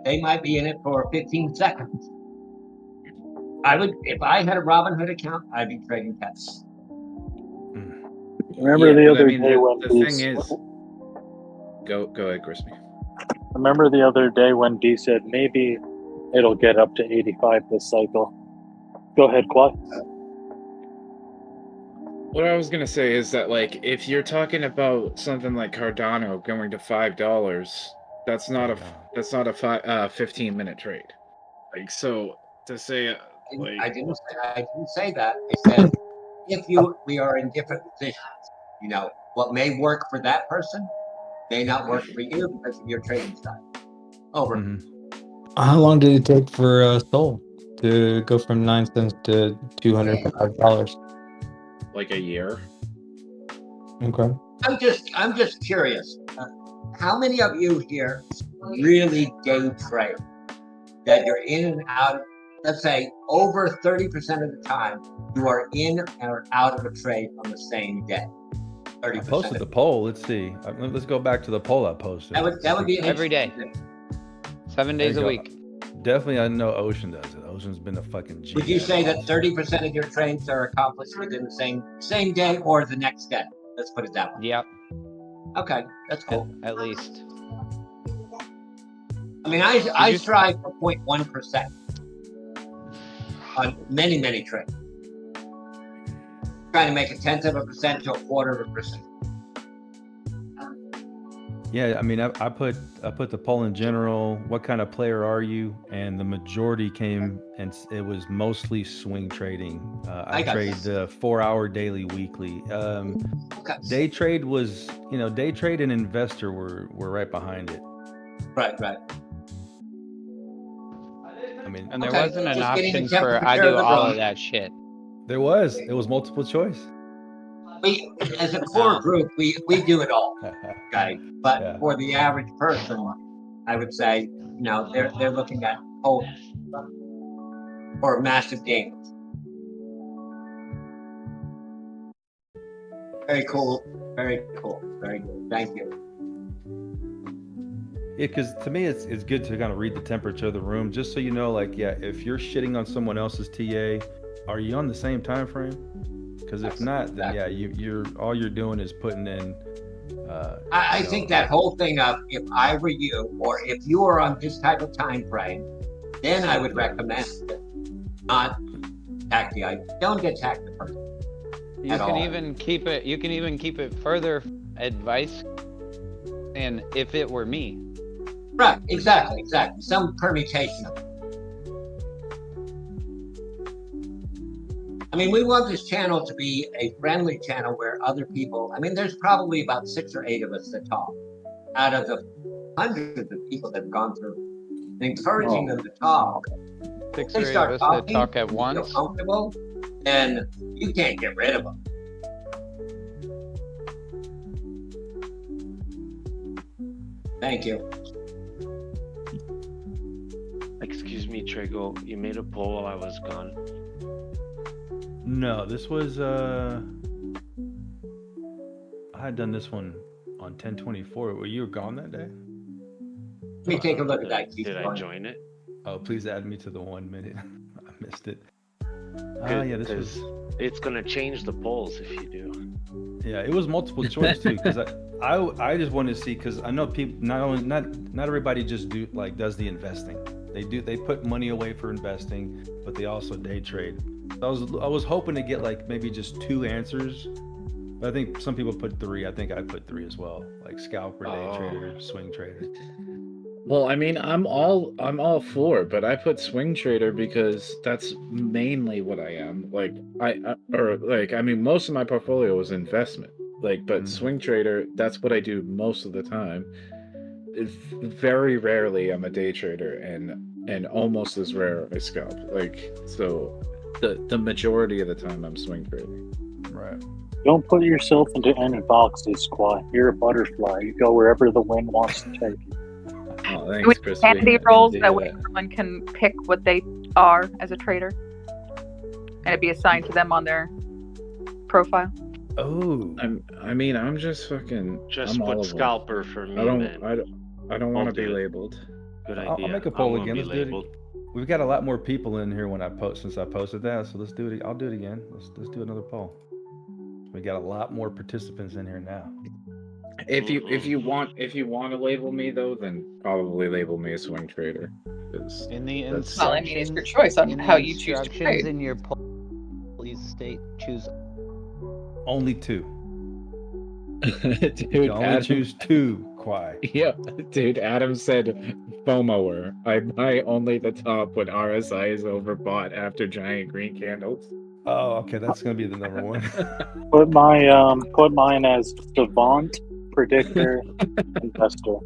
They might be in it for 15 seconds. I would, if I had a Robinhood account, I'd be trading pets.
Remember the other day when
the thing is, go ahead, Crispy.
Remember the other day when D said maybe it'll get up to 85 this cycle. Go ahead, Quad.
What I was gonna say is that, like, if you're talking about something like Cardano going to $5, that's not a 15-minute trade. Like, so to say, like,
I didn't say that. I said if we are in different positions, you know, what may work for that person may not work for you because of your trading style. Over.
How long did it take for Sol to go from 9 cents to $205?
like a year.
Okay.
I'm just curious. How many of you here really day trade? That you're in and out, let's say over 30% of the time, you are in or out of a trade on the same day. 30%.
I posted the poll. Let's see. Let's go back to the poll I posted.
That would be
every day. 7 days a week.
Definitely, I know Ocean does it. Ocean's been a fucking G.
Would you say that 30% of your trades are accomplished within the same day or the next day? Let's put it that way.
Yep.
Okay, that's cool.
At least.
I mean, I strive for 0.1% on many trades. Trying to make 1/10% to 1/4%.
Yeah, I mean, I put the poll in general. What kind of player are you? And the majority came, and it was mostly swing trading. I trade 4-hour daily, weekly. Day trade was, day trade and investor were right behind it.
Right.
I mean,
And there wasn't an option for I do all of that shit.
There was. It was multiple choice.
We, as a core group, we do it all, okay. But for the average person, I would say, they're looking at hope for massive gains. Very cool. Very cool. Very good. Thank you.
Yeah, because to me, it's good to kind of read the temperature of the room, just so you know, if you're shitting on someone else's TA, are you on the same time frame? Because if not, then you're all you're doing is putting in.
I think that whole thing of if I were you, or if you were on this type of time frame, then I would recommend it. Not tack the item. Don't get tacked the person.
You can even keep it. You can even keep it further advice. And if it were me.
Right. Exactly. Some permutation of it. I mean, we want this channel to be a friendly channel where other people, there's probably about 6 or 8 of us that talk out of the hundreds of people that have gone through, and encouraging them to talk.
6 or 8 of us that talk at once.
Feel comfortable, then you can't get rid of them. Thank you.
Excuse me, Trigo. You made a poll while I was gone.
No, this was I had done this one on 10/24. Were you gone that day?
Let me take a look at that.
Did I join it?
Oh, please add me to the 1 minute. I missed it. Yeah, this was.
It's gonna change the polls if you do.
Yeah, it was multiple choice too, because I just wanted to see, because I know people not everybody just does the investing. They put money away for investing, but they also day trade. I was hoping to get maybe just 2 answers, but I think some people put 3. I think I put 3 as well, like scalper, day trader, swing trader.
Well, I'm all for, but I put swing trader because that's mainly what I am. Most of my portfolio was investment. But swing trader, that's what I do most of the time. Very rarely I'm a day trader, and almost as rare I scalp. So the majority of the time I'm swing trading.
Right.
Don't put yourself into any boxes, Squat. You're a butterfly. You go wherever the wind wants to take you.
Oh, thanks,
With
Chris.
handy rolls, that way everyone can pick what they are as a trader, and it'd be assigned to them on their profile.
Oh,
I'm just fucking.
Just
I'm
put scalper for me.
I don't want to be labeled.
Good idea.
I'll make a poll again. Let's do it. We've got a lot more people in here since I posted that, so let's do it. I'll do it again. Let's do another poll. We got a lot more participants in here now.
If you want to label me though, then probably label me a swing trader.
In the
it's your choice on how you choose to trade.
In your poll, please choose
only 2.
Dude,
you only choose 2, Kwai.
Yeah, dude. Adam said FOMOer. I buy only the top when RSI is overbought after giant green candles.
Oh, okay, that's gonna be the number 1.
Put mine as savant, predictor, investor.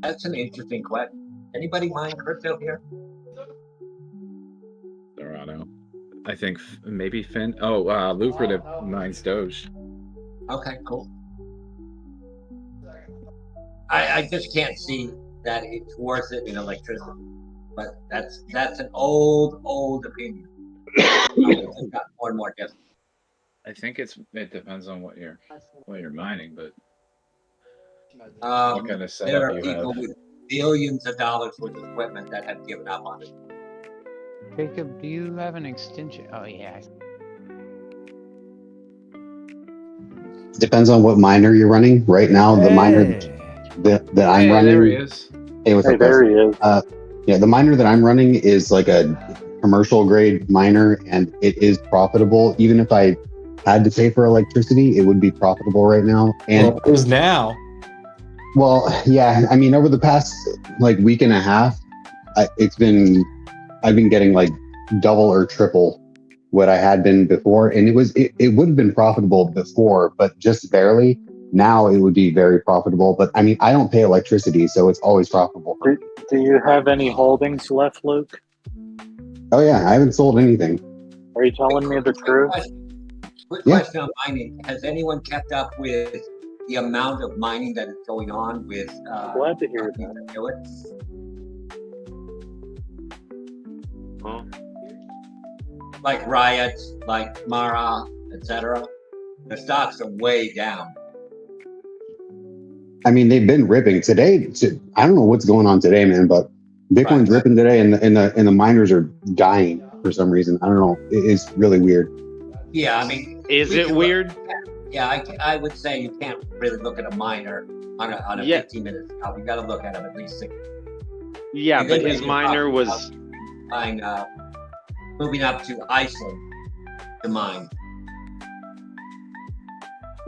That's an interesting question. Anybody mind crypto here?
Toronto. I think maybe Finn. Oh, lucrative mines Doge.
Okay, cool. I just can't see that it's worth it in electricity, but that's an old opinion. It's got more and more different.
I think it depends on what you're mining, but
what
kind of setup
there are
you
people
have.
with billions of dollars worth of equipment that have given up on it.
Jacob, do you have an extension? Oh yeah.
Depends on what miner you're running. Right now, the miner that I'm running.
There he is.
Hey, what's up, guys?
There he is.
Yeah, the miner that I'm running is like a commercial grade miner, and it is profitable. Even if I had to pay for electricity, it would be profitable right now. And
Well, it is now.
well, yeah, I mean, over the past like week and a half, I've been getting like double or triple what I had been before, and it would have been profitable before, but just barely. Now it would be very profitable, but I mean, I don't pay electricity, so it's always profitable.
Do you have any holdings left, Luke?
Oh yeah, I haven't sold anything.
Are you telling me the truth?
Quick question on mining. Has anyone kept up with the amount of mining that is going on with
glad to hear that.
Do it? Like Riot, like Mara, etc. The stocks are way down.
I mean, they've been ripping today. I don't know what's going on today, man, but Bitcoin's ripping today, and the miners are dying for some reason. I don't know. It's really weird.
Yeah, I mean,
is it weird?
Yeah, I would say you can't really look at a miner on a 15-minute scalp. You got to look at him at least 6.
Yeah, but his miner was
moving up to Iceland to mine.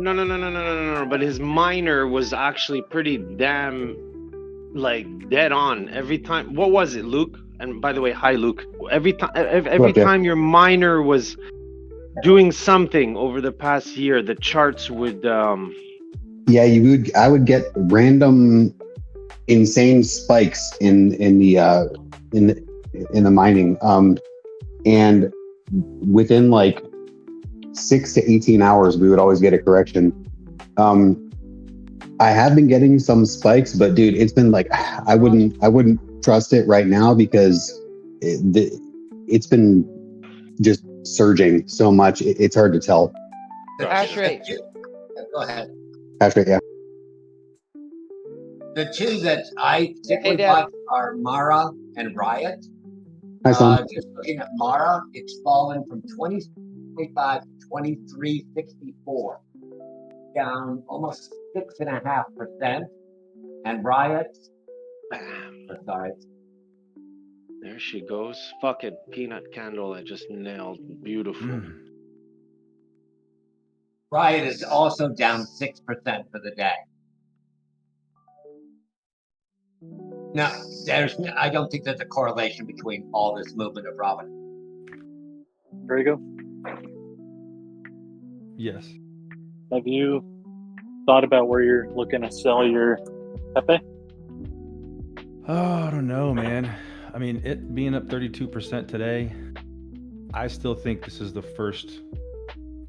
No. But his miner was actually pretty damn, like, dead on every time. What was it, Luke? And by the way, hi, Luke. Every time your miner was doing something over the past year, the charts would.
Yeah, I would get random, insane spikes in the mining, and within like 6 to 18 hours, we would always get a correction. I have been getting some spikes, but dude, it's been like I wouldn't trust it right now because it's been just surging so much. It's hard to tell.
Hash rate. Go ahead.
Hash rate, yeah.
The two that I particularly watch are Mara and Riot.
Hi, son.
Just looking at Mara, it's fallen from 2025 to 2364, down almost 6.5%. And Riot, sorry.
There she goes. Fucking peanut candle I just nailed. Beautiful.
Riot is also down 6% for the day. Now, I don't think there's a correlation between all this movement of Robin.
There you go.
Yes.
Have you thought about where you're looking to sell your Pepe?
Oh, I don't know, man. I mean, it being up 32% today, I still think this is the first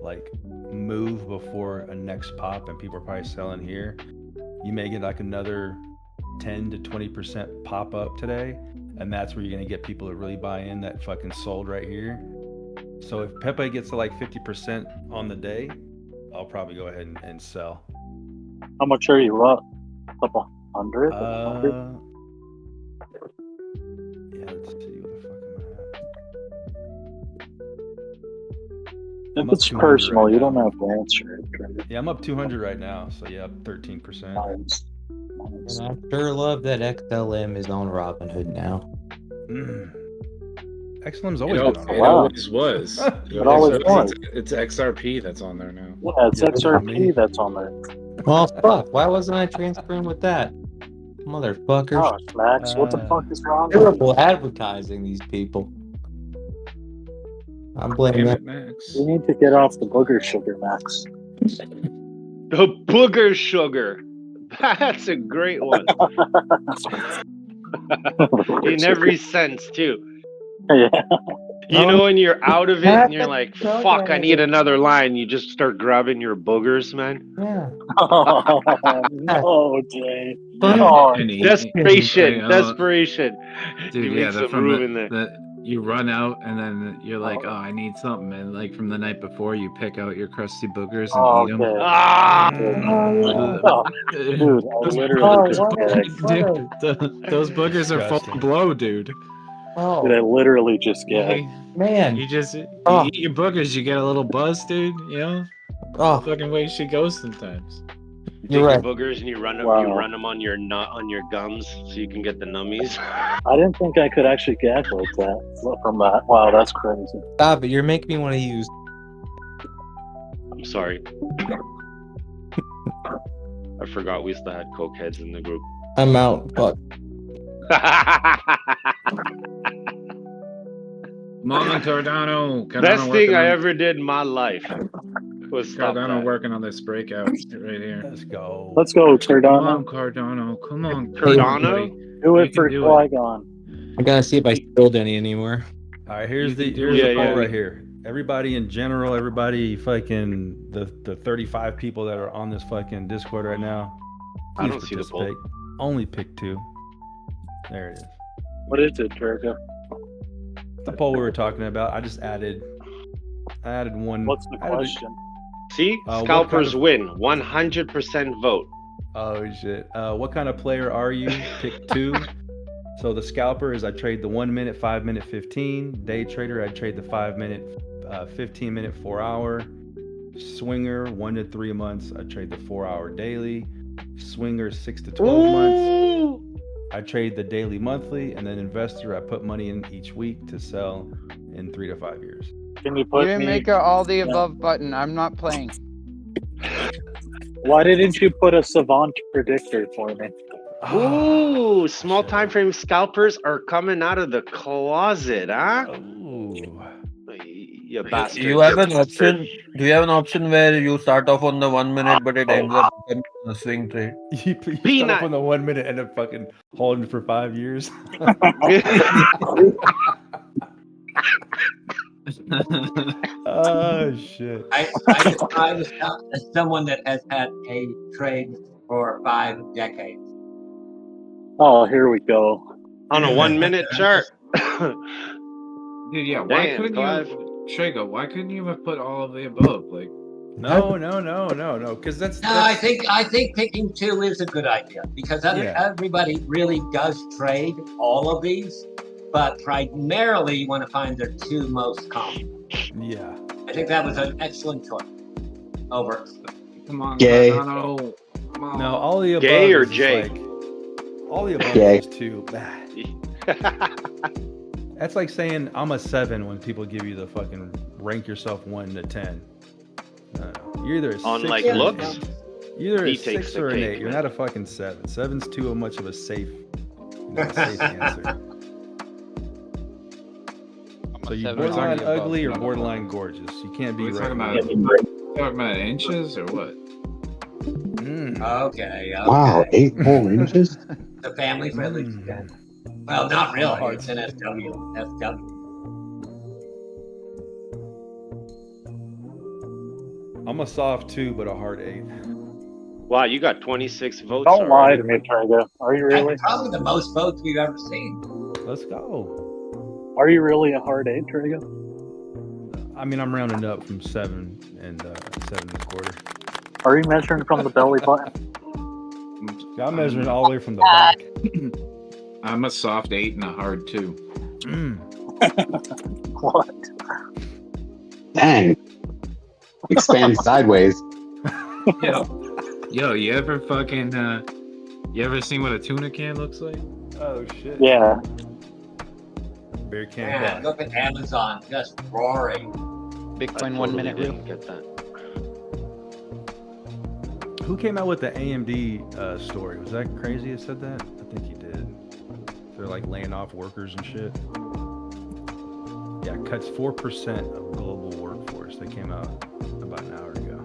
like move before a next pop, and people are probably selling here. You may get like another 10 to 20% pop up today, and that's where you're going to get people to really buy in that fucking sold right here. So if Pepe gets to like 50% on the day, I'll probably go ahead and sell.
How much are you up? A couple hundred?
Yeah, let's see what the fuck
am I at. If it's personal, right, you don't have to answer it. Right?
Yeah, I'm up 200 right now, so yeah, up 13%.
Nice.
And I sure love that XLM is on Robinhood now.
XLM's always been on.
It always was.
It always was.
It's XRP that's on there now.
Yeah, it's XRP that's on there.
Well, fuck. Why wasn't I transferring with that? Motherfuckers.
Gosh, Max, what the fuck is wrong?
Terrible advertising, these people. I'm blaming
Damn it,
them.
Max.
You need to get off the booger sugar, Max.
The booger sugar. That's a great one. In every sense, too.
Yeah.
You know when you're out of it and you're like, fuck, I need another line. You just start grabbing your boogers, man.
Yeah.
Oh, no, Jay.
Oh,
Desperation. Desperation.
Dude,
You
yeah,
make some room in there.
you run out and then you're like, oh, I need something. And like from the night before, you pick out your crusty boogers and eat them.
Ah!
Dude, I literally
those boogers are full of blow, dude.
Oh.
Dude, I literally just get
Man.
You eat your boogers, you get a little buzz, dude. You know?
Oh.
Fucking way she goes sometimes.
You're right.
boogers and you run them.
Wow.
You run them on your gums so you can get the nummies.
I didn't think I could actually gag like that from that. Wow, that's crazy.
Stop it! You're making me want to use.
I'm sorry. I forgot we still had coke heads in the group.
I'm out. Fuck.
Come on, Cardano.
Best thing I ever did in my life was stop
Cardano
that.
working on this breakout right here.
Let's go.
Let's go,
Come
Cardano.
on, Cardano. Come on,
Cardano?
Do
You
it
can
for
do it.
Qui-Gon.
I gotta see if I spilled any anymore.
All right, here's the
Yeah,
poll
yeah.
right here. Everybody in general, everybody fucking the 35 people that are on this fucking Discord right now.
I
please
don't see the poll.
participate. Only pick 2. There it is.
What is it, Turgo?
The poll we were talking about. I added one.
What's the question?
See,
what
scalpers
kind of-
win. 100% vote.
Oh shit. What kind of player are you? Pick 2. So the scalper is I trade the 1 minute, 5 minute, 15. Day trader, I trade the 5 minute, 15 minute, 4 hour. Swinger, 1 to 3 months, I trade the 4 hour daily. Swinger, 6 to 12 months. I trade the daily monthly, and then investor, I put money in each week to sell in 3 to 5 years.
Can you
You
put
didn't
me?
make a all the above button. I'm not playing.
Why didn't you put a savant predictor for me?
Ooh, small time frame scalpers are coming out of the closet, huh?
Ooh.
You bastard.
You have an option. Do you have an option where you start off on the 1 minute, but it ends up becoming a swing trade?
You start up on the 1 minute, end up fucking holding for 5 years. Oh shit.
I describe as someone that has had a trade for 5 decades.
Oh, here we go.
On a 1 minute chart.
Dude, yeah. Why
Damn,
couldn't
Clive.
you, Trago? Why couldn't you have put all of the above? Like,
No. Because that's
No, I think picking 2 is a good idea because everybody really does trade all of these, but primarily you want to find their 2 most common.
Yeah.
I think that was an excellent choice. Over.
come on,
Gay.
Cardano. Come on.
No, all the above.
Gay or
is just
Jay?
like- all the above
Gay.
is 2. That's like saying I'm a 7 when people give you the fucking rank yourself 1 to 10. You're either a
On
6
like
or an
looks?
8. You're either
He
a
takes
6
the
or an
cake,
8. You're
man.
not a fucking 7. 7's too much of a safe answer. So you
7
borderline
already above.
ugly or borderline gorgeous. You can't be
We're
right.
talking about inches or what?
Okay.
Wow, 8 whole inches?
The family friendly. Well, not really. It's an SW.
I'm a soft 2, but a hard 8.
Wow, you got 26 votes.
Don't lie
already.
to me, Trago. Are you really?
That's probably the most votes we've ever seen.
Let's go.
Are you really a hard 8, Trago?
I mean, I'm rounding up from 7 and 7 1/4.
Are you measuring from the belly button?
I'm measuring all the way from the back.
I'm a soft 8 and a hard 2.
What?
Dang. Expand sideways.
Yo, you ever fucking you ever seen what a tuna can looks like?
Oh shit.
Yeah.
Beer can.
Man, look at Amazon just roaring.
Bitcoin 1 minute rule.
Get that.
Who came out with the AMD story? Was that crazy? It said that. I think he did. They're like laying off workers and shit. Yeah, it cuts 4% of global workforce. That came out about an hour ago.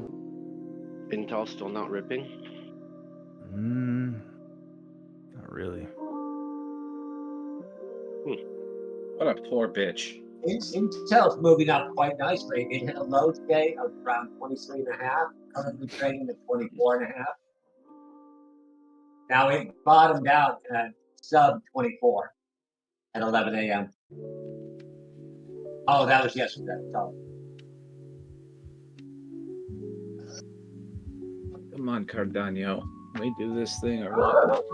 Intel still not ripping?
Not really.
What a poor bitch.
Intel's moving up quite nicely. It hit a low today of around 23.5, currently trading at 24.5. Now it bottomed out at sub 24 at 11 a.m. Oh, that was yesterday. So.
Come on, Cardano. Can we do this thing or what?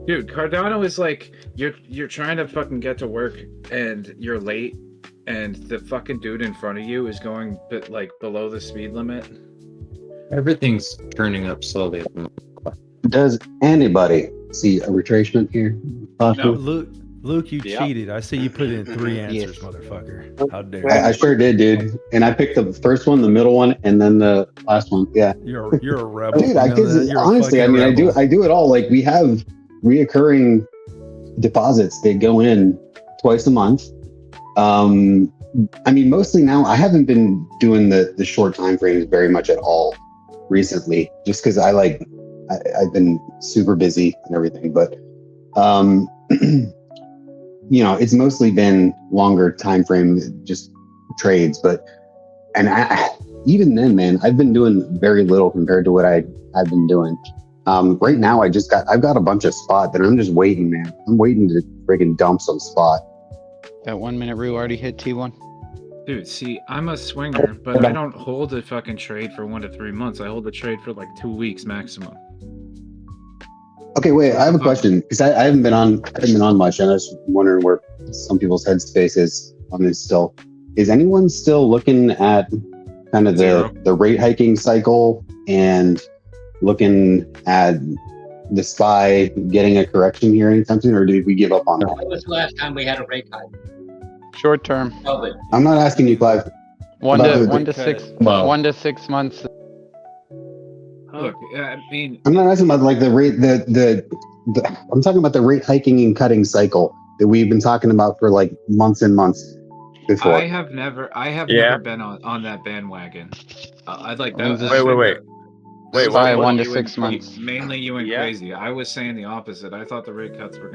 Dude, Cardano is like you're trying to fucking get to work and you're late and the fucking dude in front of you is going like below the speed limit
Everything's turning up slowly.
Does anybody see a retracement here?
No,
Possibly?
Luke, you cheated. I see you put in 3 answers, motherfucker. How dare you?
I sure did, dude. And I picked the first one, the middle one, and then the last one. Yeah.
You're a rebel.
Dude, I
You know that?
guess
You're a
honestly, I
fucking
mean,
rebel.
I do it all. Like we have reoccurring deposits that go in twice a month. I mean, mostly now I haven't been doing the short time frames very much at all recently, just because I've been super busy and everything. But you know, it's mostly been longer time frame just trades. But even then, man, I've been doing very little compared to what I've been doing. Right now, I've got a bunch of spot that I'm just waiting, man. I'm waiting to freaking dump some spot.
That 1 minute rule already hit T1.
Dude, see, I'm a swinger, but I don't hold a fucking trade for 1 to 3 months. I hold a trade for like 2 weeks maximum.
Okay, wait. I have a question because I haven't been on much, and I was wondering where some people's headspace is on this still. Is anyone still looking at kind of the rate hiking cycle and looking at the SPY getting a correction here anytime soon, or did we give up on that?
When was the last time we had a rate hike?
Short term.
I'm not asking you, Clive.
1
about
to 6 months.
Look, I mean,
I'm not asking about like the rate, I'm talking about the rate hiking and cutting cycle that we've been talking about for like months and months before.
I have never been on that bandwagon. I'd like that.
Wait,
SPY
what?
1 to 6 months.
Mainly you and crazy. I was saying the opposite. I thought the rate cuts were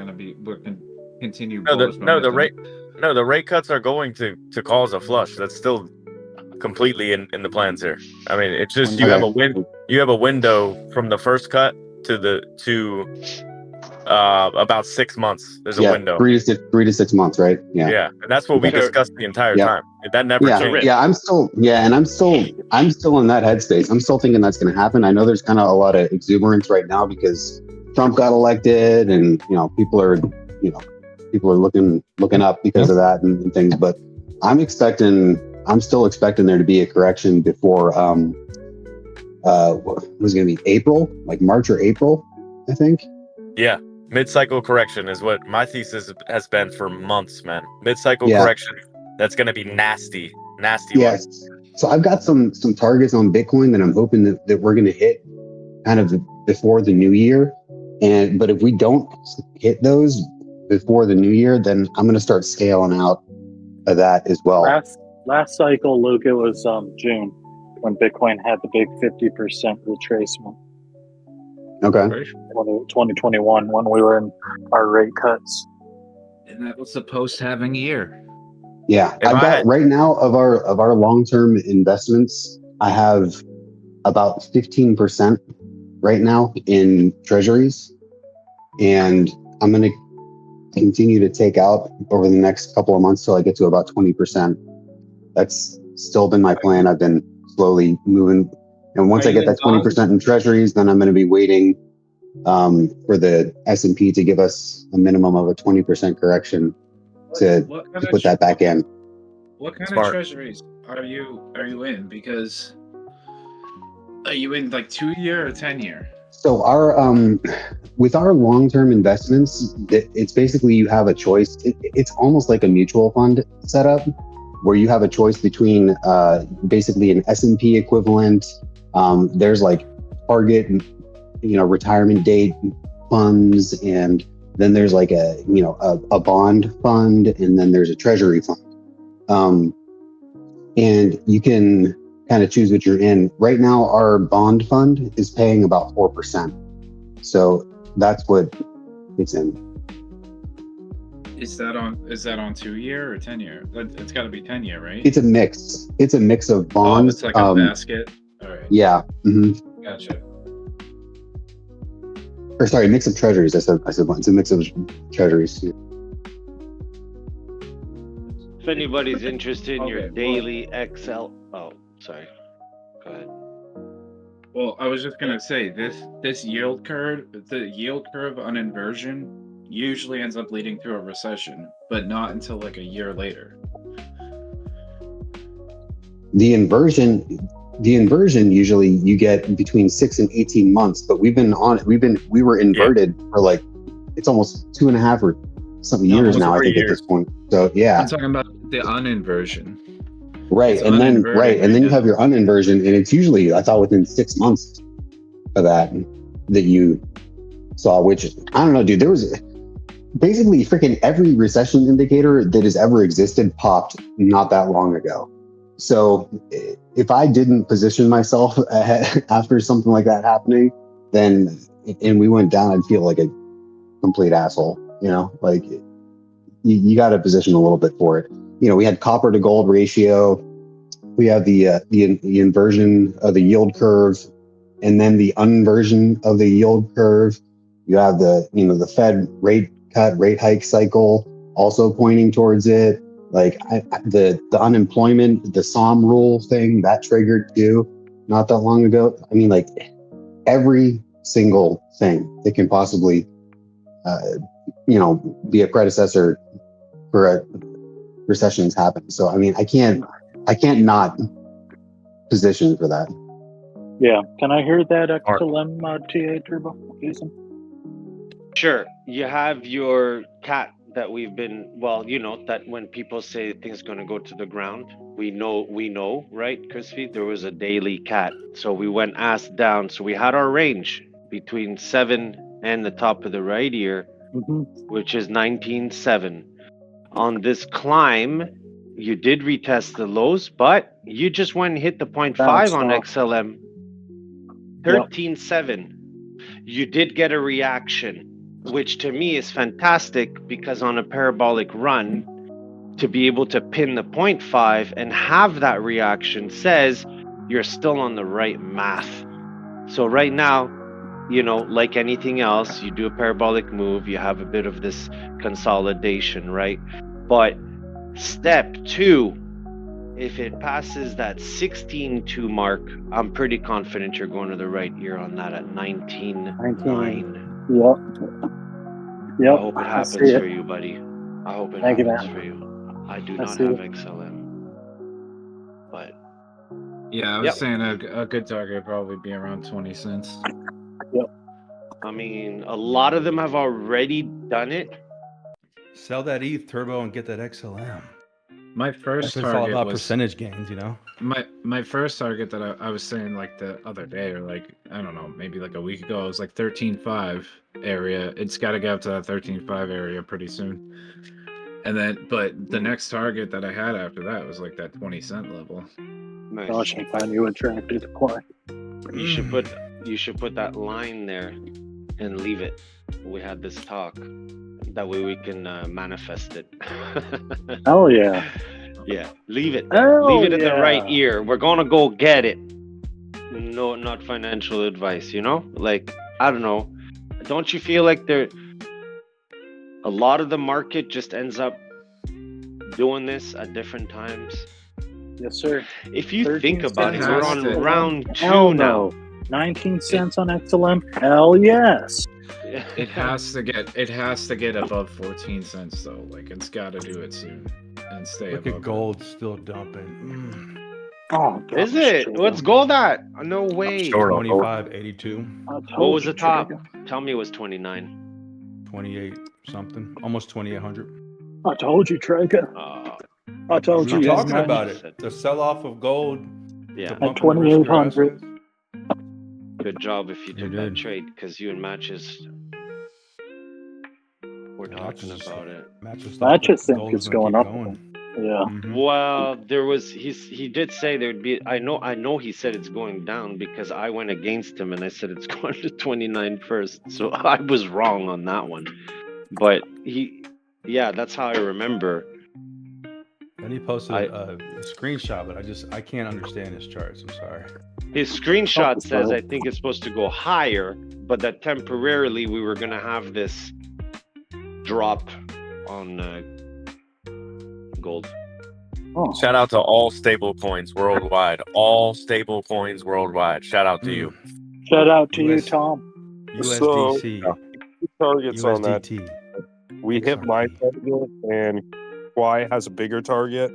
continue. bullish
No, the
momentum.
rate cuts are going to cause a flush. That's still completely in the plans here. I mean, it's just you have a window from the first cut to about 6 months. There's a window.
3 to 6 months, right? Yeah.
And that's what we discussed the entire time. That never changed.
Yeah, I'm still in that headspace. I'm still thinking that's going to happen. I know there's kind of a lot of exuberance right now because Trump got elected, and you know people are looking up because of that and things. But I'm still expecting there to be a correction before what was going to be April, like March or April, I think.
Yeah. Mid-cycle correction is what my thesis has been for months, man. Mid-cycle correction, that's going to be nasty.
Yes. So I've got some targets on Bitcoin that I'm hoping that we're going to hit kind of before the new year. But if we don't hit those before the new year, then I'm going to start scaling out of that as well.
Last cycle, Luke, it was June when Bitcoin had the big 50% retracement.
Okay.
2021 when we were in our rate cuts.
And that was the post-halving year.
Yeah, I've got right now of our long-term investments, I have about 15% right now in treasuries, and I'm going to continue to take out over the next couple of months till I get to about 20%. That's still been my plan. I've been slowly moving, and once I get that 20% in treasuries, then I'm going to be waiting for the S&P to give us a minimum of a 20% correction to put that back in.
What kind of treasuries are you in? Because are you in like 2-year or 10-year?
So our with our long-term investments, it's basically you have a choice. It's almost like a mutual fund setup where you have a choice between basically an S&P equivalent. There's like target, retirement date funds, and then there's like a bond fund, and then there's a treasury fund. And you can kind of choose what you're in. Right now, our bond fund is paying about 4%. So that's what it's in.
Is that on 2-year or 10-year? It's got to be 10-year, right?
It's a mix. It's a mix of bonds.
It's like a basket. All right.
Yeah. Mm-hmm.
Gotcha.
Or sorry, mix of treasuries. I said it's a mix of treasuries.
If anybody's interested in your daily Excel, sorry. Go ahead.
Well, I was just gonna say this yield curve, the yield curve on inversion usually ends up leading to a recession, but not until like a year later.
The inversion, the inversion usually you get between 6 and 18 months, but we were inverted for like, it's almost 2.5 or something years now, I think at this point. So yeah.
I'm talking about the uninversion.
Right.
It's
And then,
uninverted
right. And then you
now.
have your uninversion, and it's usually, I thought, within 6 months of that you saw, which, I don't know, dude, there was basically freaking every recession indicator that has ever existed popped not that long ago. So if I didn't position myself after something like that happening, then, and we went down, I'd feel like a complete asshole, you know, like you got to position a little bit for it. You know, we had copper to gold ratio, we have the inversion of the yield curve, and then the uninversion of the yield curve. You have the Fed rate hike cycle also pointing towards it. Like the unemployment, the SOM rule thing that triggered too, not that long ago. I mean, like every single thing that can possibly, be a predecessor for a recession's happened. So I mean, I can't not position for that.
Yeah. Can I hear that XLM TA Turbo, Jason?
Sure. You have your cat that we've been, well, you know, that when people say things going to go to the ground, we know, right, Crispy? There was a daily cat. So we went ass down. So we had our range between 7 and the top of the right ear, which is 19.7. On this climb, you did retest the lows, but you just went and hit the 0.5 on XLM. 13.7. You did get a reaction, which to me is fantastic, because on a parabolic run, to be able to pin the 0.5 and have that reaction says you're still on the right math. So right now, you know, like anything else, you do a parabolic move, you have a bit of this consolidation, right? But step 2, if it passes that 16.2 mark, I'm pretty confident you're going to the right ear on that at 19.9.
Yep.
I hope it happens for you, buddy. I hope it happens for you. I do not have XLM. But
yeah, I was saying a good target would probably be around 20 cents.
Yep.
I mean, a lot of them have already done it.
Sell that ETH Turbo and get that XLM.
My first
It's
target
all about
was
percentage gains, you know.
My first target that I was saying like the other day, or like I don't know, maybe like a week ago, it was like 13.5 area. It's got to get up to that 13.5 area pretty soon. And then, but the next target that I had after that was like that 20-cent level.
Nice.
Gosh, I find you attractive to play.
You should put that line there and leave it. We had this talk. That way we can manifest it.
Hell yeah.
Yeah, leave it.
Hell
Leave it in the right
yeah.
ear. We're gonna go get it. No, not financial advice, you know? Like, I don't know. Don't you feel like a lot of the market just ends up doing this at different times?
Yes, sir.
If you think about it, we're on round 2
Hell
now.
no. 19 cents on XLM? Hell yes.
It has to get above 14 cents though. Like it's got to do it soon and stay
Look
above.
at gold still dumping.
Oh,
is it? What's gold at? No way.
25.82.
What was the top? Tell me it was 29.
28 something. Almost 2,800.
I told you, Traeger. I told
We
you.
were
yes,
talking
man.
about it. The sell-off of gold.
Yeah.
the
At
bump in the risk
2,800.
grasses.
Good job if you took that trade, because you and Matches were talking about it.
Matches think it's going up. Yeah.
Well, he did say there'd be. I know he said it's going down, because I went against him and I said it's going to 29 first. So I was wrong on that one. But that's how I remember.
Then he posted a screenshot, but I can't understand his charts. I'm sorry.
His screenshot says I think it's supposed to go higher, but that temporarily we were gonna have this drop on gold.
Oh.
Shout out to all stable coins worldwide. All stable coins worldwide. Shout out to you.
Shout out to you, Tom.
USDC.
So, targets on that.
USDT.
We hit my target, and Kwai has a bigger target.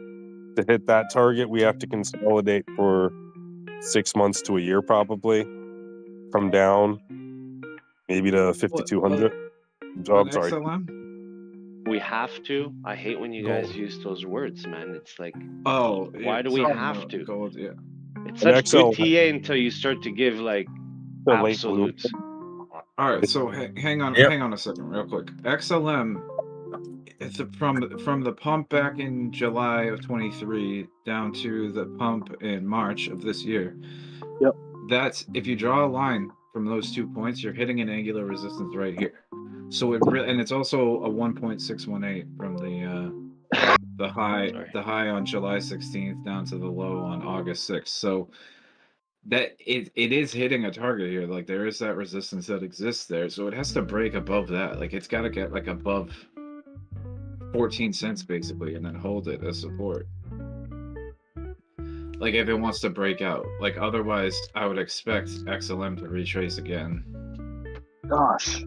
To hit that target, we have to consolidate for 6 months to a year probably. Come down maybe to 5,200. Oh, I'm sorry.
We have to. I hate when you guys use those words, man. It's like,
oh,
why do we have to?
Gold, yeah.
It's
An
such
XL
good TA until you start to give like absolutes.
All right, so hang on a second, real quick. XLM, from the pump back in July of 23 down to the pump in March of this year.
Yep.
That's, if you draw a line from those 2 points, you're hitting an angular resistance right here. So it really, and it's also a 1.618 from the high on July 16th down to the low on August 6th. So that it is hitting a target here. Like there is that resistance that exists there. So it has to break above that. Like it's got to get like above 14 cents basically, and then hold it as support. Like if it wants to break out. Like otherwise, I would expect XLM to retrace again.
Gosh.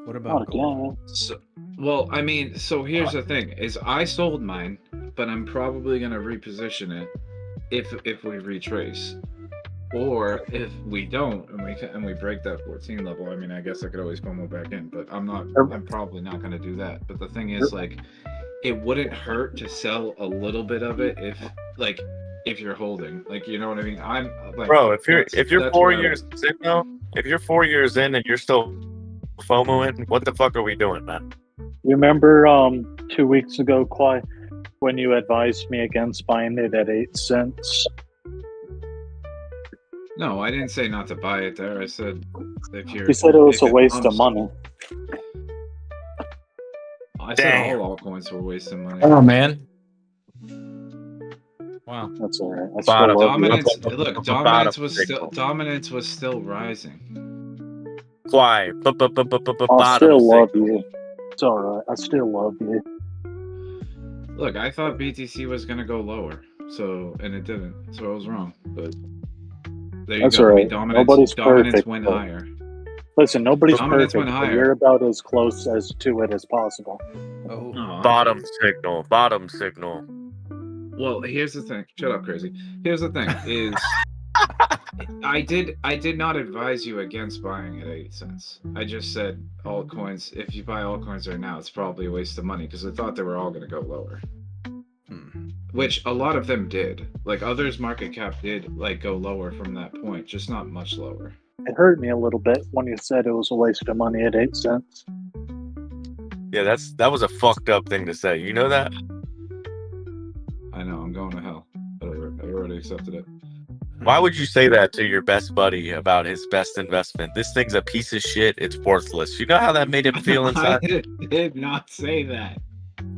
What about gold?
So, well, I mean, so here's the thing: is I sold mine, but I'm probably gonna reposition it if we retrace, or if we don't and we break that 14 level. I mean, I guess I could always FOMO back in, but I'm probably not gonna do that. But the thing is, like, it wouldn't hurt to sell a little bit of it if you're holding, like, you know what I mean? I'm like,
bro, if you're 4 years in now, if you're 4 years in and you're still FOMOing, what the fuck are we doing, man?
You remember 2 weeks ago, Clay, when you advised me against buying it at 8 cents?
No, I didn't say not to buy it there. I said if you're.
You said it was a waste of money.
I said all altcoins were wasting money.
Oh man. Wow.
That's all right.
Dominance was still rising.
Why?
I still love you. It's all right. I still love you.
Look, I thought BTC was gonna go lower, and it didn't. So I was wrong. But there you
That's
go.
all right.
Dominance went higher.
Listen, nobody's
Dominance
perfect.
went
But
higher.
you're about as close to it as possible.
Bottom signal.
Well, here's the thing. Shut up, crazy. Here's the thing: is I did not advise you against buying at 8 cents. I just said altcoins. If you buy altcoins right now, it's probably a waste of money because I thought they were all going to go lower. Which a lot of them did. Like others, market cap did like go lower from that point, just not much lower.
It hurt me a little bit when you said it was a waste of money at 8 cents.
Yeah, that was a fucked up thing to say. You know that?
I know, I'm going to hell. Whatever. I already accepted it.
Why would you say that to your best buddy about his best investment? This thing's a piece of shit. It's worthless. You know how that made him feel inside?
I did not say that.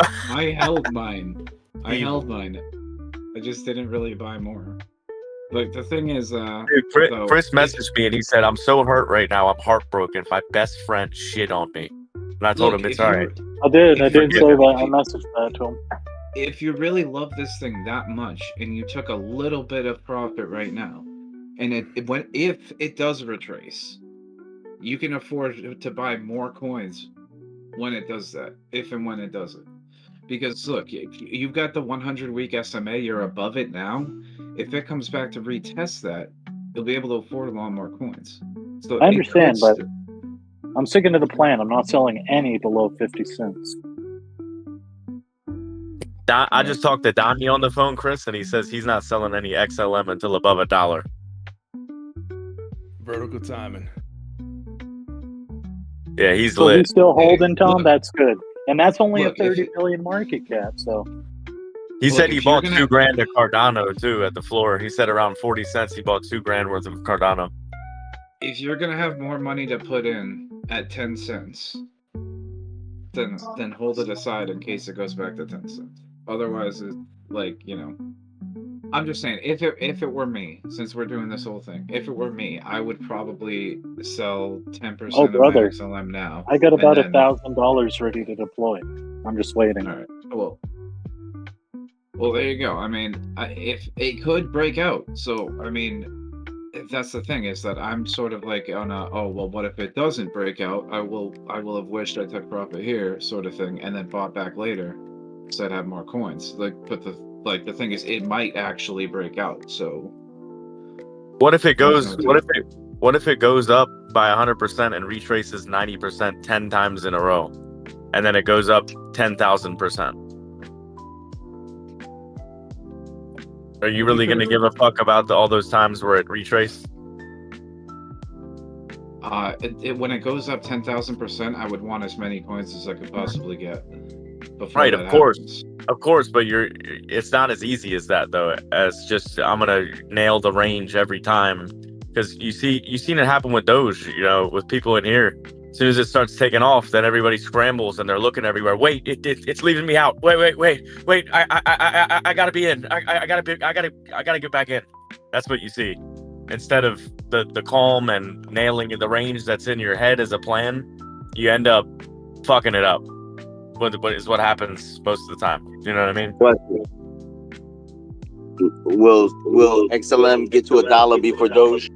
I held mine. I just didn't really buy more. Like the thing is,
dude, Chris messaged me and he said, "I'm so hurt right now. I'm heartbroken. My best friend shit on me." And I told him it's all right.
I did say that. I messaged that to him.
If you really love this thing that much and you took a little bit of profit right now, and if it does retrace, you can afford to buy more coins when it does that, if and when it does it. Because look, you've got the 100-week SMA, you're above it now. If it comes back to retest that, you'll be able to afford a lot more coins. So
I understand, but I'm sticking to the plan. I'm not selling any below 50 cents.
I just talked to Donnie on the phone, Chris, and he says he's not selling any XLM until above $1.
Vertical timing.
Yeah, he's
so
lit.
He's still holding, Tom. That's good, and that's only a 30 billion market cap. So
he said he bought $2,000 of Cardano too at the floor. He said around 40 cents. He bought $2,000 worth of Cardano.
If you're gonna have more money to put in at 10 cents, then hold it aside in case it goes back to 10 cents. Otherwise, it's like, you know, I'm just saying, if it were me, since we're doing this whole thing, if it were me, I would probably sell 10% of my XLM now.
I got about $1,000 ready to deploy. I'm just waiting.
All right. Well, there you go. I mean, if it could break out, so I mean, that's the thing, is that I'm sort of like on a, what if it doesn't break out? I will have wished I took profit here, sort of thing, and then bought back later, so I'd have more coins. But the thing is, it might actually break out. So
What if it goes? What if it goes up by 100% and retraces 90% 10 times in a row, and then it goes up 10,000%? Are you really going to give a fuck about all those times where it retraced?
When it goes up 10,000%, I would want as many coins as I could possibly get.
Right, of course, but it's not as easy as that though. As just I'm gonna nail the range every time, because you've seen it happen with Doge. You know, with people in here. As soon as it starts taking off, then everybody scrambles and they're looking everywhere. Wait, it's leaving me out. Wait. I gotta be in. I gotta get back in. That's what you see. Instead of the calm and nailing the range that's in your head as a plan, you end up fucking it up. What is what happens most of the time. You know what I mean?
Will XLM get to $1 before Doge?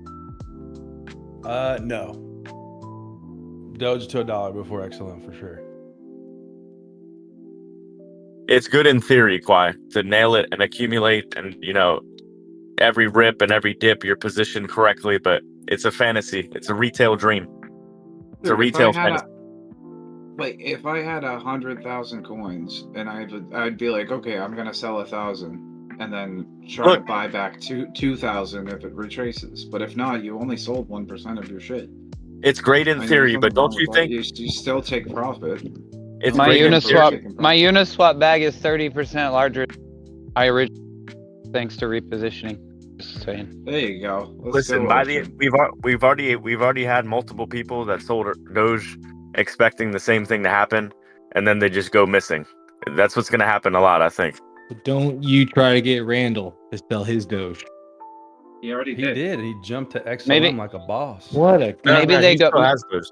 No. Doge to $1 before XLM for sure.
It's good in theory, Kwai, to nail it and accumulate, and every rip and every dip you're positioned correctly, but it's a fantasy. It's a retail dream. It's a retail fantasy.
Like if I had 100,000 coins and I'd be like, okay, I'm gonna sell 1,000 and then try to buy back 2,000 if it retraces. But if not, you only sold 1% of your shit.
It's great in theory, but don't you think
you still take profit?
It's
my Uniswap bag is 30% larger than I originally, thanks to repositioning. Just saying.
There you go.
Listen, we've already had multiple people that sold Doge expecting the same thing to happen, and then they just go missing. That's what's going to happen a lot, I think.
But don't you try to get Randall to sell his Doge.
He did. He jumped to XLM like a boss.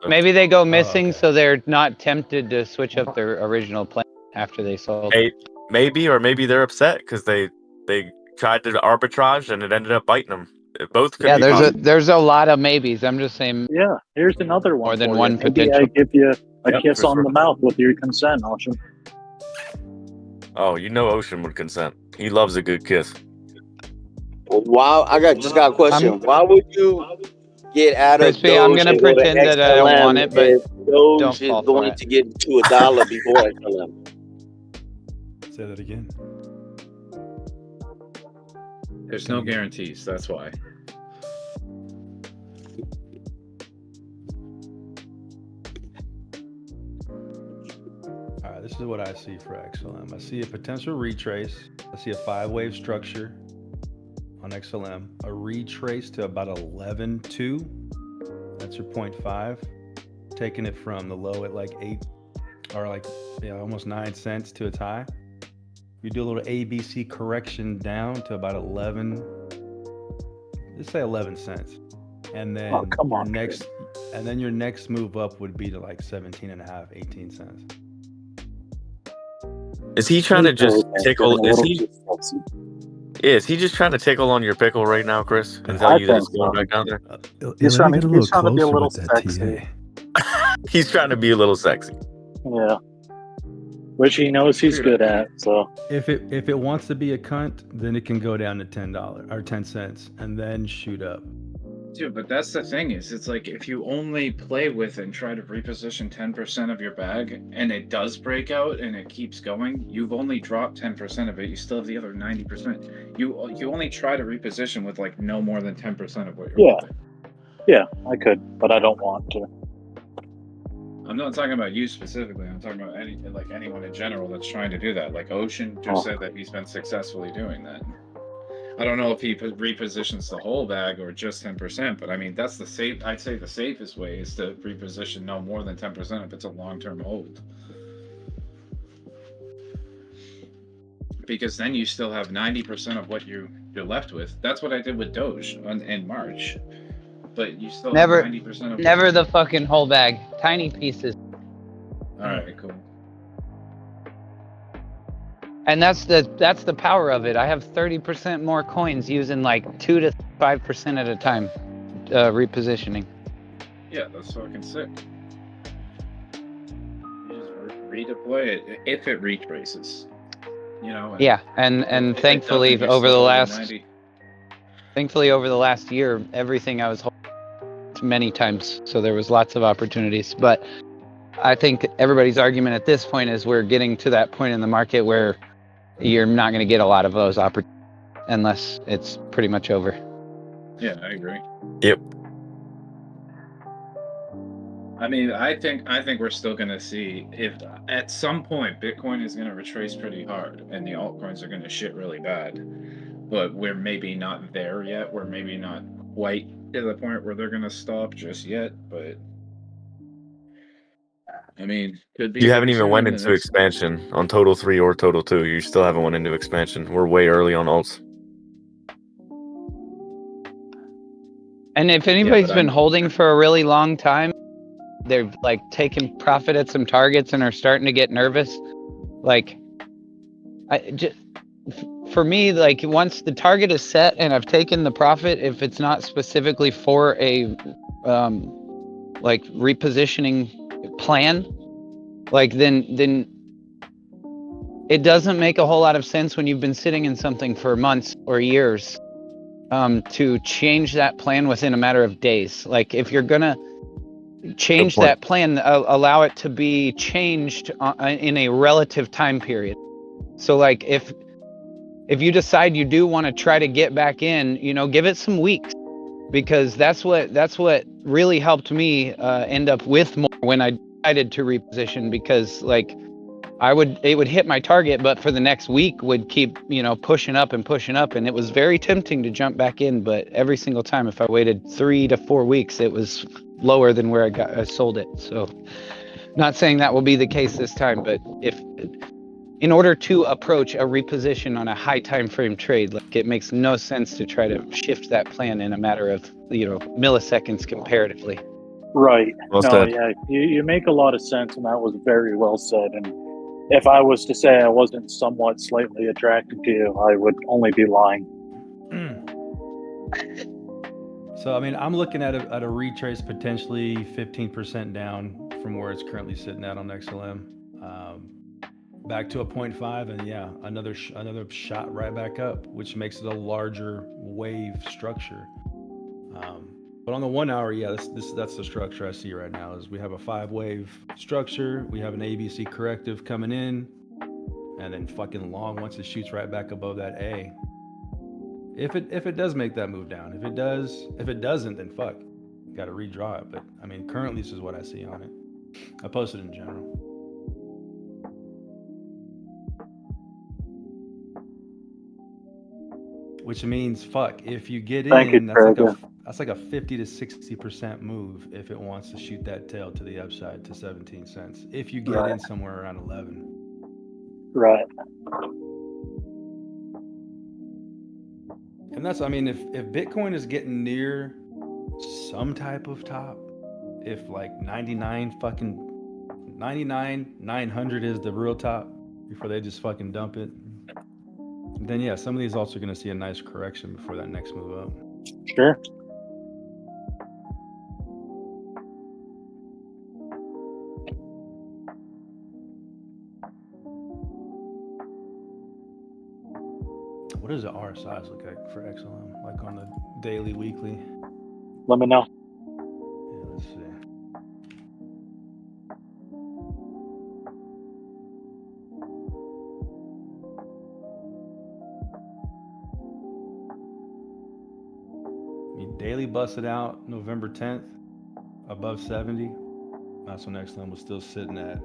Maybe they go missing, so they're not tempted to switch up their original plan after they sold.
Maybe they're upset because they tried to arbitrage and it ended up biting them. Both could be
there's a lot of maybes. I'm just saying.
Yeah, here's another one.
More than
for
one
you. Maybe
potential.
I give you a kiss on the mouth with your consent, Ocean.
Oh, Ocean would consent. He loves a good kiss.
Wow, just got a question. Why would you get out of Doge?
I'm gonna pretend that I don't want it, but
Doge is going to get to $1 before XLM.
Say that again.
There's no guarantees. That's why.
All right, this is what I see for XLM. I see a potential retrace. I see a 5-wave structure on XLM. A retrace to about 11.2. That's your 0.5. Taking it from the low at like 8 or like almost 9 cents to its high. You do a little ABC correction down to about 11. Let's say 11 cents. And then your next move up would be to like 17.5, 18 cents.
Is he trying to just tickle? Is he just trying to tickle on your pickle right now, Chris? And tell you that it's going back down there?
He's trying to be a little sexy.
He's trying to be a little sexy.
Yeah. Which he knows he's good at. So
if it wants to be a cunt, then it can go down to $10 or 10 cents and then shoot up.
Dude, but that's the thing it's like if you only play with and try to reposition 10% of your bag and it does break out and it keeps going, you've only dropped 10% of it. You still have the other 90%. You only try to reposition with like no more than 10% of what you're holding.
Yeah, I could, but I don't want to.
I'm not talking about you specifically. I'm talking about anyone in general that's trying to do that. Like Ocean just said that he's been successfully doing that. I don't know if he repositions the whole bag or just 10%, but I mean that's I'd say the safest way is to reposition no more than 10% if it's a long-term hold. Because then you still have 90% of what you're left with. That's what I did with Doge in March. But you still have 90% of
never the fucking whole bag. Tiny pieces.
All right, cool.
And that's the power of it. I have 30% more coins using like 2 to 5% at a time, repositioning.
Yeah, that's fucking sick. You just redeploy it if it retraces.
Yeah, and thankfully over the last Thankfully, over the last year, everything I was holding many times, so there was lots of opportunities. But I think everybody's argument at this point is we're getting to that point in the market where you're not going to get a lot of those opportunities unless it's pretty much over.
Yeah, I agree.
Yep.
I mean, I think we're still going to see, if at some point Bitcoin is going to retrace pretty hard and the altcoins are going to shit really bad, but we're maybe not there yet. We're maybe not quite to the point where they're going to stop just yet, but I mean, could be.
You haven't
here
even
soon
went
in the
into
next-
expansion on Total 3 or Total 2. You still haven't went into expansion. We're way early on alts.
And if anybody's been holding for a really long time, they've like taken profit at some targets and are starting to get nervous. Like, for me, like once the target is set and I've taken the profit, if it's not specifically for a like repositioning plan, like then it doesn't make a whole lot of sense when you've been sitting in something for months or years to change that plan within a matter of days. Like if you're gonna change that plan, allow it to be changed in a relative time period. So like if you decide you do want to try to get back in, you know, give it some weeks, because that's what really helped me end up with more when I decided to reposition, because like it would hit my target, but for the next week would keep, you know, pushing up, and it was very tempting to jump back in, but every single time if I waited 3 to 4 weeks, it was lower than where I sold it. So not saying that will be the case this time, but in order to approach a reposition on a high time frame trade, like it makes no sense to try to shift that plan in a matter of, you know, milliseconds comparatively.
Right.
Well
no,
said.
yeah, you make a lot of sense, and that was very well said. And if I was to say I wasn't somewhat slightly attracted to you, I would only be lying.
So, I mean, I'm looking at a retrace potentially 15% down from where it's currently sitting at on XLM. Back to a 0.5, and yeah, another shot right back up, which makes it a larger wave structure. But on the 1 hour, yeah, that's the structure I see right now. Is we have a 5-wave structure, we have an ABC corrective coming in, and then fucking long once it shoots right back above that A. If it does make that move down, if it doesn't, then fuck, got to redraw it. But I mean, currently this is what I see on it. I posted in general. Which means, fuck, if you get in, that's like a 50 to 60% move if it wants to shoot that tail to the upside to 17 cents. If you get in somewhere around 11.
Right.
And that's, I mean, if Bitcoin is getting near some type of top, if like 99,900 is the real top before they just fucking dump it, then yeah, some of these alts are going to see a nice correction before that next move up.
Sure.
What does the RSIs look like for XLM, like on the daily, weekly?
Let me know.
Yeah, let's see. Daily busted out November 10th, above 70. That's when XLM was still sitting at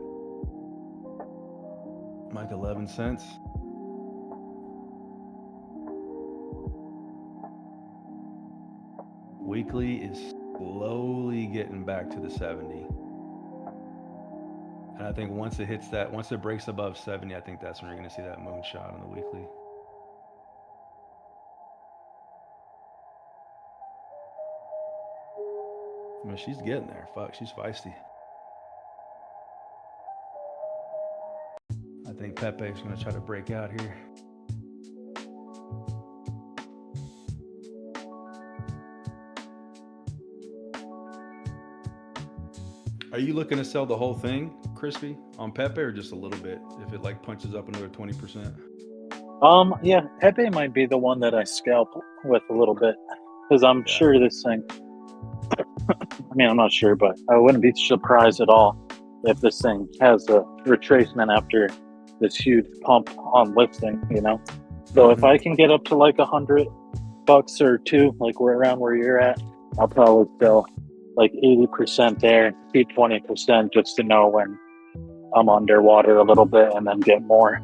like 11 cents. Weekly is slowly getting back to the 70. And I think once it breaks above 70, I think that's when you're going to see that moonshot on the weekly. I mean, she's getting there. Fuck, she's feisty. I think Pepe's going to try to break out here. Are you looking to sell the whole thing, Crispy, on Pepe, or just a little bit if it like punches up another 20%?
Yeah, Pepe might be the one that I scalp with a little bit, because I'm sure this thing. I mean, I'm not sure, but I wouldn't be surprised at all if this thing has a retracement after this huge pump on listing. You know, so if I can get up to like $100 or two, like we're around where you're at, I'll probably sell like 80% there, keep 20% just to know when I'm underwater a little bit, and then get more.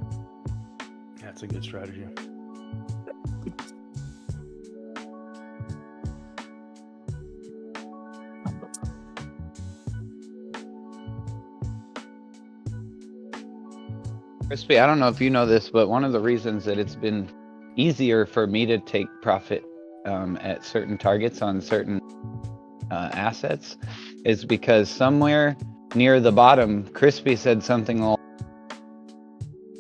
That's a good strategy.
Crispy, I don't know if you know this, but one of the reasons that it's been easier for me to take profit at certain targets on certain assets is because somewhere near the bottom, Crispy said something like,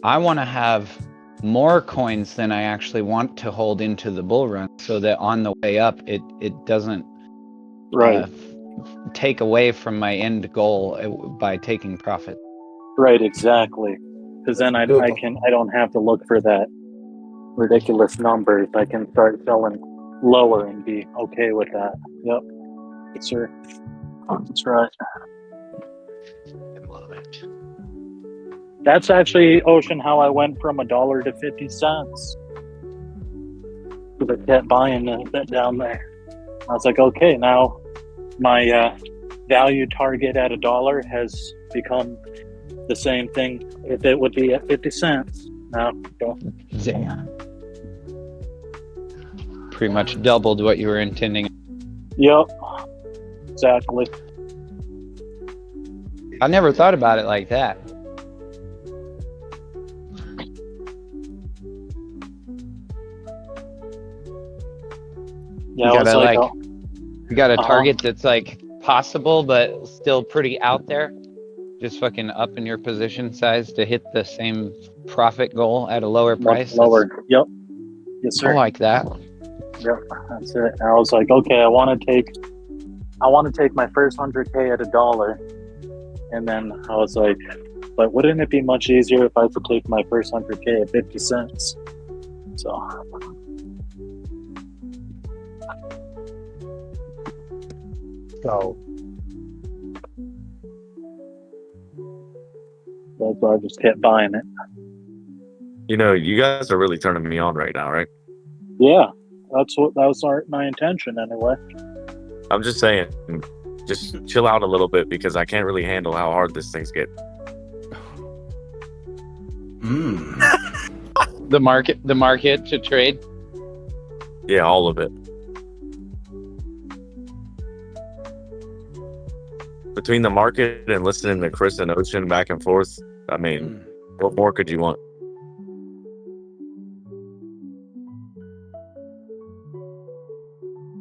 I want to have more coins than I actually want to hold into the bull run, so that on the way up, it doesn't take away from my end goal by taking profit.
Right, exactly. Because then I don't have to look for that ridiculous numbers. I can start selling lower and be okay with that. Yep. Yes, sir. That's right. That's actually, Ocean, how I went from $1 to 50 cents. Because I kept buying that down there. I was like, okay, now my value target at $1 has become the same thing if it would be at 50 cents. Now,
damn. Pretty much doubled what you were intending.
Yep. Exactly.
I never thought about it like that.
Yeah,
you got a target that's like possible, but still pretty out there. Just fucking up in your position size to hit the same profit goal at a lower price.
Lower. Yep. Yes, sir.
I like that.
Yep. That's it. I was like, okay, I want to take my first 100K at $1, and then I was like, but wouldn't it be much easier if I could take my first 100K at 50 cents? So. That's why I just kept buying it.
You know, you guys are really turning me on right now, right?
Yeah, that was my intention anyway.
I'm just saying, just chill out a little bit because I can't really handle how hard this thing's getting.
The market to trade.
Yeah, all of it. Between the market and listening to Chris and Ocean back and forth, I mean, what more could you want?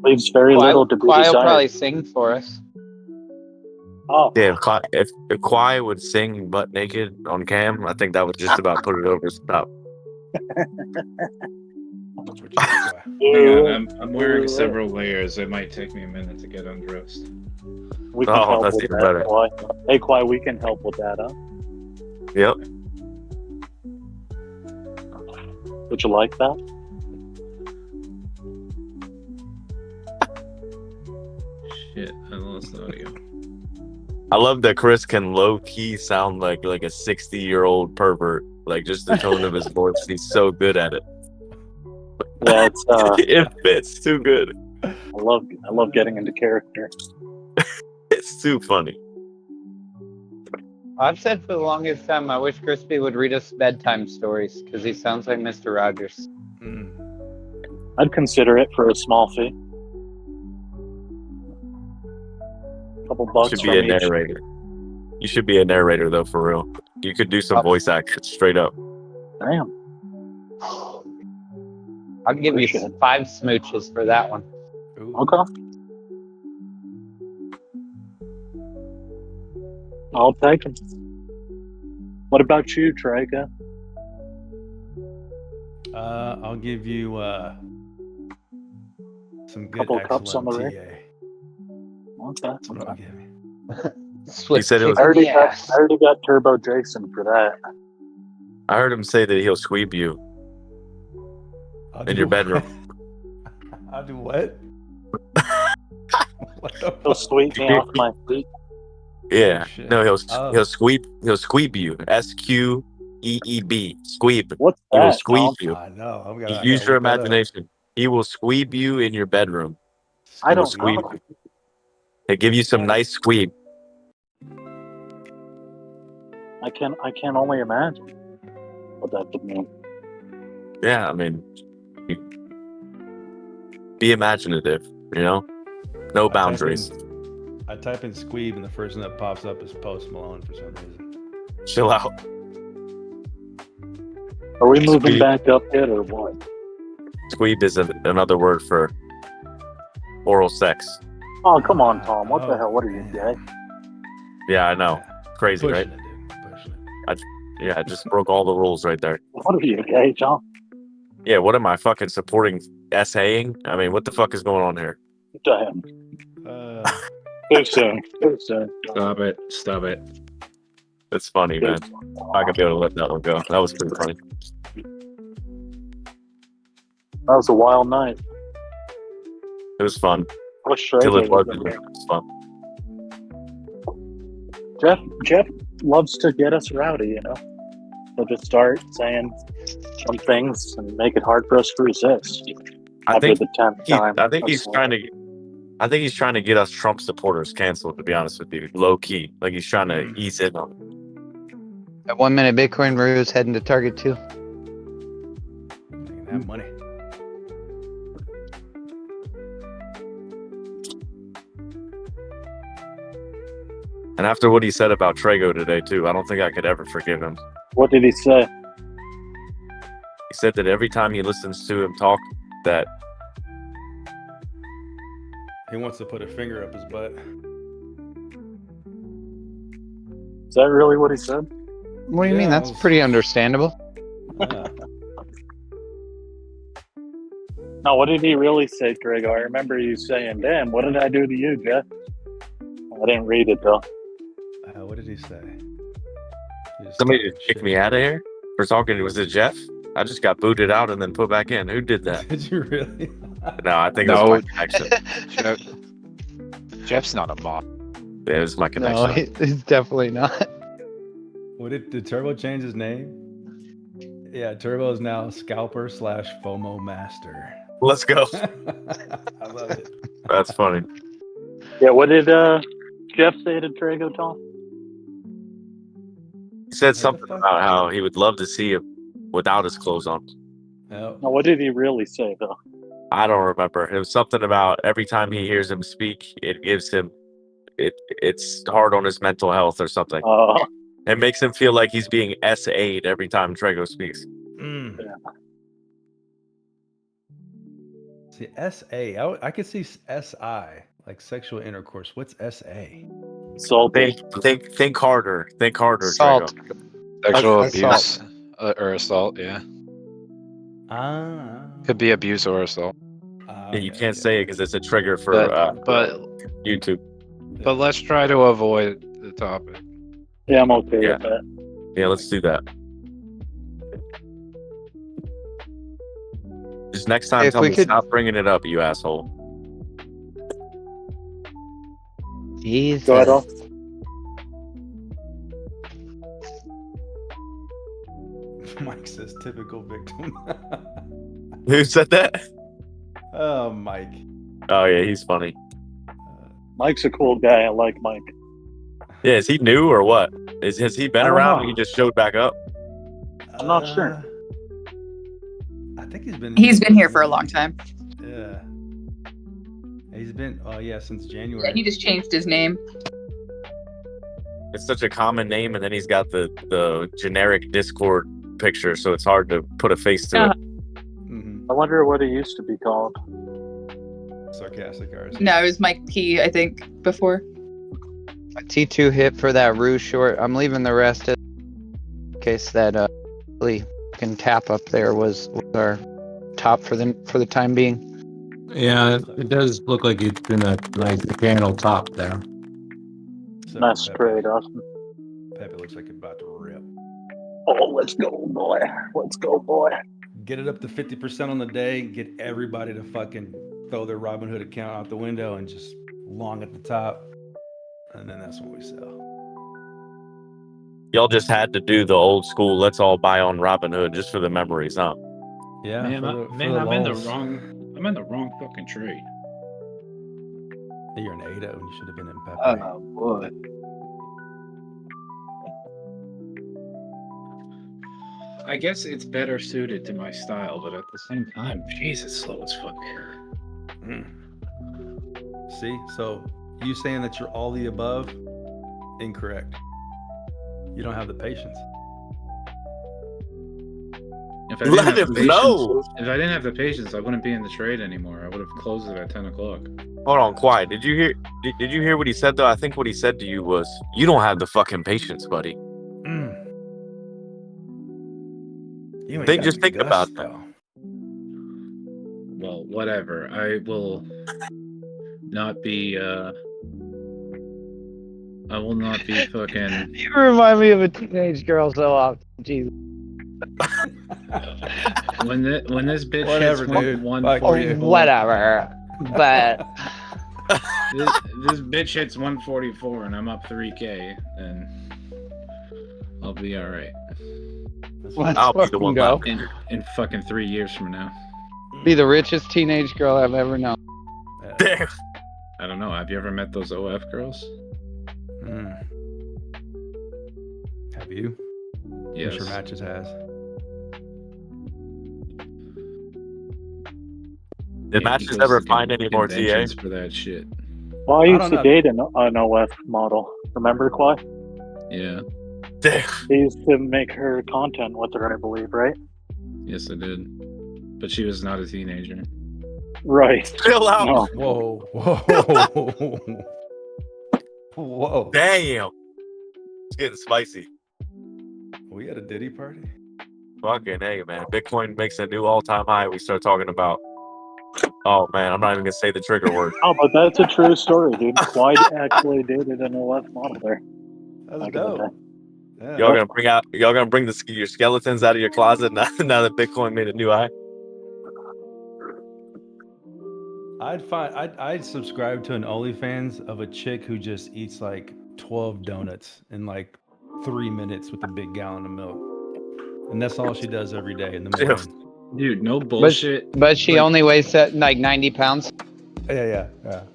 Leaves very little to be
Quai will
desired.
probably sing for us.
Oh.
Yeah, if Quai would sing butt naked on cam, I think that would just about put it over the top.
Hang on, I'm wearing several layers. It might take me a minute to get undressed.
We can help with that.
Better.
Quai. Hey, Quai, we can help with that, huh?
Yep.
Would you like that?
Shit, I lost audio.
I love that Chris can low key sound like a 60-year-old pervert. Like just the tone of his voice, he's so good at it.
Yeah, it's
it fits too good.
I love getting into character.
It's too funny.
I've said for the longest time, I wish Crispy would read us bedtime stories because he sounds like Mr. Rogers.
I'd consider it for a small fee. Couple bucks.
You should be a narrator. You should be a narrator though, for real. You could do some voice action straight up.
Damn.
I'll give you 5 smooches for that one.
Okay. I'll take them. What about you, Trega?
I'll give you some good
couple cups on the
TA.
rig. Okay.
That's what I'll give you.
He said it was.
I already got Turbo Jason for that.
I heard him say that he'll sweep you. in your bedroom.
I'll do what? What the
He'll
fuck?
sweep me off my feet.
Yeah.
shit.
No, he'll
Oh.
he'll squeeb you. SQEEB. Squeeb.
What's
He will
that,
squeeb
Tom?
you.
I know. I gotta
Use your
look that up.
imagination. He will squeeb you in your bedroom.
I
He will
don't
squeeb
know.
you. He'll give you some nice squeeb.
I can only imagine what that would mean.
Yeah, I mean, be imaginative, you know? No boundaries.
I type in Squeeb and the first thing that pops up is Post Malone for some reason.
Chill out.
Are we moving
Squeeb.
back up yet or what?
Squeeb is another word for oral sex.
Oh, come on, Tom. What the hell? What are you, gay?
Yeah, I know. Crazy,
Pushing
right?
it, dude. Pushing it.
I just broke all the rules right there.
What are you, gay, Tom?
Yeah, what am I fucking supporting essaying? I mean, what the fuck is going on here?
Damn. Too soon. Too soon.
Stop it. Stop it.
It's funny, man. I could be able to let that one go. That was pretty funny.
That was a wild night.
It was fun.
I wish Trey
Till it
was
wasn't.
in
It
there.
was fun.
Jeff loves to get us rowdy, you know. He'll just start saying some things and make it hard for us to resist.
I
After
think
the 10th time.
I think he's trying to get us Trump supporters canceled, to be honest with you. Low key. Like he's trying to ease in on it.
At 1 minute, Bitcoin Ruse heading to target 2.
Making that money.
And after what he said about Trago today too, I don't think I could ever forgive him.
What did he say?
He said that every time he listens to him talk, that
He wants to put a finger up his butt.
Is that really what he said?
What do you mean?
Yeah,
That's pretty understandable.
Yeah.
No, what did he really say, Greg? I remember you saying, damn, what did I do to you, Jeff? I didn't read it, though.
What did he say?
somebody just kicked me out of here for talking. Was it Jeff? I just got booted out and then put back in. Who did that?
Did you really?
No, I think it was my connection.
Jeff's not a bot.
Yeah, it was my connection.
No, he's definitely not.
What did Turbo change his name? Yeah, Turbo is now Scalper / FOMO Master.
Let's go.
I love it.
That's funny.
Yeah, what did Jeff say to Trago, Tom?
He said something about how he would love to see him without his clothes on.
Yep.
No, what did he really say, though?
I don't remember. It was something about every time he hears him speak, it gives him it's hard on his mental health or something. It makes him feel like he's being SA'd every time Trago speaks.
Mm. See, SA. I could see SI, like sexual intercourse. What's SA?
Think harder. Think harder,
Assault.
Trago.
Sexual abuse or assault, yeah.
Ah.
Could be abuse or assault.
Yeah, you can't say it because it's a trigger for
but
YouTube.
But let's try to avoid the topic.
Yeah, I'm okay with that.
Yeah, let's do that. Just next time, tell me stop bringing it up, you asshole.
Jesus.
Go ahead, Al.
Mike says typical victim.
Who said that?
Oh, Mike.
Oh yeah, he's funny.
Mike's a cool guy. I like Mike.
Yeah, is he new or what? Has he been
I don't
around?
know.
And he just showed back up.
I'm not sure.
I think he's been.
He's been here for a long time.
Yeah. He's been. Oh yeah, since January.
Yeah, he just changed his name.
It's such a common name, and then he's got the generic Discord picture, so it's hard to put a face to it.
Mm-hmm.
I wonder what he used to be called.
Sarcastic ours.
No, it was Mike P, I think, before.
A T2 hit for that Rue short. I'm leaving the rest in case that really fucking tap up there was our top for the time being.
Yeah, it does look like it's been a nice channel top there.
Nice trade, Austin.
Pepe looks like he's about to rip.
Oh, let's go, boy. Let's go, boy.
Get it up to 50% on the day. Get everybody to fucking throw their Robinhood account out the window and just long at the top, and then that's when we sell.
Y'all just had to do the old school. Let's all buy on Robinhood just for the memories, huh?
Yeah,
Man, I'm in the wrong fucking trade.
You're an 8-0 and you should have been in Pepe.
Oh boy. I guess it's better suited to my style, but at the same time, Jesus, slow as fuck.
See, so you saying that you're all the above? Incorrect. You don't have the patience.
If I didn't have the patience, if I didn't have the patience, I wouldn't be in the trade anymore. I would have closed it at 10 o'clock.
Hold on, quiet. Did you hear? Did you hear what he said though? I think what he said to you was, "You don't have the fucking patience, buddy." Just think about that.
Well, whatever. I will not be. I will not be fucking.
You remind me of a teenage girl so often. Jesus.
When this bitch
Whatever,
hits
dude.
144,
Whatever. But
this bitch hits 144 and I'm up 3K, then I'll be all right.
I'll be the one
go.
In fucking 3 years from now.
Be the richest teenage girl I've ever known.
Damn.
I don't know. Have you ever met those OF girls?
Have you?
Yes.
I'm sure Matches has.
Did Matches ever find any more TA?
For that shit.
Well, I used to date an OF model. Remember, Clay?
Yeah.
They used to make her content with her, I believe, right?
Yes, I did. But she was not a teenager.
Right.
Chill out.
No.
Whoa. Whoa.
Damn. It's getting spicy.
We had a Diddy party?
Fucking hey, man. Bitcoin makes a new all-time high. We start talking about. Oh man, I'm not even gonna say the trigger word.
Oh, but that's a true story, dude. Clyde actually dated an OF model there.
That's dope.
Yeah. Y'all gonna bring your skeletons out of your closet now that Bitcoin made a new high?
I'd subscribe to an OnlyFans of a chick who just eats like 12 donuts in like 3 minutes with a big gallon of milk, and that's all she does every day in the morning.
Dude, no bullshit.
But she only weighs like 90 pounds.
Yeah.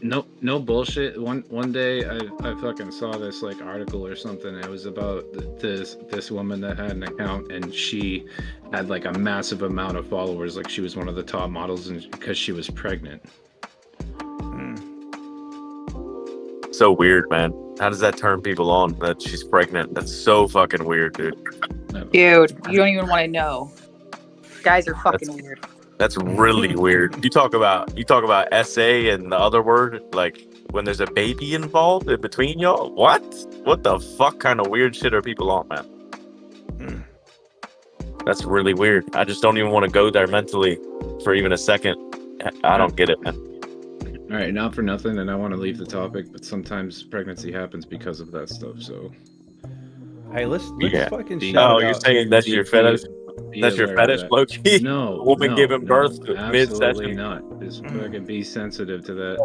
No bullshit. One day I fucking saw this like article or something. It was about this woman that had an account and she had like a massive amount of followers. Like she was one of the top models, and because she was pregnant.
So weird, man. How does that turn people on that she's pregnant? That's so fucking weird, dude.
Dude, you don't even want to know. Guys are fucking weird.
That's really weird. You talk about SA and the other word, like when there's a baby involved in between y'all. What the fuck kind of weird shit are people on, man? That's really weird. I just don't even want to go there mentally for even a second. I don't get it, man.
All right, not for nothing, and I want to leave the topic, but sometimes pregnancy happens because of that stuff. So,
hey, let's fucking shout
Oh,
out.
you're saying that's your fetish? That's your fetish, Loki?
No,
woman giving birth
absolutely
mid-session?
not. Just fucking be sensitive to that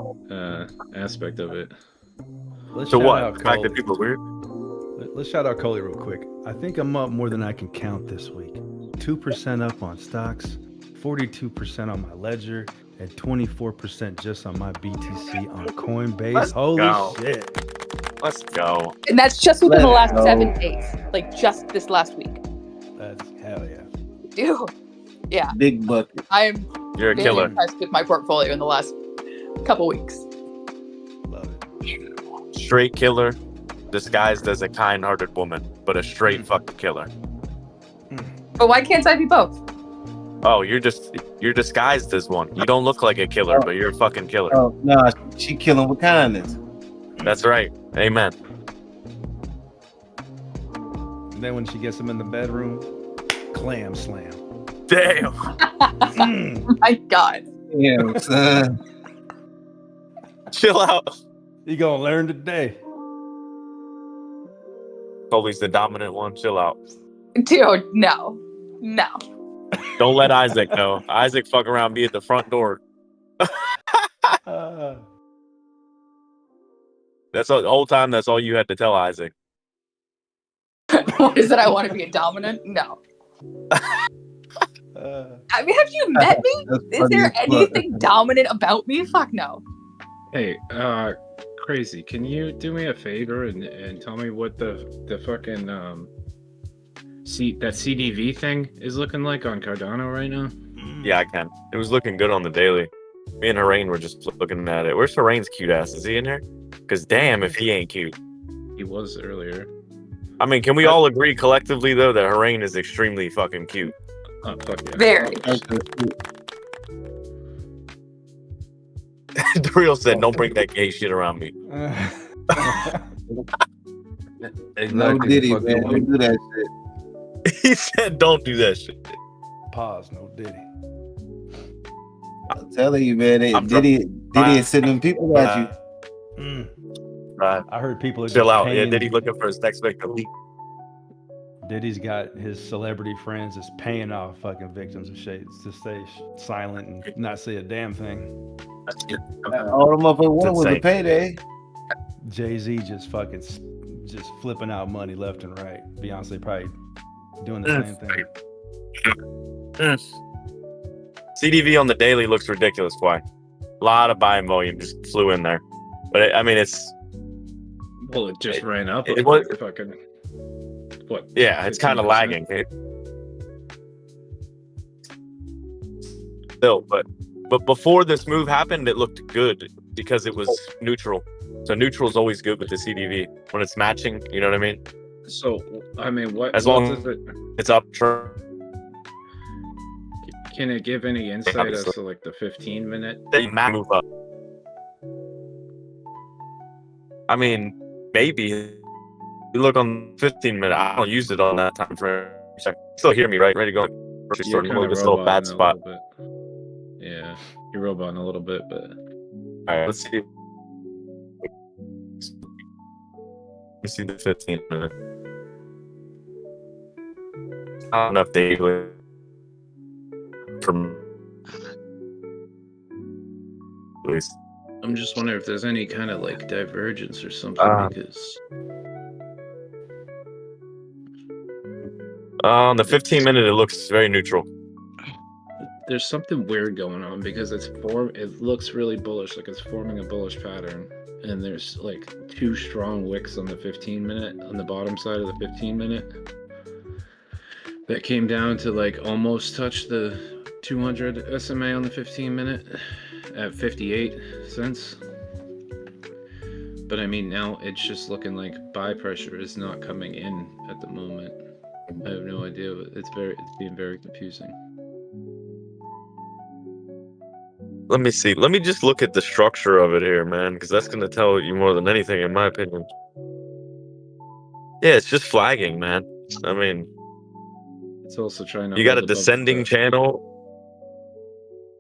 aspect of it.
Let's
So
shout
what?
out
The fact that
Coley.
people are weird?
Let's shout out Coley real quick. I think I'm up more than I can count this week. 2% up on stocks, 42% on my ledger, and 24% just on my BTC on Coinbase.
Let's
Holy
go.
shit.
Let's go.
And that's just within the last 7 days. Like just this last week.
That's hell yeah.
Dude. Yeah.
Big bucket.
I'm
You're a
very
killer.
impressed with my portfolio in the last couple weeks.
Straight killer, disguised as a kind-hearted woman, but a straight fucking killer.
But why can't I be both?
Oh, you're disguised as one. You don't look like a killer, but you're a fucking killer.
Oh no, she killing with kindness.
That's right. Amen.
And then when she gets him in the bedroom, clam slam.
Damn.
Oh my God.
Yeah, son.
Chill out.
You gonna learn today.
Coley's the dominant one. Chill out.
Dude, no.
Don't let Isaac know. Isaac fuck around, be at the front door. That's all, the whole time. That's all you had to tell Isaac.
What is it? I want to be a dominant? No. I mean, have you met me? Is there anything dominant about me? Fuck no.
Hey, Crazy, can you do me a favor and tell me what the fucking that CDV thing is looking like on Cardano right now?
Yeah, I can. It was looking good on the daily. Me and Harain were just looking at it. Where's Harain's cute ass? Is he in here? Because damn, if he ain't cute.
He was earlier.
I mean, can we all agree collectively though that Harain is extremely fucking cute?
Oh, fuck yeah.
Very.
Duriel said, "Don't bring that gay shit around me."
No Diddy, man. Don't do that shit.
He said, "Don't do that shit."
Pause. No Diddy.
I'm telling you, man. Diddy is sending people at you.
Right.
I heard people are
chill
just
out. Yeah,
paying-
Diddy looking for his next victim.
Diddy's got his celebrity friends that's paying off fucking victims of shit to stay silent and not say a damn thing.
All the motherfuckers wanted was a payday.
Jay-Z just fucking flipping out money left and right. Beyonce probably doing the same thing.
CDV on the daily looks ridiculous. Why? A lot of buying volume just flew in there. But I mean, it's...
Well, it just ran up.
It was
fucking... What?
Yeah, it's kind of
15%?
lagging. Still, but before this move happened, it looked good because it was neutral. So neutral is always good with the CDV when it's matching. You know what I mean?
So, I mean, what?
As
what
long
does it,
it's up.
can it give any insight
Obviously.
as to like the 15-minute?
They move up. I mean, maybe. You look on 15-minute. I don't use it on that time frame. You still hear me, right? Ready to go. Grocery store.
You're
It's still a bad spot.
Yeah, you're roboting a little bit, but
All right, let's see. Let's see the 15-minute. Not enough daily from at least.
I'm just wondering if there's any kind of like divergence or something because
On the 15-minute, it looks very neutral.
there's something weird going on because it looks really bullish, like it's forming a bullish pattern, and there's like two strong wicks on the 15-minute on the bottom side of the 15-minute that came down to like almost touch the 200 SMA on the 15-minute at 58 cents. But I mean, now it's just looking like buy pressure is not coming in at the moment. I have no idea. It's being very confusing.
Let me see. Let me just look at the structure of it here, man, because that's going to tell you more than anything, in my opinion. Yeah, it's just flagging, man. I mean,
it's also trying to.
You got a
hold above
descending
the-
channel.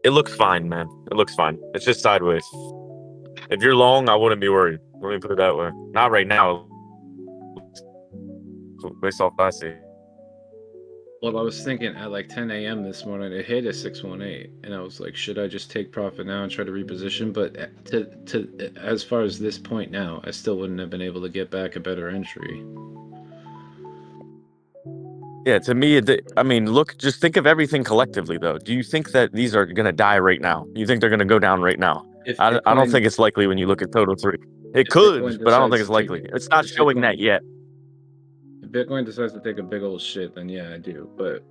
It looks fine, man. It looks fine. It's just sideways. If you're long, I wouldn't be worried. Let me put it that way. Not right now. Based off what I see.
Well, I was thinking at like 10 a.m. this morning, it hit a 618, and I was like, should I just take profit now and try to reposition? But as far as this point now, I still wouldn't have been able to get back a better entry.
Yeah, to me, I mean, look, just think of everything collectively, though. Do you think that these are going to die right now? You think they're going to go down right now? I don't
Bitcoin-
think it's likely when you look at total 3. It
If
could,
Bitcoin
but I don't
decides
think it's
to take-
likely. It's not
if
showing
Bitcoin-
that yet.
If Bitcoin decides to take a big old shit, then yeah, I do. But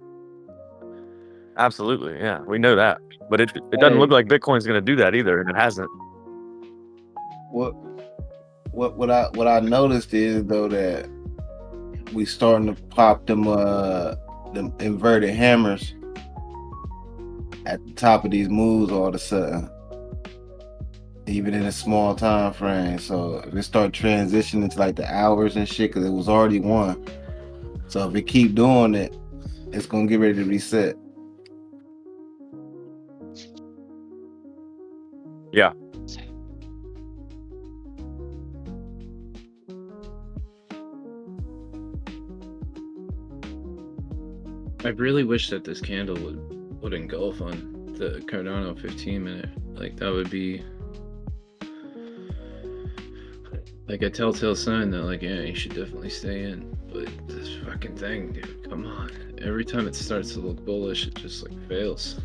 Absolutely, yeah, we know that. But it doesn't look like Bitcoin's going to do that either, and it hasn't.
What I noticed is though that we starting to pop them inverted hammers at the top of these moves all of a sudden, even in a small time frame. So if it start transitioning to like the hours and shit, because it was already one. So if it keep doing it, it's gonna get ready to reset.
Yeah.
I really wish that this candle would engulf on the Cardano 15-minute. Like that would be like a telltale sign that like, yeah, you should definitely stay in. But this fucking thing, dude, come on. Every time it starts to look bullish, it just like fails.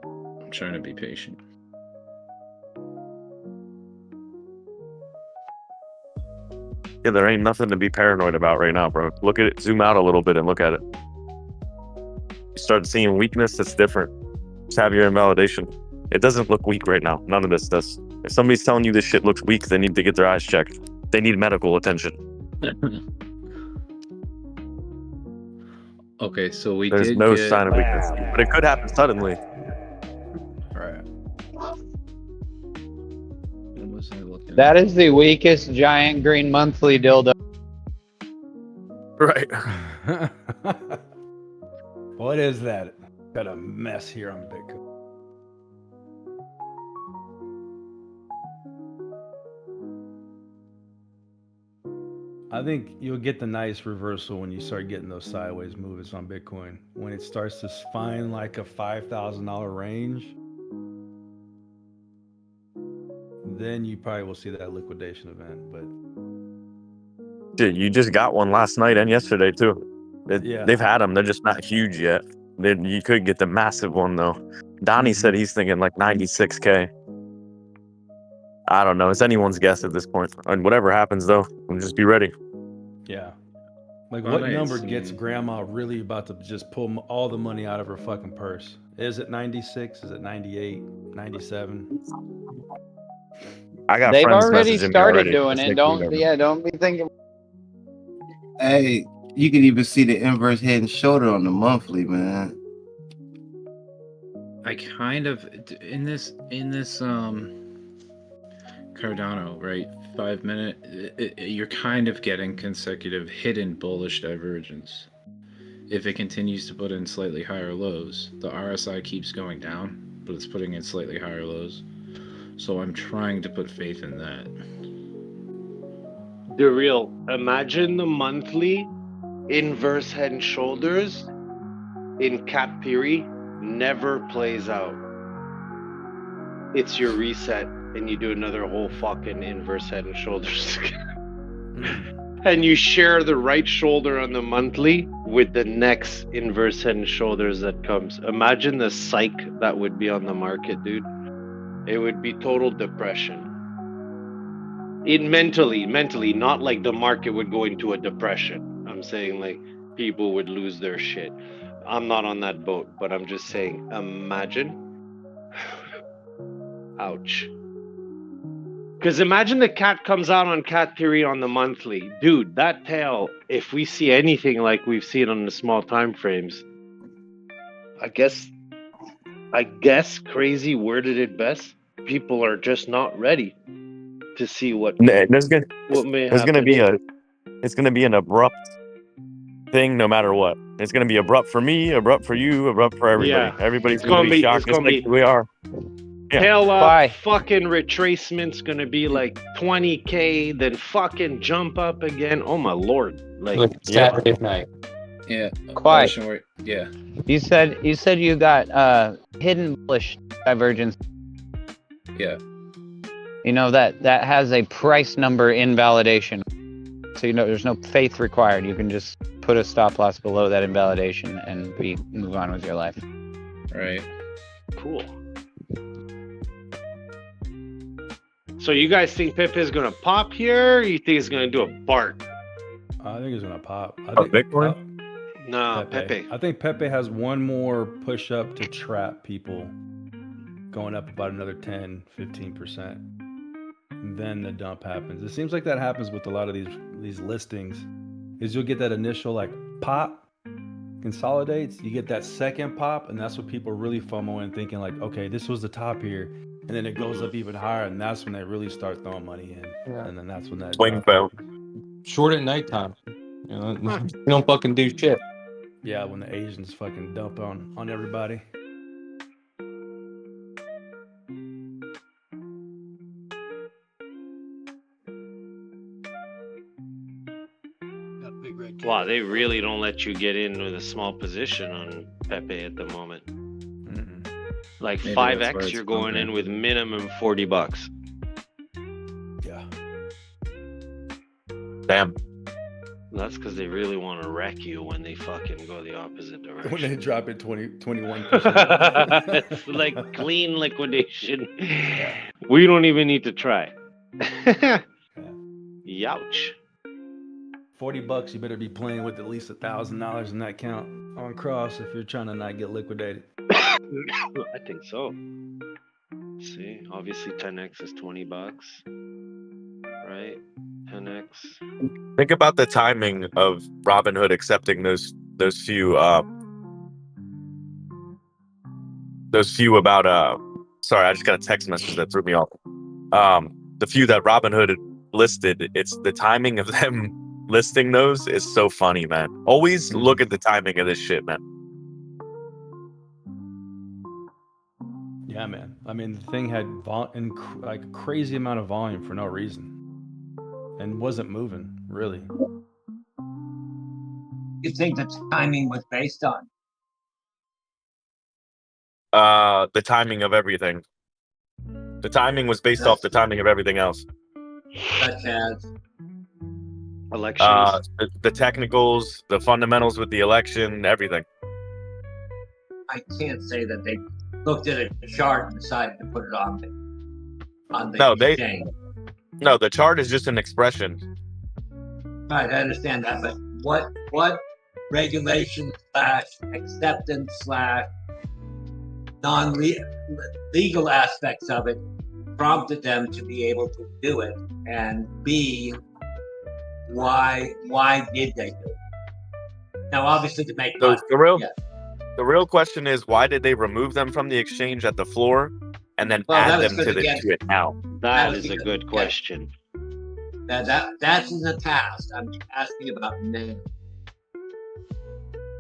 I'm trying to be patient.
Yeah, there ain't nothing to be paranoid about right now, bro. Look at it, zoom out a little bit and look at it. You start seeing weakness, that's different. Just have your invalidation. It doesn't look weak right now. None of this does. If somebody's telling you this shit looks weak, they need to get their eyes checked. They need medical attention.
Okay, so
There's no sign of weakness, but it could happen suddenly.
Right.
What was I looking
That is the weakest giant green monthly dildo.
Right.
What is that? Got a mess here on Bitcoin. I think you'll get the nice reversal when you start getting those sideways movements on Bitcoin. When it starts to find like a $5,000 range, then you probably will see that liquidation event. But
Dude, you just got one last night and yesterday too.
Yeah.
They've had them. They're just not huge yet. You could get the massive one though. Donnie said he's thinking like 96K. I don't know. It's anyone's guess at this point. And whatever happens though, we'll just be ready.
yeah. Like
Thought
what
I had
number gets
seen-
grandma really about to just pull all the money out of her fucking purse? Is it 96? Is it 98? 97?
I got
They've
friends
already
messaging me
started
already.
doing
Just
it.
make
Don't
whatever.
don't be thinking.
Hey, you can even see the inverse head and shoulder on the monthly, man.
I kind of in this Cardano, right? 5 minute, you're kind of getting consecutive hidden bullish divergence. If it continues to put in slightly higher lows, the RSI keeps going down, but it's putting in slightly higher lows. So I'm trying to put faith in that.
The real. Imagine the monthly inverse head and shoulders in cat theory never plays out. It's your reset, and you do another whole fucking inverse head and shoulders. And you share the right shoulder on the monthly with the next inverse head and shoulders that comes. Imagine the psych that would be on the market, dude. It would be total depression. Mentally, not like the market would go into a depression. I'm saying like people would lose their shit. I'm not on that boat, but I'm just saying, imagine. Ouch. Because imagine the cat comes out on cat theory on the monthly. Dude, that tail, if we see anything like we've seen on the small time frames, I guess crazy worded it best. People are just not ready to see what may
There's
happen.
gonna be an abrupt thing no matter what. It's gonna be abrupt for me, abrupt for you, abrupt for everybody.
Yeah.
Everybody's
It's
gonna
gonna
be
be-
shocked
it's
just
gonna
like
be-
we are. Yeah.
Tail up, fucking retracement's gonna be like 20K, then fucking jump up again. Oh my lord! Like
Saturday night.
Yeah.
Quiet.
Yeah.
You said you got hidden bullish divergence.
Yeah.
You know that has a price number invalidation. So you know there's no faith required. You can just put a stop loss below that invalidation and move on with your life.
Right.
Cool. So you guys think Pepe is gonna pop here? Or you think he's gonna do a BART?
I think it's gonna pop.
Bitcoin?
No, Pepe.
I think Pepe has one more push up to trap people, going up about another 10, 15%. Then the dump happens. It seems like that happens with a lot of these listings. Is you'll get that initial like pop, consolidates, you get that second pop, and that's what people really FOMO in, thinking like, okay, this was the top here, and then it goes up even higher, and that's when they really start throwing money in, and then that's when that
Swing
drop.
Short at nighttime. You know, you don't fucking do shit.
Yeah, when the Asians fucking dump on everybody.
Wow, they really don't let you get in with a small position on Pepe at the moment. Like
Maybe that's where
5x,
it's
you're going in
pumping.
with minimum $40.
Yeah.
Damn.
That's because they really want to wreck you when they fucking go the opposite direction.
When they drop it 21%.
It's like clean liquidation. We don't even need to try. Youch.
$40, you better be playing with at least $1,000 in that count on cross if you're trying to not get liquidated.
I think so. See, obviously 10x is $20, right? 10x.
Think about the timing of Robinhood accepting those few about sorry, I just got a text message that threw me off. The few that Robinhood listed, it's the timing of them listing those is so funny, man. Always look at the timing of this shit, man.
Yeah, man. I mean, the thing had like crazy amount of volume for no reason, and wasn't moving really.
You think the timing was based on?
The timing of everything. The timing was based off the timing of everything else.
Such as
elections.
The technicals, the fundamentals with the election, everything.
I can't say that they looked at a chart and decided to put it on the exchange.
No, the chart is just an expression.
Right, I understand that, but what regulation / acceptance / non-legal aspects of it prompted them to be able to do it, and B, why did they do it? Now, obviously, to make money.
The real question is, why did they remove them from the exchange at the floor and then add them to it now?
That is a good question.
That's in the past. I'm asking about now.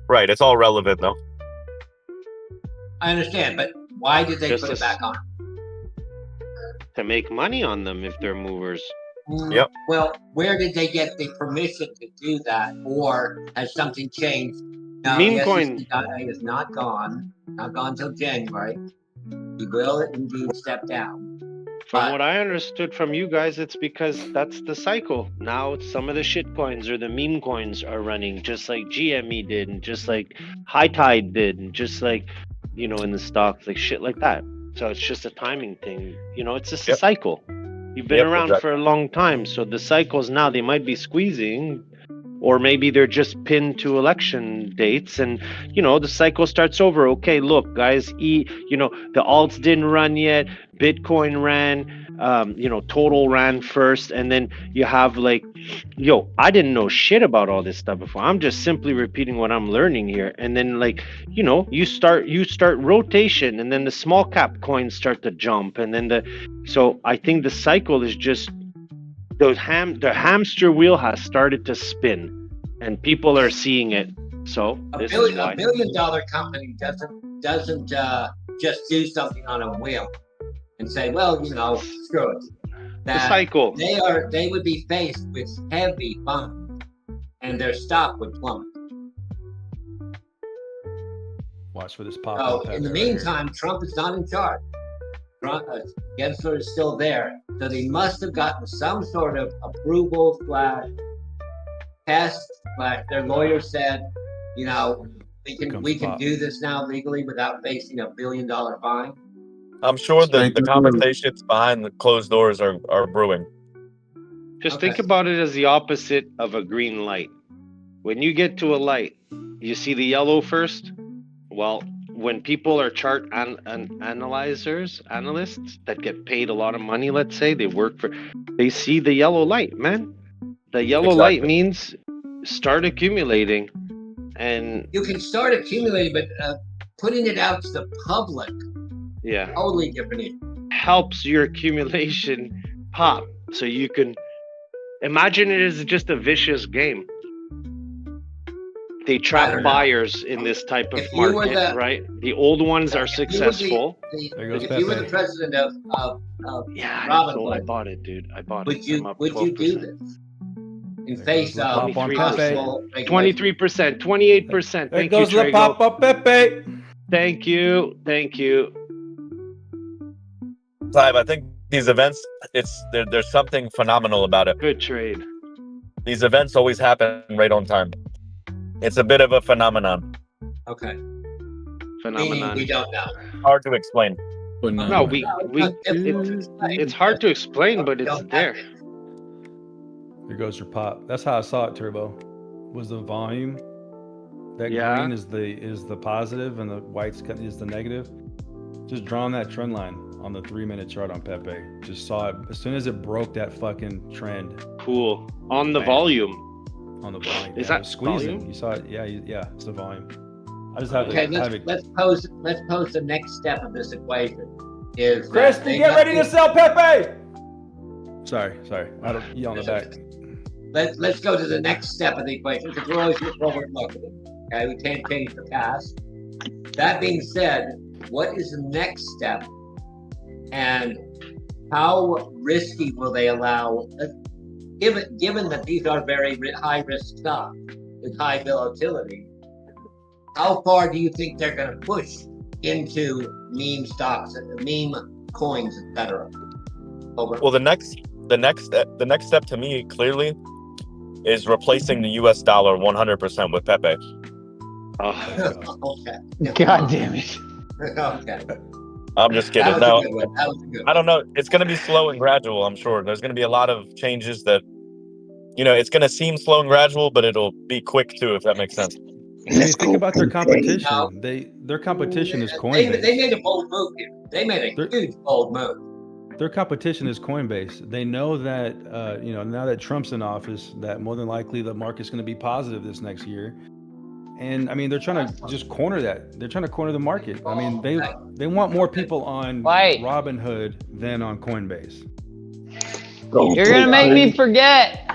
Right, it's all relevant though.
I understand, but why did they put it back on?
To make money on them if they're movers.
Yep.
Well, where did they get the permission to do that, or has something changed? Now,
Meme coin
is not gone till January. He will indeed step down.
From what I understood from you guys, it's because that's the cycle. Now some of the shit coins or the meme coins are running just like GME did, and just like High Tide did, and just like, in the stocks, like shit like that. So it's just a timing thing. It's just a cycle. You've been around for a long time, so the cycles now, they might be squeezing, or maybe they're just pinned to election dates, and the cycle starts over. Okay, look, guys, the alts didn't run yet, Bitcoin ran, total ran first, and then you have like, I didn't know shit about all this stuff before. I'm just simply repeating what I'm learning here, and then like, you start rotation, and then the small cap coins start to jump, and then so I think the cycle is just the hamster wheel has started to spin, and people are seeing it. So
a $1 billion company doesn't just do something on a whim and say, well, screw it.
The cycle.
They would be faced with heavy funds, and their stock would plummet.
Watch for this pop
So
up.
in the meantime, Trump is not in charge. Gensler is still there, so they must have gotten some sort of approval / test. But their lawyer said, we can do this now legally without facing a $1 billion fine.
I'm sure the conversations behind the closed doors are brewing.
Just think about it as the opposite of a green light. When you get to a light, you see the yellow first. Well, when people are chart analysts that get paid a lot of money, let's say they see the yellow light, man. The yellow light means start accumulating, and
you can start accumulating, but putting it out to the public, totally different issue.
Helps your accumulation pop. So you can imagine it as just a vicious game. They trap buyers in this type of market, right? The old ones are successful.
If you were the president of
I
Robinhood,
bought it, dude. I bought
would
it.
you do this? in face of
pop on Pepe.
possible
23%, 28%.
There
Thank
goes
you,
the
Trago.
pop up Pepe.
Thank you.
Clive, I think these events, there's something phenomenal about it.
Good trade.
These events always happen right on time. It's a bit of a phenomenon.
Okay.
Phenomenon.
We don't know.
Hard to explain.
No, it's hard to explain, but it's there.
Here goes your pop. That's how I saw it, Turbo. Was the volume. That green is the positive and the white is the negative. Just drawing that trend line on the 3-minute chart on Pepe. Just saw it as soon as it broke that fucking trend.
Cool. On the volume.
On the volume.
Is
it
that
was squeezing?
volume?
You saw it? Yeah, it's the volume. I just have
Okay,
to
let's pose the next step of this equation. Is
Christy, get ready to sell Pepe. Sorry. I don't yell on the back.
Let's go to the next step of the equation because we're always forward looking. Okay, we can't change the past. That being said, what is the next step, and how risky will they allow? Given that these are very high risk stocks with high volatility, how far do you think they're going to push into meme stocks, meme coins, etc.?
Well, the next step to me clearly is replacing the U.S. dollar 100% with Pepe.
Okay.
God damn it.
Okay.
I'm just kidding.
That
No,
was a good one. That was a good one.
I don't know. It's going to be slow and gradual, I'm sure. There's going to be a lot of changes that, it's going to seem slow and gradual, but it'll be quick too, if that makes sense.
When you think about their competition, their competition is Coinbase.
They made a bold move here. They made a huge bold move.
Their competition is Coinbase. They know that, now that Trump's in office, that more than likely the market's going to be positive this next year. And I mean, they're trying to just corner that. They're trying to corner the market. I mean, they want more people on Robinhood than on Coinbase.
You're going to make me forget.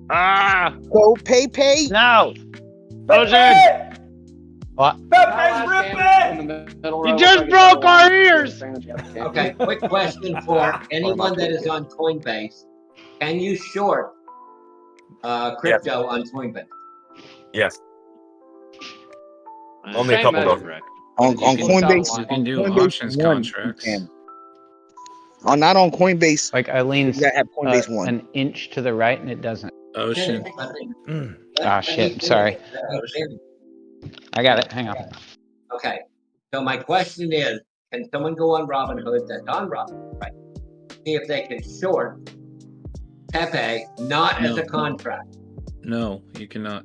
Go Pepe.
No.
Ocean.
What?
Pepe's ripping!
You just broke our ears.
Okay, quick question for anyone that is on Coinbase. Can you short crypto on Coinbase?
Yes. Only a couple though.
On Coinbase,
you can do
Coinbase
options
one,
contracts.
you can. Not on Coinbase.
Like Eileen's
You gotta have Coinbase one.
an inch to the right and it doesn't.
Ocean.
Ah, shit. Sorry. I got it. Hang on.
Okay. So my question is, can someone go on Robinhood that's on Robinhood, right? See if they can short Pepe, not as a contract.
No, you cannot.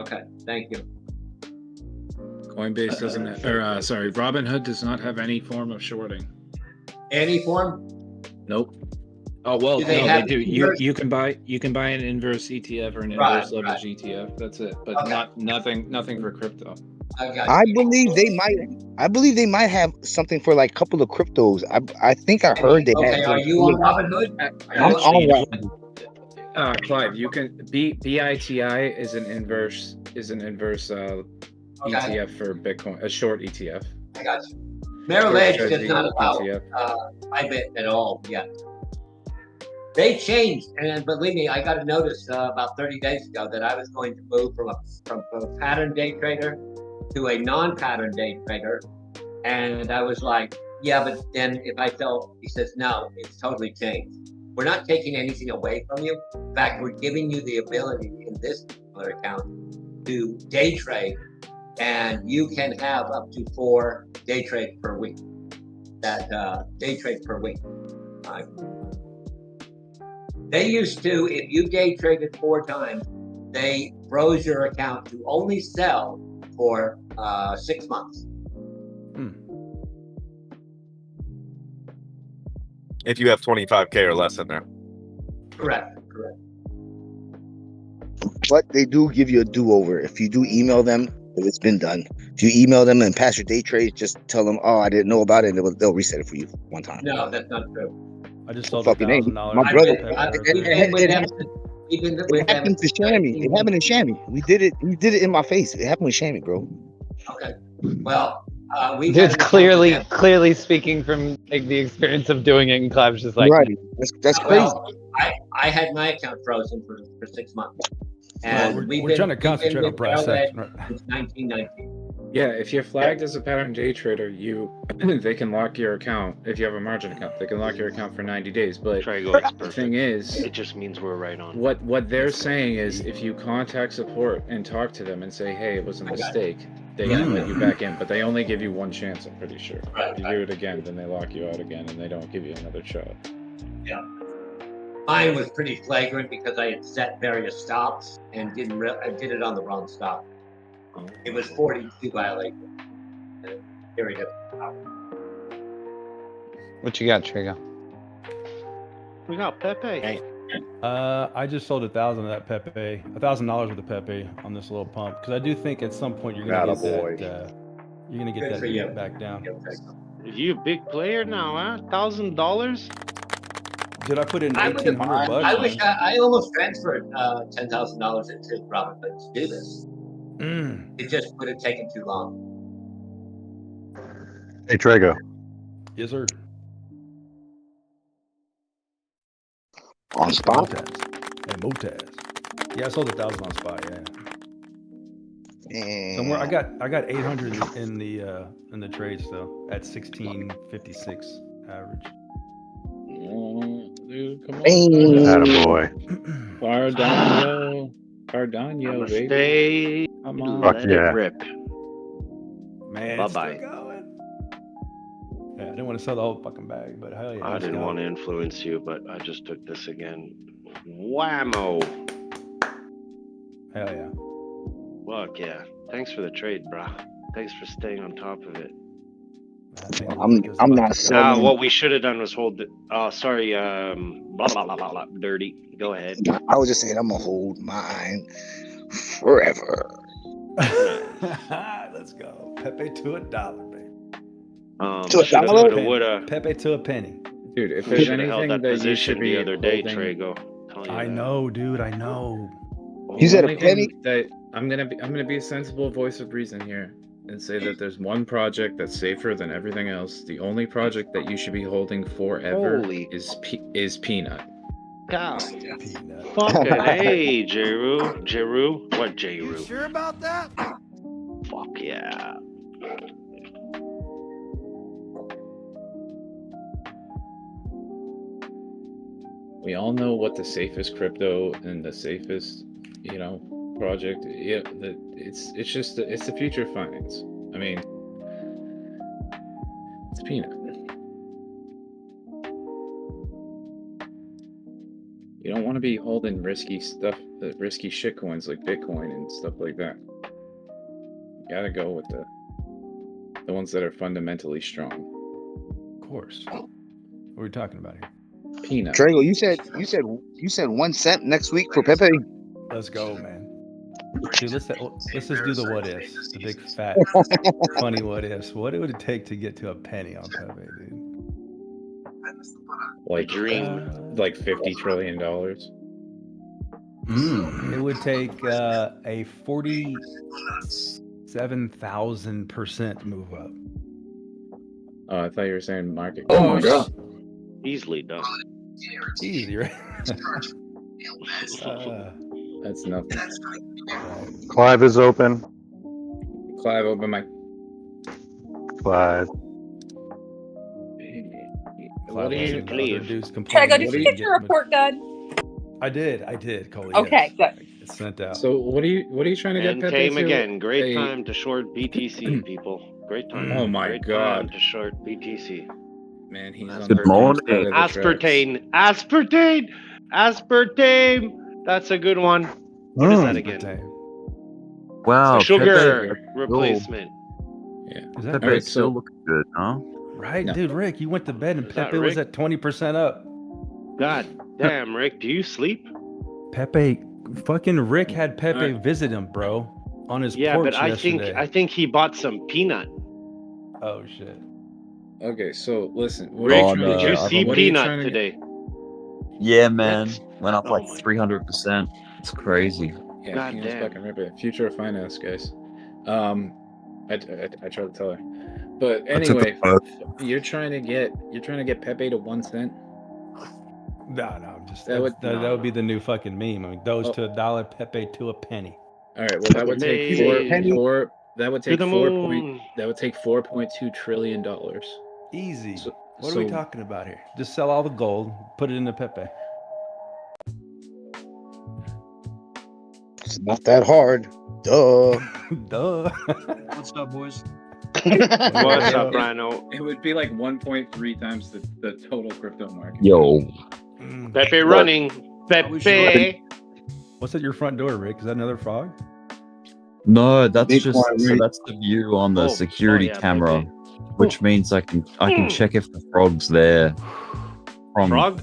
Okay, thank you.
Coinbase doesn't, Robinhood does not have any form of shorting.
Any form?
Nope. Oh well,
Do they
no, they
have
do.
inverse-
You can buy an inverse ETF or an
Right,
inverse leverage ETF. That's it, but
Okay.
nothing for crypto.
I believe they might have something for like a couple of cryptos. I think I heard they
Okay,
had.
are you on Robinhood?
I'm on Robinhood.
Clive, you can BITI is an inverse ETF for Bitcoin, a short ETF.
I got you. Merrill
Short
Edge
Treasury
does not allow
ETF.
Bybit at all yet. They changed, and believe me, I got a notice about 30 days ago that I was going to move from a pattern day trader to a non-pattern day trader, and I was like, yeah, but then if I sell, he says, no, it's totally changed. We're not taking anything away from you. In fact, we're giving you the ability in this particular account to day trade, and you can have up to 4 day trades per week. That day trades per week. They used to, if you day traded 4 times, they froze your account to only sell for 6 months.
If you have 25K or less in there.
Correct.
But they do give you a do-over if you do email them. If it's been done, if you email them and pass your day trades, just tell them, "Oh, I didn't know about it," and they'll reset it for you one time.
No, that's not true.
I just sold
Fucking A.
$1,000.
My brother.
It happened
to Shammy. It happened to Shammy. We did it in my face. It happened with Shammy, bro.
Okay. Well, we.
Dude's clearly speaking from like the experience of doing it, and Clive's just like,
right. That's crazy.
Well, I had my account frozen for 6 months. And
we're trying to concentrate on brass
Arrowhead
tacks.
since 1919.
Yeah, if you're flagged as a pattern day trader, they can lock your account. If you have a margin account, they can lock your account for 90 days. But the thing is,
it just means we're right on.
What they're saying is, if you contact support and talk to them and say, "Hey, it was a mistake," they can let you back in. But they only give you one chance. I'm pretty sure. If you do it again, then they lock you out again, and they don't give you another shot.
Yeah. Mine was pretty flagrant because I had set various stops and I did it on the wrong stop. It was 42 violations. Very difficult.
What you got, Trigo?
We got Pepe.
I just sold 1,000 of that Pepe, $1,000 worth of Pepe on this little pump because I do think at some point you're gonna get that. You're gonna get that beat back down.
You a big player now, huh? $1,000?
Did I put in $1,800?
I wish I almost transferred $10,000 into Robinhood to do this. It just would have taken too long.
Hey, Trago.
Yes, sir.
On spot?
Hey, Motaz. Yeah, I sold 1,000 on spot. Yeah. Somewhere I got 800 in the trades though at 1656 average.
Dude, come on.
Attaboy.
Cardano, baby.
Stay.
Come on.
Let it rip.
Man,
Bye-bye.
Yeah, I didn't want to sell the whole fucking bag, but hell yeah.
I didn't want to influence you, but I just took this again. Whammo.
Hell yeah.
Fuck yeah. Thanks for the trade, brah. Thanks for staying on top of it.
I'm not selling.
What we should have done was hold it. Oh, sorry. Blah, blah, blah, blah, blah. Dirty. Go ahead.
I was just saying I'm gonna hold mine forever.
Let's go. Pepe to $1, baby.
To $1?
Pepe to a penny.
Dude, if there's
Should have held
anything
that
that you should
position
be
the other day,
holding-
Trago.
I know, dude. I know.
You said a
Only
penny?
thing that I'm gonna be a sensible voice of reason here and say that there's one project that's safer than everything else. The only project that you should be holding forever is Peanut.
God. Fucking hey, Jeru. Jeru? What Jeru?
You sure about that?
Fuck yeah.
We all know what the safest crypto and the safest, project. Yeah, it's the future of finance. I mean, it's Peanut. You don't want to be holding risky stuff, risky shit coins like Bitcoin and stuff like that. You gotta go with the ones that are fundamentally strong.
Of course. What are we talking about here?
Peanut.
Trago, you said 1 cent next week for Pepe.
Let's go, man. Dude, let's just do the what ifs, the big fat funny what ifs. What would it take to get to a penny on Pepe, dude?
Like like $50 trillion.
It would take a 47,000% move up.
Oh, I thought you were saying market.
Oh my god.
Easily done.
Easy, right?
That's nothing.
Clive is open.
Clive, open my.
Clive.
What do you
leave?
Trago, did you get your report done?
I did, Coley.
Okay, good.
It's sent out.
So what are you trying to get
And
Pepe
came
to?
again. Great time to short BTC, people. Great time.
Oh my
Great
God.
time to short BTC.
Man, he's on
Good
the wrong side of the
Aspartame. Aspartame. That's a good one. What is that again?
Wow.
A sugar
Pepe,
replacement.
Yeah.
Is that
Pepe still looking good, huh?
right,
No.
dude? Rick, you went to bed and
Is that
Pepe was
Rick?
at 20% up.
God damn, Rick, do you sleep?
Pepe, fucking Rick had Pepe visit him, bro, on his
Yeah,
porch
but
yesterday.
I think he bought some peanut.
Oh shit.
Okay, so listen.
Rick, did you see peanut today?
Yeah, man. Went up
Oh
like
my-
300%. It's crazy.
Yeah,
God
Peanut's
damn.
fucking ripping. Future of finance, guys. I tried to tell her, but
I took
anyway,
the
you're trying to get Pepe to 1 cent.
No, I'm just
That would-
that would be the new fucking meme. I mean, Doge
Oh.
to a dollar, Pepe to a penny.
All right. Well, that would take four. That would take
the
4.2 trillion dollars.
Easy. What are we talking about here? Just sell all the gold, put it into Pepe.
It's not that hard. Duh.
Duh.
What's up, boys?
What's up, Rhino?
It would be like 1.3 times the total crypto market.
Yo.
Pepe running. Pepe.
What's at your front door, Rick? Is that another frog?
No, that's
Bitcoin,
just so
Rick.
that's the view on the security
yeah,
camera,
Pepe.
which means I can check if the frog's there. From
Frog?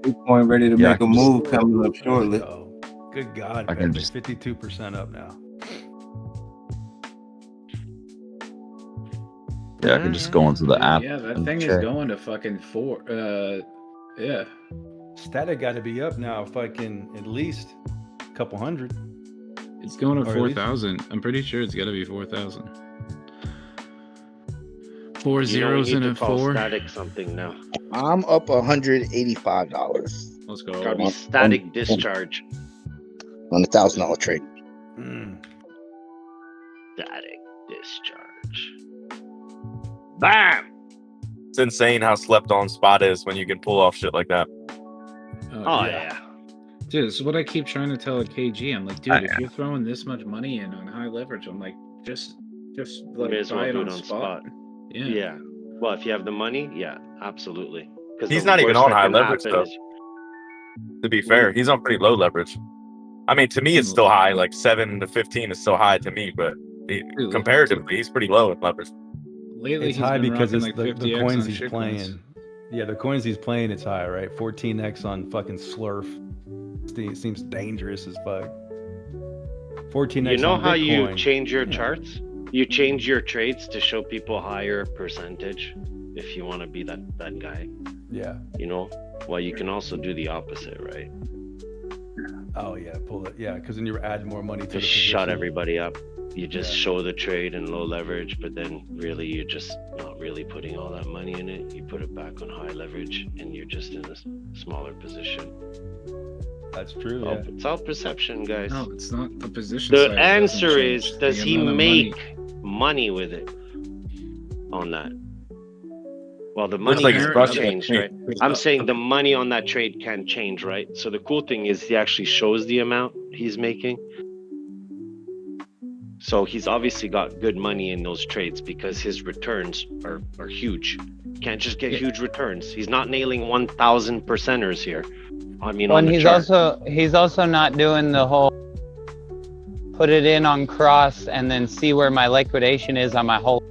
Bitcoin ready to
Yeah,
make a move coming up shortly.
Good God,
I can
Pepe,
just-
52% up now.
Yeah, I can just go onto the app.
Yeah, that
and
thing is
check.
going to fucking 4. Yeah.
Static got to be up now, fucking at least a couple hundred.
It's going to
Or at least-
4,000. I'm pretty sure it's got to be 4,000. 4
You know, we
zeros
need
and
to
a
call
4.
Static something now.
I'm up $185
Let's go.
Gotta be static discharge.
on a $1,000 trade.
Static discharge. Bam!
It's insane how slept on spot is when you can pull off shit like that.
Oh yeah.
Dude, this is what I keep trying to tell a KG. I'm like, dude, if you're throwing this much money in on high leverage, I'm like, just like
May as well
buy it
do
on
it on
spot.
spot.
Yeah.
Yeah. Well, if you have the money, yeah, absolutely. 'Cause
He's
the
not even
worst
on
that
high
can
leverage
happen
though.
is-
To be fair, he's on pretty low leverage. I mean, to me, it's still high. Like 7 to 15 is still high to me, but comparatively, he's pretty low in leverage.
Lately,
It's
he's
high
been
because
rocking
it's
like
the
50x
coins
on
he's
shitcoins.
playing. Yeah, the coins he's playing, it's high, right? 14x on fucking Slurf. Seems dangerous as fuck. 14x
You know
on
how you
Bitcoin.
change your charts? You change your trades to show people higher percentage if you want to be that guy.
Yeah.
You know? Well, you can also do the opposite, right?
Oh yeah, pull it. Yeah, because then you add more money to the
Just shut
position.
everybody up. You just show the trade in low leverage, but then really you're just not really putting all that money in it. You put it back on high leverage and you're just in a smaller position.
That's true.
Oh,
Yeah.
it's all perception, guys.
No, it's not the position.
The
size doesn't
answer
change.
is, does
The
he
amount of money.
make money with it on that? Well, the
Looks
money
like
can
it's crushing it
change,
to me.
right? I'm saying the money on that trade can change, right? So the cool thing is he actually shows the amount he's making. So he's obviously got good money in those trades because his returns are huge. Can't just get huge returns. He's not nailing 1,000 percenters here. I mean,
Well,
on
and
the
he's
chart.
also not doing the whole put it in on cross and then see where my liquidation is on my whole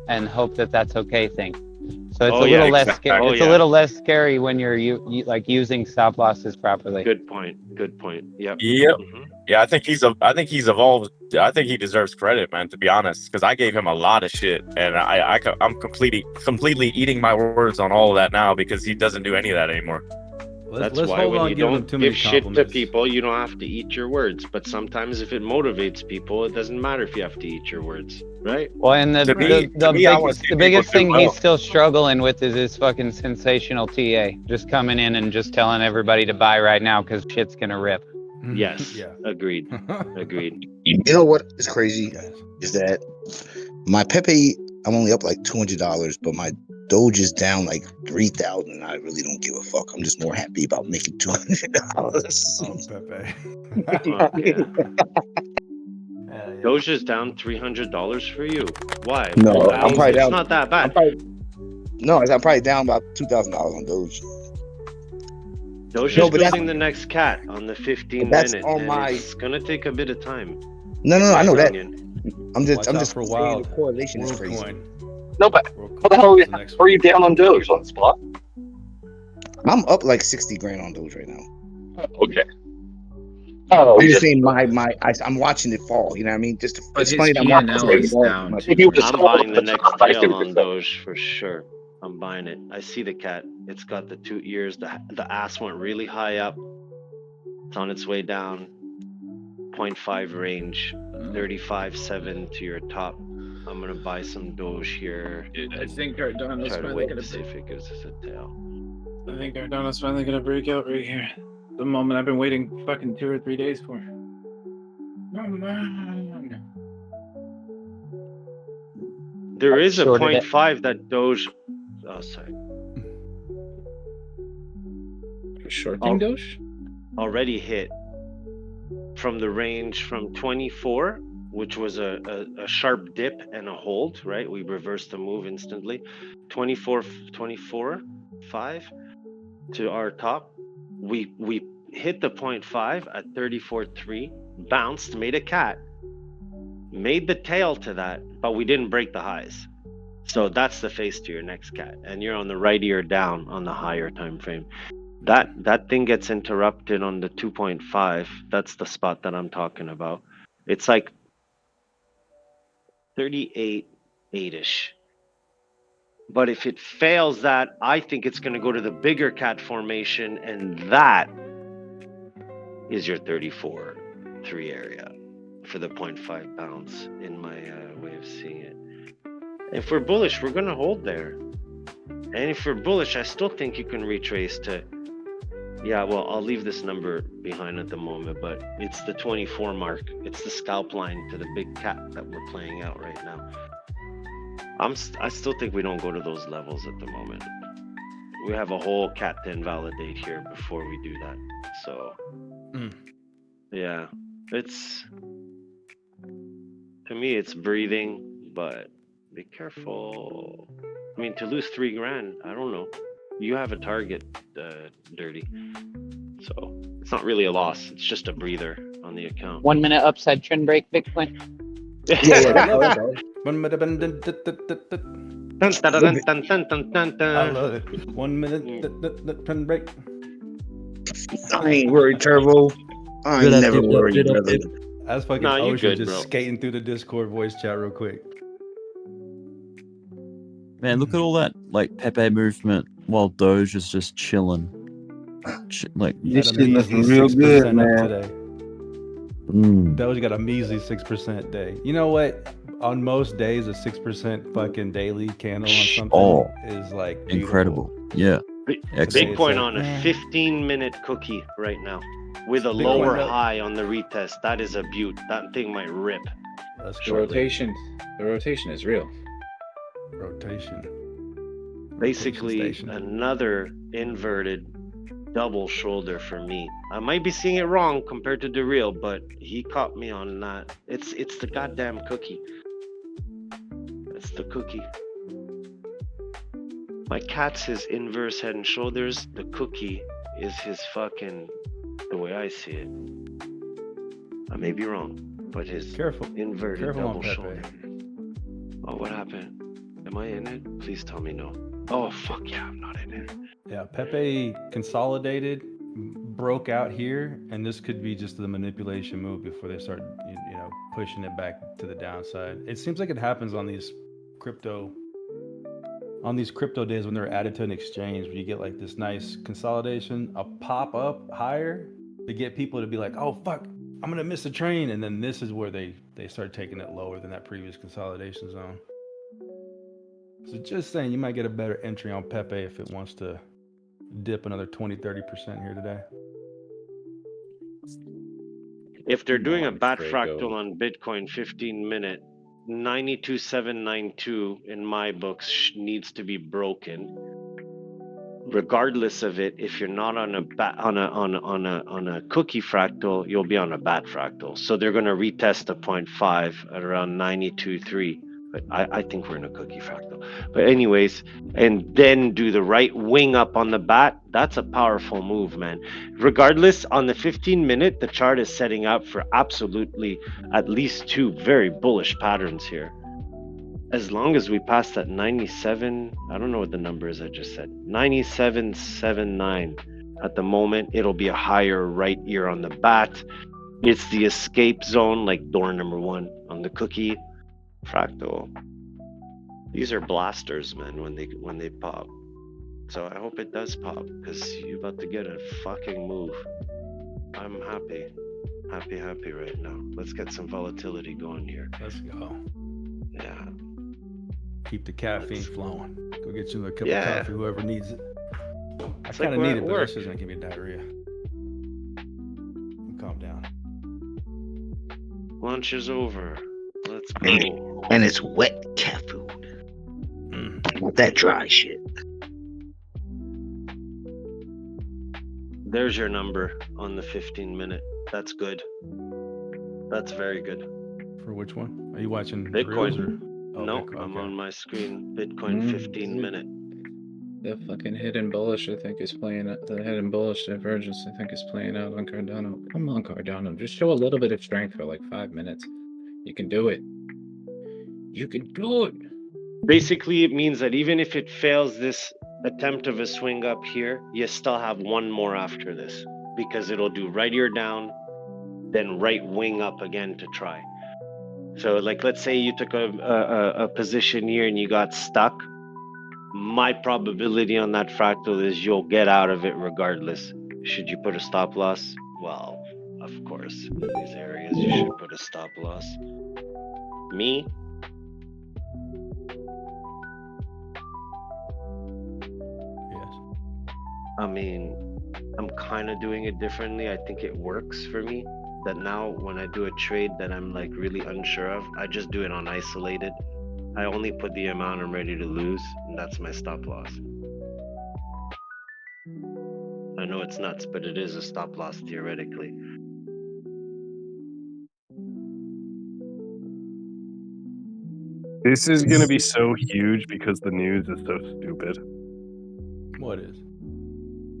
and hope that that's okay thing. So it's
Oh,
a
yeah,
little less
exactly.
scary.
Oh,
It's
yeah.
a little less scary when you're like using stop losses properly.
Good point. Good point. Yep.
Yep.
Mhm.
Yeah, I think he's evolved. I think he deserves credit, man. To be honest, because I gave him a lot of shit, and I'm completely eating my words on all of that now because he doesn't do any of that anymore.
That's why when you don't give shit to people, you don't have to eat your words. But sometimes if it motivates people, it doesn't matter if you have to eat your words, right?
Well, and the biggest thing he's still struggling with is his fucking sensational TA. Just coming in and just telling everybody to buy right now because shit's gonna rip.
Yes. Agreed. Agreed.
You know what is crazy is that my Pepe, I'm only up like $200, but my Doge is down like 3,000. And I really don't give a fuck. I'm just more happy about making $200.
Oh, Pepe.
Doge is down $300 for you. Why?
No,
Well,
I'm probably
it's
down.
not that bad.
I'm probably down about $2,000 on Doge.
Doge
No,
is
but that's-
building the next cat on the 15
That's
minute,
on
and
my-
it's gonna take a bit of time.
No,
in
I
my
know that.
opinion.
I'm
Watch out
just
for
saying
wild.
the correlation is crazy.
No, but how the hell are you down on Doge on spot?
I'm up like 60 grand on Doge right now.
Okay. Oh,
I'm just saying I'm watching it fall. You know what I mean? Just
But
it's
his
funny that
P&L
market's
is
falling
down,
much.
too.
I'm buying the next tail on Doge for sure. I'm buying it. I see the cat. It's got the 2 ears. The ass went really high up. It's on its way down. 0.5 range. 35.7 to your top. I'm gonna buy some Doge here.
I think Cardano's
Try to
finally
wait
gonna
to see if it gives us a tail.
I think Cardano's finally gonna break out right here. The moment I've been waiting fucking 2 or 3 days for. Come on.
There is a
Shorted it.
0.5 that Doge. Oh, sorry.
Shorting Doge?
Already hit from the range from 24, which was a sharp dip and a hold, right? We reversed the move instantly. 24.5 to our top. We hit the 0.5 at 34.3, bounced, made a cat, made the tail to that, but we didn't break the highs. So that's the face to your next cat, and you're on the right ear down on the higher time frame. That thing gets interrupted on the 2.5. That's the spot that I'm talking about. It's like 38.8ish. But if it fails that, I think it's going to go to the bigger cat formation, and that is your 34.3 area for the 0.5 bounce in my way of seeing it. If we're bullish, we're going to hold there. And if we're bullish, I still think you can retrace to, yeah, well, I'll leave this number behind at the moment, but it's the 24 mark. It's the scalp line to the big cat that we're playing out right now. I still think we don't go to those levels at the moment. We have a whole cat to invalidate here before we do that. So, yeah, it's, to me, it's breathing, but be careful. I mean, to lose 3 grand, I don't know. You have a target, Dirty. So it's not really a loss. It's just a breather on the account.
1 minute upside trend break, Bitcoin.
Yeah. 1 minute.
Dun, dun, dun, dun, dun, dun, dun, dun.
I love it. 1 minute. Trend break.
I ain't worried, Turbo. I ain't never worried, brother.
That's fucking
Nah, you
Ocean
good,
just
bro.
skating through the Discord voice chat real quick.
Man, look at all that like Pepe movement while Doge is just chilling. Like
This
Had a
shit looking
measly
real
6%
good,
up
man.
today. Doge got a measly 6% day. You know what? On most days, a 6% fucking daily candle on something is like beautiful.
incredible. Yeah. Excellent.
Bitcoin on a 15-minute cookie right now with a
Bitcoin
lower
up.
high on the retest. That is a beaut. That thing might rip.
Let's
The
go.
rotation is real.
Rotation.
Basically,
station.
another inverted double shoulder for me. I might be seeing it wrong compared to the real, but he caught me on that. It's the goddamn cookie. It's the cookie. My cat's his inverse head and shoulders. The cookie is his fucking, the way I see it. I may be wrong, but his inverted
Careful on
double
Pepe.
shoulder. Oh, what happened? Am I in it? Please tell me no. Oh, fuck yeah, I'm not in it.
Yeah, Pepe consolidated, broke out here, and this could be just the manipulation move before they start, you know, pushing it back to the downside. It seems like it happens on these crypto days when they're added to an exchange, where you get like this nice consolidation, a pop up higher to get people to be like, oh fuck, I'm gonna miss a train, and then this is where they start taking it lower than that previous consolidation zone. So just saying, you might get a better entry on Pepe if it wants to dip another 20-30% here today.
If they're doing a bat
Draco.
fractal on Bitcoin 15-minute, 92,792 in my books needs to be broken. Regardless of it, if you're not on a cookie fractal, you'll be on a bat fractal. So they're going to retest the 0.5 at around 92.3. But I think we're in a cookie fractal. But anyways, and then do the right wing up on the bat. That's a powerful move, man. Regardless, on the 15-minute, the chart is setting up for absolutely at least 2 very bullish patterns here. As long as we pass that 97, I don't know what the number is I just said, 97.79 at the moment, it'll be a higher right ear on the bat. It's the escape zone, like door number 1 on the cookie fractal. These are blasters, man, when they pop. So I hope it does pop, because you're about to get a fucking move. I'm happy right now. Let's get some volatility going here.
Let's go.
Yeah.
Keep the caffeine flowing. Go get you a cup
Yeah.
of coffee, whoever needs it. I
It's
kind of
like we're
need
at
it, but
work.
that's just gonna give me diarrhea. Calm down.
Lunch is over. Let's
And,
go.
and it's wet cat food. Not that dry shit.
There's your number on the 15-minute. That's good. That's very good.
For which one? Are you watching
Bitcoin.
reels or? Oh,
No,
Bitcoin,
I'm
okay.
on my screen. Bitcoin 15-minute.
The fucking hidden bullish, I think, is playing out. The hidden bullish divergence, I think, is playing out on Cardano. Come on, Cardano. Just show a little bit of strength for like 5 minutes. You can do it. You can do it.
Basically, it means that even if it fails this attempt of a swing up here, you still have one more after this because it'll do right ear down, then right wing up again to try. So, like, let's say you took a position here and you got stuck. My probability on that fractal is you'll get out of it regardless. Should you put a stop loss? Well, of course, in these areas you should put a stop loss. Me?
Yes.
I mean, I'm kind of doing it differently. I think it works for me. That now when I do a trade that I'm like really unsure of, I just do it on isolated. I only put the amount I'm ready to lose, and that's my stop loss. I know it's nuts, but it is a stop loss theoretically.
This is going to be so huge because the news is so stupid.
What is?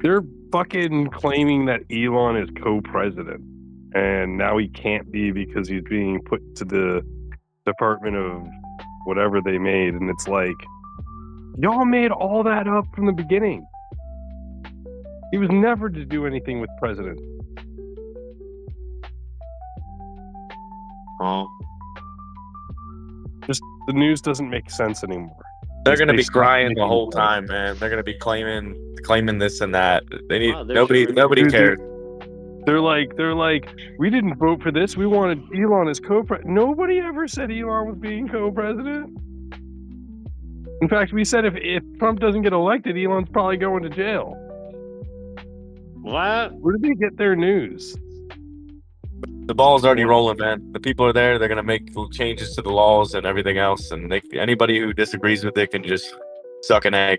They're fucking claiming that Elon is co-president, and now he can't be because he's being put to the Department of whatever they made, and it's like, y'all made all that up from the beginning. He was never to do anything with president.
Oh.
Just the news doesn't make sense anymore.
They're gonna be
stop
crying the
making
whole
sense.
time, man. They're gonna be claiming this and that. They need
Wow, there's
nobody
Dude,
cares.
They're like, we didn't vote for this. We wanted Elon as co-president. Nobody ever said Elon was being co-president. In fact, we said if Trump doesn't get elected, Elon's probably going to jail.
What?
Where did they get their news?
The ball's already rolling, man. The people are there. They're gonna make changes to the laws and everything else, and anybody who disagrees with it can just suck an egg.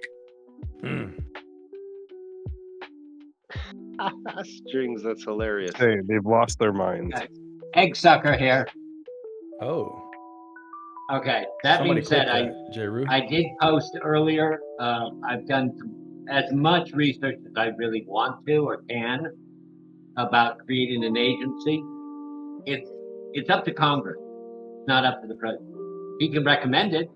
Strings, that's hilarious.
Hey, they've lost their minds.
Egg sucker here.
Oh.
Okay. That
Somebody
being said,
clip that, J-Roo.
I did post earlier. I've done as much research as I really want to or can about creating an agency. It's up to Congress, not up to the president. He can recommend it,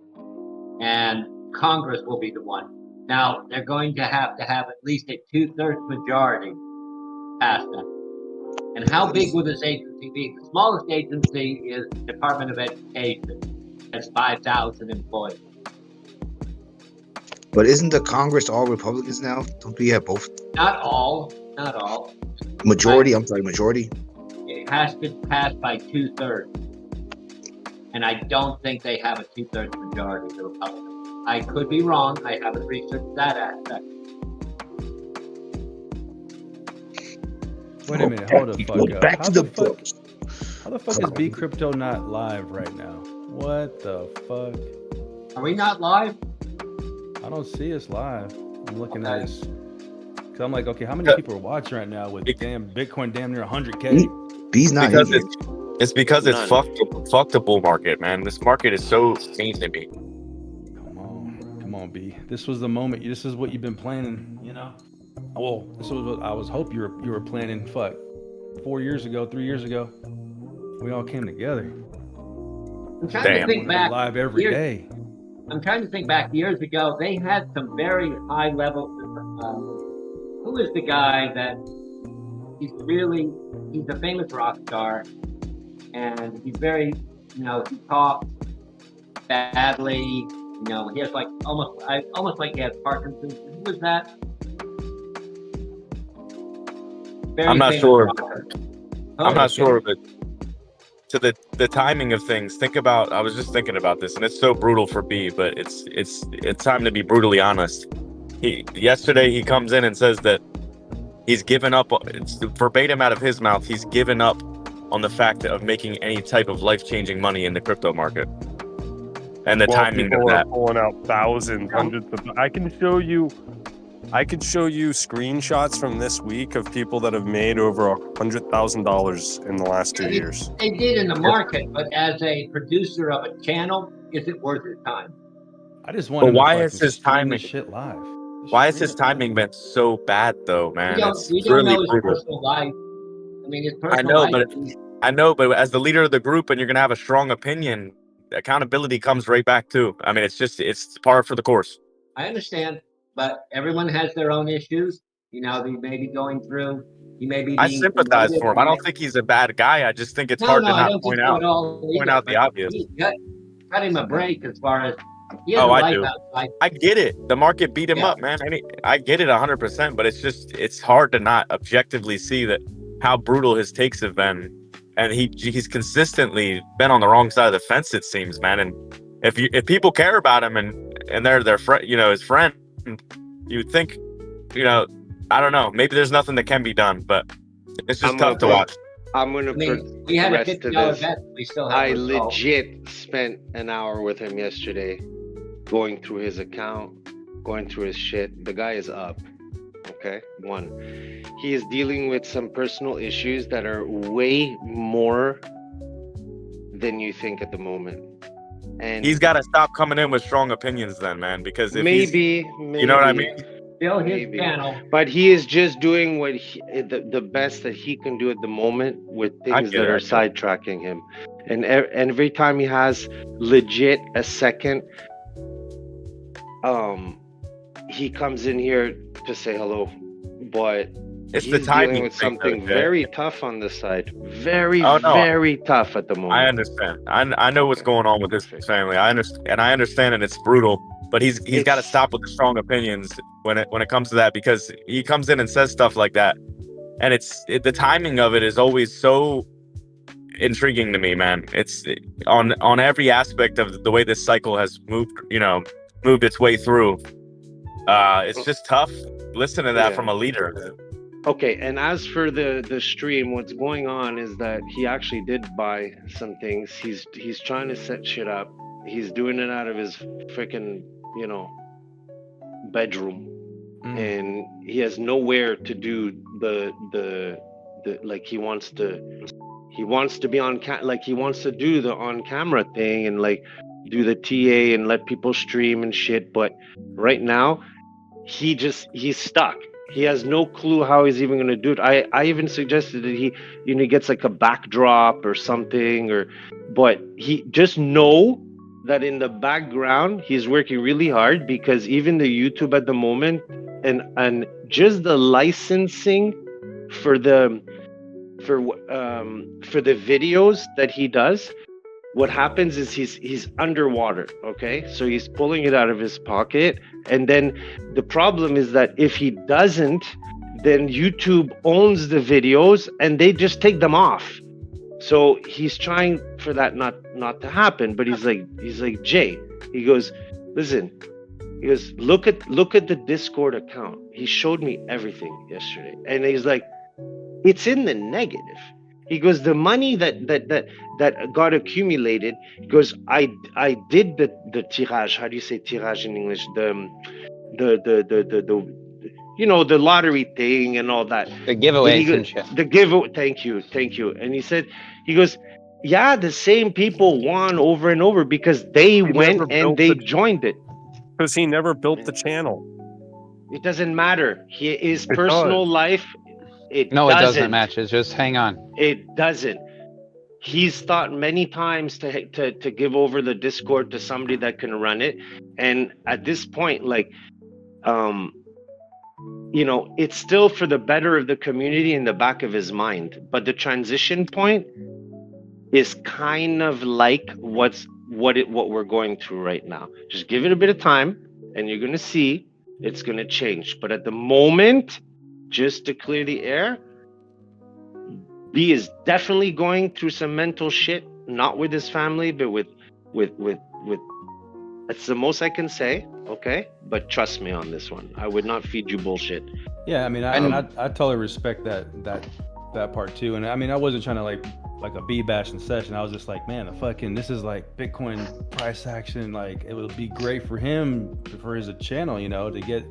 and Congress will be the one. Now they're going to have at least a 2/3 majority pass that. And how big will this agency be? The smallest agency is the Department of Education. Has 5,000 employees.
But isn't the Congress all Republicans now? Don't we have both?
Not all.
Majority? I'm sorry, majority?
It has to pass by 2/3. And I don't think they have a 2/3 majority, the Republicans. I could be wrong. I haven't researched that aspect.
Wait a minute, hold the fuck up.
Back to the books.
How the fuck is B Crypto not live right now? What the fuck?
Are we not live?
I don't see us live. I'm looking at this. Cause I'm like, okay, how many people are watching right now with damn Bitcoin damn near 100K?
B's not
Because
here.
it's because it's fucked the bull market, man. This market is so insane to me.
Come on, B. This was the moment. This is what you've been planning, you know? Well, this was what I was hoping you were planning. Fuck, 4 years ago, 3 years ago, we all came together.
I'm trying to think back.
Live every day.
I'm trying to think back years ago. They had some very high level. Who is the guy that he's a famous rock star, and he's very, he talks badly. He has like almost like he has Parkinson's. Who was that? Very
I'm not
famous
sure.
rocker.
I'm not sure, but to the timing of things, I was just thinking about this, and it's so brutal for B, but it's time to be brutally honest. Yesterday he comes in and says that he's given up. It's verbatim out of his mouth. He's given up on the fact of making any type of life-changing money in the crypto market, and the timing of
people are
that.
pulling out thousands, hundreds of. I can show you screenshots from this week of people that have made over $100,000 in the last 2 years.
They did in the market, but as a producer of a channel, is it worth your time?
I just want.
But why is his timing
shit live?
Why has his timing been so bad though, man? It's
You don't
really
know his
brutal.
personal life. I mean, his personal life.
I know, but as the leader of the group, and you're gonna have a strong opinion, accountability comes right back too. I mean, it's par for the course.
I understand, but everyone has their own issues. You know, they may be going through. He may be.
I sympathize for him. I don't think he's a bad guy. I just think it's hard to not point out the obvious.
Cut him a break as far as.
I do. I get it. The market beat him up, man. I get it 100%, but it's hard to not objectively see that how brutal his takes have been, and he's consistently been on the wrong side of the fence. It seems, man. And if people care about him and they're their friend, his friend, you would think, I don't know. Maybe there's nothing that can be done, but it's just tough to watch.
I'm gonna put
we had
the
a
rest of
$50
this.
bet. We still have
I
a result.
legit spent an hour with him yesterday, going through his account, going through his shit. The guy is up. Okay, one. He is dealing with some personal issues that are way more than you think at the moment. And
He's got to stop coming in with strong opinions, then, man. Because if
maybe,
you know what I mean.
Still his
Maybe.
channel.
But he is just doing what the best that he can do at the moment with things that are sidetracking him. And every time he has legit a second, he comes in here to say hello. But
it's
he's
the timing
dealing with
thing,
something
though,
very tough on this side. Very tough at the moment.
I understand. I know what's going on with this family. I understand, and it's brutal. But he's got to stop with the strong opinions when it comes to that, because he comes in and says stuff like that, and the timing of it is always so intriguing to me, man. It's on every aspect of the way this cycle has moved its way through. It's just tough. Listen to that from a leader.
Okay, and as for the stream, what's going on is that he actually did buy some things. He's trying to set shit up. He's doing it out of his freaking bedroom, and he has nowhere to do the like he wants to be on he wants to do the on camera thing and like do the TA and let people stream and shit. But right now he's stuck. He has no clue how he's even going to do it. I even suggested that he gets like a backdrop or something, but he just know that in the background he's working really hard, because even the YouTube at the moment and just the licensing for the videos that he does, what happens is he's underwater. Okay, so he's pulling it out of his pocket, and then the problem is that if he doesn't, then YouTube owns the videos and they just take them off. So he's trying for that not to happen, but he's like Jay. He goes, listen. He goes, look at the Discord account. He showed me everything yesterday, and he's like, it's in the negative. He goes, the money that got accumulated. He goes, I did the tirage. How do you say tirage in English? The the lottery thing and all that.
The giveaways and shit.
The giveaway. Thank you. And he goes, yeah, the same people won over and over because they went and they joined it.
Because he never built the channel.
It doesn't matter. His personal life.
It doesn't match. It's just hang on.
It doesn't. He's thought many times to give over the Discord to somebody that can run it, and at this point, it's still for the better of the community in the back of his mind. But the transition point is kind of like what we're going through right now. Just give it a bit of time, and you're gonna see it's gonna change. But at the moment, just to clear the air, B is definitely going through some mental shit, not with his family, but with That's the most I can say, okay? But trust me on this one. I would not feed you bullshit.
Yeah, I mean, I totally respect that part too. And I mean, I wasn't trying to like a bee bash in session. I was just like, man, this is like Bitcoin price action. Like, it would be great for him, for his channel, you know, to get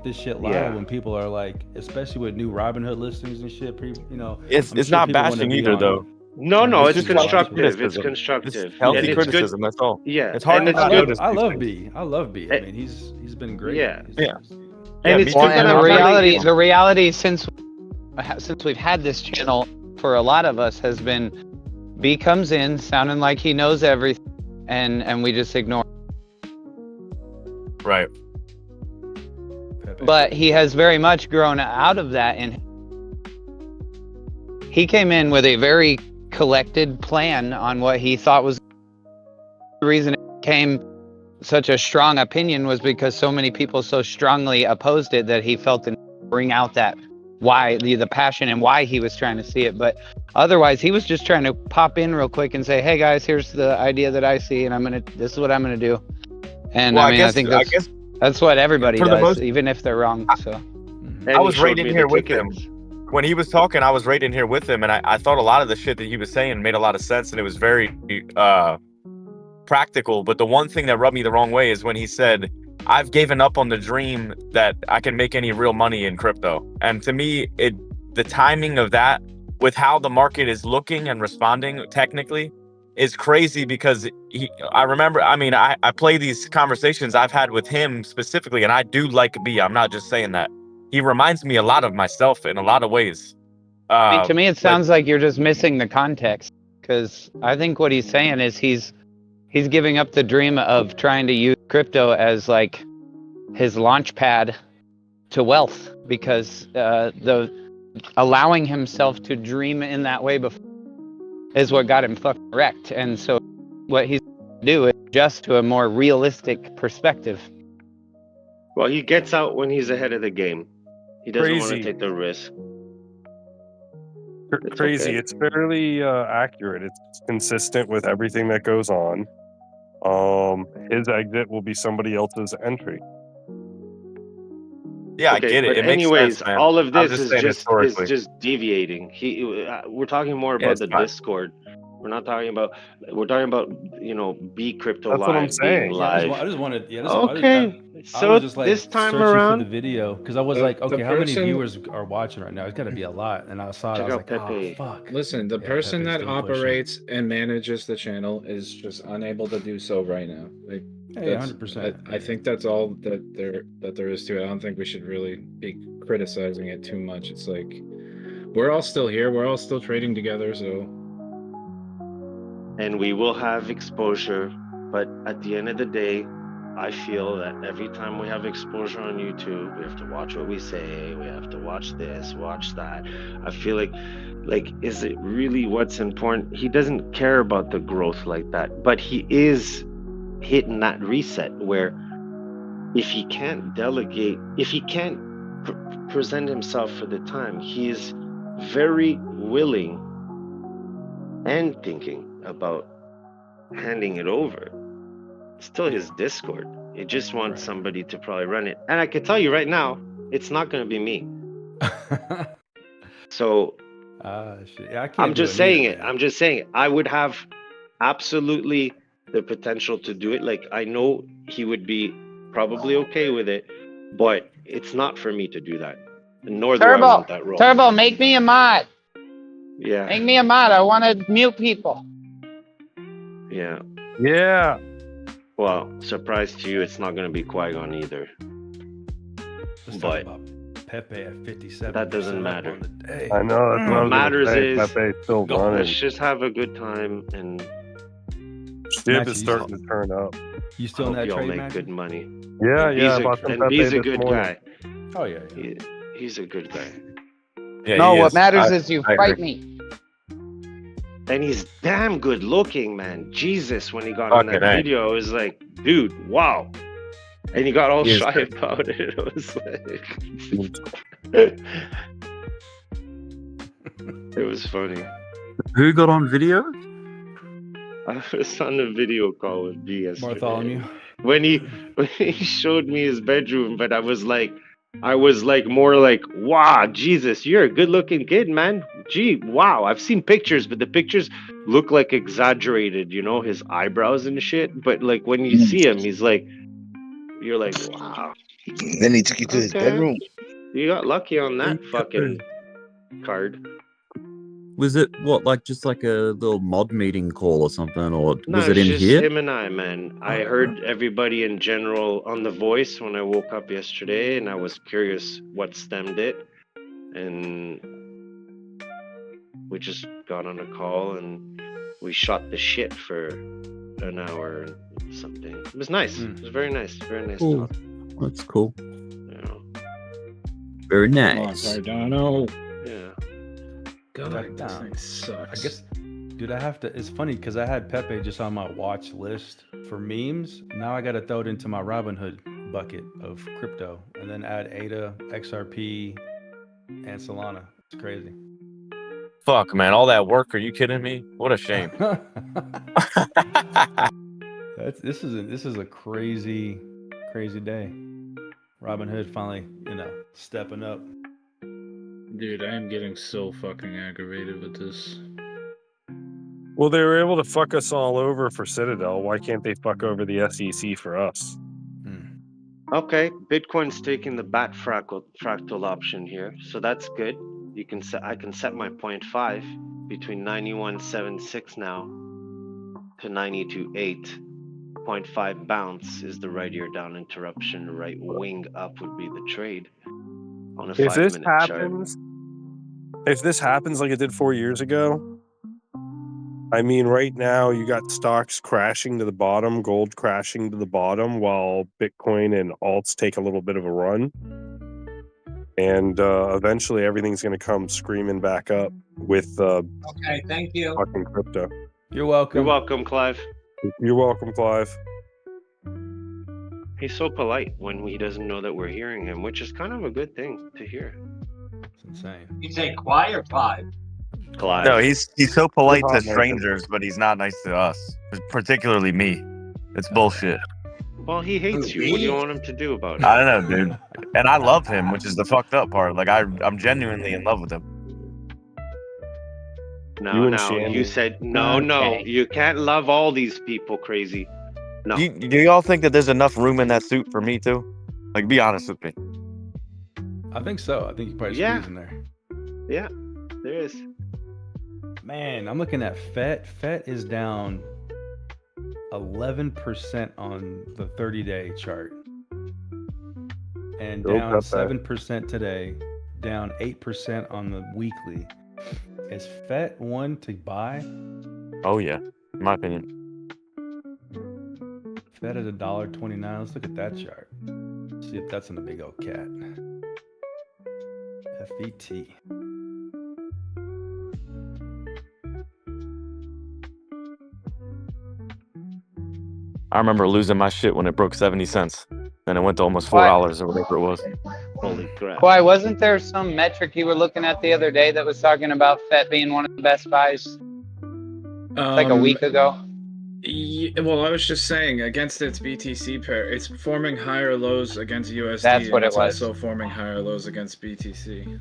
this shit live when people are like, especially with new Robinhood listings and shit. You know,
it's not bashing either though.
No, it's
just
constructive. It's
criticism.
constructive.
It's healthy
And it's
criticism.
good.
That's all.
Yeah,
it's hard
and
to
it's
I love B. I mean, he's been great.
Yeah,
And it's good. And the reality since we've had this channel for a lot of us has been B comes in sounding like he knows everything, and we just ignore.
Right.
But he has very much grown out of that, and he came in with a very collected plan on what he thought was the reason it became such a strong opinion was because so many people so strongly opposed it that he felt to bring out that why the passion and why he was trying to see it. But otherwise he was just trying to pop in real quick and say, hey guys, here's the idea that I see, and this is what I'm gonna do. And well, I think that's what everybody does, even if they're wrong. So
I was right in here with him when he was talking. I was right in here with him, and I thought a lot of the shit that he was saying made a lot of sense, and it was very practical. But the one thing that rubbed me the wrong way is when he said, I've given up on the dream that I can make any real money in crypto. And to me, the timing of that with how the market is looking and responding technically is crazy, because I remember, I mean, I play these conversations I've had with him specifically, and I do like B. I'm not just saying that. He reminds me a lot of myself in a lot of ways.
I mean, to me, it sounds like you're just missing the context, because I think what he's saying is he's giving up the dream of trying to use crypto as like his launch pad to wealth, because the allowing himself to dream in that way before is what got him fucking wrecked. And so what he's do is adjust to a more realistic perspective.
Well, he gets out when he's ahead of the game. He doesn't want to take the risk.
Crazy. Okay. It's fairly accurate. It's consistent with everything that goes on. His exit will be somebody else's entry.
Yeah, okay, I get it. It
anyways,
makes sense, man.
All of this is just deviating. We're talking more about the Discord. We're talking about B crypto
That's
live.
What I'm saying.
Live.
I just wanted. Yeah,
okay.
I was just like
this time
searching
around
for the video, because I was like, okay, how many viewers are watching right now? It's got to be a lot. And I saw it. I was like,
Pepe.
Oh fuck.
Listen, the person that operates and manages the channel is just unable to do so right now. Like,
hey, 100%.
I think that's all that there is to it. I don't think we should really be criticizing it too much. It's like we're all still here. We're all still trading together. So.
And we will have exposure, but at the end of the day, I feel that every time we have exposure on YouTube, we have to watch what we say, we have to watch this, watch that. I feel like, is it really what's important? He doesn't care about the growth like that, but he is hitting that reset where if he can't delegate, if he can't present himself for the time, he is very willing and thinking about handing it over. It's still his Discord. It just wants somebody to probably run it. And I can tell you right now, it's not going to be me. So I'm just saying it. I'm just saying it. I would have absolutely the potential to do it. Like, I know he would be probably okay with it, but it's not for me to do that. Nor do I want that role.
Turbo, make me a mod.
Yeah.
Make me a mod. I want to mute people.
Yeah.
Yeah.
Well, surprise to you, it's not going to be Qui-Gon either.
Let's talk about Pepe at 57.
That doesn't matter.
I know. That's what
matters is
Pepe's still running.
Let's just have a good time, and
Shib is starting to turn up.
You still in that trade,
make good money.
Yeah,
and he's a good guy.
Oh yeah.
He's a good guy.
Yeah,
no, what matters is you fight me.
And he's damn good looking, man. Jesus, when he got on that video, it was like, dude, wow. And he got all shy about it. It was like, it was funny.
Who got on video?
I was on a video call with B yesterday.
Bartholomew.
when he showed me his bedroom, but I was like more like, wow, Jesus, you're a good looking kid, man. Gee, wow. I've seen pictures, but the pictures look like exaggerated, you know, his eyebrows and shit. But like when you see him, he's like, you're like, wow.
Then he took you to his bedroom.
You got lucky on that fucking card.
Was it what, like just like a little mod meeting call or something, or
No,
was
it's
it in
just
here?
him and I, man. I heard everybody in general on The Voice when I woke up yesterday, and I was curious what stemmed it. And we just got on a call and we shot the shit for an hour and something. It was nice. It was very nice. Very nice
Cool.
talk.
That's cool.
Yeah.
Very
Come on,
nice.
Cardano.
Yeah.
God, this thing sucks.
I guess, dude, I have to. It's funny because I had Pepe just on my watch list for memes. Now I got to throw it into my Robinhood bucket of crypto, and then add ADA, XRP, and Solana. It's crazy.
Fuck, man, all that work. Are you kidding me? What a shame.
This is a crazy day. Robinhood finally, stepping up.
Dude, I am getting so fucking aggravated with this.
Well, they were able to fuck us all over for Citadel. Why can't they fuck over the SEC for us?
Okay, Bitcoin's taking the bat fractal option here, so that's good. You can set. I can set my 0.5 between 91.76 now to 92.8. 0.5 bounce is the right ear down interruption. Right wing up would be the trade on a
If this
5-minute
happens, if this happens like it did 4 years ago, I mean, right now you got stocks crashing to the bottom, gold crashing to the bottom, while Bitcoin and alts take a little bit of a run. And eventually everything's going to come screaming back up with
Okay, thank you.
fucking crypto.
You're welcome.
You're welcome, Clive.
You're welcome, Clive.
He's so polite when he doesn't know that we're hearing him, which is kind of a good thing to hear.
It's insane.
You say Quai or Clive?
Clive.
No, he's so polite
Good
to
on, Nathan.
strangers, but he's not nice to us, particularly me. It's bullshit.
Well, he hates you. What do you want him to do about it?
I don't know, dude. And I love him, which is the fucked up part. Like I'm genuinely in love with him.
No, you said no. You can't love all these people, crazy. No.
Do y'all think that there's enough room in that suit for me too? Like, be honest with me.
I think so. I think you probably squeeze in there.
Yeah, there is.
Man, I'm looking at FET. FET is down 11% on the 30-day chart. And down 7% today, down 8% on the weekly. Is FET one to buy?
Oh yeah, in my opinion.
FET at $1.29. Let's look at that chart. See if that's in the big old cat. FET.
I remember losing my shit when it broke 70 cents. Then it went to almost $4 or whatever it was.
Holy crap.
Why wasn't there some metric you were looking at the other day that was talking about FET being one of the best buys? Like a week ago?
Yeah, well, I was just saying, against its BTC pair, it's forming higher lows against USD.
That's what
and
it
it's
was.
also forming higher lows against BTC.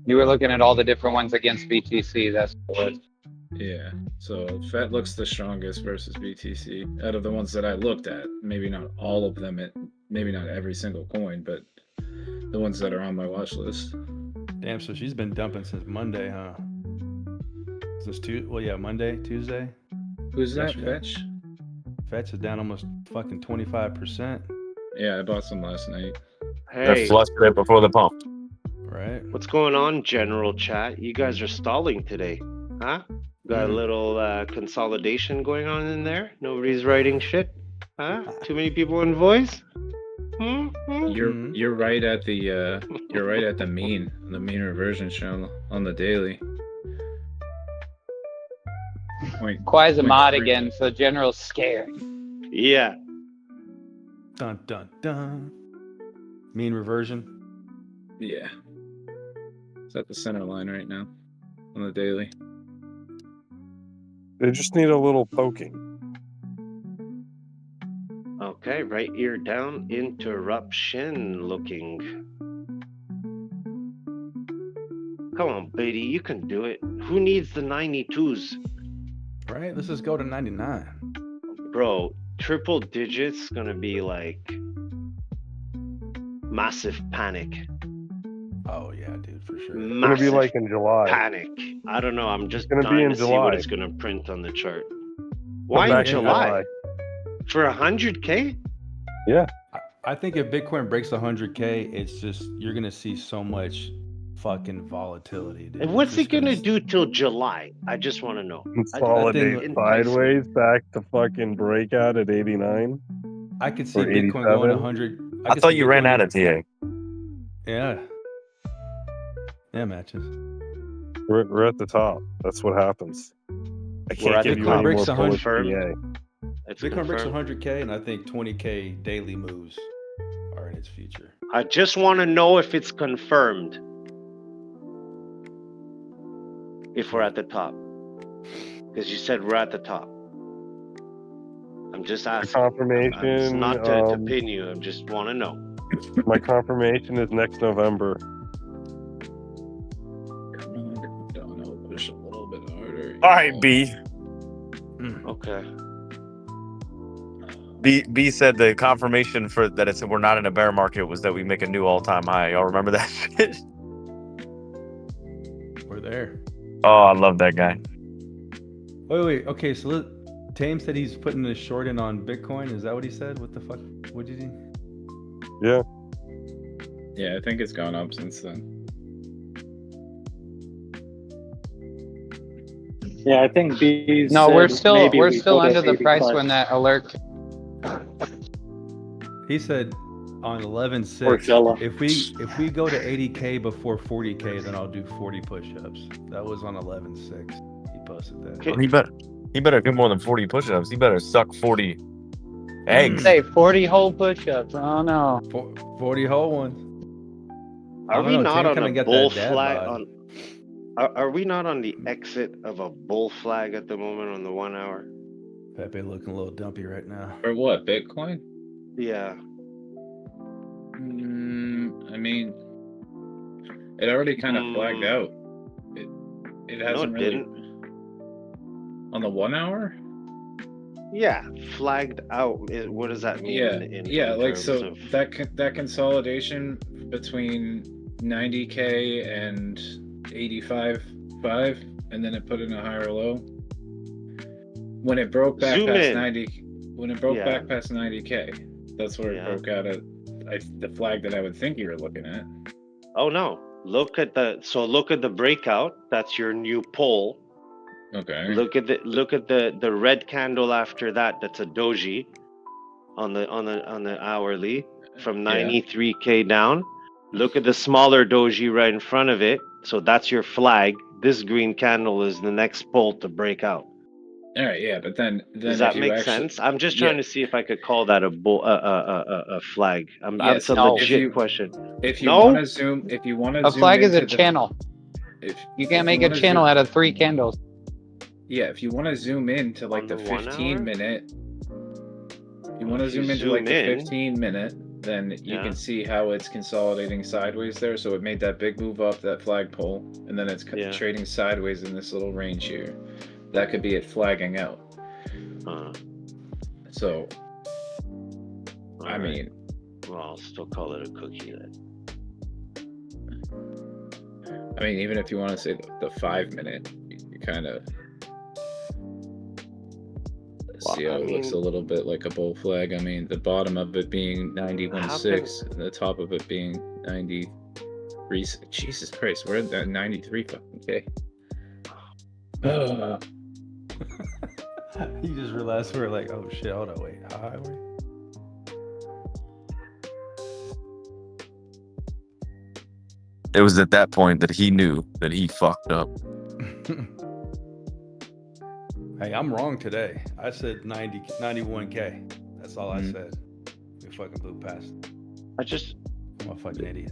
You were looking at all the different ones against BTC. That's what it was.
Yeah, so FET looks the strongest versus BTC out of the ones that I looked at. Maybe not all of them, maybe not every single coin, but the ones that are on my watch list.
Damn, so she's been dumping since Monday, huh? Since Monday, Tuesday.
Who's that?
Yesterday.
Fetch?
Fetch is down almost fucking 25%.
Yeah, I bought some last night.
Hey.
They're flustered it before the pump.
Right.
What's going on, general chat? You guys are stalling today, huh? Got a little consolidation going on in there? Nobody's writing shit? Huh? Too many people in voice?
You're right at the mean reversion channel on the daily.
Quai's a mod again, so General's scared.
Yeah.
Dun dun dun. Mean reversion.
Yeah. It's at the center line right now on the daily.
They just need a little poking.
Okay, right ear down, interruption looking. Come on, Beatty, you can do it. Who needs the 92s?
Right, let's just go to 99.
Bro, triple digits gonna be like massive panic.
Oh yeah, dude, for sure.
It's gonna be like in July.
Panic. I don't know. I'm just
It's gonna be
dying
in
to see what
July.
it's gonna print on the chart. Why
Back
in
in
July? For 100K?
Yeah.
I think if Bitcoin breaks 100K, it's just you're gonna see so much fucking volatility, dude.
And what's it gonna do till July? I just want to know.
Consolidate sideways back to fucking breakout at 89.
I could see
Or
Bitcoin going
87.
100.
I thought you ran out of TA.
Yeah. Yeah, matches.
We're at the top. That's what happens. I can't give you
Bitcoin
any
breaks
more bullish
100.
TA.
Bitcoin breaks 100K, and I think 20K daily moves are in its future.
I just want to know if it's confirmed. If we're at the top. Because you said we're at the top. I'm just asking.
Confirmation.
It's not to pin you. I just want to know.
My confirmation is next November.
Push a little bit harder.
All right, B.
Okay.
B said the confirmation for that it's we're not in a bear market was that we make a new all-time high. Y'all remember that shit?
We're there.
Oh, I love that guy.
Wait. Okay, so Tame said he's putting a short in on Bitcoin. Is that what he said? What the fuck? What did he?
Yeah.
Yeah, I think it's gone up since then.
Yeah, I think B's.
No, we're still
maybe we
still
put
under
at
the price
85.
when that alert.
He said on
Poor
11.6.
fella.
If we go to 80K before 40K, then I'll do 40 push-ups. That was on 11.6. He posted that.
Well, he better do more than 40 push-ups. He better suck 40 eggs.
Say 40 whole push-ups. Oh no.
40 whole ones.
Are we not on a bull
that dad
flag
bod.
on? Are we not on the exit of a bull flag at the moment on the 1 hour?
Pepe looking a little dumpy right now.
For what? Bitcoin?
Yeah.
I mean, it already kind of flagged out. It hasn't
it
really.
didn't.
On the 1 hour?
Yeah, flagged out. What does that mean?
Yeah,
in
like
terms
so
of-
that consolidation between 90K and 85.5, and then it put in a higher low. When it broke back
Zoom
past
in.
90, when it broke
Yeah.
back past 90K, that's where it broke out at. The flag that I would think you were looking at.
Oh no! Look at the breakout. That's your new pole.
Okay.
Look at the red candle after that. That's a doji on the hourly from 93K down. Look at the smaller doji right in front of it. So that's your flag. This green candle is the next pole to break out.
All right, yeah, but then
Does
if
that
you
make
actually-
sense? I'm just trying to see if I could call that a flag.
Yes,
It's a
no.
legit question.
If you
No?
want to zoom, if you want to
A
zoom
flag is a
into the-
channel.
If
You can't
if
make a
wanna
channel
zoom-
out of 3 candles.
Yeah, if you want to zoom in to like the
1
15
hour?
minute, you want to
If you
zoom into like
zoom
the
in-
15 minute, then you
Yeah.
can see how it's consolidating sideways there. So it made that big move up that flagpole, and then it's trading sideways in this little range here. That could be it flagging out. So, I mean,
well, I'll still call it a cookie then.
I mean, even if you want to say the 5 minute, you kind of see how it looks a little bit like a bull flag. I mean, the bottom of it being 91.6, and the top of it being 93. Jesus Christ, we're at that 93 fucking K.
You just realized we're like, oh shit, hold on, wait, how high were we?
It was at that point that he knew that he fucked up.
Hey, I'm wrong today. I said 91K. That's all I said. We fucking blew past. I'm a fucking idiot.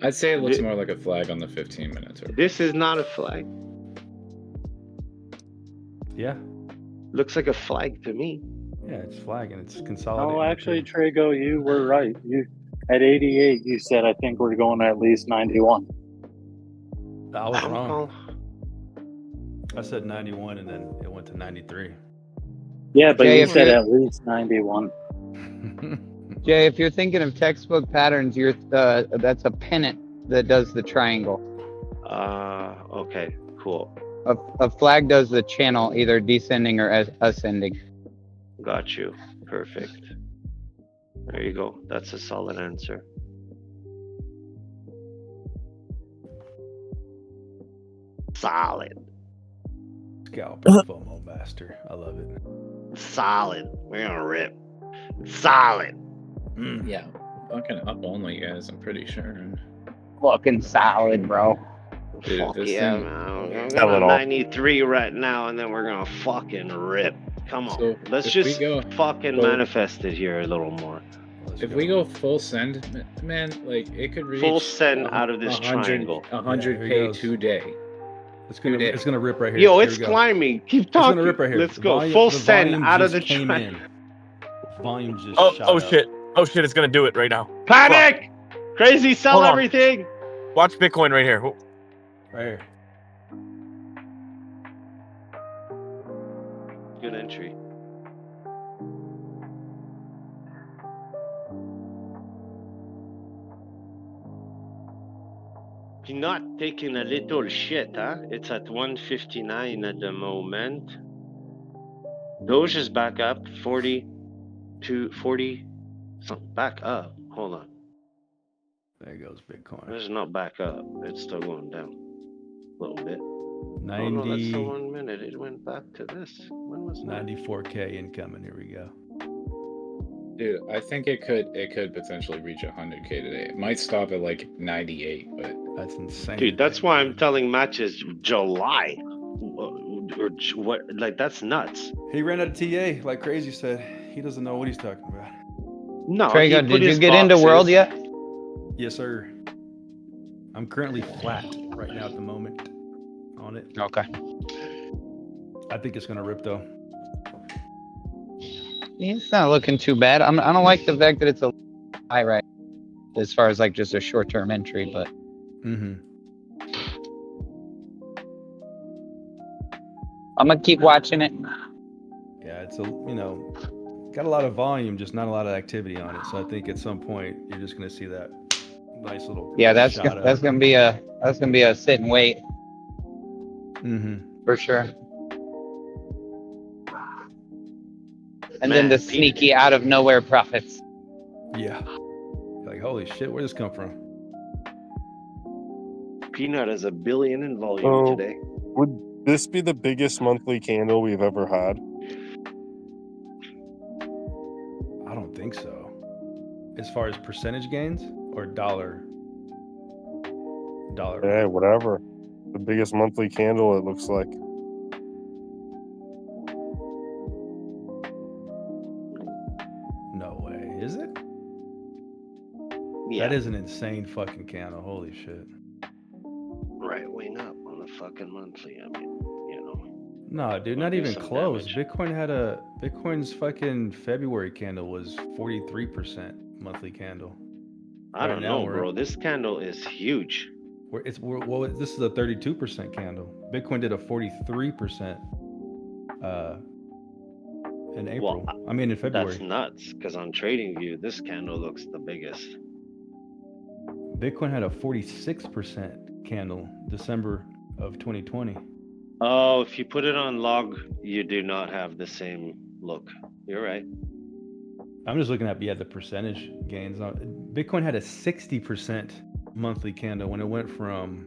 I'd say it looks more like a flag on the 15 minutes.
This is not a flag.
Yeah.
Looks like a flag to me.
Yeah, it's flagging. It's consolidating.
No,
right
actually,
there.
Trago, you were right. You at 88, you said I think we're going at least 91.
I was wrong. I said 91, and then it went to 93.
Yeah, but
Jay,
you
if
said
you're-
at least 91.
Jay, if you're thinking of textbook patterns, you're that's a pennant that does the triangle.
Okay, cool.
A flag does the channel, either descending or ascending.
Got you. Perfect. There you go. That's a solid answer. Solid.
Scalping FOMO master. I love it.
Solid. We're gonna rip. Solid.
Yeah, fucking up only, guys. I'm pretty sure.
Fucking solid, bro.
Dude,
Fuck
this
yeah,
thing-
man.
Tell
I'm
it
at
all.
93 right now, and then we're gonna fucking rip. Come on.
So,
Let's
if we
just
go
fucking
full-
manifest it here a little more.
If we go full send, man, like it could reach
Full send out of this
100
triangle.
100K today.
It's gonna rip right here.
Yo,
Here
it's
we go.
climbing. Keep
It's
talking.
gonna rip right here.
Let's
The
go.
volume-
Full
the
send
volume
out of the
just came
triangle.
in. Volume just
Oh,
shot
oh
up.
shit. Oh shit, it's gonna do it right now.
Panic! Crazy, sell
Hold on.
everything.
Watch Bitcoin right here.
Right here.
Good entry. You're not taking a little shit, huh? It's at 159 at the moment. Doge is back up 40 to 40. Back up. Hold on.
There goes Bitcoin.
It's not back up. It's still going down a little bit.
90.
Oh no, that's the 1 minute. It went back to this. When was that?
94K incoming. Here we go.
Dude, I think it could potentially reach 100K today. It might stop at like 98, but
that's insane.
Dude, that's why I'm telling matches July. Or what? Like that's nuts.
He ran out of TA, like Crazy said. He doesn't know what he's talking about.
No.
Trago, did you get into World yet?
Yes, sir. I'm currently flat right now at the moment on it.
Okay.
I think it's gonna rip though.
Yeah, it's not looking too bad. I don't like the fact that it's a high right as far as like just a short-term entry, but I'm gonna keep watching it.
Yeah, it's got a lot of volume, just not a lot of activity on it. So I think at some point you're just gonna see that nice little
Yeah,
shot up.
that's gonna be a sit and wait for sure. And then the sneaky out of nowhere profits.
Yeah. Like holy shit, where'd this come from?
Peanut has $1 billion in volume
So,
today.
would this be the biggest monthly candle we've ever had?
I don't think so. As far as percentage gains or dollar.
Yeah, whatever. The biggest monthly candle, it looks like.
No way. Is it?
Yeah.
That is an insane fucking candle. Holy shit.
Right wing up on the fucking monthly. I mean, you know.
No, dude,
Might
not
do
even
some
close.
damage.
Bitcoin's fucking February candle was 43% monthly candle.
I don't
Right now
know,
we're-
bro. This candle is huge.
This is a 32% candle. Bitcoin did a 43% in April. I mean in February.
That's nuts. Because on TradingView, this candle looks the biggest.
Bitcoin had a 46% candle December of 2020.
Oh, if you put it on log, you do not have the same look. You're right.
I'm just looking at the percentage gains. Bitcoin had a 60% monthly candle when it went from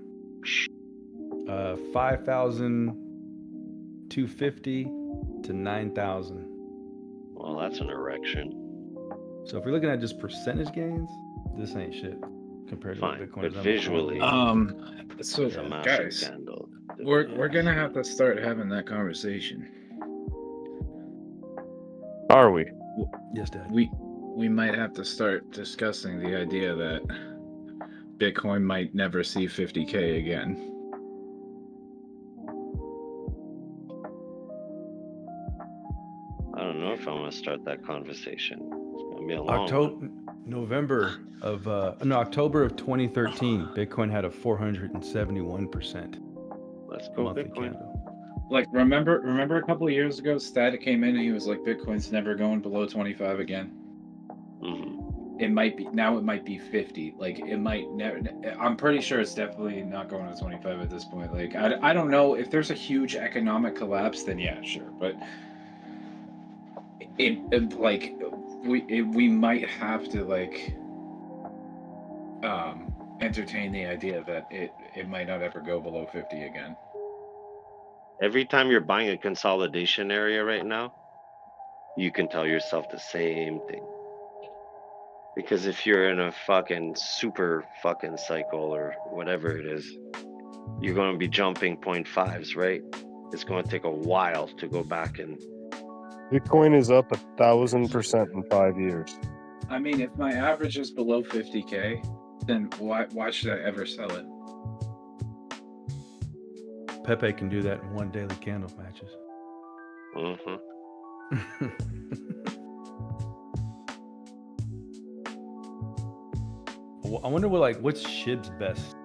5,250 to 9,000.
Well, that's an erection.
So if we're looking at just percentage gains, this ain't shit compared to what
Fine,
Bitcoin
but
is ever
visually,
so
it's a massive
guys,
candle.
we're gonna have to start having that conversation.
Are we?
Yes, Dad.
We might have to start discussing the idea that Bitcoin might never see 50K again.
don't know if I'm gonna start that conversation. It's gonna be a long one.
October of 2013, Bitcoin had a 471%
Let's go
monthly
Bitcoin.
candle.
Like remember a couple of years ago, Stat came in and he was like, Bitcoin's never going below 25 again. It might be now. It might be 50. Like it might never. I'm pretty sure it's definitely not going to 25 at this point. Like I don't know if there's a huge economic collapse. Then yeah, sure. But like we might have to like entertain the idea that it might not ever go below 50 again.
Every time you're buying a consolidation area right now, you can tell yourself the same thing. Because if you're in a fucking super fucking cycle or whatever it is, you're going to be jumping 0.5s, right? It's going to take a while to go back and.
Bitcoin is up 1,000% in 5 years.
I mean, if my average is below 50K, then why should I ever sell it?
Pepe can do that in one daily candle matches. I wonder what's Shib's best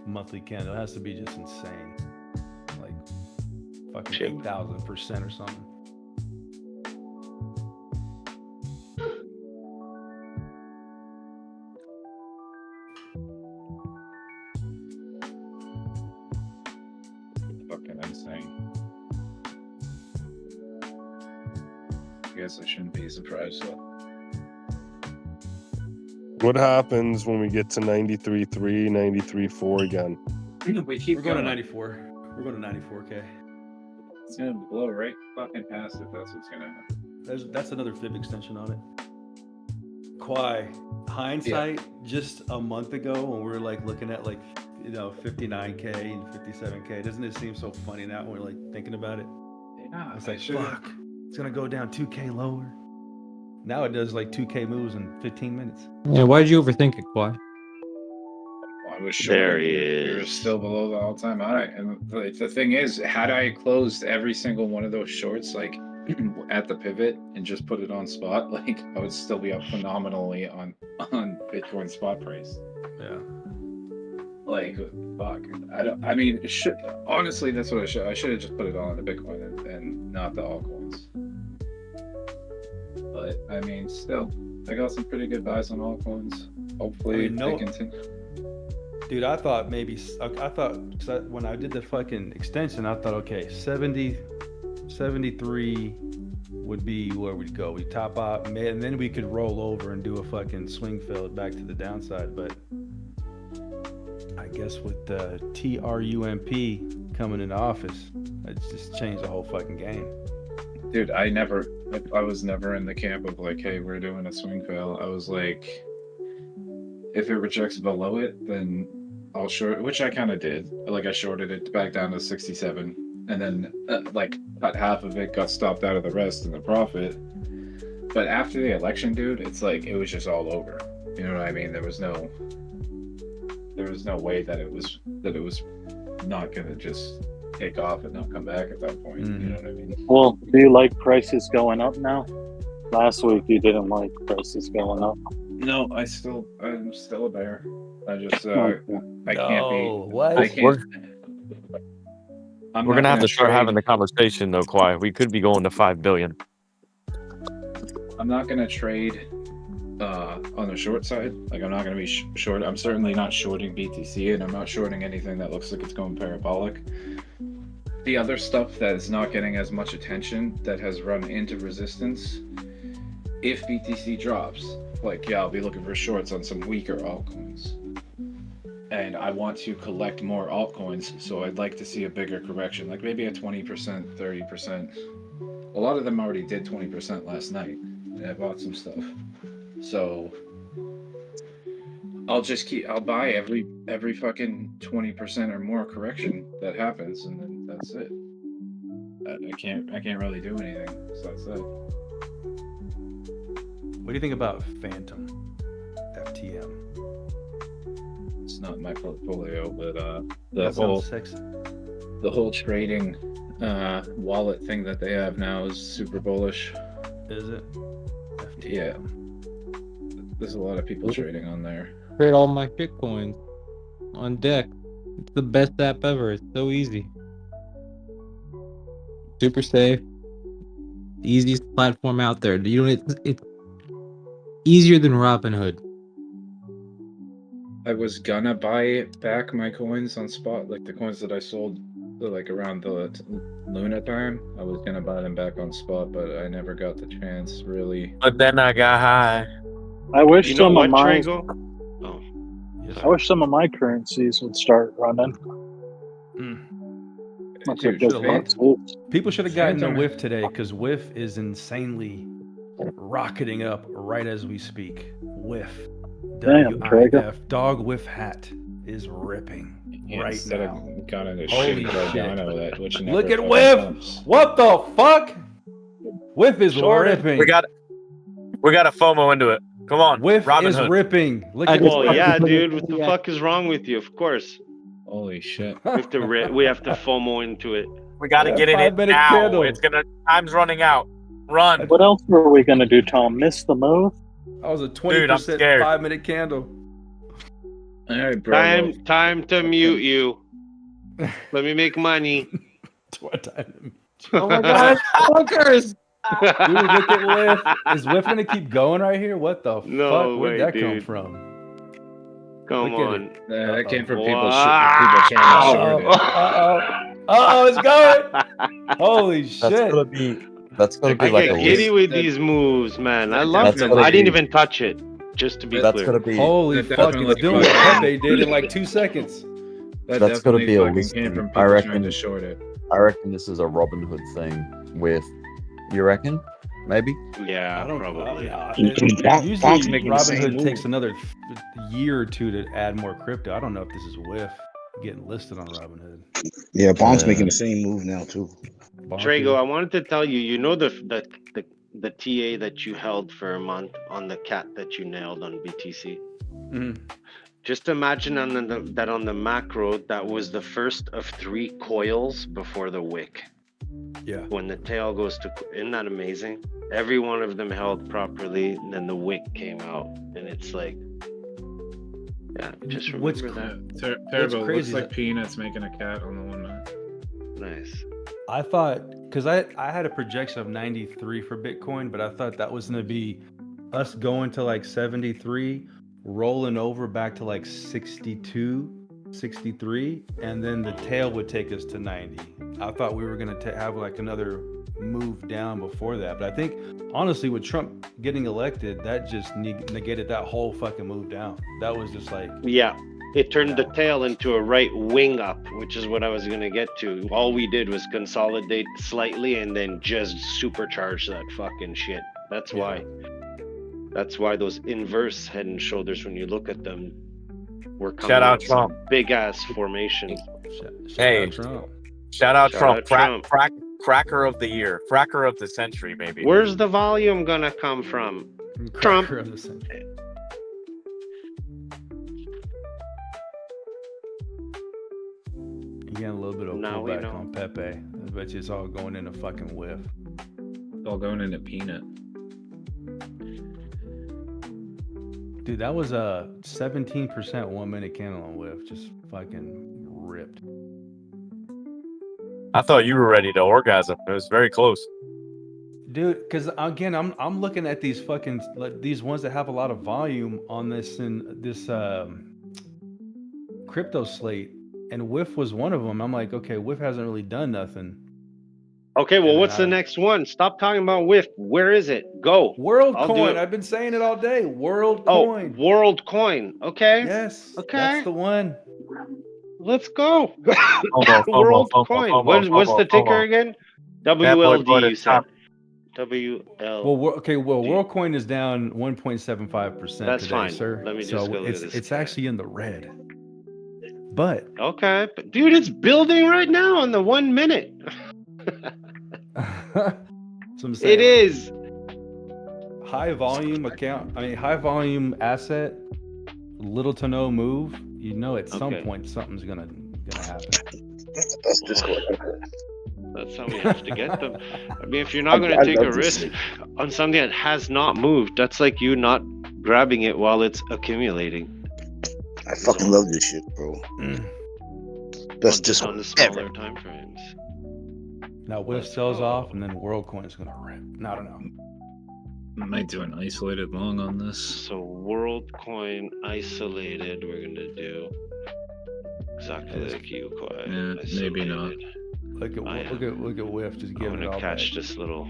monthly candle? It has to be just insane, like fucking 8,000% or something.
Fucking insane. I guess I shouldn't be surprised though.
What happens when we get to 93.3, 93.4 again?
We're
going to 94. We're going to 94K.
It's gonna blow right fucking past it. That's what's gonna happen.
That's another fib extension on it. Quai, hindsight, just a month ago when we were like looking at 59K and 57K, doesn't it seem so funny now when we're like thinking about it?
Yeah,
it's like fuck, it's gonna go down 2K lower. Now it does like 2K moves in 15 minutes.
Yeah, why did you overthink it, Quai?
I was sure
There he
we were
is.
still below the all-time high. And the thing is, had I closed every single one of those shorts like at the pivot and just put it on spot, like I would still be up phenomenally on Bitcoin spot price.
Yeah.
Like fuck. Honestly, that's what I should have just put it on the Bitcoin and not the altcoins. But I mean, still, I got some pretty good buys on altcoins. Hopefully, they continue.
Dude, I thought when I did the fucking extension, I thought, okay, 70, 73 would be where we'd go. We top out, and then we could roll over and do a fucking swing fill back to the downside. But I guess with TRUMP coming into office, it's just changed the whole fucking game.
Dude, I was never in the camp of like, hey, we're doing a swing fail. I was like, if it rejects below it, then I'll short, which I kind of did. Like I shorted it back down to 67, and then cut half of it, got stopped out of the rest in the profit. But after the election, dude, it's like it was just all over. You know what I mean? There was no way that it was not gonna just take off and not come back at that point. You know what I mean?
Well, do you like prices going up now? Last week you didn't like prices going up.
No, I'm still a bear. I just I can't be.
What?
I can't.
We're gonna have to start having the conversation though, Quai. We could be going to 5 billion.
I'm not gonna trade on the short side. Like I'm not gonna be short. I'm certainly not shorting BTC, and I'm not shorting anything that looks like it's going parabolic. The other stuff that is not getting as much attention that has run into resistance, if BTC drops, I'll be looking for shorts on some weaker altcoins. And I want to collect more altcoins, so I'd like to see a bigger correction, like maybe a 20%, 30%. A lot of them already did 20% last night, and I bought some stuff. So I'll buy every fucking 20% or more correction that happens, and then that's it. I can't really do anything, so that's it.
What do you think about Phantom FTM?
It's not in my portfolio, but
That sounds sexy.
the whole trading wallet thing that they have now is super bullish.
Is it?
Yeah. There's a lot of people trading on there.
Trade all my shitcoins on deck. It's the best app ever. It's so easy. Super safe. Easiest platform out there. It's easier than Robinhood.
I was gonna buy back my coins on spot, like the coins that I sold like around the Luna time. I was gonna buy them back on spot, but I never got the chance, really.
But then I got high.
I wish
You know
some
what,
of my
Trigo? Oh,
I wish some of my currencies would start running. That's a
Dude,
big
Van-
People should have gotten a
Phantom-
whiff today because whiff is insanely rocketing up right as we speak. Whiff.
Damn, Traeger.
WIF. Dog whiff hat is ripping right
instead
now.
of got into
Holy
shitty
shit.
Gargano that which never
Look at
fucking
whiff.
comes.
What the fuck? Whiff is
Shorted.
ripping.
We got a FOMO into it. Come on,
Whiff
Robin
is
Hood.
ripping. Look at
Oh
this.
yeah, dude. What the fuck is wrong with you? Of course.
Holy shit.
We have to we have to FOMO into it.
We got to
Yeah,
get in it
5-minute
now.
candle.
It's time's running out. Run.
What else were we gonna do, Tom? Miss the move?
That was a
Dude, I'm
20%
scared.
5-minute candle.
All right, bro.
Time to mute you. Let me make money.
Oh my god, fuckers! Dude, look at Whiff. Is Whiff gonna keep going right here? What the
No
fuck? Where'd
way,
that come
dude.
from?
Come
Look at
on.
it.
That came from people,
Wow.
people trying to short it.
Uh-oh, it's going! Holy
That's
shit.
gonna be. That's gonna be
I
like
get
a
giddy
list.
with these moves, man. I love
That's
them.
gonna
I didn't
be-
even touch it. Just to be
That's
clear.
gonna be.
Holy
That
fuck,
definitely
it's doing what
fucking-
Pepe did in like 2 seconds.
That
That's gonna
definitely
be a
fucking
list.
came from
I
people trying
reckon.
to short it.
I reckon this is a Robin Hood thing. With, you reckon? Maybe.
Yeah,
I don't
probably.
Usually
making the same
Robinhood
move.
takes another year or two to add more crypto. I don't know if this is Whiff getting listed on Robinhood.
Yeah, Bond's making the same move now too.
Trago, I wanted to tell you, you know the TA that you held for a month on the cat that you nailed on BTC.
Mhm.
Just imagine that on the macro, that was the first of 3 coils before the wick.
Yeah.
When the tail goes to, isn't that amazing? Every one of them held properly, and then the wick came out, and it's like, yeah, just remember
What's
that.
Terrible. Looks
crazy
like
is
Peanuts making a cat on the one man.
Nice.
I thought, because I had a projection of 93 for Bitcoin, but I thought that was going to be us going to like 73, rolling over back to like 62, 63, and then the tail would take us to 90. I thought we were going to have like another move down before that. But I think, honestly, with Trump getting elected, that just negated that whole fucking move down. That was just like...
Yeah. It turned the tail into a right wing up, which is what I was going to get to. All we did was consolidate slightly and then just supercharge that fucking shit. That's why. That's why those inverse head and shoulders, when you look at them, were coming
Shout out Trump.
Big ass formations.
Hey,
Trump.
Shout out Trump.
out Trump.
Cracker of the year. Cracker of the century, maybe.
Where's the volume gonna come from? Trump.
Cracker of the century. You get a little bit of
Now we
pullback
know.
on Pepe. I bet you it's all going in a fucking whiff.
It's all going into Peanut.
Dude, that was a 17% 1 minute candle on whiff. Just fucking ripped.
I thought you were ready to orgasm. It was very close.
Dude, because again, I'm looking at these fucking like these ones that have a lot of volume on this crypto slate, and whiff was one of them. I'm like, okay, whiff hasn't really done nothing.
Okay, well, what's the next one? Stop talking about whiff. Where is it? Go.
WorldCoin. I've been saying it all day. WorldCoin.
Oh, WorldCoin. Okay.
Yes.
Okay.
That's the one.
Let's go.
FOMO,
WorldCoin. What's the ticker again? WLD, you said. WL.
Well, WorldCoin is down 1.75%
That's
today,
fine.
sir.
Let me just
so
go look at
it's
this
it's actually in the red. But
Okay, but dude, it's building right now on the 1 minute. It is.
high volume high volume asset, little to no move. You know, at some
Okay.
point something's gonna happen.
That's Discord.
That's how we have to get them. I mean, if you're not going to take a risk on something that has not moved, that's like you not grabbing it while it's accumulating.
I fucking love this shit, bro. That's just
on the smaller time frames.
Now, whiff sells off, and then WorldCoin is gonna rip. No, I don't know.
I might do an isolated long on this.
So WorldCoin isolated, we're gonna do exactly like you, Kawhi.
Yeah, maybe not.
Look at whiff. Just give
I'm
it
gonna
all
catch
back.
this little.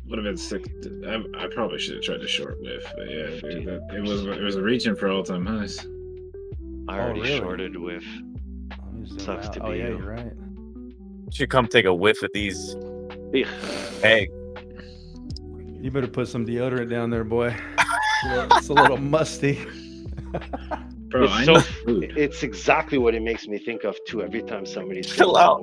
Would have been sick. I probably should have tried to short whiff, but yeah, dude, it was reaching for all-time highs.
I already shorted with. Sucks to be
yeah,
you.
you're right.
You should come take a whiff of these. Hey.
You better put some deodorant down there, boy. It's a little musty.
Bro,
it's exactly what it makes me think of too every time somebody's
chill out.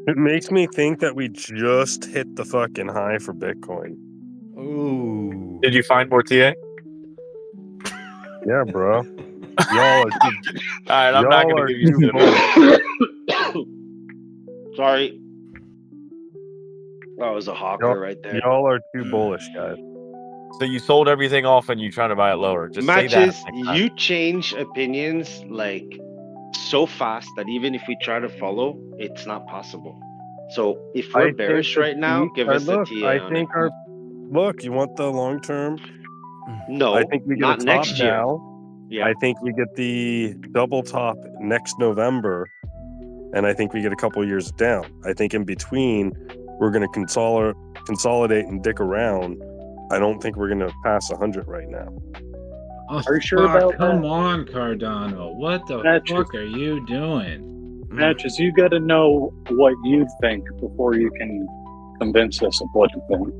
It makes me think that we just hit the fucking high for Bitcoin.
Ooh.
Did you find more TA?
Yeah, bro. Y'all are too,
Alright, I'm not gonna give you
Sorry. That was a hawker right there.
Y'all are too bullish, guys.
So you sold everything off and you trying to buy it lower. Just
Matches,
say that.
you change opinions like so fast that even if we try to follow, it's not possible. So if we're bearish right now, give us a TA
I
on
think
it.
look, you want the long term?
No,
I think we get
not
a top
next year.
now.
Yeah.
I think we get the double top next November, and I think we get a couple years down. I think in between, we're going to consolidate and dick around. I don't think we're going to pass 100 right now.
Oh,
Are you sure about
Come
that?
on, Cardano. What the fuck are you doing?
Matches, you got to know what you think before you can convince us of what you think.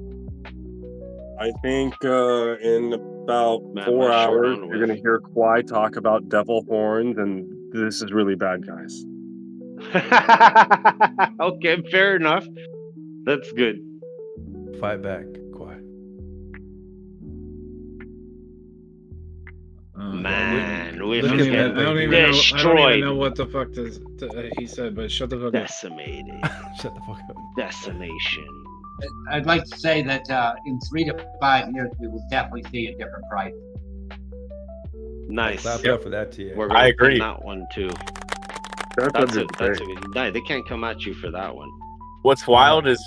I think in about 4 hours, you're going to hear Kwai talk about devil horns, and this is really bad, guys.
Okay, fair enough. That's good.
Fight back, Kwai.
Man, we
I don't even
destroyed.
know what the fuck he said, but shut the fuck up.
Decimated.
Shut the fuck up.
Decimation.
I'd like to say that in 3 to 5 years, we will definitely see a different price.
Nice.
Clap it up for that, TA.
We're gonna
I agree.
pin that one too.
That's
No, they can't come at you for that one.
What's wild is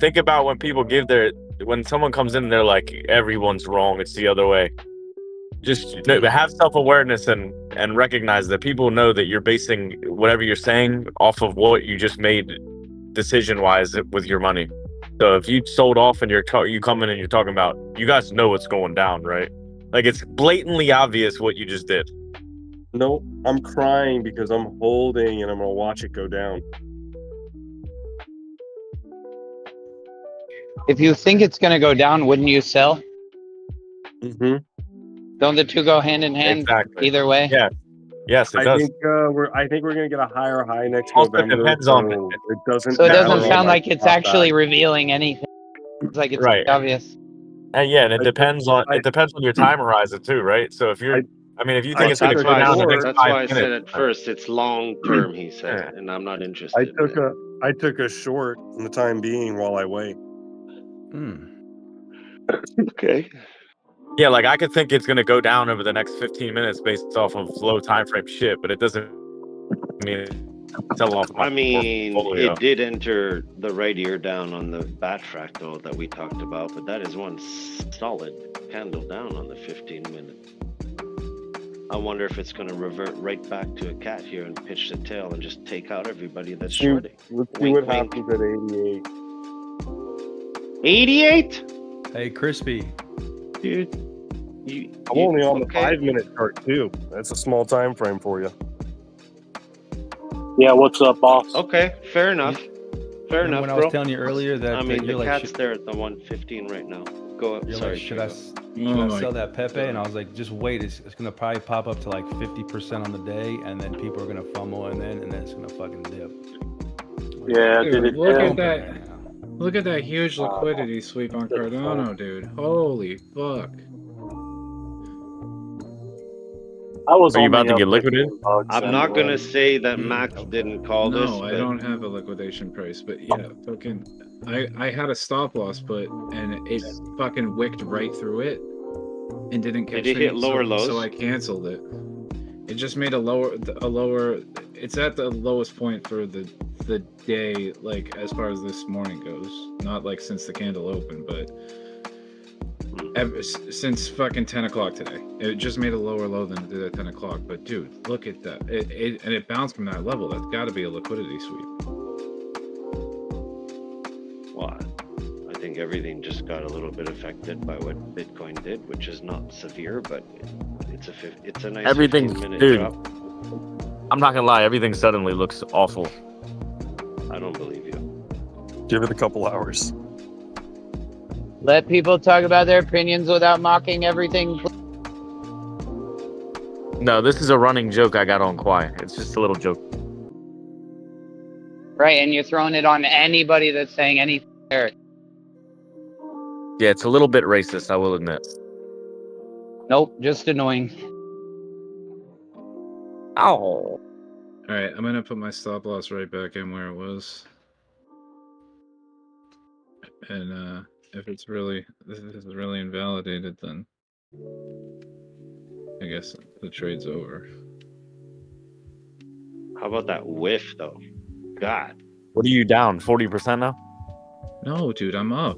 think about when someone comes in and they're like, everyone's wrong, it's the other way. Just have self-awareness and recognize that people know that you're basing whatever you're saying off of what you just made decision-wise with your money. So if you sold off and you come in and you're talking about, you guys know what's going down, right? Like it's blatantly obvious what you just did.
No, I'm crying because I'm holding and I'm going to watch it go down.
If you think it's going to go down, wouldn't you sell?
Mm-hmm.
Don't the two go hand in hand either way?
Yeah. Yes, it does.
Think I think we're going to get a higher high next
Also
November.
depends on
it doesn't.
So it doesn't
matter
sound
on
like it's
top
actually
back.
revealing anything. It's like it's
Right.
obvious.
And yeah, and it depends on your time horizon too, right? So if if you think it's going to go down the next 5
That's why I
minutes,
said at first it's long term. He said, and I'm not interested.
I took a short in the time being while I wait.
Okay.
yeah, like I could think it's going to go down over the next 15 minutes based off of low time frame shit, but it doesn't mean sell off.
I mean, it did enter the right ear down on the bat fractal that we talked about, but that is one solid candle down on the 15-minute. I wonder if it's going to revert right back to a cat here and pitch the tail and just take out everybody that's shorting.
Let's see what happens at 88.
88?
Hey, Crispy.
Dude.
I'm only on the 5-minute chart too. That's a small time frame for you.
Yeah, what's up, boss?
Okay, fair enough. Fair enough,
When
bro.
I was telling you earlier that
I mean,
you're
the
like,
cat's there at the 115 right now. Go up.
You're
Sorry,
like, should I sell that Pepe? And I was like, just wait. It's gonna probably pop up to like 50% on the day, and then people are gonna FOMO, and then it's gonna fucking dip.
Yeah,
Dude, look at that. Look at that huge liquidity sweep on Cardano, dude. Holy fuck.
I was
Are you about
only
to
up
get liquidated?
15 bucks
I'm not
anyway.
gonna say that Max didn't call this,
No, I
but
don't have a liquidation price, but yeah, fucking, I had a stop loss put, and it fucking wicked right through it, and didn't catch
did it hit lower lows?
so I canceled it. It just made a lower. It's at the lowest point for the day, like as far as this morning goes. Not like since the candle opened, but since fucking 10 o'clock today. It just made a lower low than it did at 10 o'clock. But dude, look at that. It bounced from that level. That's got to be a liquidity sweep.
Well, I think everything just got a little bit affected by what Bitcoin did, which is not severe, but it's a nice
Everything,
15-minute
dude.
drop.
I'm not gonna lie. Everything suddenly looks awful.
I don't believe you.
Give it a couple hours.
Let people talk about their opinions without mocking everything.
No, this is a running joke I got on Quai. It's just a little joke.
Right, and you're throwing it on anybody that's saying anything there.
Yeah, it's a little bit racist, I will admit.
Nope, just annoying.
Oh.
Alright, I'm gonna put my stop loss right back in where it was. And if this is really invalidated, then I guess the trade's over.
How about that whiff, though? God.
What are you down? 40% now?
No, dude, I'm up.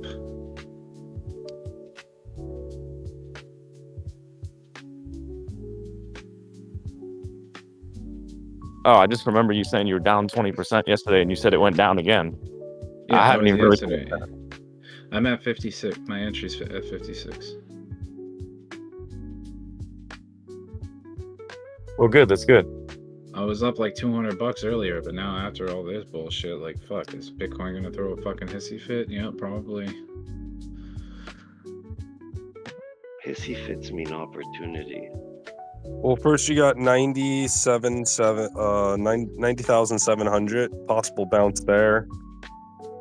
Oh, I just remember you saying you were down 20% yesterday, and you said it went down again.
Yeah,
I haven't even really.
yesterday. I'm at 56. My entry's at 56.
Well, good. That's good.
I was up like $200 earlier, but now after all this bullshit, like, fuck, is Bitcoin gonna throw a fucking hissy fit? Yeah, probably.
Hissy fits mean opportunity.
Well, first you got 90,700 possible bounce there.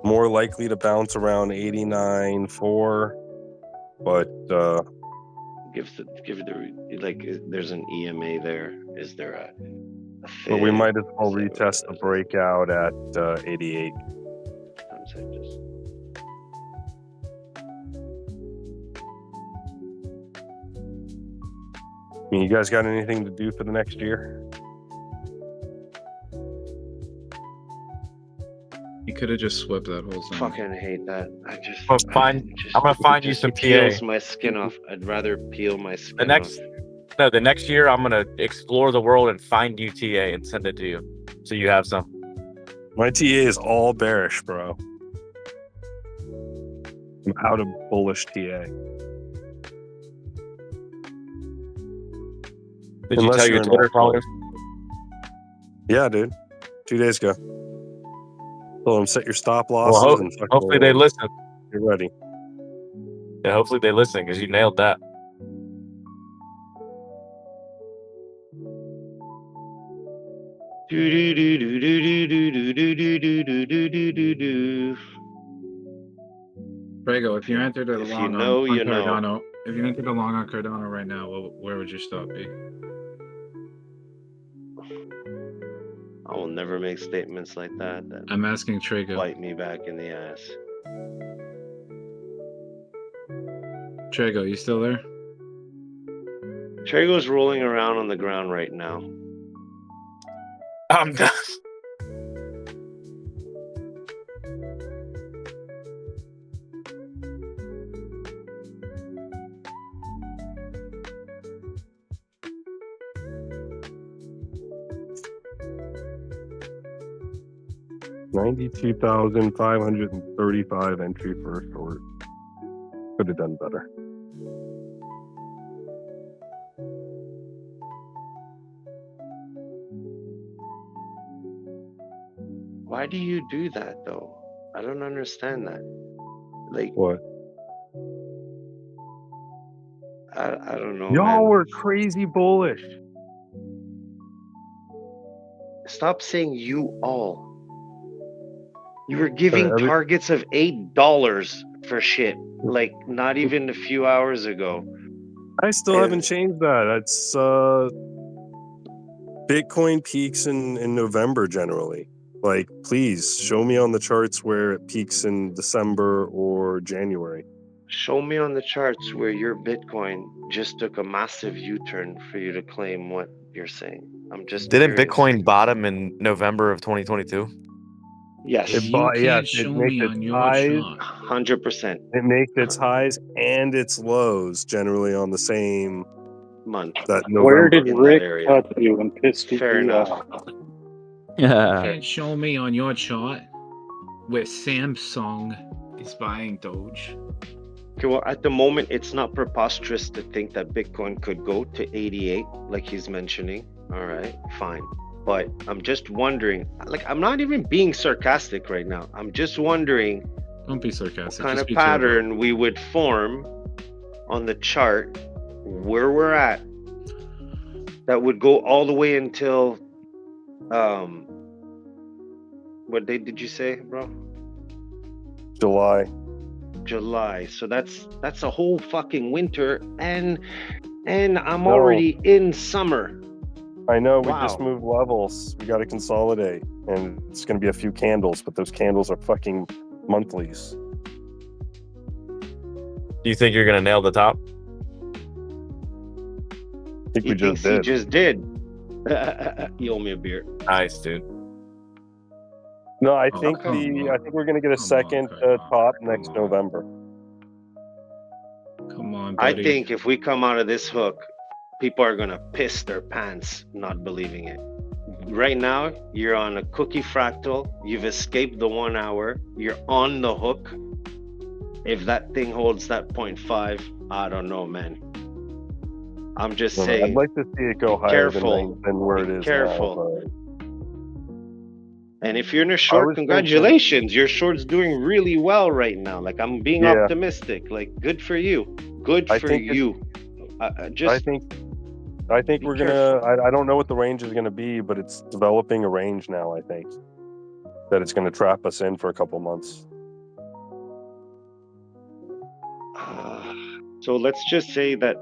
More likely to bounce around 89.4, but
Give the like. There's an EMA there. Is there a fit?
but we might as well retest the breakout at 88.
Sometimes I just.
I mean, you guys got anything to do for the next year?
You could have just swept that whole thing.
Fucking hate that. I just.
I'm gonna find you some
peels
TA.
my skin off. I'd rather peel my skin
The next,
off.
no, the next year I'm gonna explore the world and find you TA and send it to you, so you have some.
My TA is all bearish, bro. I'm out of bullish TA.
Did you tell your Twitter followers?
Yeah, dude. 2 days ago. Told them set your stop losses
Well,
and fucking
hopefully they listen.
Get ready.
Yeah, hopefully they listen because you nailed that.
Prego, if you entered a
If
long
you know,
on
you know.
Cardano, if you entered a long on Cardano right now, where would your stop be?
I will never make statements like that.
I'm asking Trego.
Bite me back in the ass.
Trego, you still there?
Trago's rolling around on the ground right now.
I'm done.
$92,535 entry for a short. Could have done better.
Why do you do that though? I don't understand that. Like
what?
I don't know.
Y'all
man.
were crazy bullish.
Stop saying you all. You were giving targets of $8 for shit, like not even a few hours ago.
I still haven't changed that. It's Bitcoin peaks in November generally. Like, please show me on the charts where it peaks in December or January.
Show me on the charts where your Bitcoin just took a massive U-turn for you to claim what you're saying. I'm just
Didn't
curious.
Bitcoin bottom in November of 2022?
Yes.
It makes its highs.
100%.
It makes its highs and its lows generally on the same
month.
That
Where
November.
did Rick cut you and piss
Fair
you
enough.
off?
Yeah.
You can't show me on your chart where Samsung is buying Doge.
Okay, well, at the moment, it's not preposterous to think that Bitcoin could go to 88, like he's mentioning. All right, fine. But I'm just wondering, like, I'm not even being sarcastic right now. I'm just wondering
Don't be sarcastic.
what kind
just
of
be
pattern we would form on the chart where we're at that would go all the way until, what date did you say, bro? July. So that's a whole fucking winter, and I'm already in summer.
I know, we
Wow.
just moved levels. We got to consolidate, and it's going to be a few candles, but those candles are fucking monthlies.
Do you think you're gonna nail the top?
I think
He
we just
thinks he
did.
just did. You owe me a beer.
Nice, dude.
No, I
Oh,
think
come
I think we're going to get a second top next November.
Come on,
I
buddy.
think if we come out of this hook, people are gonna piss their pants not believing it. Right now, you're on a cookie fractal. You've escaped the 1 hour. You're on the hook. If that thing holds that 0.5, I don't know, man. I'm just saying.
I'd like to see it go higher than where it is
Careful.
now.
And if you're in a short, congratulations. Your short's doing really well right now. Like, I'm being
Yeah.
optimistic. Like, good for you. Good for you.
I think we're gonna. I don't know what the range is gonna be, but it's developing a range now. I think that it's gonna trap us in for a couple months.
So let's just say that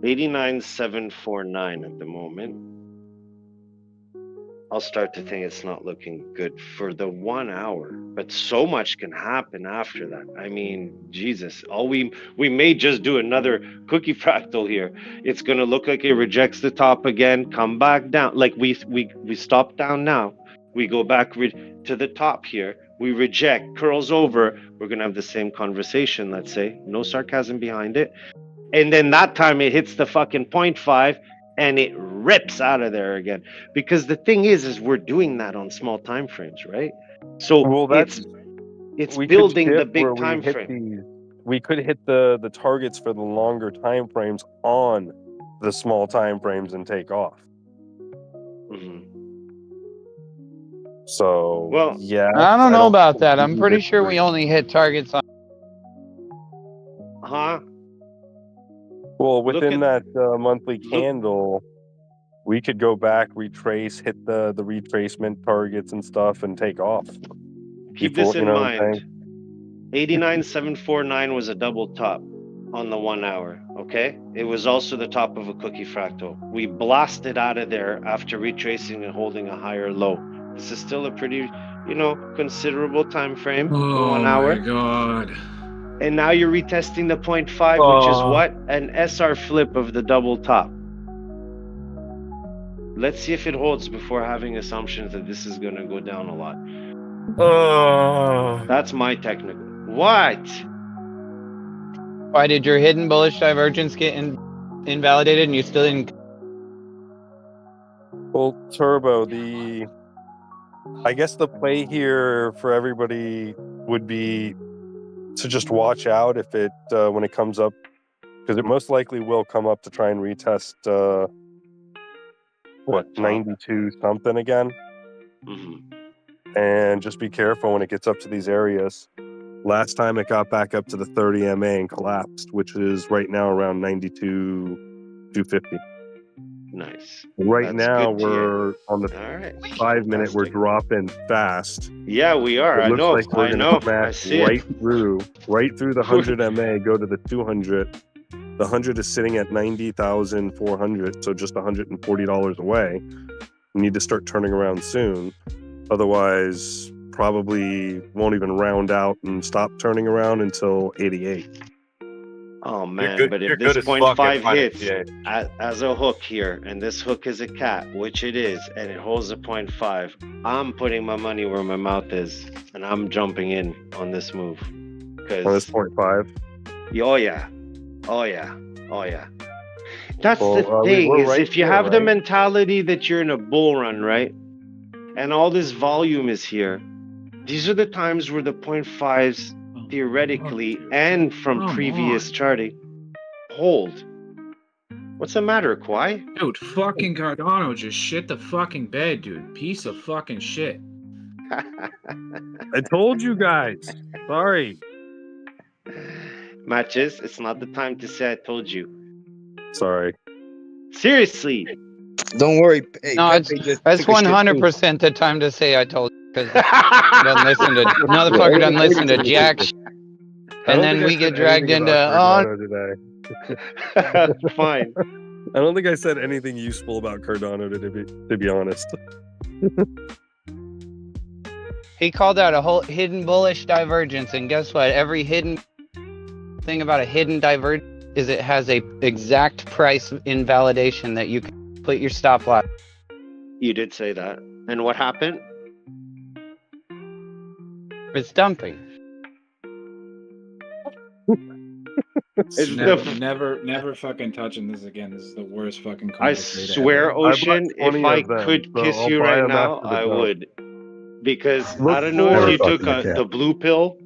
89,749 at the moment. I'll start to think it's not looking good for the 1 hour, but so much can happen after that. I mean, Jesus, we may just do another cookie fractal here. It's gonna look like it rejects the top again, come back down. Like we stop down now, we go back to the top here, we reject, curls over. We're gonna have the same conversation. Let's say, no sarcasm behind it, and then that time it hits the fucking 0.5. And it rips out of there again, because the thing is we're doing that on small time frames, right? So it's building the big time frame.
We could hit the targets for the longer time frames on the small time frames and take off. So yeah,
I don't know about that. I'm pretty sure we only hit targets on.
Well, within that monthly candle, we could go back, retrace, hit the retracement targets and stuff, and take off.
Keep this in mind. 89,749 was a double top on the 1 hour. Okay, it was also the top of a cookie fractal. We blasted out of there after retracing and holding a higher low. This is still a pretty, considerable time frame. The 1 hour.
Oh my god.
And now you're retesting the 0.5, which is what? An SR flip of the double top. Let's see if it holds before having assumptions that this is going to go down a lot. That's my technical. What?
Why did your hidden bullish divergence get invalidated and you still didn't?
Well, Turbo, I guess the play here for everybody would be to just watch out if it when it comes up, because it most likely will come up to try and retest 92 something again. And just be careful when it gets up to these areas. Last time it got back up to the 30 MA and collapsed, which is right now around 92.250.
Nice.
Right
That's
now
good to
we're on the 5 minute. We're dropping fast.
Yeah, we are.
It
I
looks
know.
like we're
I
gonna
know. I
smash
see
right
it.
through the 100 MA, go to the 200, The 100 is sitting at 90,400, so just $140 away. We need to start turning around soon. Otherwise, probably won't even round out and stop turning around until 88.
Oh man,
good-
but
you're
if this
good as fuck at
0.5
finding
hits as a hook here, and this hook is a cat, which it is, and it holds a 0.5, I'm putting my money where my mouth is, and I'm jumping in on this move.
On
Because
this 0.5.
oh yeah, oh yeah, oh yeah. That's
Well,
the thing
we're
is
right
if you
here,
have the
right?
mentality that you're in a bull run, right? And all this volume is here. These are the times where the 0.5s theoretically and from
Come
previous
on.
charting hold. What's the matter, Kwai?
Dude, fucking Cardano just shit the fucking bed, dude. Piece of fucking shit.
I told you guys. Sorry.
Matches, it's not the time to say I told you.
Sorry.
Seriously.
Don't worry. Hey,
No,
Pepe
it's
just
that's
took a shit too.
100% the time to say I told you because doesn't listen to motherfucker doesn't listen to jack.
I
And
don't
then
think I
we
said
get dragged
anything
into
about Cardano today.
Fine.
I don't think I said anything useful about Cardano to be honest.
He called out a whole hidden bullish divergence, and guess what? Every hidden thing about a hidden divergence is it has a exact price invalidation that you can put your stop loss.
You did say that. And what happened?
It's dumping.
Never fucking touching this again. This is the worst fucking
I
conversation
swear,
ever.
Ocean, if
20
I
of them,
could
so
kiss
I'll
you
buy
right
them
now,
after the
I
dump.
would. Because
Look
I don't know if
for-
you took
Never fucking
the blue pill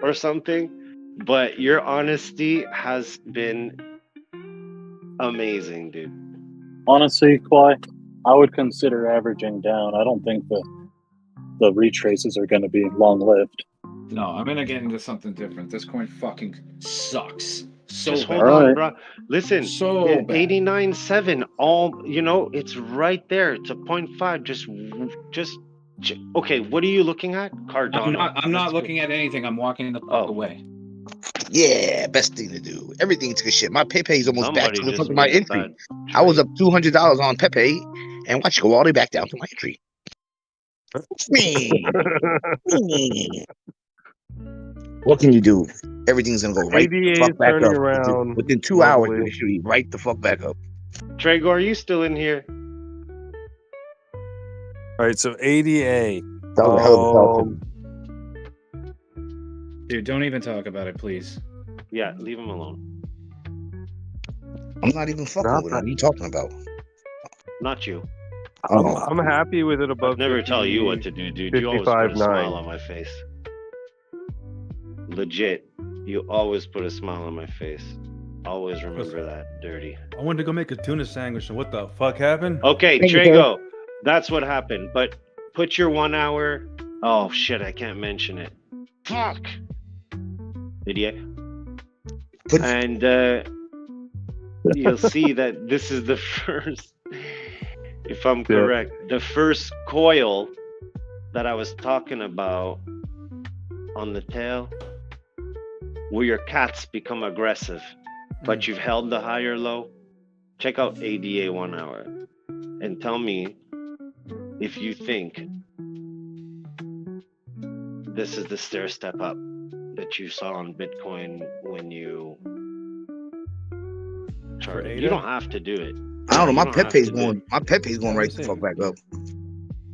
or something, but your honesty has been amazing, dude.
Honestly, Kwai, I would consider averaging down. I don't think the retraces are going to be long-lived.
No, I'm gonna get into something different. This coin fucking sucks. So
Just
bad.
hold on, bro. Listen,
So bad.
89.7, all, you know, it's right there. It's a 0.5. Okay, what are you looking at? Cardano.
I'm not looking at anything. I'm walking the fuck away.
Yeah, best thing to do. Everything took a shit. My Pepe's almost back
Somebody
to the
just
fucking my
made a
entry.
bad
I was up $200 on Pepe, and watch it go all the way back down to my entry. What can you do? Everything's gonna go right the
ADA
fuck
is
back
turning
up.
around
Within 2 hours,
slowly.
it should be right the fuck back up.
Trago, are you still in here?
All right, so ADA.
That was a hell of a dolphin.
Dude, don't even talk about it, please.
Yeah, leave him alone.
I'm not even fucking with him. What are you talking about?
Not you.
I'm happy with it above.
Never tell you what to do, dude. You always put a
55.9.
smile on my face. Legit. You always put a smile on my face. Always remember that, dirty.
I wanted to go make a tuna sandwich, and what the fuck happened?
Okay,
Thank you,
Trago. That's what happened. But put your 1 hour. Oh shit, I can't mention it. Fuck. Idiot. And you'll see that this is the first, if I'm correct, the first coil that I was talking about on the tail, where your cats become aggressive, but you've held the higher low. Check out ADA 1 hour and tell me if you think this is the stair step up that you saw on Bitcoin when you charted. You don't have to do it.
I don't know. My
You don't have
Pepe's
to do
going. My Pepe's going right the fuck back up.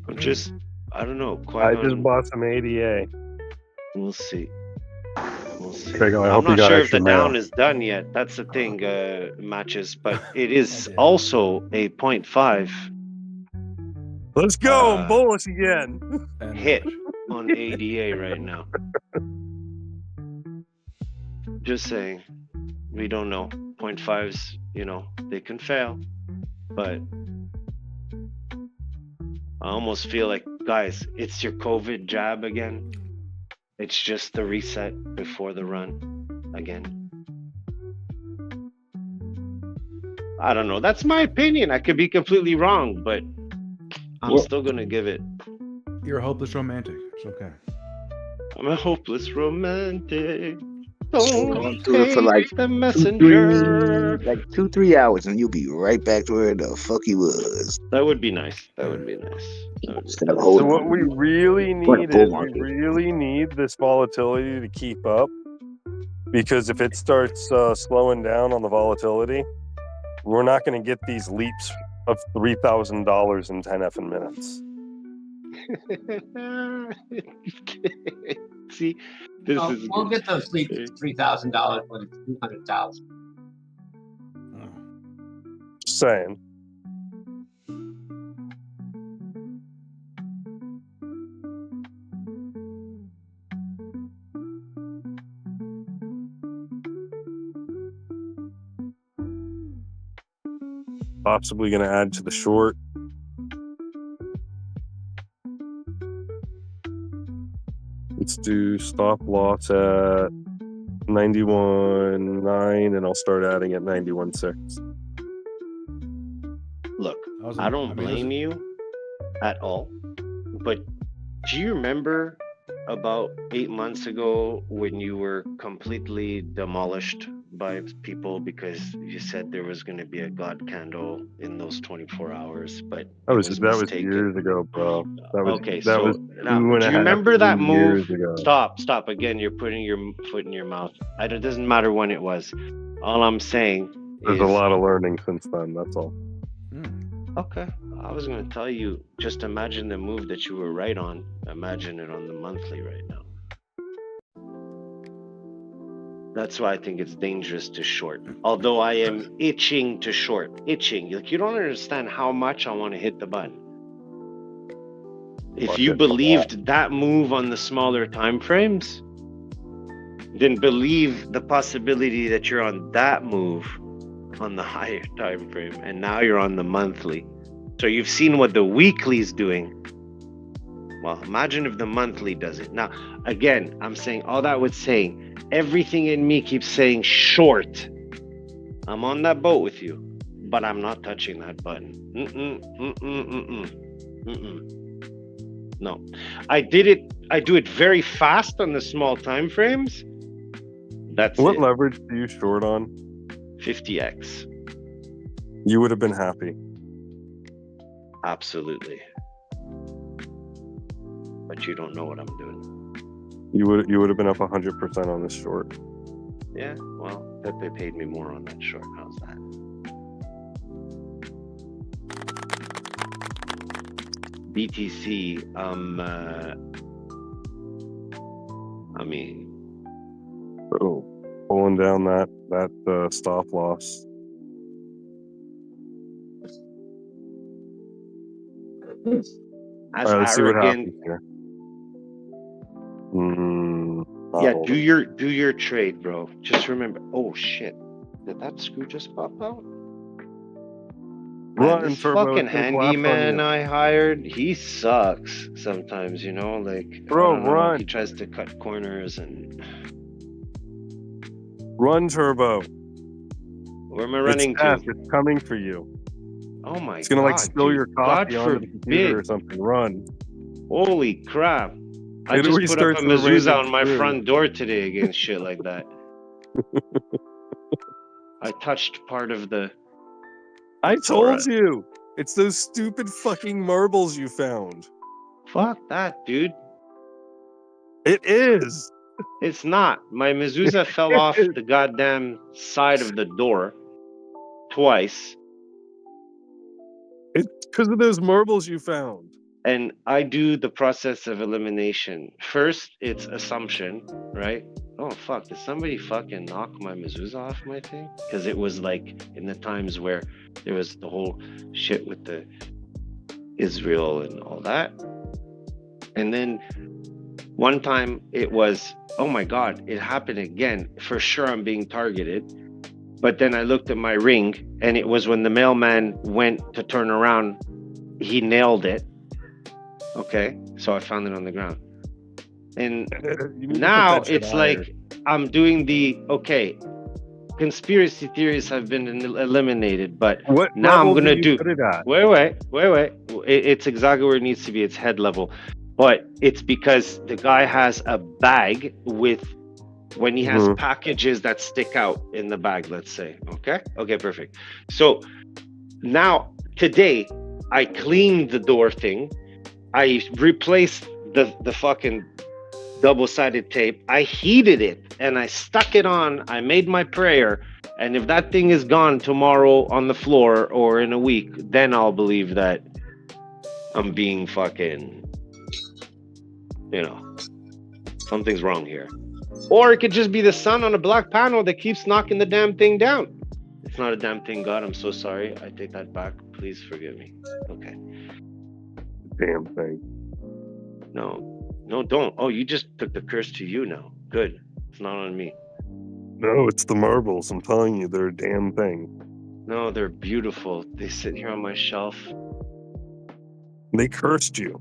I'm just, I don't know.
I just bought some ADA.
We'll see. We'll see.
Trago, I
I'm
hope you
not
got
sure if
extra
the
mail.
down is done yet. That's the thing, matches, but it is also a 0.5
Let's go. I'm bullish again.
hit on ADA right now. Just saying, we don't know. 0.5s, you know, they can fail, but I almost feel like, guys, it's your COVID jab again. It's just the reset before the run again. I don't know. That's my opinion. I could be completely wrong, but I'm still gonna give it.
You're a hopeless romantic. It's okay.
I'm a hopeless romantic.
Going through it for like
the messenger.
2-3 hours, and you'll be right back to where the fuck you was.
That would be nice. That would be nice.
So what we really need is we really need this volatility to keep up, because if it starts slowing down on the volatility, we're not going to get these leaps of $3,000 in 10 effing minutes.
See, this is
we'll get those leaps $3,000 when it's 200,000.
Just saying. Possibly going to add to the short. Let's do stop loss at 91.9, and I'll start adding at 91.6.
Look, I don't blame you at all, but do you remember about 8 months ago when you were completely demolished by people because you said there was going to be a God candle in those 24 hours, but
that was years ago, bro. That was
okay.
That
So
was
now,
2.5
do you remember that move?
years ago.
Stop again. You're putting your foot in your mouth. It doesn't matter when it was. All I'm saying
There's a lot of learning since then. That's all.
Okay. I was going to tell you, just imagine the move that you were right on. Imagine it on the monthly right now. That's why I think it's dangerous to short. Although I am itching to short. Itching. Like, you don't understand how much I want to hit the button. If you believed that move on the smaller time frames, then believe the possibility that you're on that move on the higher time frame, and now you're on the monthly. So you've seen what the weekly is doing. Well, imagine if the monthly does it. Now, again, I'm saying all that was saying, everything in me keeps saying short. I'm on that boat with you, but I'm not touching that button. No, I do it very fast on the small time frames. That's
what
it.
leverage do you short on?
50x.
You would have been happy.
Absolutely. But you don't know what I'm doing.
You would have been up 100% on this short.
Yeah, well, Pepe paid me more on that short. How's that? BTC, I mean,
bro, pulling down that stop loss.
As
All right, let's see what
arrogant.
happens here.
Yeah, do your trade, bro. Just remember. Oh shit! Did that screw just pop out? Man, this fucking handyman I hired, he sucks sometimes. You know, like,
bro,
I don't know,
run.
he tries to cut corners and
run, Turbo.
Where am I running to?
It's coming for you.
Oh my god!
It's gonna like spill your coffee
God
onto the computer or something. Run.
Holy crap! I
It
just
always
put up a
starts with a
mezuzah
random
on my
screw.
front door today against shit like that. I touched part of the.
I told you. It's those stupid fucking marbles you found.
Fuck that, dude.
It is.
It's not. My mezuzah fell off the goddamn side of the door twice.
It's because of those marbles you found.
And I do the process of elimination. First, it's assumption, right? Oh, fuck. Did somebody fucking knock my mezuzah off my thing? Because it was like in the times where there was the whole shit with the Israel and all that. And then one time it was, oh my God, it happened again. For sure I'm being targeted. But then I looked at my ring and it was when the mailman went to turn around, he nailed it. Okay, so I found it on the ground. And now it's like I'm doing the, okay, conspiracy theories have been eliminated, but now I'm going to do, wait. It's exactly where it needs to be. It's head level. But it's because the guy has a bag with when he has packages that stick out in the bag, let's say. Okay, perfect. So now today I cleaned the door thing. I replaced the fucking double-sided tape. I heated it and I stuck it on. I made my prayer, and if that thing is gone tomorrow on the floor or in a week, then I'll believe that I'm being fucking, something's wrong here. Or it could just be the sun on a black panel that keeps knocking the damn thing down. It's not a damn thing, God. I'm so sorry. I take that back. Please forgive me. Okay.
Damn thing.
No, don't. Oh, you just took the curse to you now. Good. It's not on me.
No, it's the marbles. I'm telling you, they're a damn thing.
No, they're beautiful. They sit here on my shelf.
They cursed you.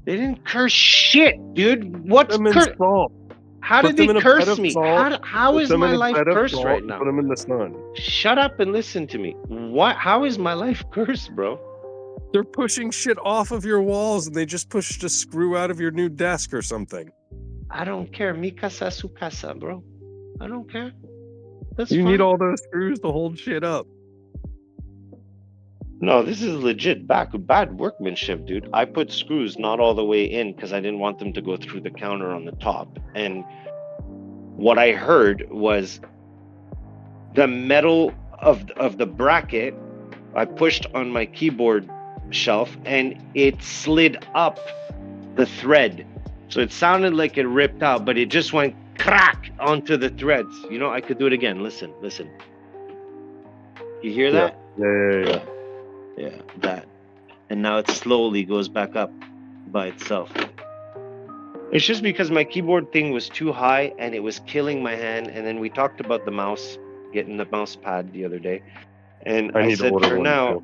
They didn't curse shit, dude. What's curse? How did they curse me? How is my life cursed right now?
Put them in the sun.
Shut up and listen to me. What? How is my life cursed, bro?
They're pushing shit off of your walls, and they just pushed a screw out of your new desk or something.
I don't care. Mi casa su casa, bro. I don't care. That's
you
fine.
need all those screws to hold shit up.
No, this is legit bad workmanship, dude. I put screws not all the way in because I didn't want them to go through the counter on the top. And what I heard was the metal of the bracket I pushed on my keyboard shelf, and it slid up the thread. So it sounded like it ripped out, but it just went crack onto the threads. I could do it again. Listen. You hear that?
Yeah.
That. And now it slowly goes back up by itself. It's just because my keyboard thing was too high and it was killing my hand. And then we talked about the mouse, getting the mouse pad the other day. And I said for now,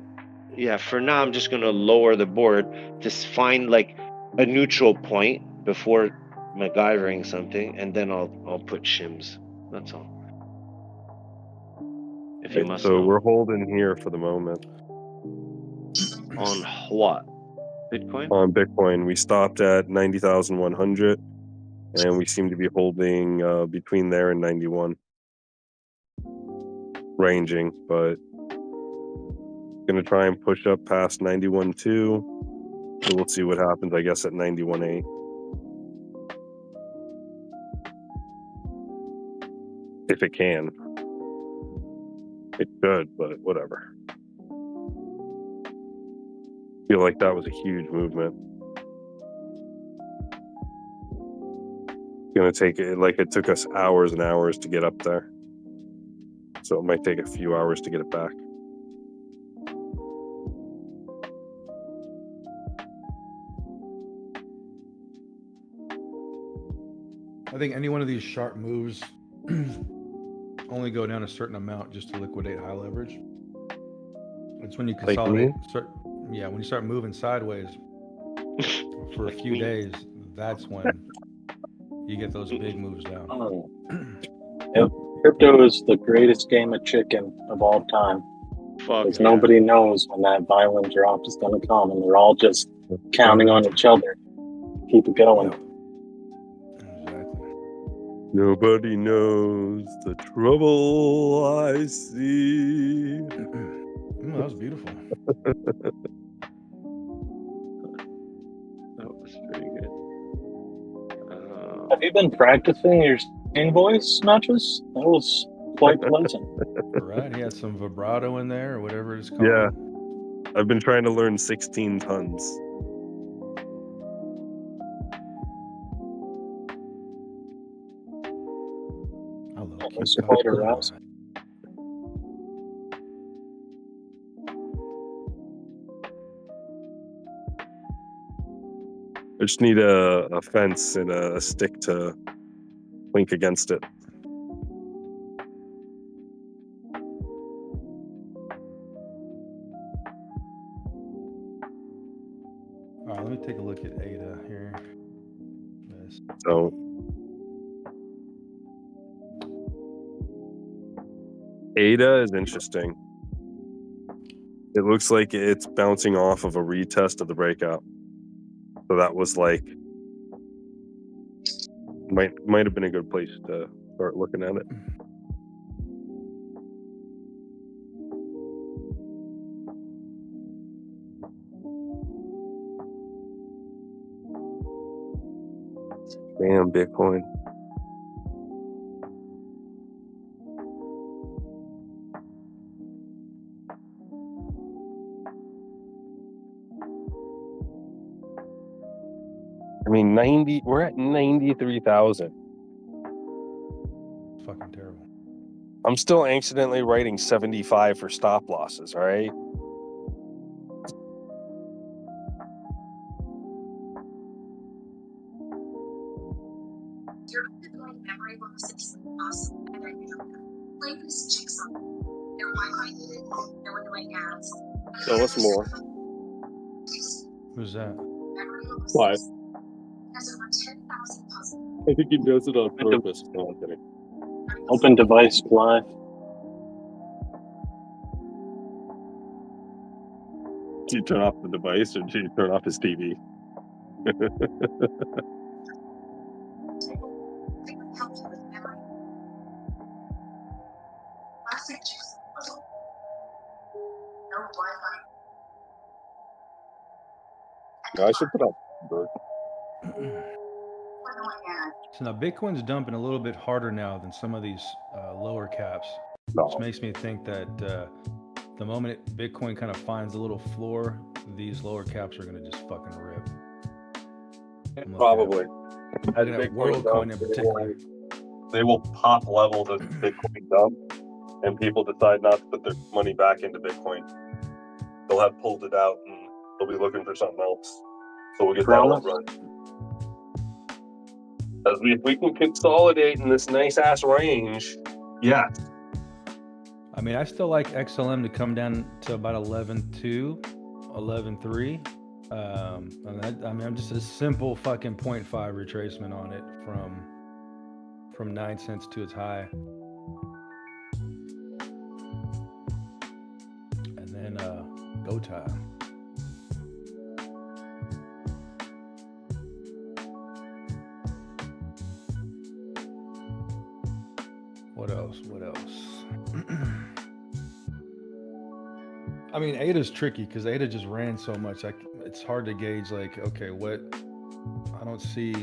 for now I'm just gonna lower the board to find like a neutral point before MacGyvering something, and then I'll put shims. That's all. If you must know.
We're holding here for the moment.
On what? Bitcoin?
On Bitcoin, we stopped at 90,100, and we seem to be holding between there and 91, ranging. But gonna try and push up past 91.2. So we'll see what happens. I guess at 91.8. If it can. It could, but whatever. Feel like that was a huge movement. Gonna take it, like it took us hours and hours to get up there. So it might take a few hours to get it back.
I think any one of these sharp moves only go down a certain amount just to liquidate high leverage. It's when you consolidate. When you start moving sideways for a few days, that's when you get those big moves down.
Yep. Crypto is the greatest game of chicken of all time. Because nobody knows when that violent drop is going to come, and they're all just counting on each other. Keep it going.
Nobody knows the trouble I see.
That was beautiful.
That was pretty good.
Have you been practicing your singing voice, Matches? That was quite pleasant.
Right, he had some vibrato in there, or whatever it's called.
Yeah, I've been trying to learn 16 tons.
That's quite arousing.
I just need a fence and a stick to link against it.
All right, let me take a look at ADA here. Yes.
So ADA is interesting. It looks like it's bouncing off of a retest of the breakout. So that was like might have been a good place to start looking at it. Damn, Bitcoin. I mean, we're at 93,000.
Fucking terrible.
I'm still accidentally writing 75 for stop losses, all right? So what's more?
Who's that?
Why? I think he does it on purpose. No, I'm kidding.
Open device live.
Do you turn off the device or do you turn off his TV? I should put up.
So now Bitcoin's dumping a little bit harder now than some of these lower caps, which makes me think that the moment Bitcoin kind of finds a little floor, these lower caps are going to just fucking rip.
Probably.
As WorldCoin in particular.
They will pop level the Bitcoin dump, and people decide not to put their money back into Bitcoin. They'll have pulled it out, and they'll be looking for something else. So we'll get that all run. If we can consolidate in this nice ass range, yeah.
I mean, I still like XLM to come down to about 11.2, 11.3. I mean, I'm just a simple fucking 0.5 retracement on it from 9 cents to its high. And then go time. What else? What else? I mean, ADA's tricky because ADA just ran so much. It's hard to gauge, like, okay, what? I don't see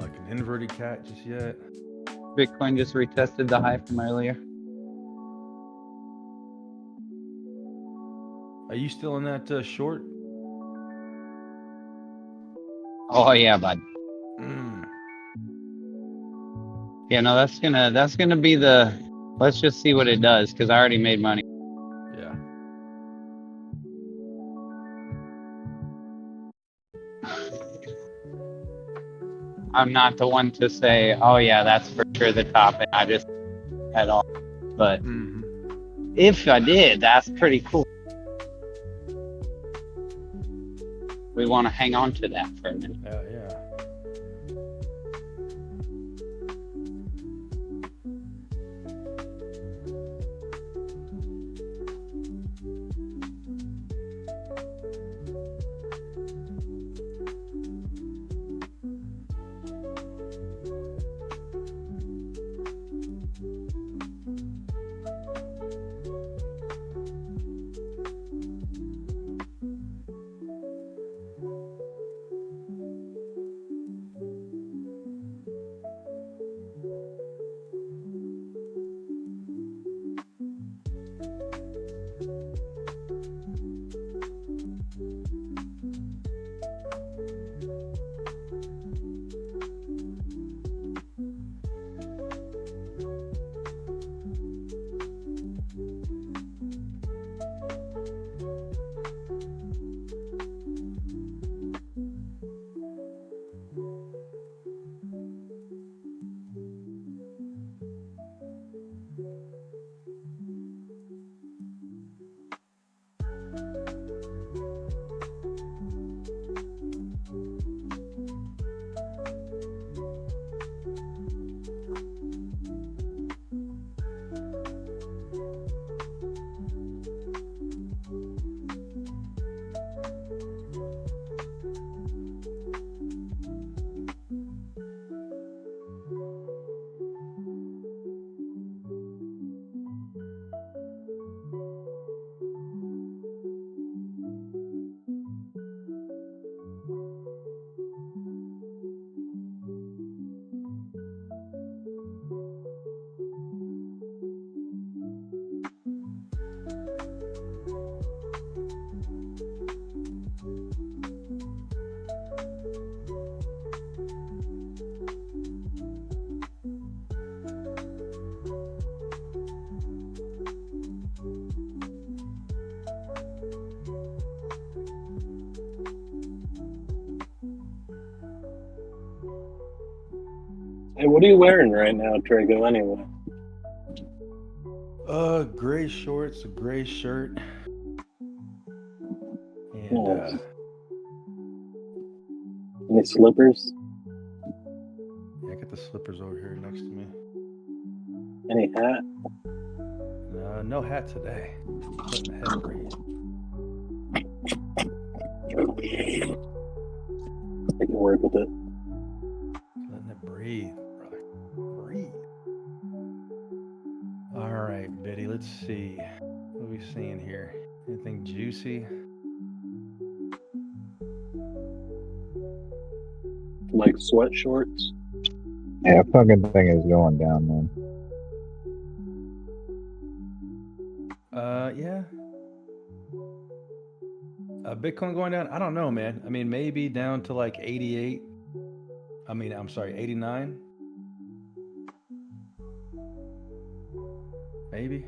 like an inverted cat just yet.
Bitcoin just retested the high from earlier.
Are you still in that short?
Oh yeah, bud. Yeah, no, that's gonna be the. Let's just see what it does because I already made money.
Yeah.
I'm not the one to say, oh yeah, that's for sure the top, and I just at all. But if I did, that's pretty cool. We want to hang on to that for a minute.
Yeah.
Hey, what are you wearing right now, Trago, anyway?
Gray shorts, a gray shirt. And
Nice. Any slippers?
yeah, I got the slippers over here next to me.
Any hat?
No hat today. Letting the head breathe.
I can work with it.
Letting it breathe, brother. Breathe. All right, Biddy, let's see. What are we seeing here? Anything juicy?
Like sweat shorts?
Yeah, fucking thing is going down, man.
Yeah. Bitcoin going down? I don't know, man. I mean, maybe down to like 88. I'm sorry, 89. Maybe.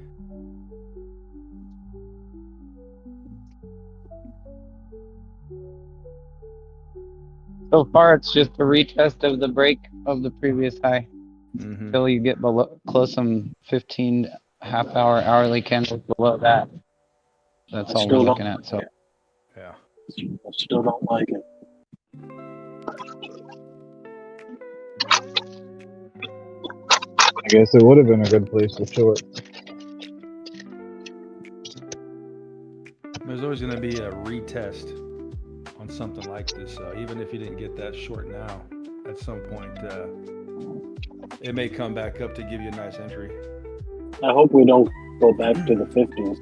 So far, it's just a retest of the break of the previous high. Until you get below, close some 15 half-hour hourly candles below that. That's all we're looking at. So.
Yeah.
I still don't like it.
I guess it would have been a good place to short.
There's always going to be a retest on something like this. So even if you didn't get that short now, at some point, it may come back up to give you a nice entry.
I hope we don't go back to the 50s.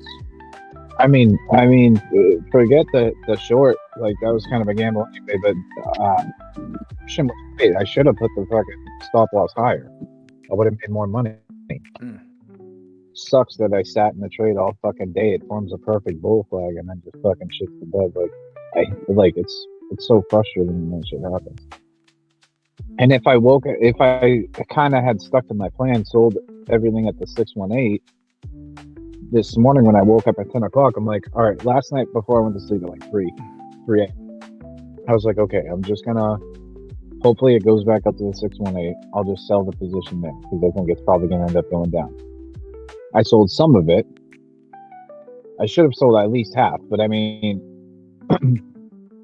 I mean, forget the short. Like, that was kind of a gamble anyway. But I should have put the fucking stop loss higher. I would have made more money. Sucks that I sat in the trade all fucking day. It forms a perfect bull flag and then just fucking shits the bed. It's so frustrating when that shit happens. And if I kind of had stuck to my plan, sold everything at the 618. This morning when I woke up at 10 o'clock, I'm like, all right, last night before I went to sleep at like 3 I was like, okay, I'm just gonna, hopefully it goes back up to the 618. I'll just sell the position there because I think it's probably gonna end up going down. I sold some of it. I should have sold at least half, but I mean,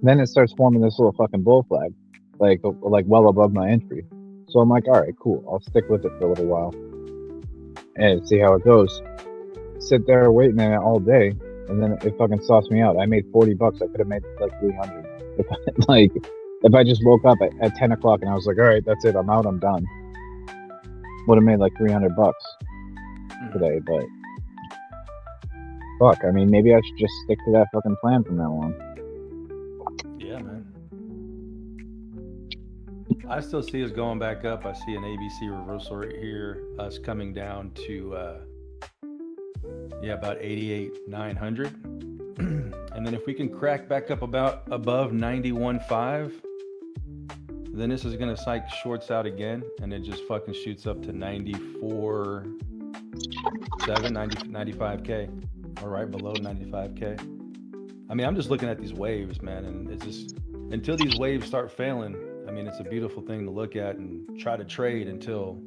then it starts forming this little fucking bull flag, like well above my entry. So I'm like, all right, cool. I'll stick with it for a little while and see how it goes. Sit there waiting at it all day, and then it fucking sauced me out. I made $40. I could have made like 300. If I just woke up at 10 o'clock and I was like, all right, that's it. I'm out. I'm done. Would have made like $300 today, but fuck. I mean, maybe I should just stick to that fucking plan from now on.
Yeah, man. I still see us going back up. I see an ABC reversal right here. Us coming down to about 88,900. And then if we can crack back up about above 91.5, then this is gonna psych shorts out again, and it just fucking shoots up to 95K, or right below 95K. I mean, I'm just looking at these waves, man, and it's just, until these waves start failing, I mean, it's a beautiful thing to look at and try to trade until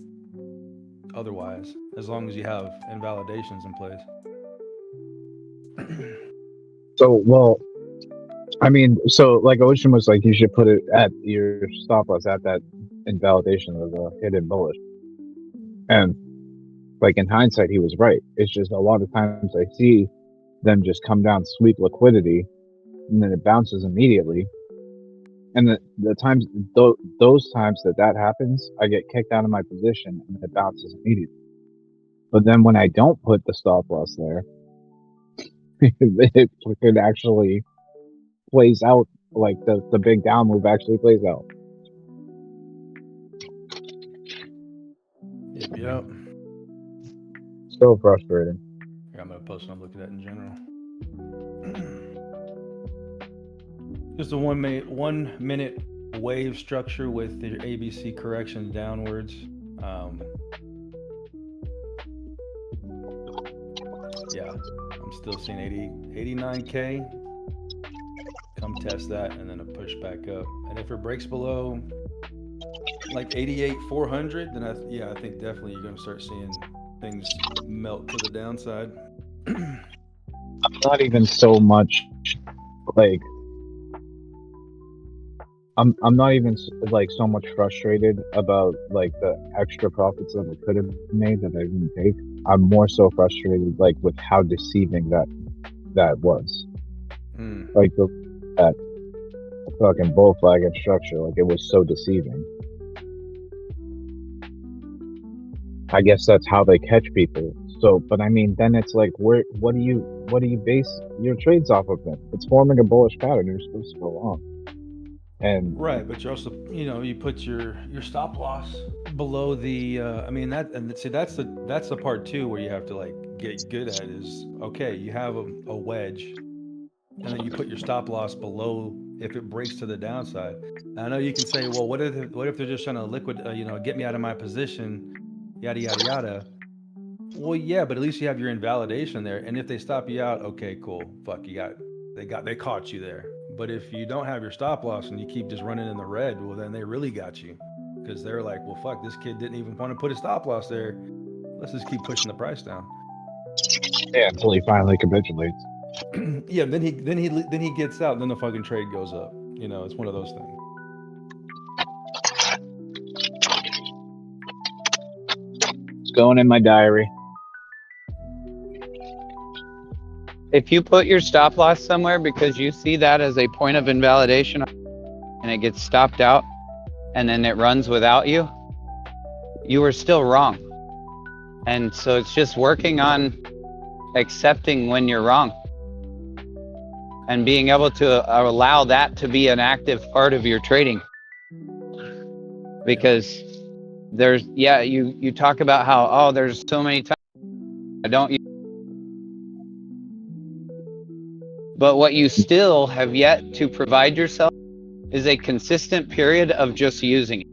otherwise, as long as you have invalidations in place.
So, well, I mean, so like Ocean was like, you should put it at your stop loss at that invalidation of the hidden bullish. And like in hindsight, he was right. It's just a lot of times I see them just come down, sweep liquidity, and then it bounces immediately. And the times, those times that happens, I get kicked out of my position and it bounces immediately. But then when I don't put the stop loss there, it actually plays out, like the big down move actually plays out.
Yep.
So frustrating.
Here, I'm gonna post what I'm looking at in general. Just a 1 minute wave structure with the ABC correction downwards. Yeah, I'm still seeing 89K. Come test that and then a push back up. And if it breaks below like 88 400, then I think definitely you're going to start seeing things melt to the downside.
I'm not even so much like I'm not even like so much frustrated about like the extra profits that I could have made that I didn't take. I'm more so frustrated like with how deceiving that was. Like that fucking bull flag and structure, like it was so deceiving. I guess that's how they catch people. So, but I mean, then it's like, what do you base your trades off of then? It's forming a bullish pattern. You're supposed to go long. And
right, but you're also, you put your stop loss below the. I mean that's the part too where you have to like get good at is okay. You have a wedge, and then you put your stop loss below if it breaks to the downside. And I know you can say, well, what if they're just trying to get me out of my position, yada yada yada. Well, yeah, but at least you have your invalidation there. And if they stop you out, okay, cool. Fuck, they caught you there. But if you don't have your stop loss and you keep just running in the red, well, then they really got you. Because they're like, well, fuck, this kid didn't even want to put a stop loss there. Let's just keep pushing the price down.
Yeah, until he finally capitulates.
Yeah, then he gets out, and then the fucking trade goes up. It's one of those things.
It's going in my diary.
If you put your stop loss somewhere because you see that as a point of invalidation and it gets stopped out and then it runs without you, you were still wrong. And so it's just working on accepting when you're wrong and being able to allow that to be an active part of your trading. Because you talk about how, there's so many times I don't. But what you still have yet to provide yourself is a consistent period of just using it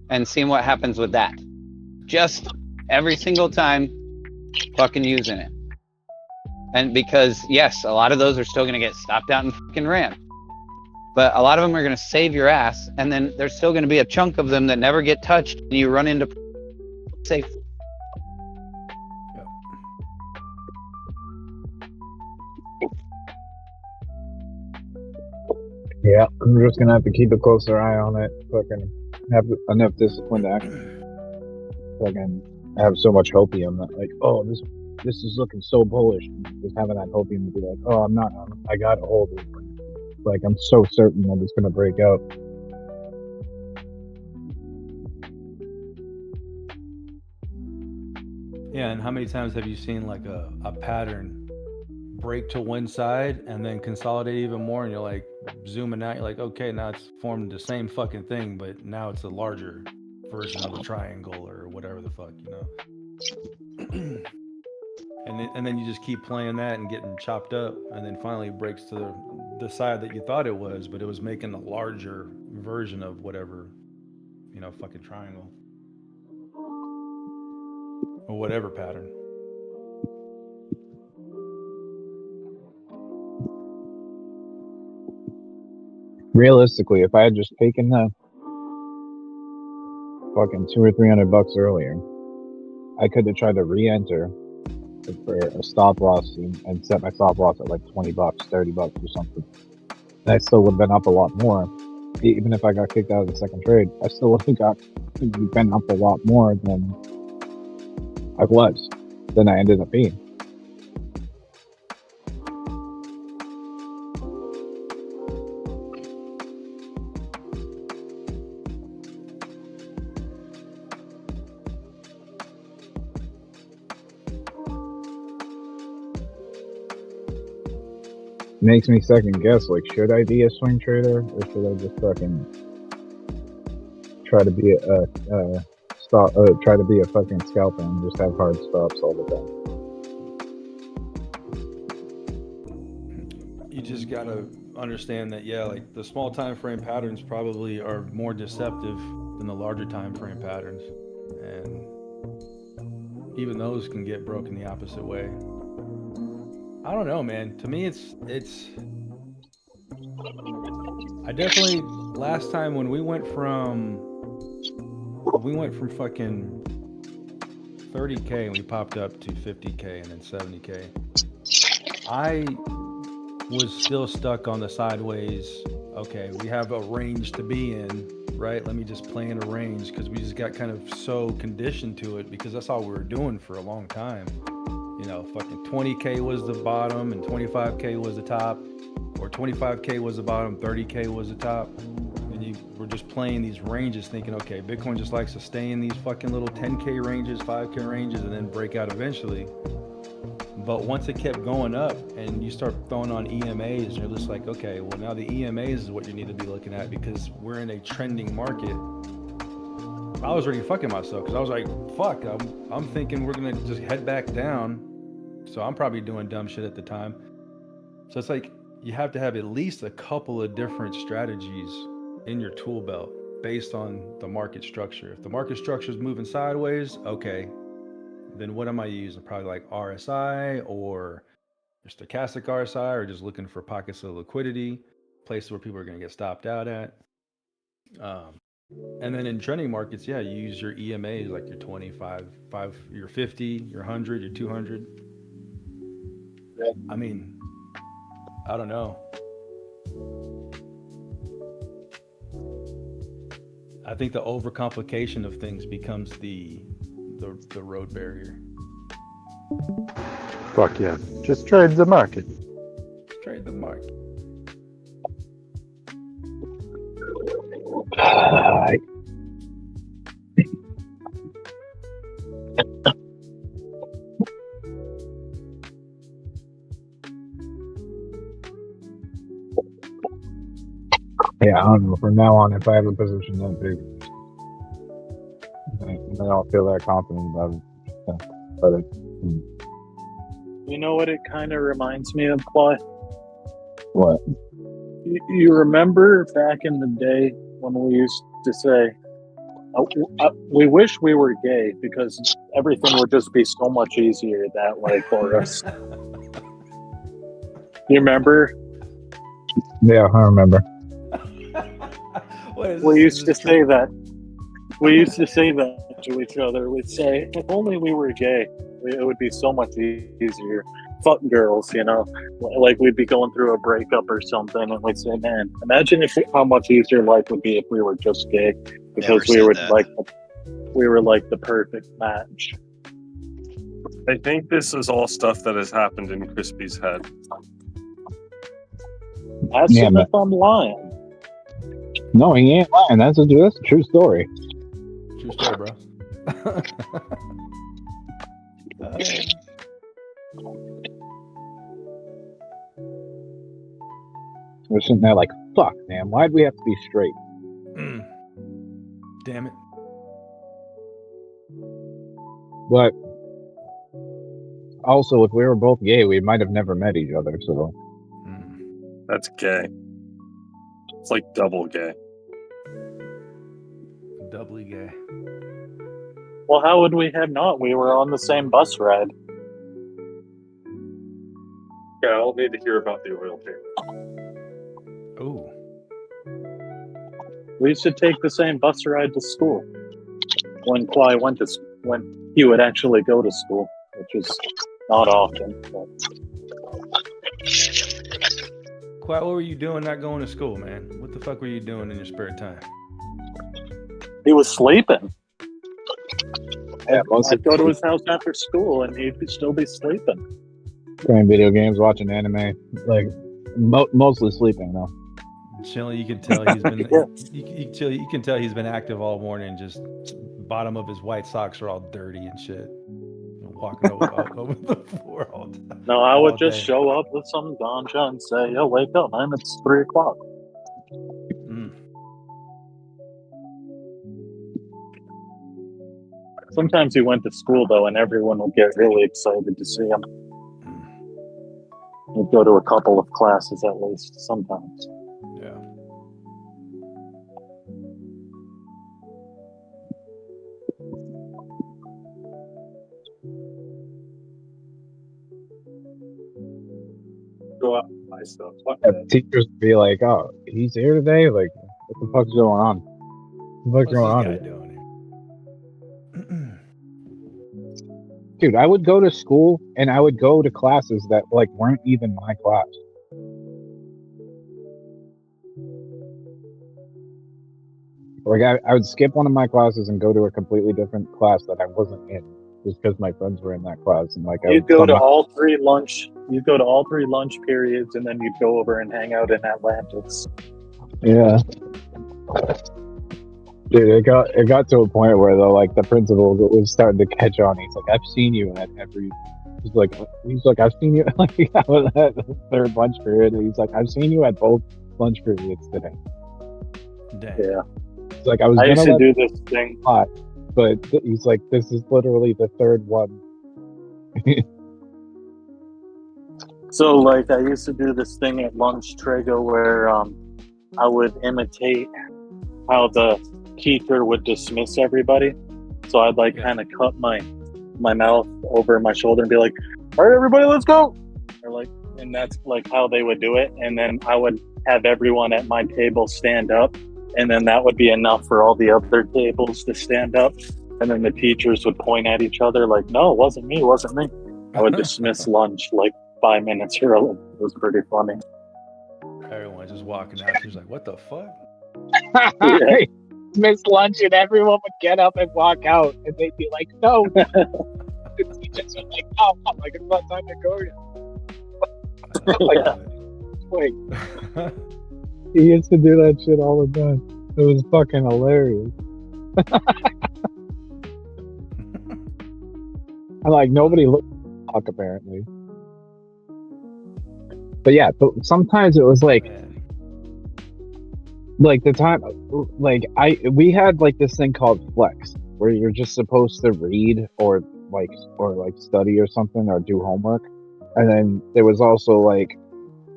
and seeing what happens with that. Just every single time fucking using it. And because, yes, a lot of those are still going to get stopped out and fucking ran. But a lot of them are going to save your ass. And then there's still going to be a chunk of them that never get touched and you run into safe.
Yeah, I'm just gonna have to keep a closer eye on it. Fucking have enough discipline to act. Fucking have so much hopium that like, oh, this is looking so bullish. Just having that hopium to be like, oh, I gotta hold it. Like I'm so certain that it's gonna break out.
Yeah, and how many times have you seen like a pattern break to one side and then consolidate even more, and you're like zooming out, you're like, okay, now it's formed the same fucking thing, but now it's a larger version of a triangle or whatever the fuck, and then you just keep playing that and getting chopped up, and then finally it breaks to the side that you thought it was, but it was making a larger version of whatever, fucking triangle or whatever pattern.
Realistically, if I had just taken the fucking $200 or $300 earlier, I could have tried to re-enter for a stop loss and set my stop loss at like $20, $30 or something. And I still would have been up a lot more. Even if I got kicked out of the second trade, I still would have been up a lot more than I ended up being. Makes me second guess, like, should I be a swing trader or should I just fucking try to be a fucking scalper and just have hard stops all the time?
You just gotta understand that, like the small time frame patterns probably are more deceptive than the larger time frame patterns, and even those can get broken the opposite way. I don't know, man. To me, I definitely, last time when we went from we went from fucking 30K and we popped up to 50K and then 70K. I was still stuck on the sideways. Okay, we have a range to be in, right? Let me just play in a range, because we just got kind of so conditioned to it, because that's all we were doing for a long time. You know, fucking 20K was the bottom and 25K was the top, or 25K was the bottom, 30K was the top. And you were just playing these ranges thinking, okay, Bitcoin just likes to stay in these fucking little 10K ranges, 5K ranges, and then break out eventually. But once it kept going up and you start throwing on EMAs, you're just like, okay, well now the EMAs is what you need to be looking at, because we're in a trending market. I was already fucking myself, because I was like, fuck, I'm thinking we're gonna just head back down. So I'm probably doing dumb shit at the time. So it's like, you have to have at least a couple of different strategies in your tool belt based on the market structure. If the market structure is moving sideways, okay, then what am I using? Probably like RSI or stochastic RSI, or just looking for pockets of liquidity, places where people are going to get stopped out at. And then in trending markets, yeah, you use your EMAs, like your 25, your 50, your 100, your 200. I mean, I don't know. I think the overcomplication of things becomes the road barrier.
Fuck yeah. Just trade the market.
Trade the market.
Yeah, I don't know. From now on, if I have a position that big, I don't feel that confident about it. But
You know what it kind of reminds me of, Clay?
What?
You remember back in the day when we used to say, we wish we were gay because everything would just be so much easier that way for us. You remember?
Yeah, I remember.
We used to say that. We used to say that to each other. We'd say, if only we were gay, it would be so much easier. Fuck girls, you know? Like, we'd be going through a breakup or something, and we'd say, man, imagine how much easier life would be if we were just gay. Because we were like the perfect match.
I think this is all stuff that has happened in Crispy's head.
Ask him if I'm lying.
No, he ain't lying. That's a true story.
True story, bro.
We're sitting there like, fuck, man, why'd we have to be straight?
Damn it.
But also, if we were both gay, we might have never met each other, so.
That's gay. It's like double gay.
Doubly gay.
Well, how would we have not? We were on the same bus ride.
Yeah, I'll need to hear about the oil tape.
Ooh.
We used to take the same bus ride to school. When he would actually go to school, which is not often. But...
Quiet, what were you doing not going to school, man? What the fuck were you doing in your spare time?
He was sleeping.
Yeah,
I'd go to his house after school and he'd still be sleeping.
Playing video games, watching anime, like mostly sleeping though.
Chilling, you can tell he's been you can tell he's been active all morning. Just bottom of his white socks are all dirty and shit. Walking over the floor all day.
No, I would just show up with some ganja and say, "Yo, wake up, man! It's 3:00." Sometimes he went to school though, and everyone would get really excited to see him. He'd go to a couple of classes at least sometimes.
Yeah.
Go out and buy stuff.
Teachers would be like, "Oh, he's here today? Like, what the fuck's going on? What's going on?" Dude, I would go to school and I would go to classes that like weren't even my class. Like I would skip one of my classes and go to a completely different class that I wasn't in, just because my friends were in that class. And like
You'd go to all three lunch. You'd go to all three lunch periods, and then you'd go over and hang out in Atlantis.
Yeah. Dude, it got to a point where though, like the principal was starting to catch on. He's like, "I've seen you at every." He's like, "I've seen you." Like that was at the third lunch period. And he's like, "I've seen you at both lunch periods today."
Damn.
Yeah.
It's like I
used to do this thing,
but he's like, "This is literally the third one."
So, like, I used to do this thing at lunch, Trago, where I would imitate how the teacher would dismiss everybody. So I'd like kind of cut my mouth over my shoulder and be like, "All right, everybody, let's go!" Or like, and that's like how they would do it. And then I would have everyone at my table stand up, and then that would be enough for all the other tables to stand up. And then the teachers would point at each other like, "No, it wasn't me, it wasn't me." I would dismiss lunch like 5 minutes early. It was pretty funny.
Everyone just walking out. He's like, "What the fuck?"
Yeah. Miss lunch and everyone would get up and walk out, and they'd be like, "No." The teachers would like, "Oh, I'm like, it's not time to go now." Like, wait. He used to do that shit all the time. It was fucking hilarious. And like nobody looked talk apparently. But yeah, but sometimes it was like the time, like we had like this thing called flex, where you're just supposed to read or study or something or do homework, and then there was also like,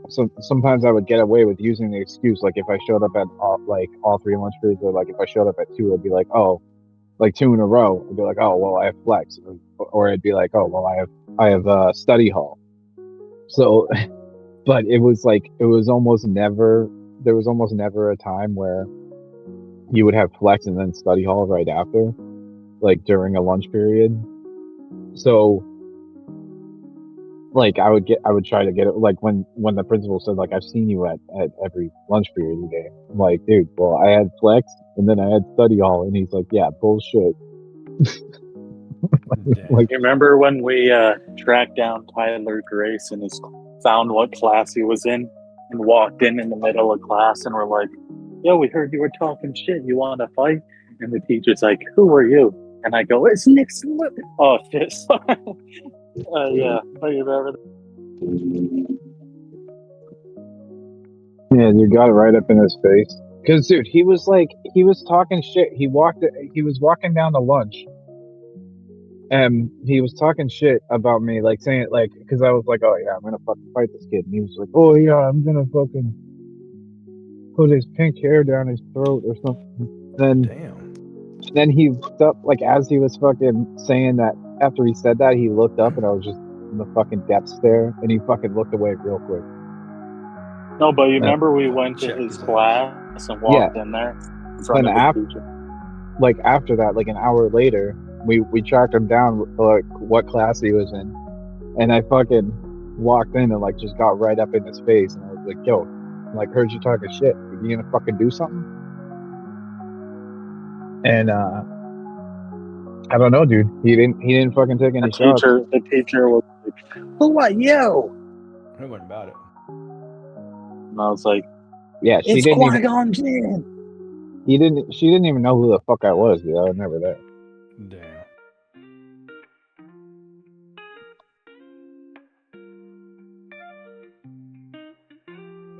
so sometimes I would get away with using the excuse, like if I showed up at all three lunch periods, or like if I showed up at 2, I'd be like, oh, like 2 in a row, I'd be like, oh well, I have flex, or I'd be like, oh well, I have study hall. So, but it was almost never. There was almost never a time where you would have flex and then study hall right after, like during a lunch period. So, like I would try to get it, like when the principal said like, "I've seen you at every lunch period today." I'm like, "Dude, well, I had flex and then I had study hall," and he's like, "Yeah, bullshit."
Like, you remember when we tracked down Tyler Grace and found what class he was in, and walked in the middle of class and we're like, "Yo, we heard you were talking shit. You want to fight?" And the teacher's like, "Who are you?" And I go, "It's Nick Slip." Oh shit. Yeah, I remember that.
Yeah, you got it right up in his face. Cause dude, he was talking shit. He was walking down to lunch, and he was talking shit about me, like saying like, cause I was like, "Oh yeah, I'm gonna fucking fight this kid," and he was like, "Oh yeah, I'm gonna fucking put his pink hair down his throat or something." Then he looked up, like as he was fucking saying that. After he said that, he looked up, and I was just in the fucking death stare, and he fucking looked away real quick.
No, but you remember we went to his class and walked in there in front of the teacher.
Like after that, like an hour later, we tracked him down, like what class he was in, and I fucking walked in and like just got right up in his face, and I was like, "Yo, like heard you talking shit. You gonna fucking do something?" And I don't know, dude. He didn't fucking take any shots.
The teacher was like, "Who are you?"
It wasn't about it.
And I was like,
"Yeah, she
it's
didn't
Qui-Gon Jinn."
She didn't even know who the fuck I was, dude. I was never there.
Damn.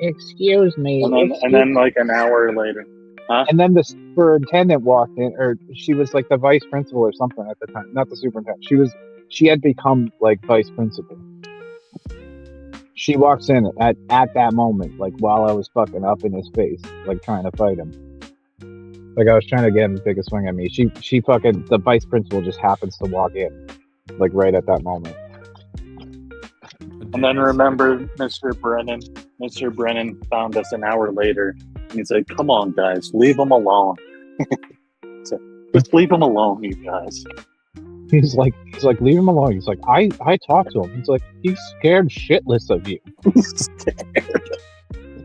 Excuse me.
And then like an hour later. Huh?
And then the superintendent walked in, or she was like the vice principal or something at the time. Not the superintendent. She had become like vice principal. She walks in at that moment, like while I was fucking up in his face, like trying to fight him. Like I was trying to get him to take a swing at me. She fucking, the vice principal just happens to walk in, like right at that moment.
And then remember, Mr. Brennan found us an hour later, and he's like, "Come on, guys, leave him alone." So, just leave him alone, you guys.
He's like, leave him alone. He's like, I talked to him. He's like, he's scared shitless of you. He's scared.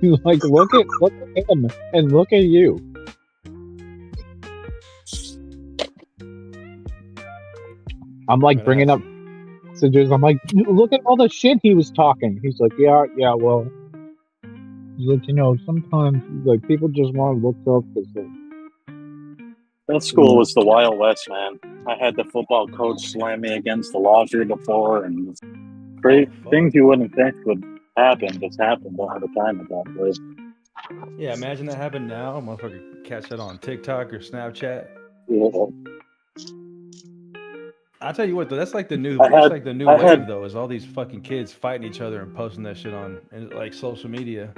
He's like, look at him and look at you. I'm like bringing up messages. I'm like, look at all the shit he was talking. He's like, yeah, well. He's like, sometimes like people just want to look up because
that school was the Wild West, man. I had the football coach slam me against the locker before, and great things you wouldn't think would happen just happened all the time at that place.
Yeah, imagine that happened now. Motherfucker catch that on TikTok or Snapchat.
Yeah.
I'll tell you what, though, that's like the new wave, though, is all these fucking kids fighting each other and posting that shit on like social media,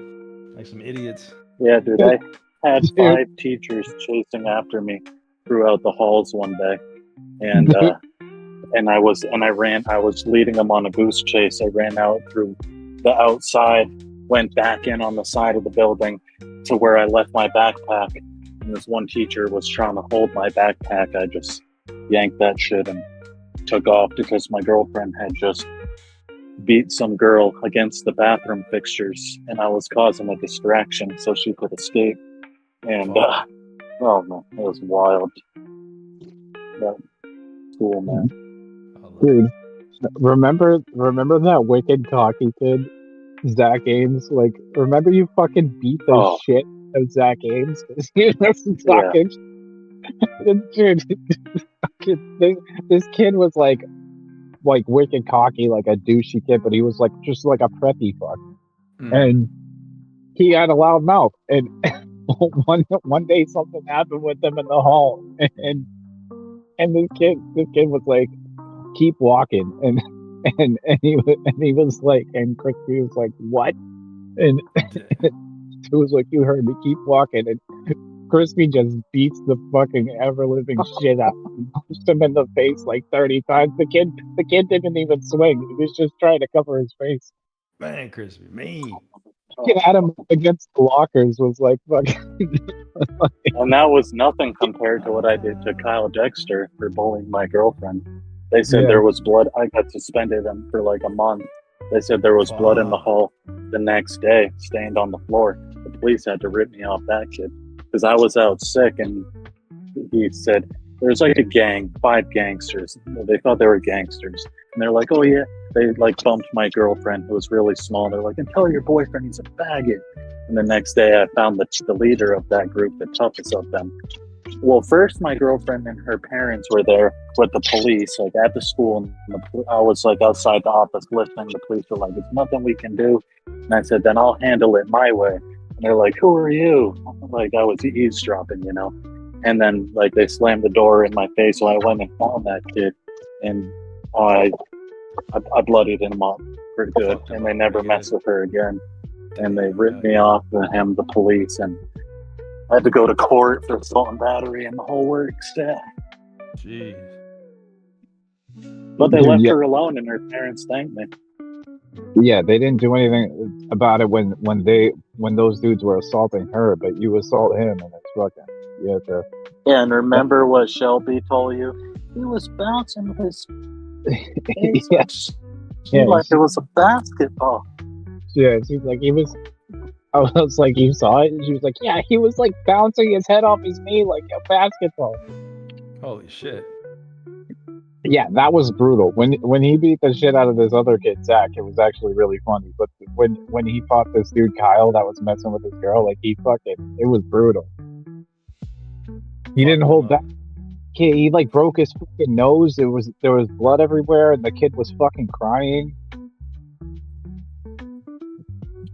like some idiots.
Yeah, dude, I had 5 teachers chasing after me throughout the halls one day, and I was leading them on a goose chase. I ran out through the outside, went back in on the side of the building to where I left my backpack, and this one teacher was trying to hold my backpack. I just yanked that shit and took off because my girlfriend had just beat some girl against the bathroom fixtures, and I was causing a distraction so she could escape. And oh man, it was wild. That school, man.
Dude, remember that wicked cocky kid, Zach Ames? Like, remember you fucking beat the shit out of Zach Ames because he was talking. Dude, this kid was like wicked cocky, like a douchey kid, but he was like just like a preppy fuck, and he had a loud mouth. And one day something happened with him in the hall, and this kid was like, keep walking, and he was like, and Crispy was like, what? And it was like, you heard me, keep walking. And Crispy just beats the fucking ever-living shit out. Punched him in the face like 30 times. The kid didn't even swing. He was just trying to cover his face.
Man, Crispy, me.
Get at him against the lockers was like fucking.
And that was nothing compared to what I did to Kyle Dexter for bullying my girlfriend. They said there was blood. I got suspended for like a month. They said there was blood in the hall the next day, stained on the floor. The police had to rip me off that kid because I was out sick, and he said there's like a gang, 5 gangsters. They thought they were gangsters, and they're like, oh yeah, they like bumped my girlfriend who was really small. They're like, and tell your boyfriend he's a faggot. And the next day I found the leader of that group, the toughest of them. Well, first my girlfriend and her parents were there with the police, like at the school, and I was like outside the office listening. The police were like, "It's nothing we can do," and I said, "Then I'll handle it my way." And they're like, "Who are you?" Like I was eavesdropping, you know. And then like they slammed the door in my face, so I went and found that kid, and I bloodied him up pretty good, and they never messed with her again. And they ripped me off of him, the police, and I had to go to court for assault and battery and the whole works. Yeah.
Jeez.
But they left her alone, and her parents thanked me.
Yeah, they didn't do anything about it when those dudes were assaulting her, but you assault him, and it's fucking
Yeah, and remember what Shelby told you? He was bouncing his face. Like it was a basketball.
Yeah, she's like, he was. I was like, you saw it? And she was like, yeah, he was like bouncing his head off his knee like a basketball.
Holy shit.
Yeah, that was brutal. When he beat the shit out of this other kid, Zach, it was actually really funny. But when he fought this dude, Kyle, that was messing with his girl, like it was brutal. He didn't hold back. He like broke his fucking nose. There was blood everywhere, and the kid was fucking crying.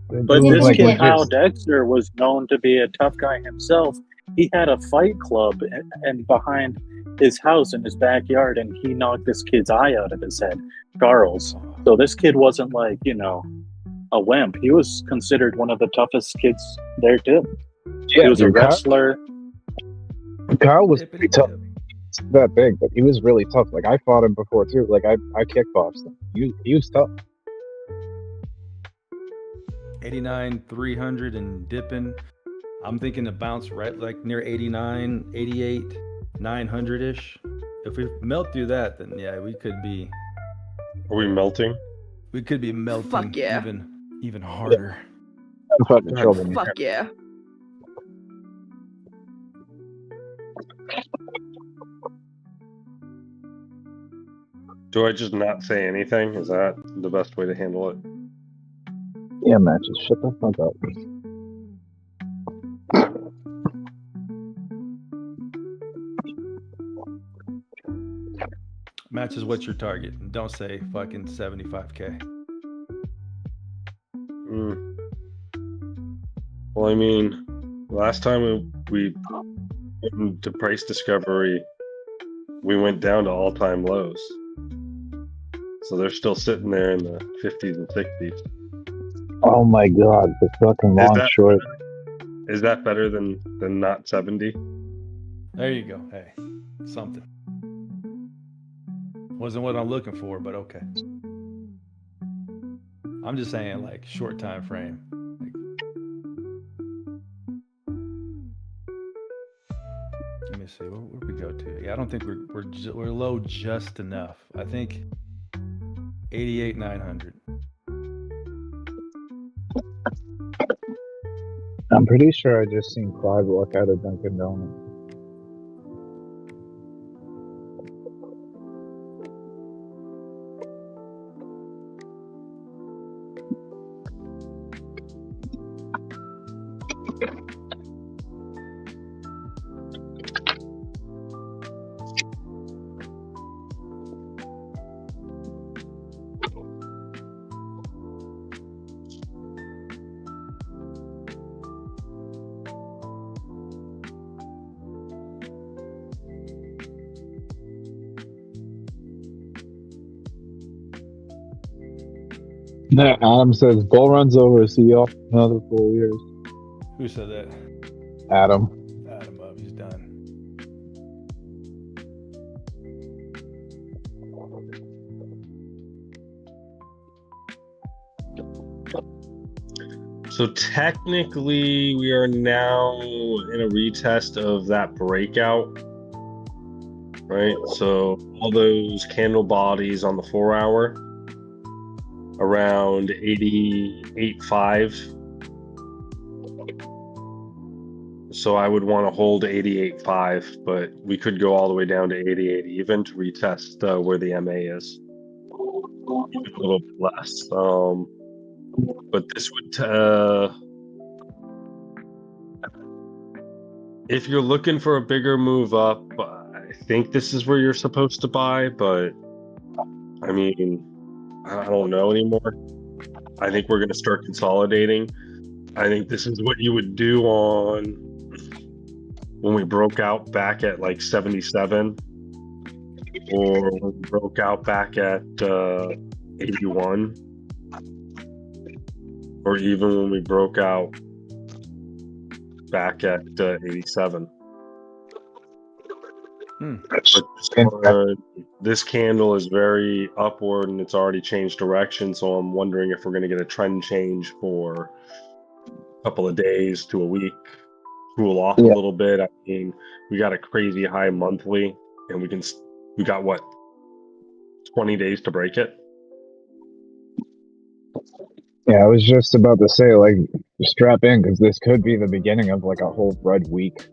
But this kid, Kyle Dexter, was known to be a tough guy himself. He had a fight club and behind his house in his backyard, and he knocked this kid's eye out of his head, Charles. So this kid wasn't like, a wimp. He was considered one of the toughest kids there too.
Yeah,
he was a wrestler.
Carl was pretty tough. That big, but he was really tough. Like I fought him before too. Like I kickboxed him. He was tough.
89, 300 and dipping. I'm thinking to bounce right like near 89, 88, 900-ish. If we melt through that, then yeah, we could be.
Are we melting?
We could be melting
Fuck yeah.
even harder.
I'm fucking trouble.
Fuck yeah.
Do I just not say anything? Is that the best way to handle it?
Yeah, man, just shut the fuck up.
Matches what's your target. And don't say fucking 75K.
Well, I mean, last time we went into price discovery, we went down to all-time lows. So they're still sitting there in the 50s and 60s.
Oh my god, the fucking long short.
Is that better than not 70?
There you go. Hey, something. Wasn't what I'm looking for, but okay. I'm just saying, like, short time frame. Let me see, where we go to? Yeah, I don't think we're low just enough. I think 88,900.
I'm pretty sure I just seen Clive walk out of Dunkin' Donuts. No, Adam says bull runs over, see y'all for another 4 years.
Who said that?
Adam.
Adam, he's done.
So technically, we are now in a retest of that breakout, right? So all those candle bodies on the 4 hour around 88.5. So I would want to hold 88.5, but we could go all the way down to 88 even to retest where the MA is. Even a little bit less. But this would, if you're looking for a bigger move up, I think this is where you're supposed to buy, but I mean, I don't know anymore. I think we're going to start consolidating. I think this is what you would do on when we broke out back at like 77, or when we broke out back at 81, or even when we broke out back at 87. But this candle is very upward and it's already changed direction, so I'm wondering if we're going to get a trend change for a couple of days to a week, cool off a little bit. I mean, we got a crazy high monthly, and we got what, 20 days to break it?
Yeah, I was just about to say, like, strap in, because this could be the beginning of like a whole red week.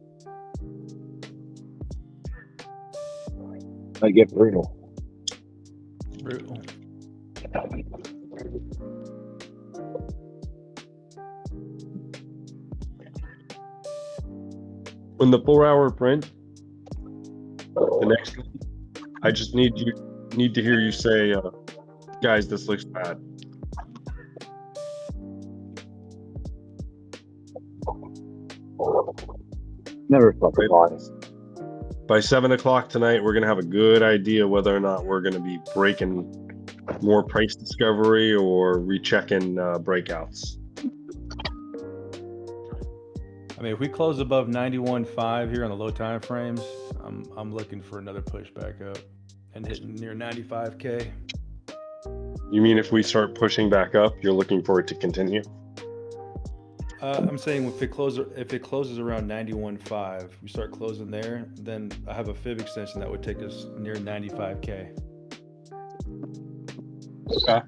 Might get brutal.
Brutal.
When the 4 hour print, the next one, I just need to hear you say, guys, this looks bad.
Never fucking lies.
By 7 o'clock tonight, we're going to have a good idea whether or not we're going to be breaking more price discovery or rechecking breakouts.
I mean, if we close above 91.5 here on the low time frames, I'm looking for another push back up and hitting near 95K.
You mean if we start pushing back up, you're looking for it to continue?
I'm saying if it closes around 91.5, we start closing there, then I have a fib extension that would take us near 95K.
Okay.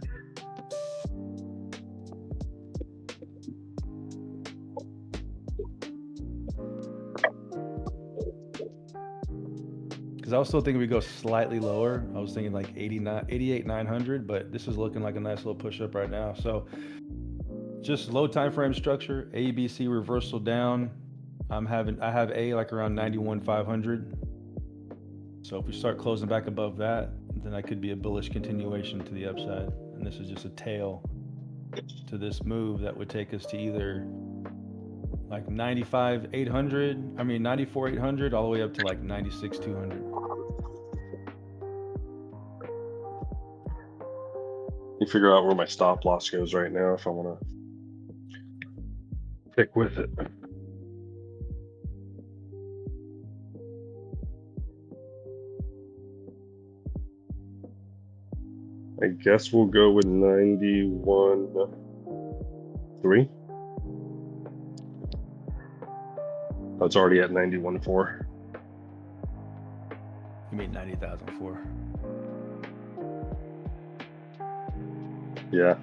Because I was still thinking we go slightly lower. I was thinking like 88,900, but this is looking like a nice little push up right now. So just low time frame structure, ABC reversal down. I have A like around 91,500. So if we start closing back above that, then that could be a bullish continuation to the upside. And this is just a tail to this move that would take us to either like 94,800 all the way up to like 96,200.
You figure out where my stop loss goes right now if I want to stick with it. I guess we'll go with 91.3. Oh, it's already at 91.4.
You mean 90,004?
Yeah.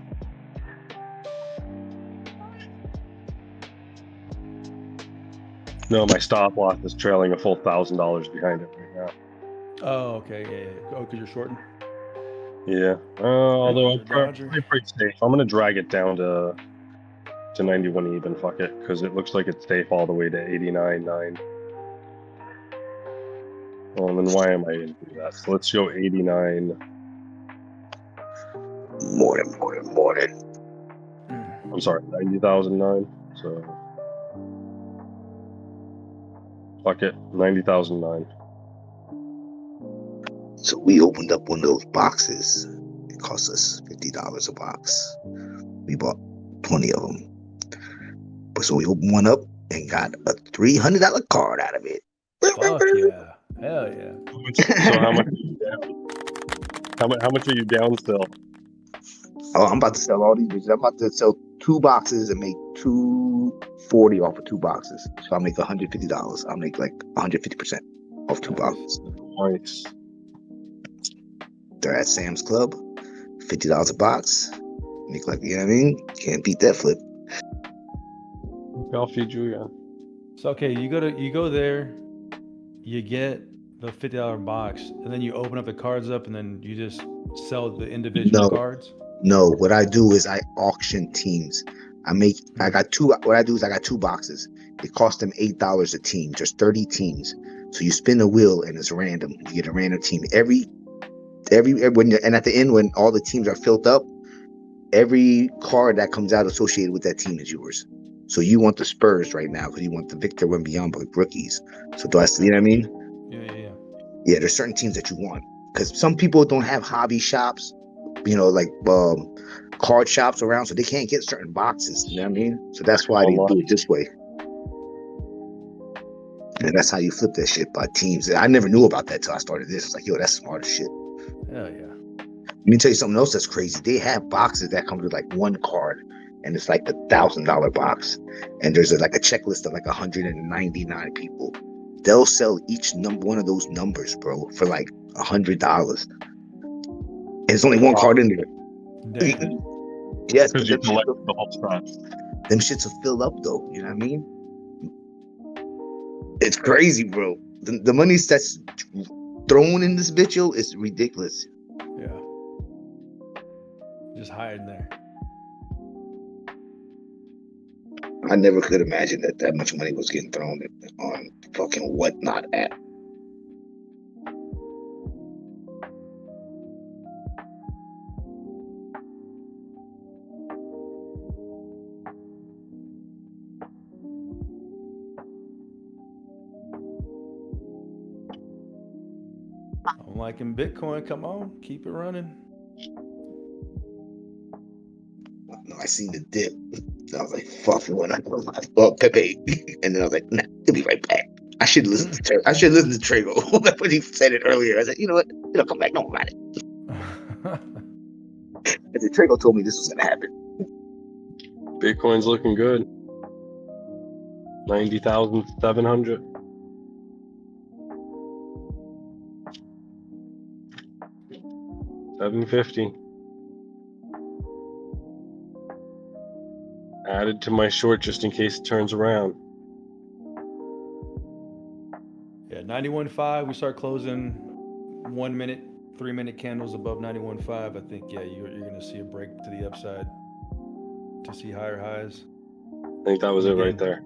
No, my stop loss is trailing a full $1,000 behind it right now.
Oh, okay, yeah. Oh, because you're shorting?
Yeah. Although I'm pretty safe. I'm gonna drag it down to 91 even. Fuck it, because it looks like it's safe all the way to 89.9. Well, then why am I gonna do that? So let's go 89.
Morning.
I'm sorry, 90,009. So fuck it, 90,009.
So we opened up one of those boxes. It cost us $50 a box. We bought 20 of them. But so we opened one up and got a $300 card out of it.
Fuck yeah. Hell yeah.
So how much are you down? How much are you down still?
Oh, I'm about to sell all these bitches. I'm about to sell 2 boxes and make $240 off of 2 boxes. So I'll make $150. I'll make like 150% off 2 boxes.
Nice.
They're at Sam's Club, $50 a box. Make like, you know what I mean? Can't beat that flip.
I'll feed you, yeah.
So okay, you go there, you get the $50 box, and then you open up the cards up, and then you just sell the individual cards.
No, what I do is I auction teams. I got 2 boxes. It costs them $8 a team. There's 30 teams. So you spin a wheel and it's random. You get a random team. And at the end, when all the teams are filled up, every card that comes out associated with that team is yours. So you want the Spurs right now because you want the Victor Wembanyama rookies. So do I see, you know what I mean?
Yeah.
Yeah, there's certain teams that you want because some people don't have hobby shops, like card shops around, so they can't get certain boxes. You know what I mean? So that's why they do it this way. And that's how you flip that shit by teams. I never knew about that till I started this. It's like, yo, that's smart as shit.
Hell yeah.
Let me tell you something else that's crazy. They have boxes that come with like 1 card, and it's like the $1,000 box. And there's like a checklist of like 199 people. They'll sell each one of those numbers, bro, for like $100. And there's only 1 card in there.
Damn.
Yes,
because you collect the whole stuff.
Them shits will fill up though. You know what I mean? It's crazy, bro. The money that's thrown in this bitch, yo, is ridiculous.
Yeah. Just hiding there.
I never could imagine that much money was getting thrown on fucking Whatnot app.
I'm liking Bitcoin. Come on, keep it running.
I seen the dip. I was like, fuck, when I Pepe. And then I was like, nah, he'll be right back. I should listen to Trago when he said it earlier. I said, you know what? It'll come back. Don't worry about it. And then Trago told me this was going to happen.
Bitcoin's looking good. 90,700. $750. Added to my short just in case it turns around.
Yeah, 91.5. We start closing 1 minute, 3 minute candles above 91.5. I think, yeah, you're going to see a break to the upside to see higher highs.
I think that was it right there.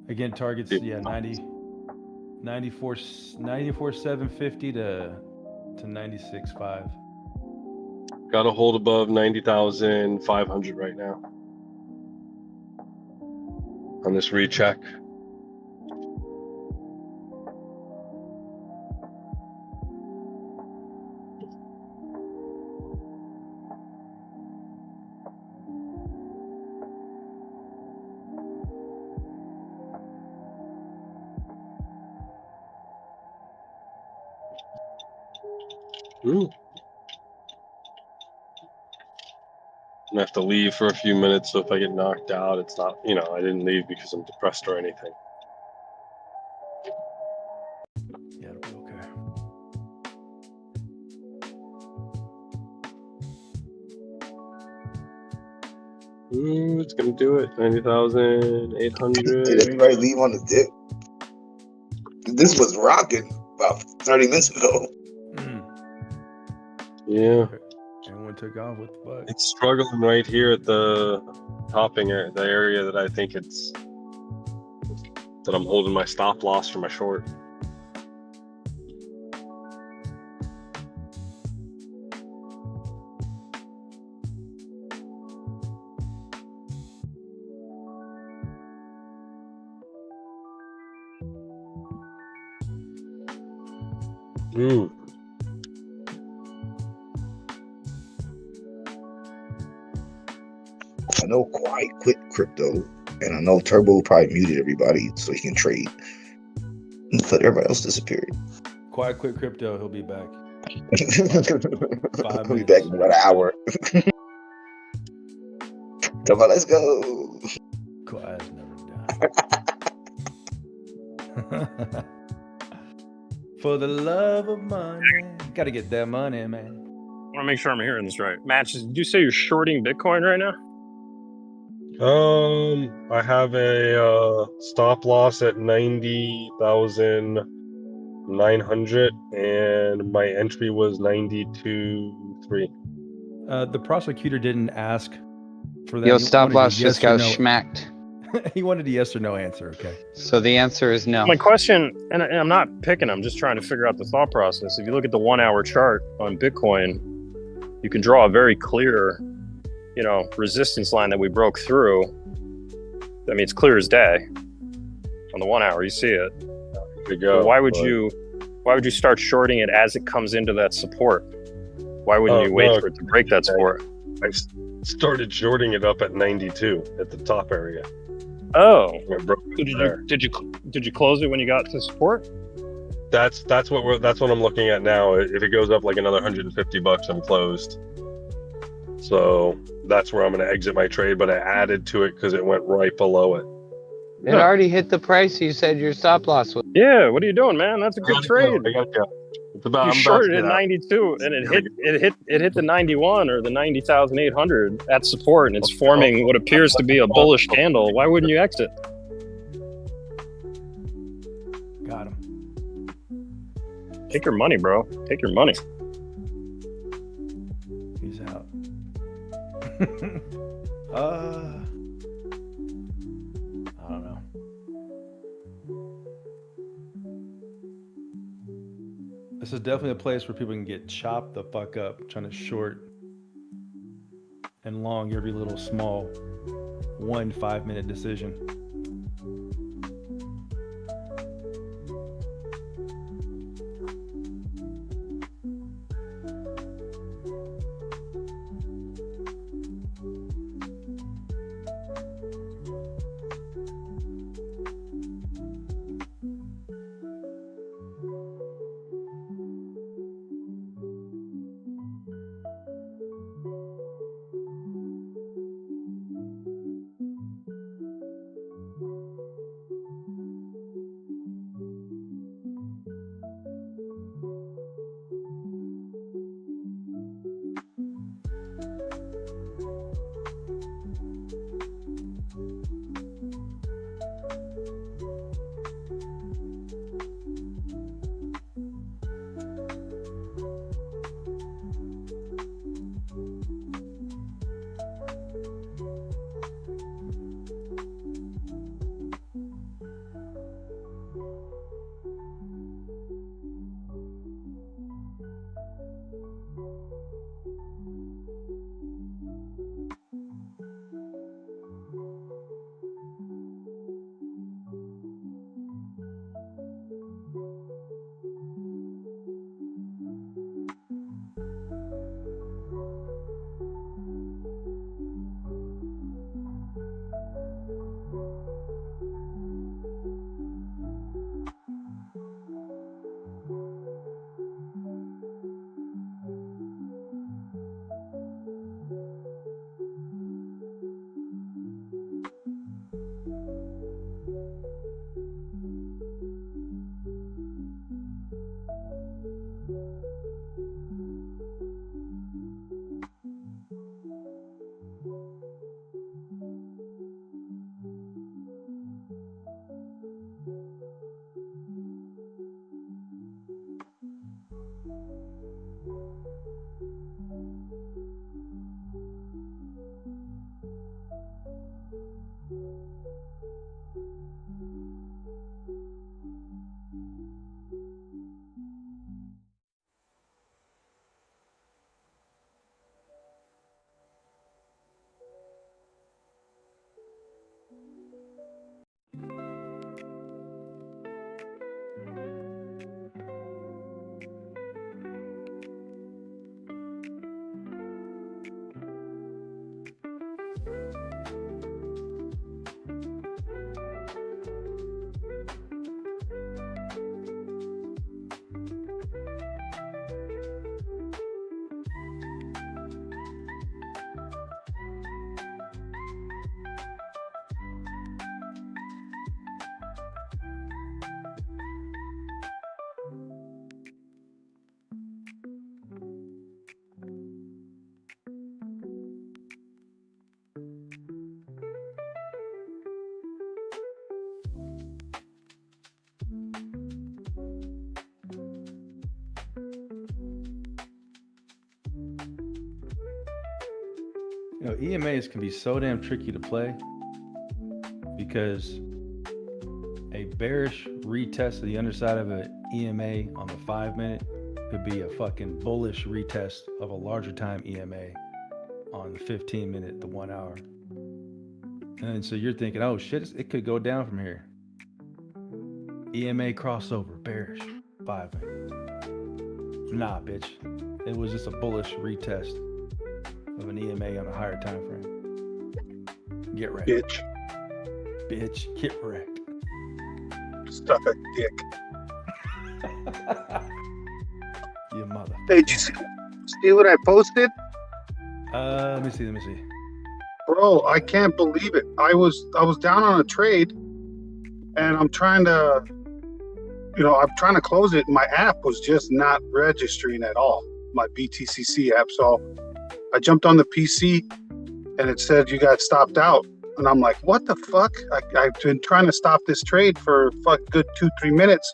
Again, targets, yeah, 94 750 to 96.5.
Got to hold above 90,500 right now on this recheck. Ooh. I'm gonna have to leave for a few minutes, so if I get knocked out, it's not, I didn't leave because I'm depressed or anything.
Yeah, it'll be okay.
Ooh, it's gonna do it. 90,800.
Did everybody leave on the dip? This was rocking about 30 minutes ago.
Yeah.
Everyone took off with the buck.
It's struggling right here at the topping area, the area that I think that I'm holding my stop loss for my short.
I know Quiet quit crypto, and I know Turbo probably muted everybody so he can trade. But everybody else disappeared.
Quiet quit crypto, he'll be back. 5
He'll be
minutes.
back in about an hour. Come on, let's go.
Quiet's never done. For the love of money. Gotta get that money, man.
I want to make sure I'm hearing this right. Match, did you say you're shorting Bitcoin right now?
I have a stop loss at 90,900, and my entry was 92.3.
The prosecutor didn't ask for that.
Your
He
stop
wanted a
loss just
yes or
got
no-
schmacked.
He wanted a yes or no answer, okay.
So the answer is no.
My question, and I'm not picking, I'm just trying to figure out the thought process. If you look at the 1 hour chart on Bitcoin, you can draw a very clear, resistance line that we broke through. I mean, it's clear as day on the 1 hour. You see it.
Go,
why would you start shorting it as it comes into that support? Why wouldn't you wait for it to break that support?
I started shorting it up at 92 at the top area.
Oh,
did
you close it when you got to support?
That's what I'm looking at now. If it goes up like another $150, I'm closed. So that's where I'm going to exit my trade. But I added to it because it went right below it.
It already hit the price you said your stop loss was.
Yeah, what are you doing, man? That's a good trade.
I got you.
You shorted at 92, and it hit the 91 or the 90,800 at support, and it's forming what appears to be a bullish candle. Why wouldn't you exit?
Got him.
Take your money, bro. Take your money.
He's out. I don't know. This is definitely a place where people can get chopped the fuck up trying to short and long every little small 1 5-minute decision. You know, EMAs can be so damn tricky to play because a bearish retest of the underside of an EMA on the 5-minute could be a fucking bullish retest of a larger time EMA on the 15-minute, the 1 hour. And so you're thinking, oh shit, it could go down from here. EMA crossover, bearish, 5-minute. Nah, bitch. It was just a bullish retest of an EMA on a higher time frame. Get wrecked. Bitch, get wrecked.
Stuck a dick.
You mother.
Hey, did you see what I posted?
Let me see.
Bro, I can't believe it. I was down on a trade and I'm trying to close it. My app was just not registering at all. My BTCC app. So I jumped on the PC and it said you got stopped out. And I'm like, what the fuck? I've been trying to stop this trade for good 2-3 minutes.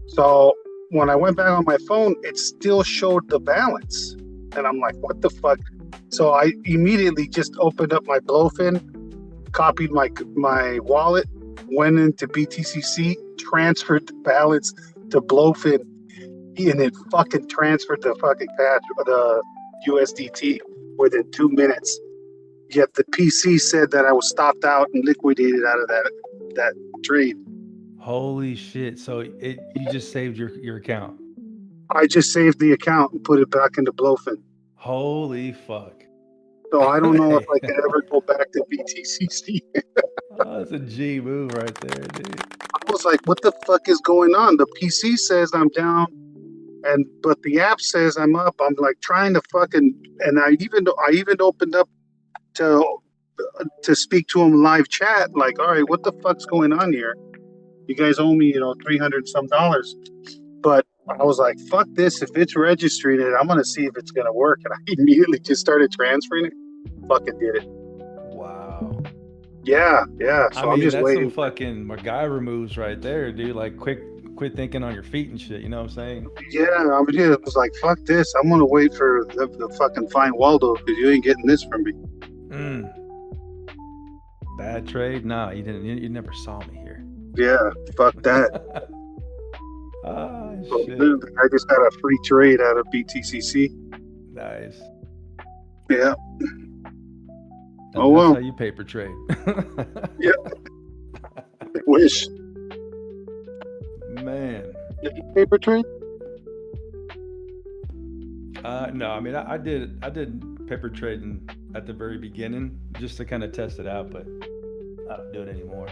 So when I went back on my phone, it still showed the balance. And I'm like, what the fuck? So I immediately just opened up my Blowfin, copied my wallet, went into BTCC, transferred the balance to Blowfin, and it fucking transferred the fucking the USDT within 2 minutes. Yet the PC said that I was stopped out and liquidated out of that trade.
Holy shit. So you just saved your account.
I just saved the account and put it back into Blowfin.
Holy fuck.
So I don't know if I can ever go back to BTCC.
Oh, that's a G move right there, dude.
I was like, what the fuck is going on? The PC says I'm down, but the app says I'm up. I'm like trying to and I even opened up to speak to him live chat. Like, all right, what the fuck's going on here? You guys owe me, $300 some. But I was like, fuck this. If it's registering it, I'm going to see if it's going to work. And I immediately just started transferring it. Fucking did it.
Wow.
Yeah. So I'm just
that's
waiting.
Some fucking MacGyver moves right there, dude. Like, quit thinking on your feet and shit. You know what I'm saying?
Yeah, it was like, fuck this. I'm going to wait for the fucking find Waldo because you ain't getting this from me.
Bad trade? Nah, you didn't. You never saw me here.
Yeah, fuck that.
Shit.
I just had a free trade out of BTCC.
Nice.
Yeah.
That's how you paper trade.
Yeah. I wish.
Man.
Did you paper trade?
No, I mean I did paper trading at the very beginning just to kind of test it out, but I don't do it anymore.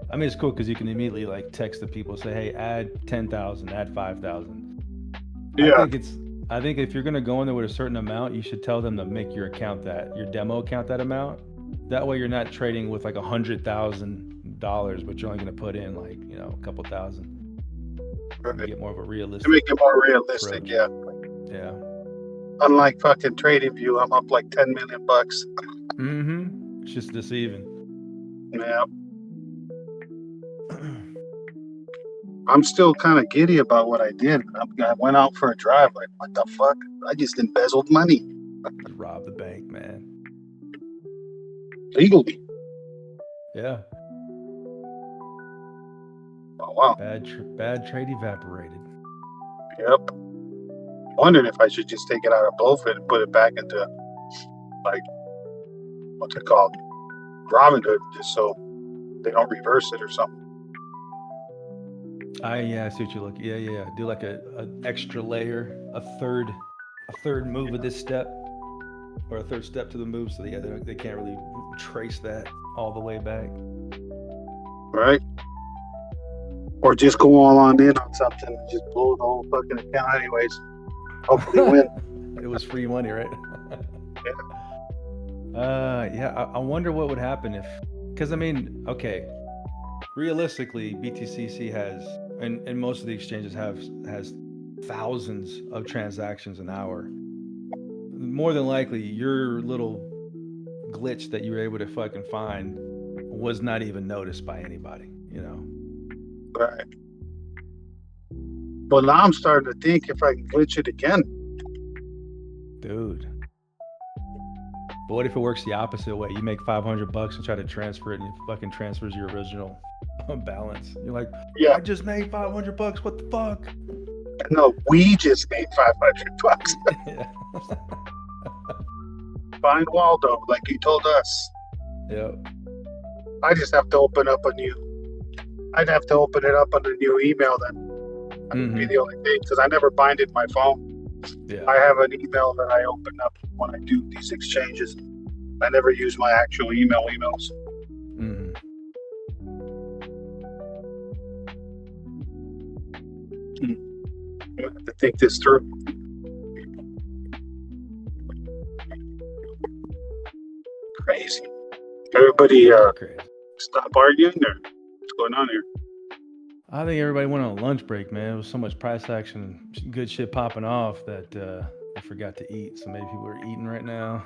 I mean, it's cool because you can immediately like text the people, say, "Hey, add 10,000, add 5,000."
Yeah.
I think if you're gonna go in there with a certain amount, you should tell them to make your demo account that amount. That way, you're not trading with like $100,000, but you're only gonna put in like a couple thousand. Right. Get more of a realistic.
To make it more realistic,
approach. Yeah.
Unlike fucking TradingView, I'm up like $10 million.
Mm-hmm. It's just deceiving.
Yeah. I'm still kind of giddy about what I did. I went out for a drive. Like, what the fuck? I just embezzled money.
You robbed the bank, man.
Legally.
Yeah.
Oh wow.
Bad trade evaporated.
Yep. Wondered if I should just take it out of Blowfit and put it back into like what's it called? Robinhood, just so they don't reverse it or something.
I see what you look. Yeah. Do like an extra layer, a third move of this step, or a third step to the move, so they can't really trace that all the way back.
Right. Or just go all on in on something and just blow the whole fucking account anyways. Hopefully win.
It was free money, right? Yeah. I wonder what would happen because I mean, okay, realistically, BTCC has, and most of the exchanges has thousands of transactions an hour. More than likely, your little glitch that you were able to fucking find was not even noticed by anybody,
Right. But now I'm starting to think if I can glitch it again.
Dude. But what if it works the opposite way? You make $500 and try to transfer it, and it fucking transfers your original balance. You're like,
Yeah.
I just made $500. What the fuck?
No, we just made $500.
Yeah.
Find Waldo, like you told us.
Yep.
I just have to open up a new. I'd have to open it up on a new email then. That would be the only thing, because I never bind it in my phone.
Yeah.
I have an email that I open up when I do these exchanges. I never use my actual emails. I have to think this through. Crazy. Everybody stop arguing, or what's going on here?
I think everybody went on a lunch break, man. There was so much price action and good shit popping off that they forgot to eat. So maybe people are eating right now.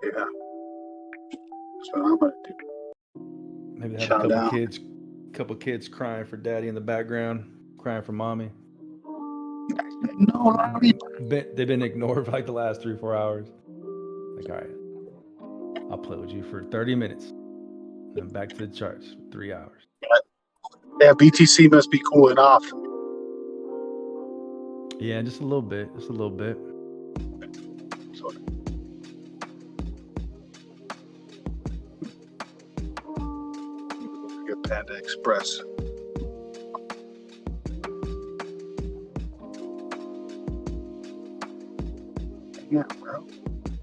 Yeah. That's what I'm gonna do.
Maybe they have a couple kids crying for daddy in the background, crying for mommy.
No,
they've been ignored for like the last 3 or 4 hours. Like, all right, I'll play with you for 30 minutes. Then back to the charts for 3 hours.
Yeah, BTC must be cooling off.
Yeah, just a little bit. Just a little bit.
Get Panda Express. Yeah, bro.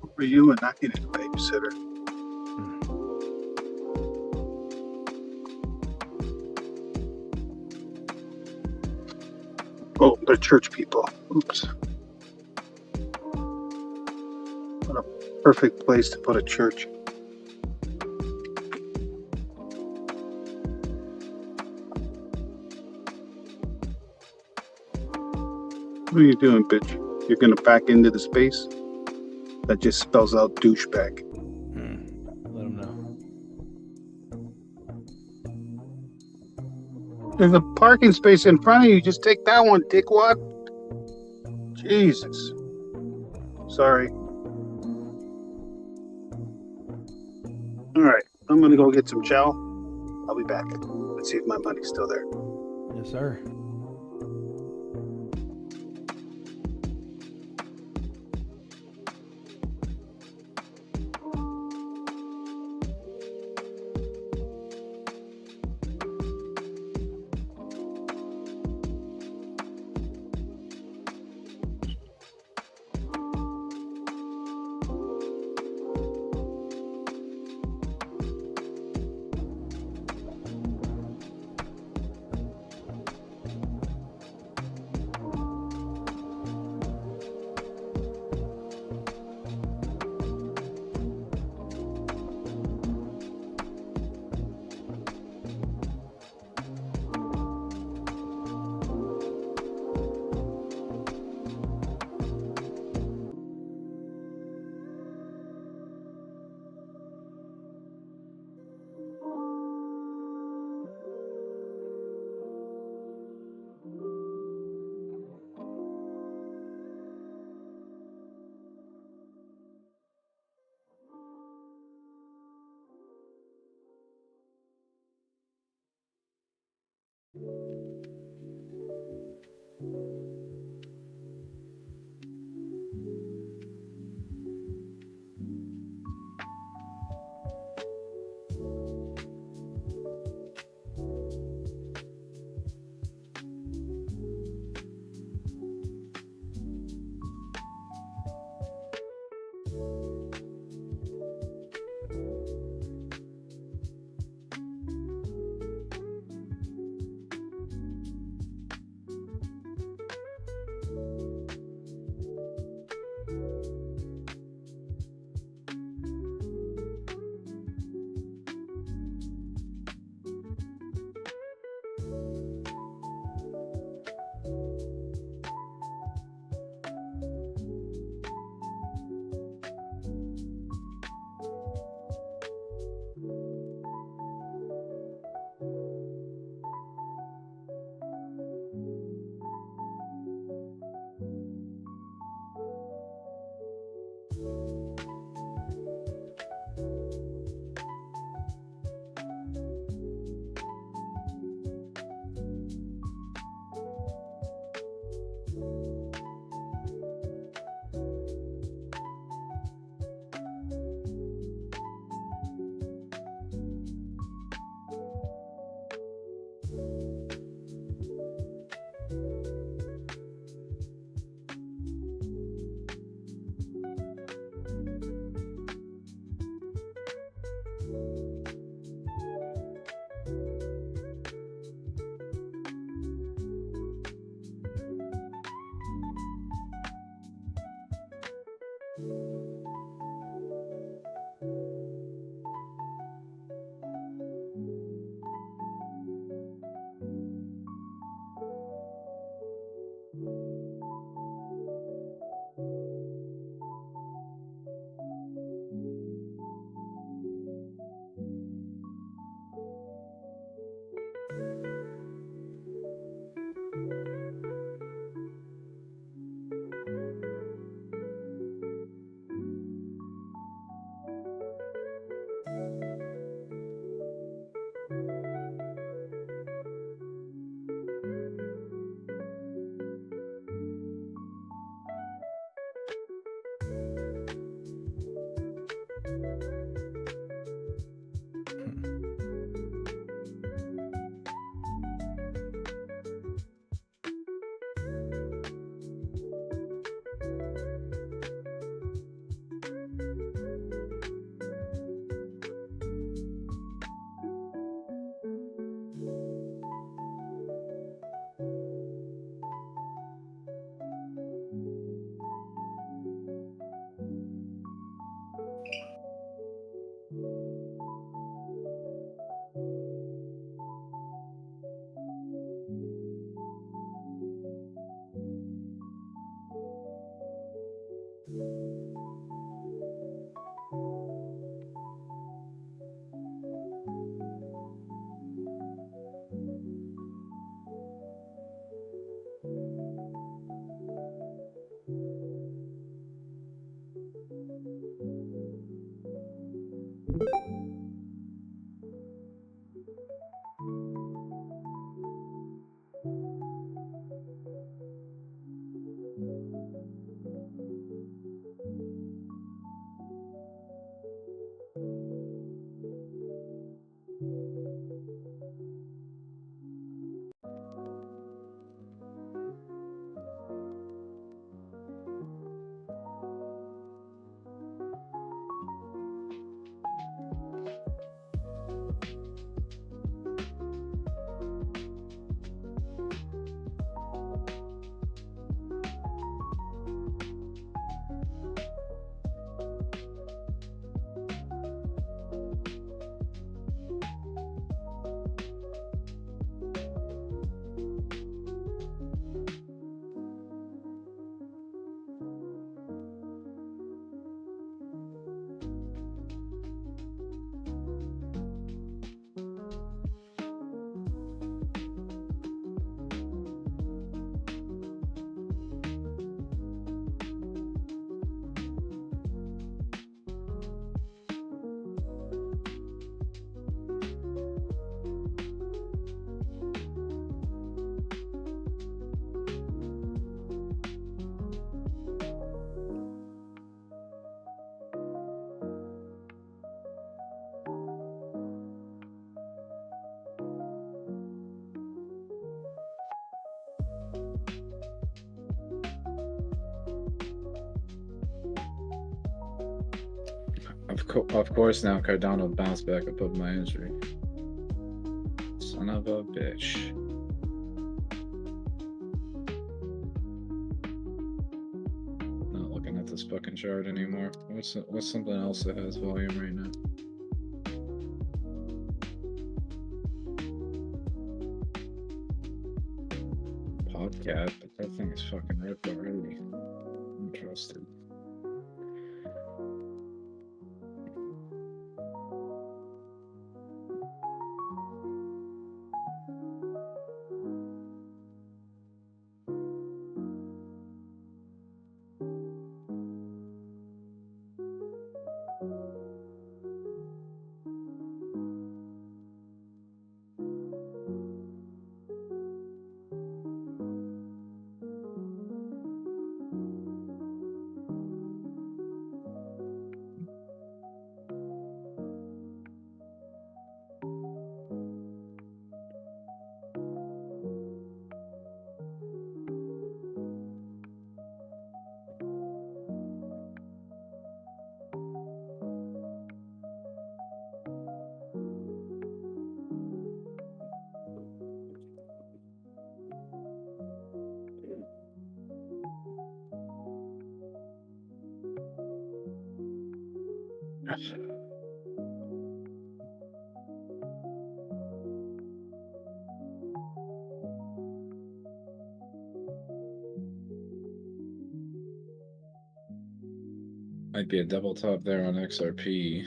What were you and not getting a babysitter? Oh, they're church people. Oops. What a perfect place to put a church. What are you doing, bitch? You're gonna back into the space? That just spells out douchebag.
Let them know.
There's a parking space in front of you. Just take that one, dickwad. Jesus. Sorry. All right, I'm gonna go get some chow. I'll be back. Let's see if my money's still there.
Yes, sir.
Of course, now Cardano bounced back above my entry. Son of a bitch. Not looking at this fucking chart anymore. What's something else that has volume right now? Podcat, but that thing is fucking ripped already. Interested. Might be a double top there on XRP.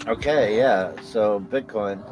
Okay, yeah. So Bitcoin.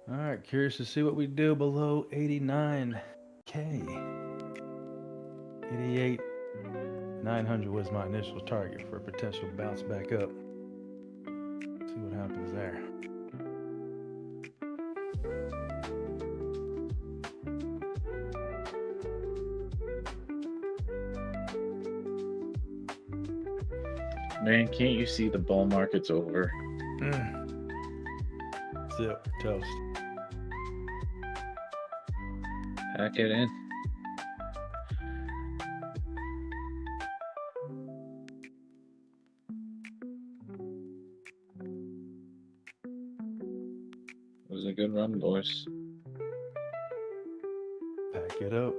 All right, curious to see what we do below 89K. 88,900 was my initial target for a potential bounce back up. See what happens there.
Man, can't you see the bull market's over?
That's it. We're toast.
Pack it in. It was a good run, boys.
Pack it up.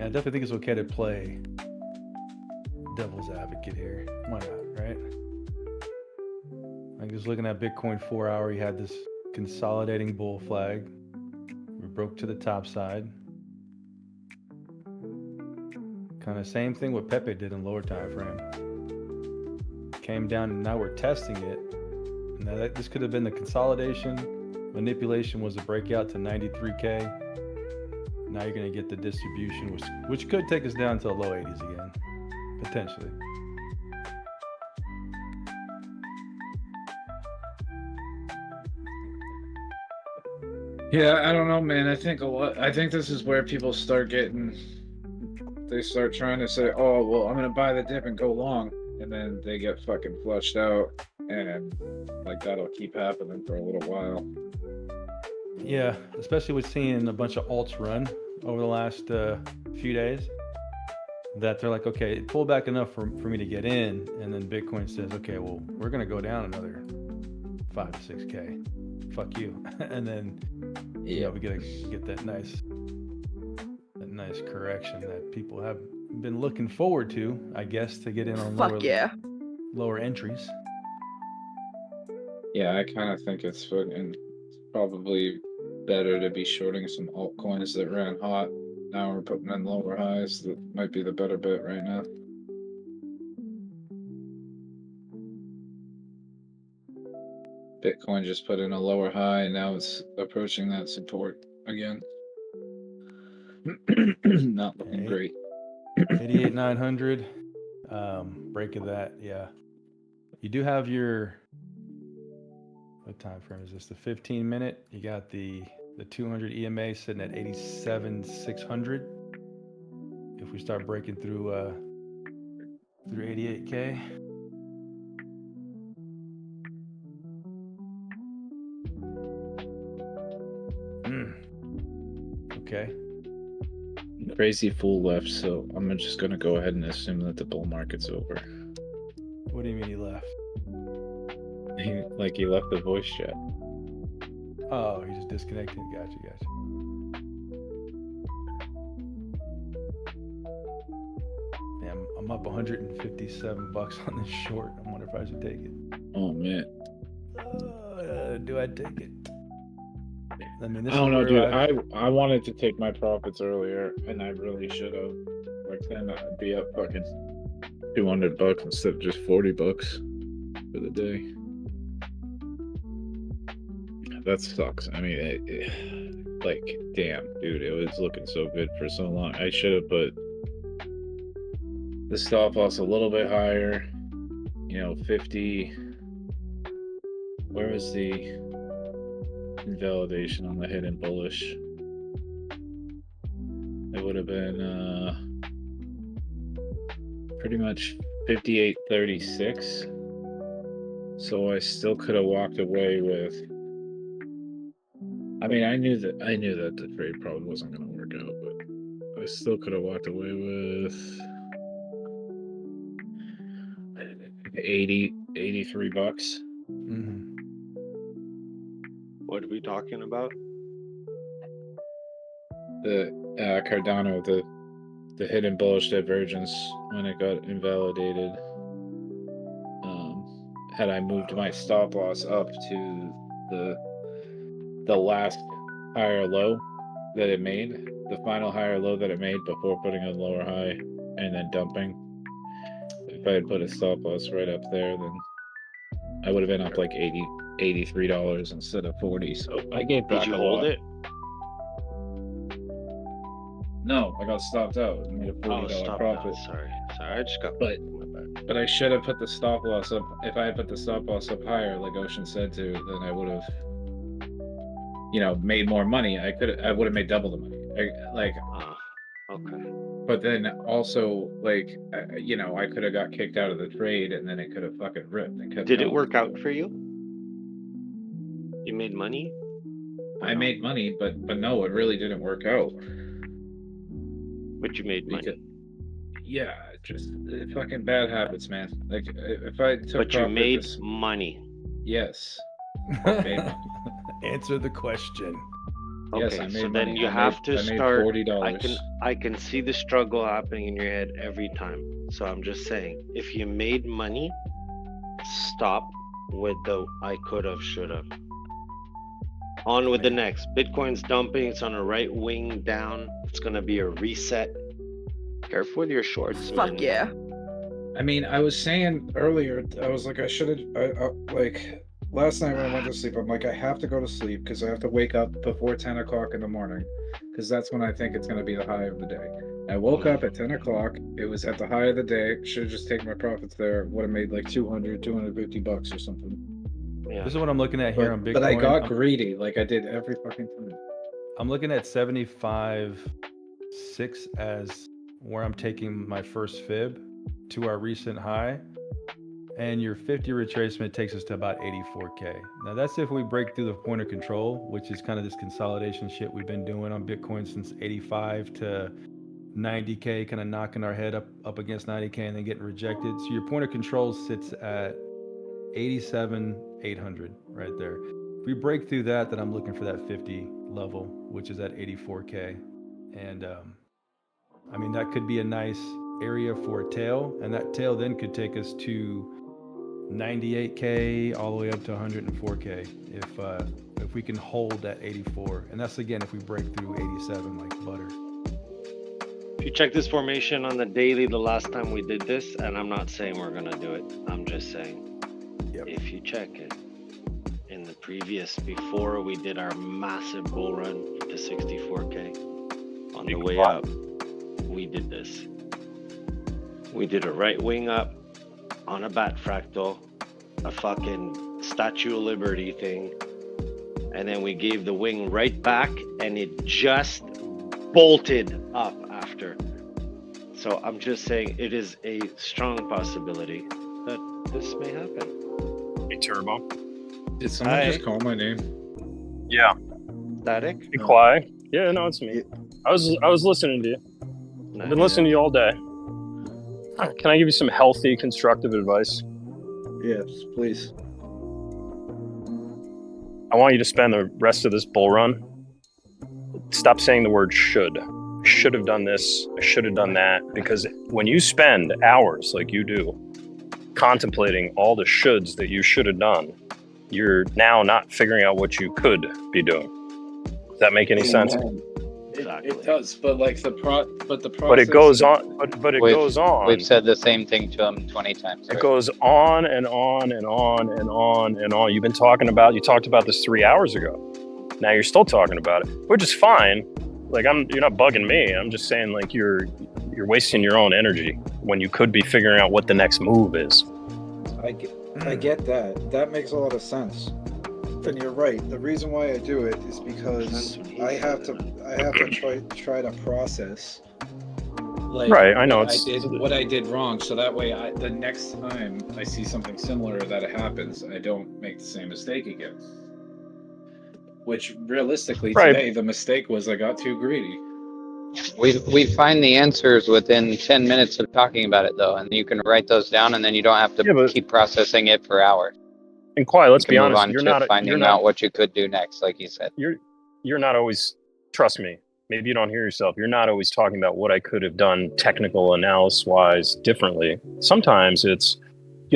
I definitely think it's okay to play devil's advocate here. Why not, right? I'm just looking at Bitcoin 4 hour. You had this consolidating bull flag. We broke to the top side. Kind of same thing what Pepe did in lower time frame. Came down and now we're testing it. Now this could have been the consolidation. Manipulation was a breakout to 93K. Now you're going to get the distribution, which could take us down to the low 80s again, potentially.
Yeah, I don't know, man. I think this is where people start they start trying to say, oh, well, I'm going to buy the dip and go long. And then they get fucking flushed out. And like that'll keep happening for a little while.
Yeah, especially with seeing a bunch of alts run over the last few days, that they're like, okay, pull back enough for me to get in, and then Bitcoin says, okay, well, we're gonna go down another 5 to 6K. Fuck you. And then we get that nice correction that people have been looking forward to, I guess, to get in on lower entries.
Yeah, I kind of think it's probably better to be shorting some altcoins that ran hot. Now we're putting in lower highs. That might be the better bet right now. Bitcoin just put in a lower high and now it's approaching that support again. Not looking great.
88,900. Break of that, yeah. You do have your, what time frame is this? The 15-minute. You got the 200 EMA sitting at 87,600. If we start breaking through 88K. Okay.
Crazy fool left, so I'm just gonna go ahead and assume that the bull market's over.
What do you mean he left?
He left the voice chat.
Oh, he just disconnected. Gotcha. Yeah, I'm up 157 bucks on this short. I wonder if I should take it.
Oh man.
Do I take it? I mean, this
I don't know,
is
dude.
where
I wanted to take my profits earlier, and I really should have. Like then I'd be up fucking 200 bucks instead of just 40 bucks for the day. That sucks. I mean, like, damn, dude, it was looking so good for so long. I should have put the stop loss a little bit higher. 50. Where was the invalidation on the hidden bullish? It would have been pretty much 58.36. So I still could have walked away with. I mean, I knew that the trade probably wasn't going to work out, but I still could have walked away with 83 bucks.
Mm-hmm.
What are we talking about?
The Cardano, the hidden bullish divergence when it got invalidated. Had I moved my stop loss up to the the last higher low that it made, the final higher low that it made before putting a lower high and then dumping. If I had put a stop loss right up there, then I would have been up like $83 instead of 40. So I gave back
Did you
a
hold
lot.
it?
No, I got stopped out and made a $40 profit.
Sorry, I just got.
But I should have put the stop loss up. If I had put the stop loss up higher, like Ocean said to, then I would have, made more money. I would have made double the money.
Okay.
But then also, I could have got kicked out of the trade, and then it could have fucking ripped. And kept
Did it
going.
work out for you? You made money?
I made money, but no, it really didn't work out.
But you made money.
Yeah, just fucking bad habits, man. Like if I took.
But you made money.
Yes.
Answer the question.
Okay,
Yes, I made
so then
money.
you have to start.
$40.
I can see the struggle happening in your head every time. So I'm just saying, if you made money, stop with the I could have, should have. On with the next. Bitcoin's dumping. It's on a right wing down. It's gonna be a reset. Careful with your shorts, man.
Fuck yeah.
I mean, I was saying earlier, I was like, I should have, last night when I went to sleep, I'm like, I have to go to sleep because I have to wake up before 10 o'clock in the morning because that's when I think it's going to be the high of the day. I woke up at 10 o'clock. It was at the high of the day. Should have just taken my profits there. Would have made like $250 or something.
Yeah.
This is what I'm looking at here on Bitcoin.
But I got greedy, like I did every fucking time.
I'm looking at 75.6 as where I'm taking my first fib to our recent high, and your 50 retracement takes us to about 84K. Now that's if we break through the point of control, which is kind of this consolidation shit we've been doing on Bitcoin since 85 to 90K, kind of knocking our head up against 90K and then getting rejected. So your point of control sits at 87,800 right there. If we break through that, then I'm looking for that 50 level, which is at 84K. And I mean, that could be a nice area for a tail, and that tail then could take us to 98K all the way up to 104K if we can hold at 84. And that's again if we break through 87 like butter.
If you check this formation on the daily, the last time we did this, and I'm not saying we're gonna do it, I'm just saying, if you check it in the before we did our massive bull run to 64K, on the way up, we did this. We did a right wing up on a bat fractal, a fucking Statue of Liberty thing, and then we gave the wing right back and it just bolted up after. So I'm just saying it is a strong possibility that this may happen.
Hey, Turbo.
Did someone just call my name?
Yeah.
Static?
Hey, Kwai. Yeah, no, it's me. I was listening to you. I've been listening to you all day. Can I give you some healthy, constructive advice?
Yes, please.
I want you to spend the rest of this bull run. Stop saying the word should. I should have done this. I should have done that. Because when you spend hours like you do contemplating all the shoulds that you should have done, you're now not figuring out what you could be doing. Does that make any sense?
It does, but like the process.
But it goes on. But it goes on.
We've said the same thing to him 20 times.
It goes on and on and on and on and on. You talked about this 3 hours ago. Now you're still talking about it, which is fine. Like you're not bugging me. I'm just saying like you're wasting your own energy when you could be figuring out what the next move is.
I get that. That makes a lot of sense. And you're right. The reason why I do it is because I have to try to process. Like,
right, I know
what I did wrong, so that way the next time I see something similar that happens, I don't make the same mistake again. Which realistically today the mistake was I got too greedy.
We find the answers within 10 minutes of talking about it though, and you can write those down, and then you don't have to keep processing it for hours.
And Kwai, let's be
move
honest,
on to finding out what you could do next, like you said.
You're not always, trust me, maybe you don't hear yourself, you're not always talking about what I could have done technical analysis wise differently. Sometimes it's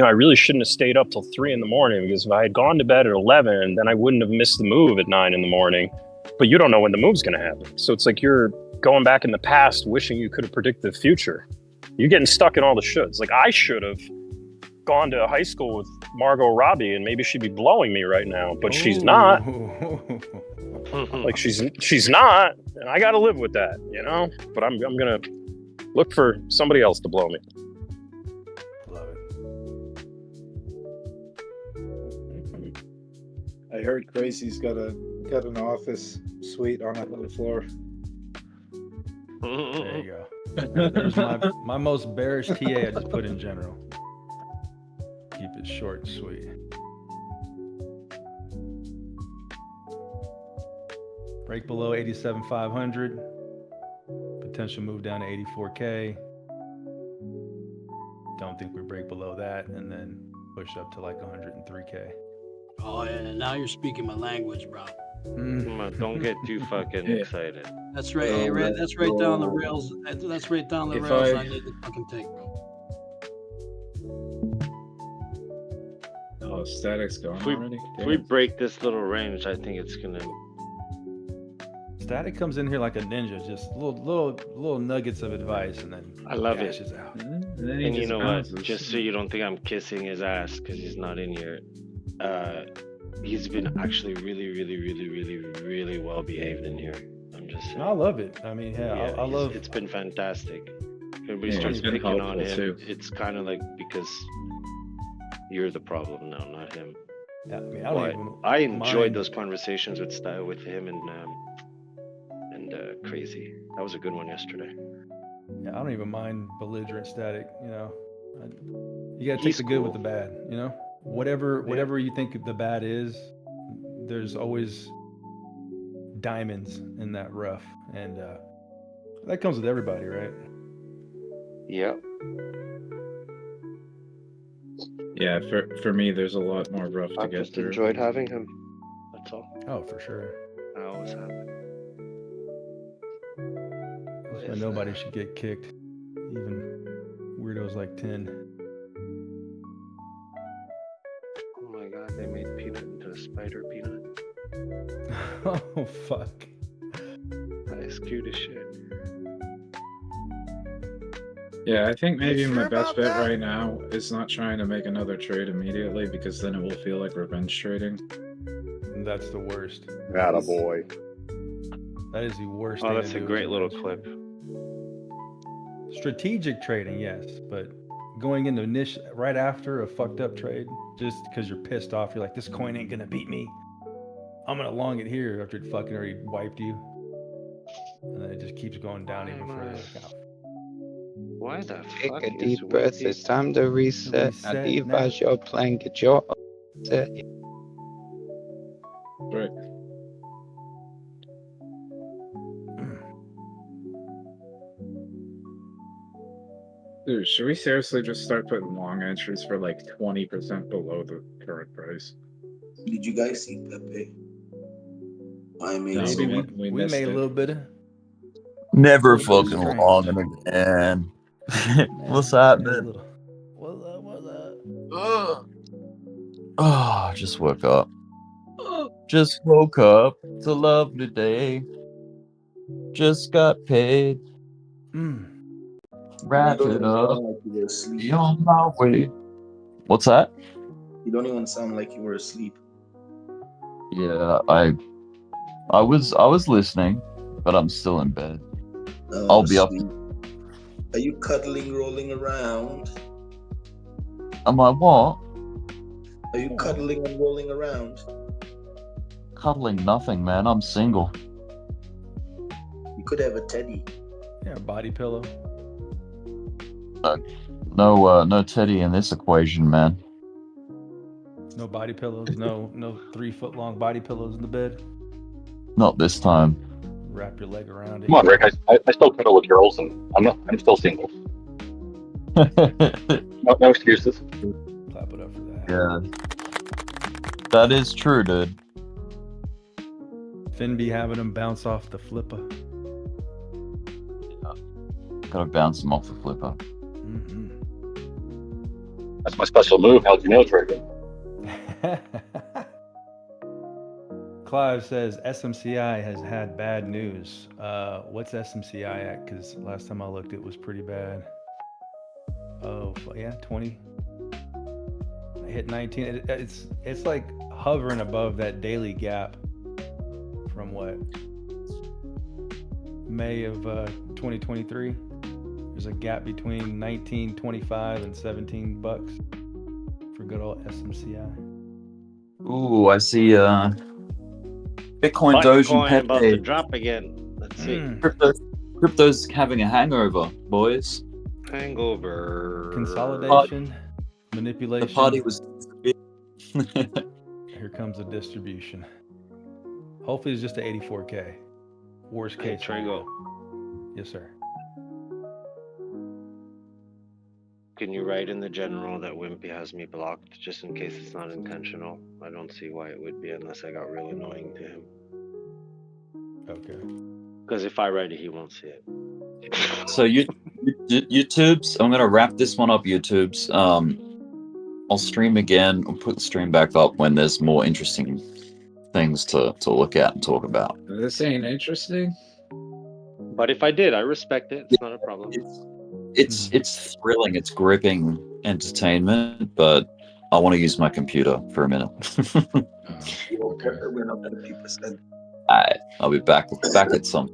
I really shouldn't have stayed up till 3 a.m, because if I had gone to bed at 11, then I wouldn't have missed the move at 9 a.m. But you don't know when the move's going to happen. So it's like you're going back in the past, wishing you could have predicted the future. You're getting stuck in all the shoulds. Like, I should have gone to high school with Margot Robbie, and maybe she'd be blowing me right now, but she's not. Like, she's not, and I got to live with that, But I'm gonna look for somebody else to blow me.
Love it.
I heard Gracie's got an office suite on the floor.
There you go. There's my most bearish TA I just put in general. Keep it short and sweet. Break below 87,500. Potential move down to 84K. Don't think we break below that, and then push up to like 103K.
Oh, and now you're speaking my language, bro.
Come on, don't get too fucking excited.
That's right. Hey, that's right down the rails. That's right down the rails. I need to fucking take, bro.
Oh, static's going already.
If we break this little range, I think it's gonna.
Static comes in here like a ninja, just little nuggets of advice, and then
I love it.
dashes out.
And you know what? Just so you don't think I'm kissing his ass because he's not in here. He's been actually really well behaved in here. I'm just saying.
I love it. I mean, yeah, I love.
It's been fantastic. Everybody
Yeah,
starts
it's been
picking on
helpful,
him.
too.
It's kind of like because you're the problem now, not him.
Yeah, I mean,
I enjoyed
mind.
those conversations with him and Crazy. That was a good one yesterday.
Yeah, I don't even mind belligerent static. You gotta take
He's
the good with
cool.
the bad. Whatever you think the bad is, there's always diamonds in that rough, and that comes with everybody, right?
Yep.
Yeah, for me, there's a lot more rough to
I've
get
just
through.
enjoyed having him. That's all.
Oh, for sure.
I always have.
That's why nobody should get kicked, even weirdos like 10.
Oh my god, they made Peanut into a spider peanut.
Oh fuck.
That's cute as shit.
Yeah, I think maybe my
sure
best
about
bet
that?
right now is not trying to make another trade immediately, because then it will feel like revenge trading.
That's the worst.
Attaboy.
That is the worst.
Oh,
thing
that's
to
a
do
great
as
little
revenge.
clip.
Strategic trading, yes, but going into niche right after a fucked up trade, just because you're pissed off, you're like, this coin ain't gonna beat me. I'm gonna long it here after it fucking already wiped you, and then it just keeps going down even further. Like, oh,
Why the
Take
fuck
a
is
deep breath.
Wiki-
It's time to reset. Now,
Reset
devise your plan. Get your set.
Right. Dude, should we seriously just start putting long entries for like 20% below the current price?
Did you guys see Pepe? I made
No,
some.
we
we
missed
made a
it.
little bit of.
Never
That's so
fucking
strange.
long again. What's
Yeah, a
happening?
little. What's up? What's up?
Oh, just woke up. Just woke up. It's a lovely day. Just got paid. Wrap
You
it
don't
up.
sound like you were asleep.
Be on my way. What's that?
You don't even sound like you were asleep.
Yeah, I was listening, but I'm still in bed.
Oh,
I'll be up.
sweet. Are you cuddling, rolling around?
Am I what?
Are you cuddling and rolling around?
Cuddling nothing, man. I'm single.
You could have a teddy.
Yeah, body pillow.
No teddy in this equation, man.
No body pillows. No 3 foot long body pillows in the bed.
Not this time.
Wrap your leg around it.
Come on, Rick. I still cuddle with girls, and I'm still single. No excuses.
Clap it up for that.
Yeah. That is true, dude.
Finn be having him bounce off the flipper.
Gotta bounce him off the flipper.
That's my special move. How'd you know, Trader?
Clive says SMCI has had bad news. What's SMCI at? Because last time I looked, it was pretty bad. Oh yeah, 20. I hit 19. It's like hovering above that daily gap from what? May of 2023. There's a gap between 19.25 and $17 for good old SMCI.
Ooh, I see Bitcoin, Doge, and
Bitcoin about to
Pepe.
drop again. Let's see.
Crypto's having a hangover, boys.
Hangover.
Consolidation, manipulation.
The party was.
Here comes the distribution. Hopefully it's just a 84K. Worst case.
Trigo.
Yes, sir.
Can you write in the general that Wimpy has me blocked, just in case it's not intentional? I don't see why it would be unless I got real annoying to him.
Okay.
Because if I write it, he won't see it.
So YouTubes, I'm gonna wrap this one up. YouTubes, I'll stream again. I'll put the stream back up when there's more interesting things to look at and talk about.
This ain't interesting.
But if I did, I respect it. It's not a problem.
It's thrilling. It's gripping entertainment, but I want to use my computer for a minute.
You won't care. We're not going to keep this in.
I'll be back at some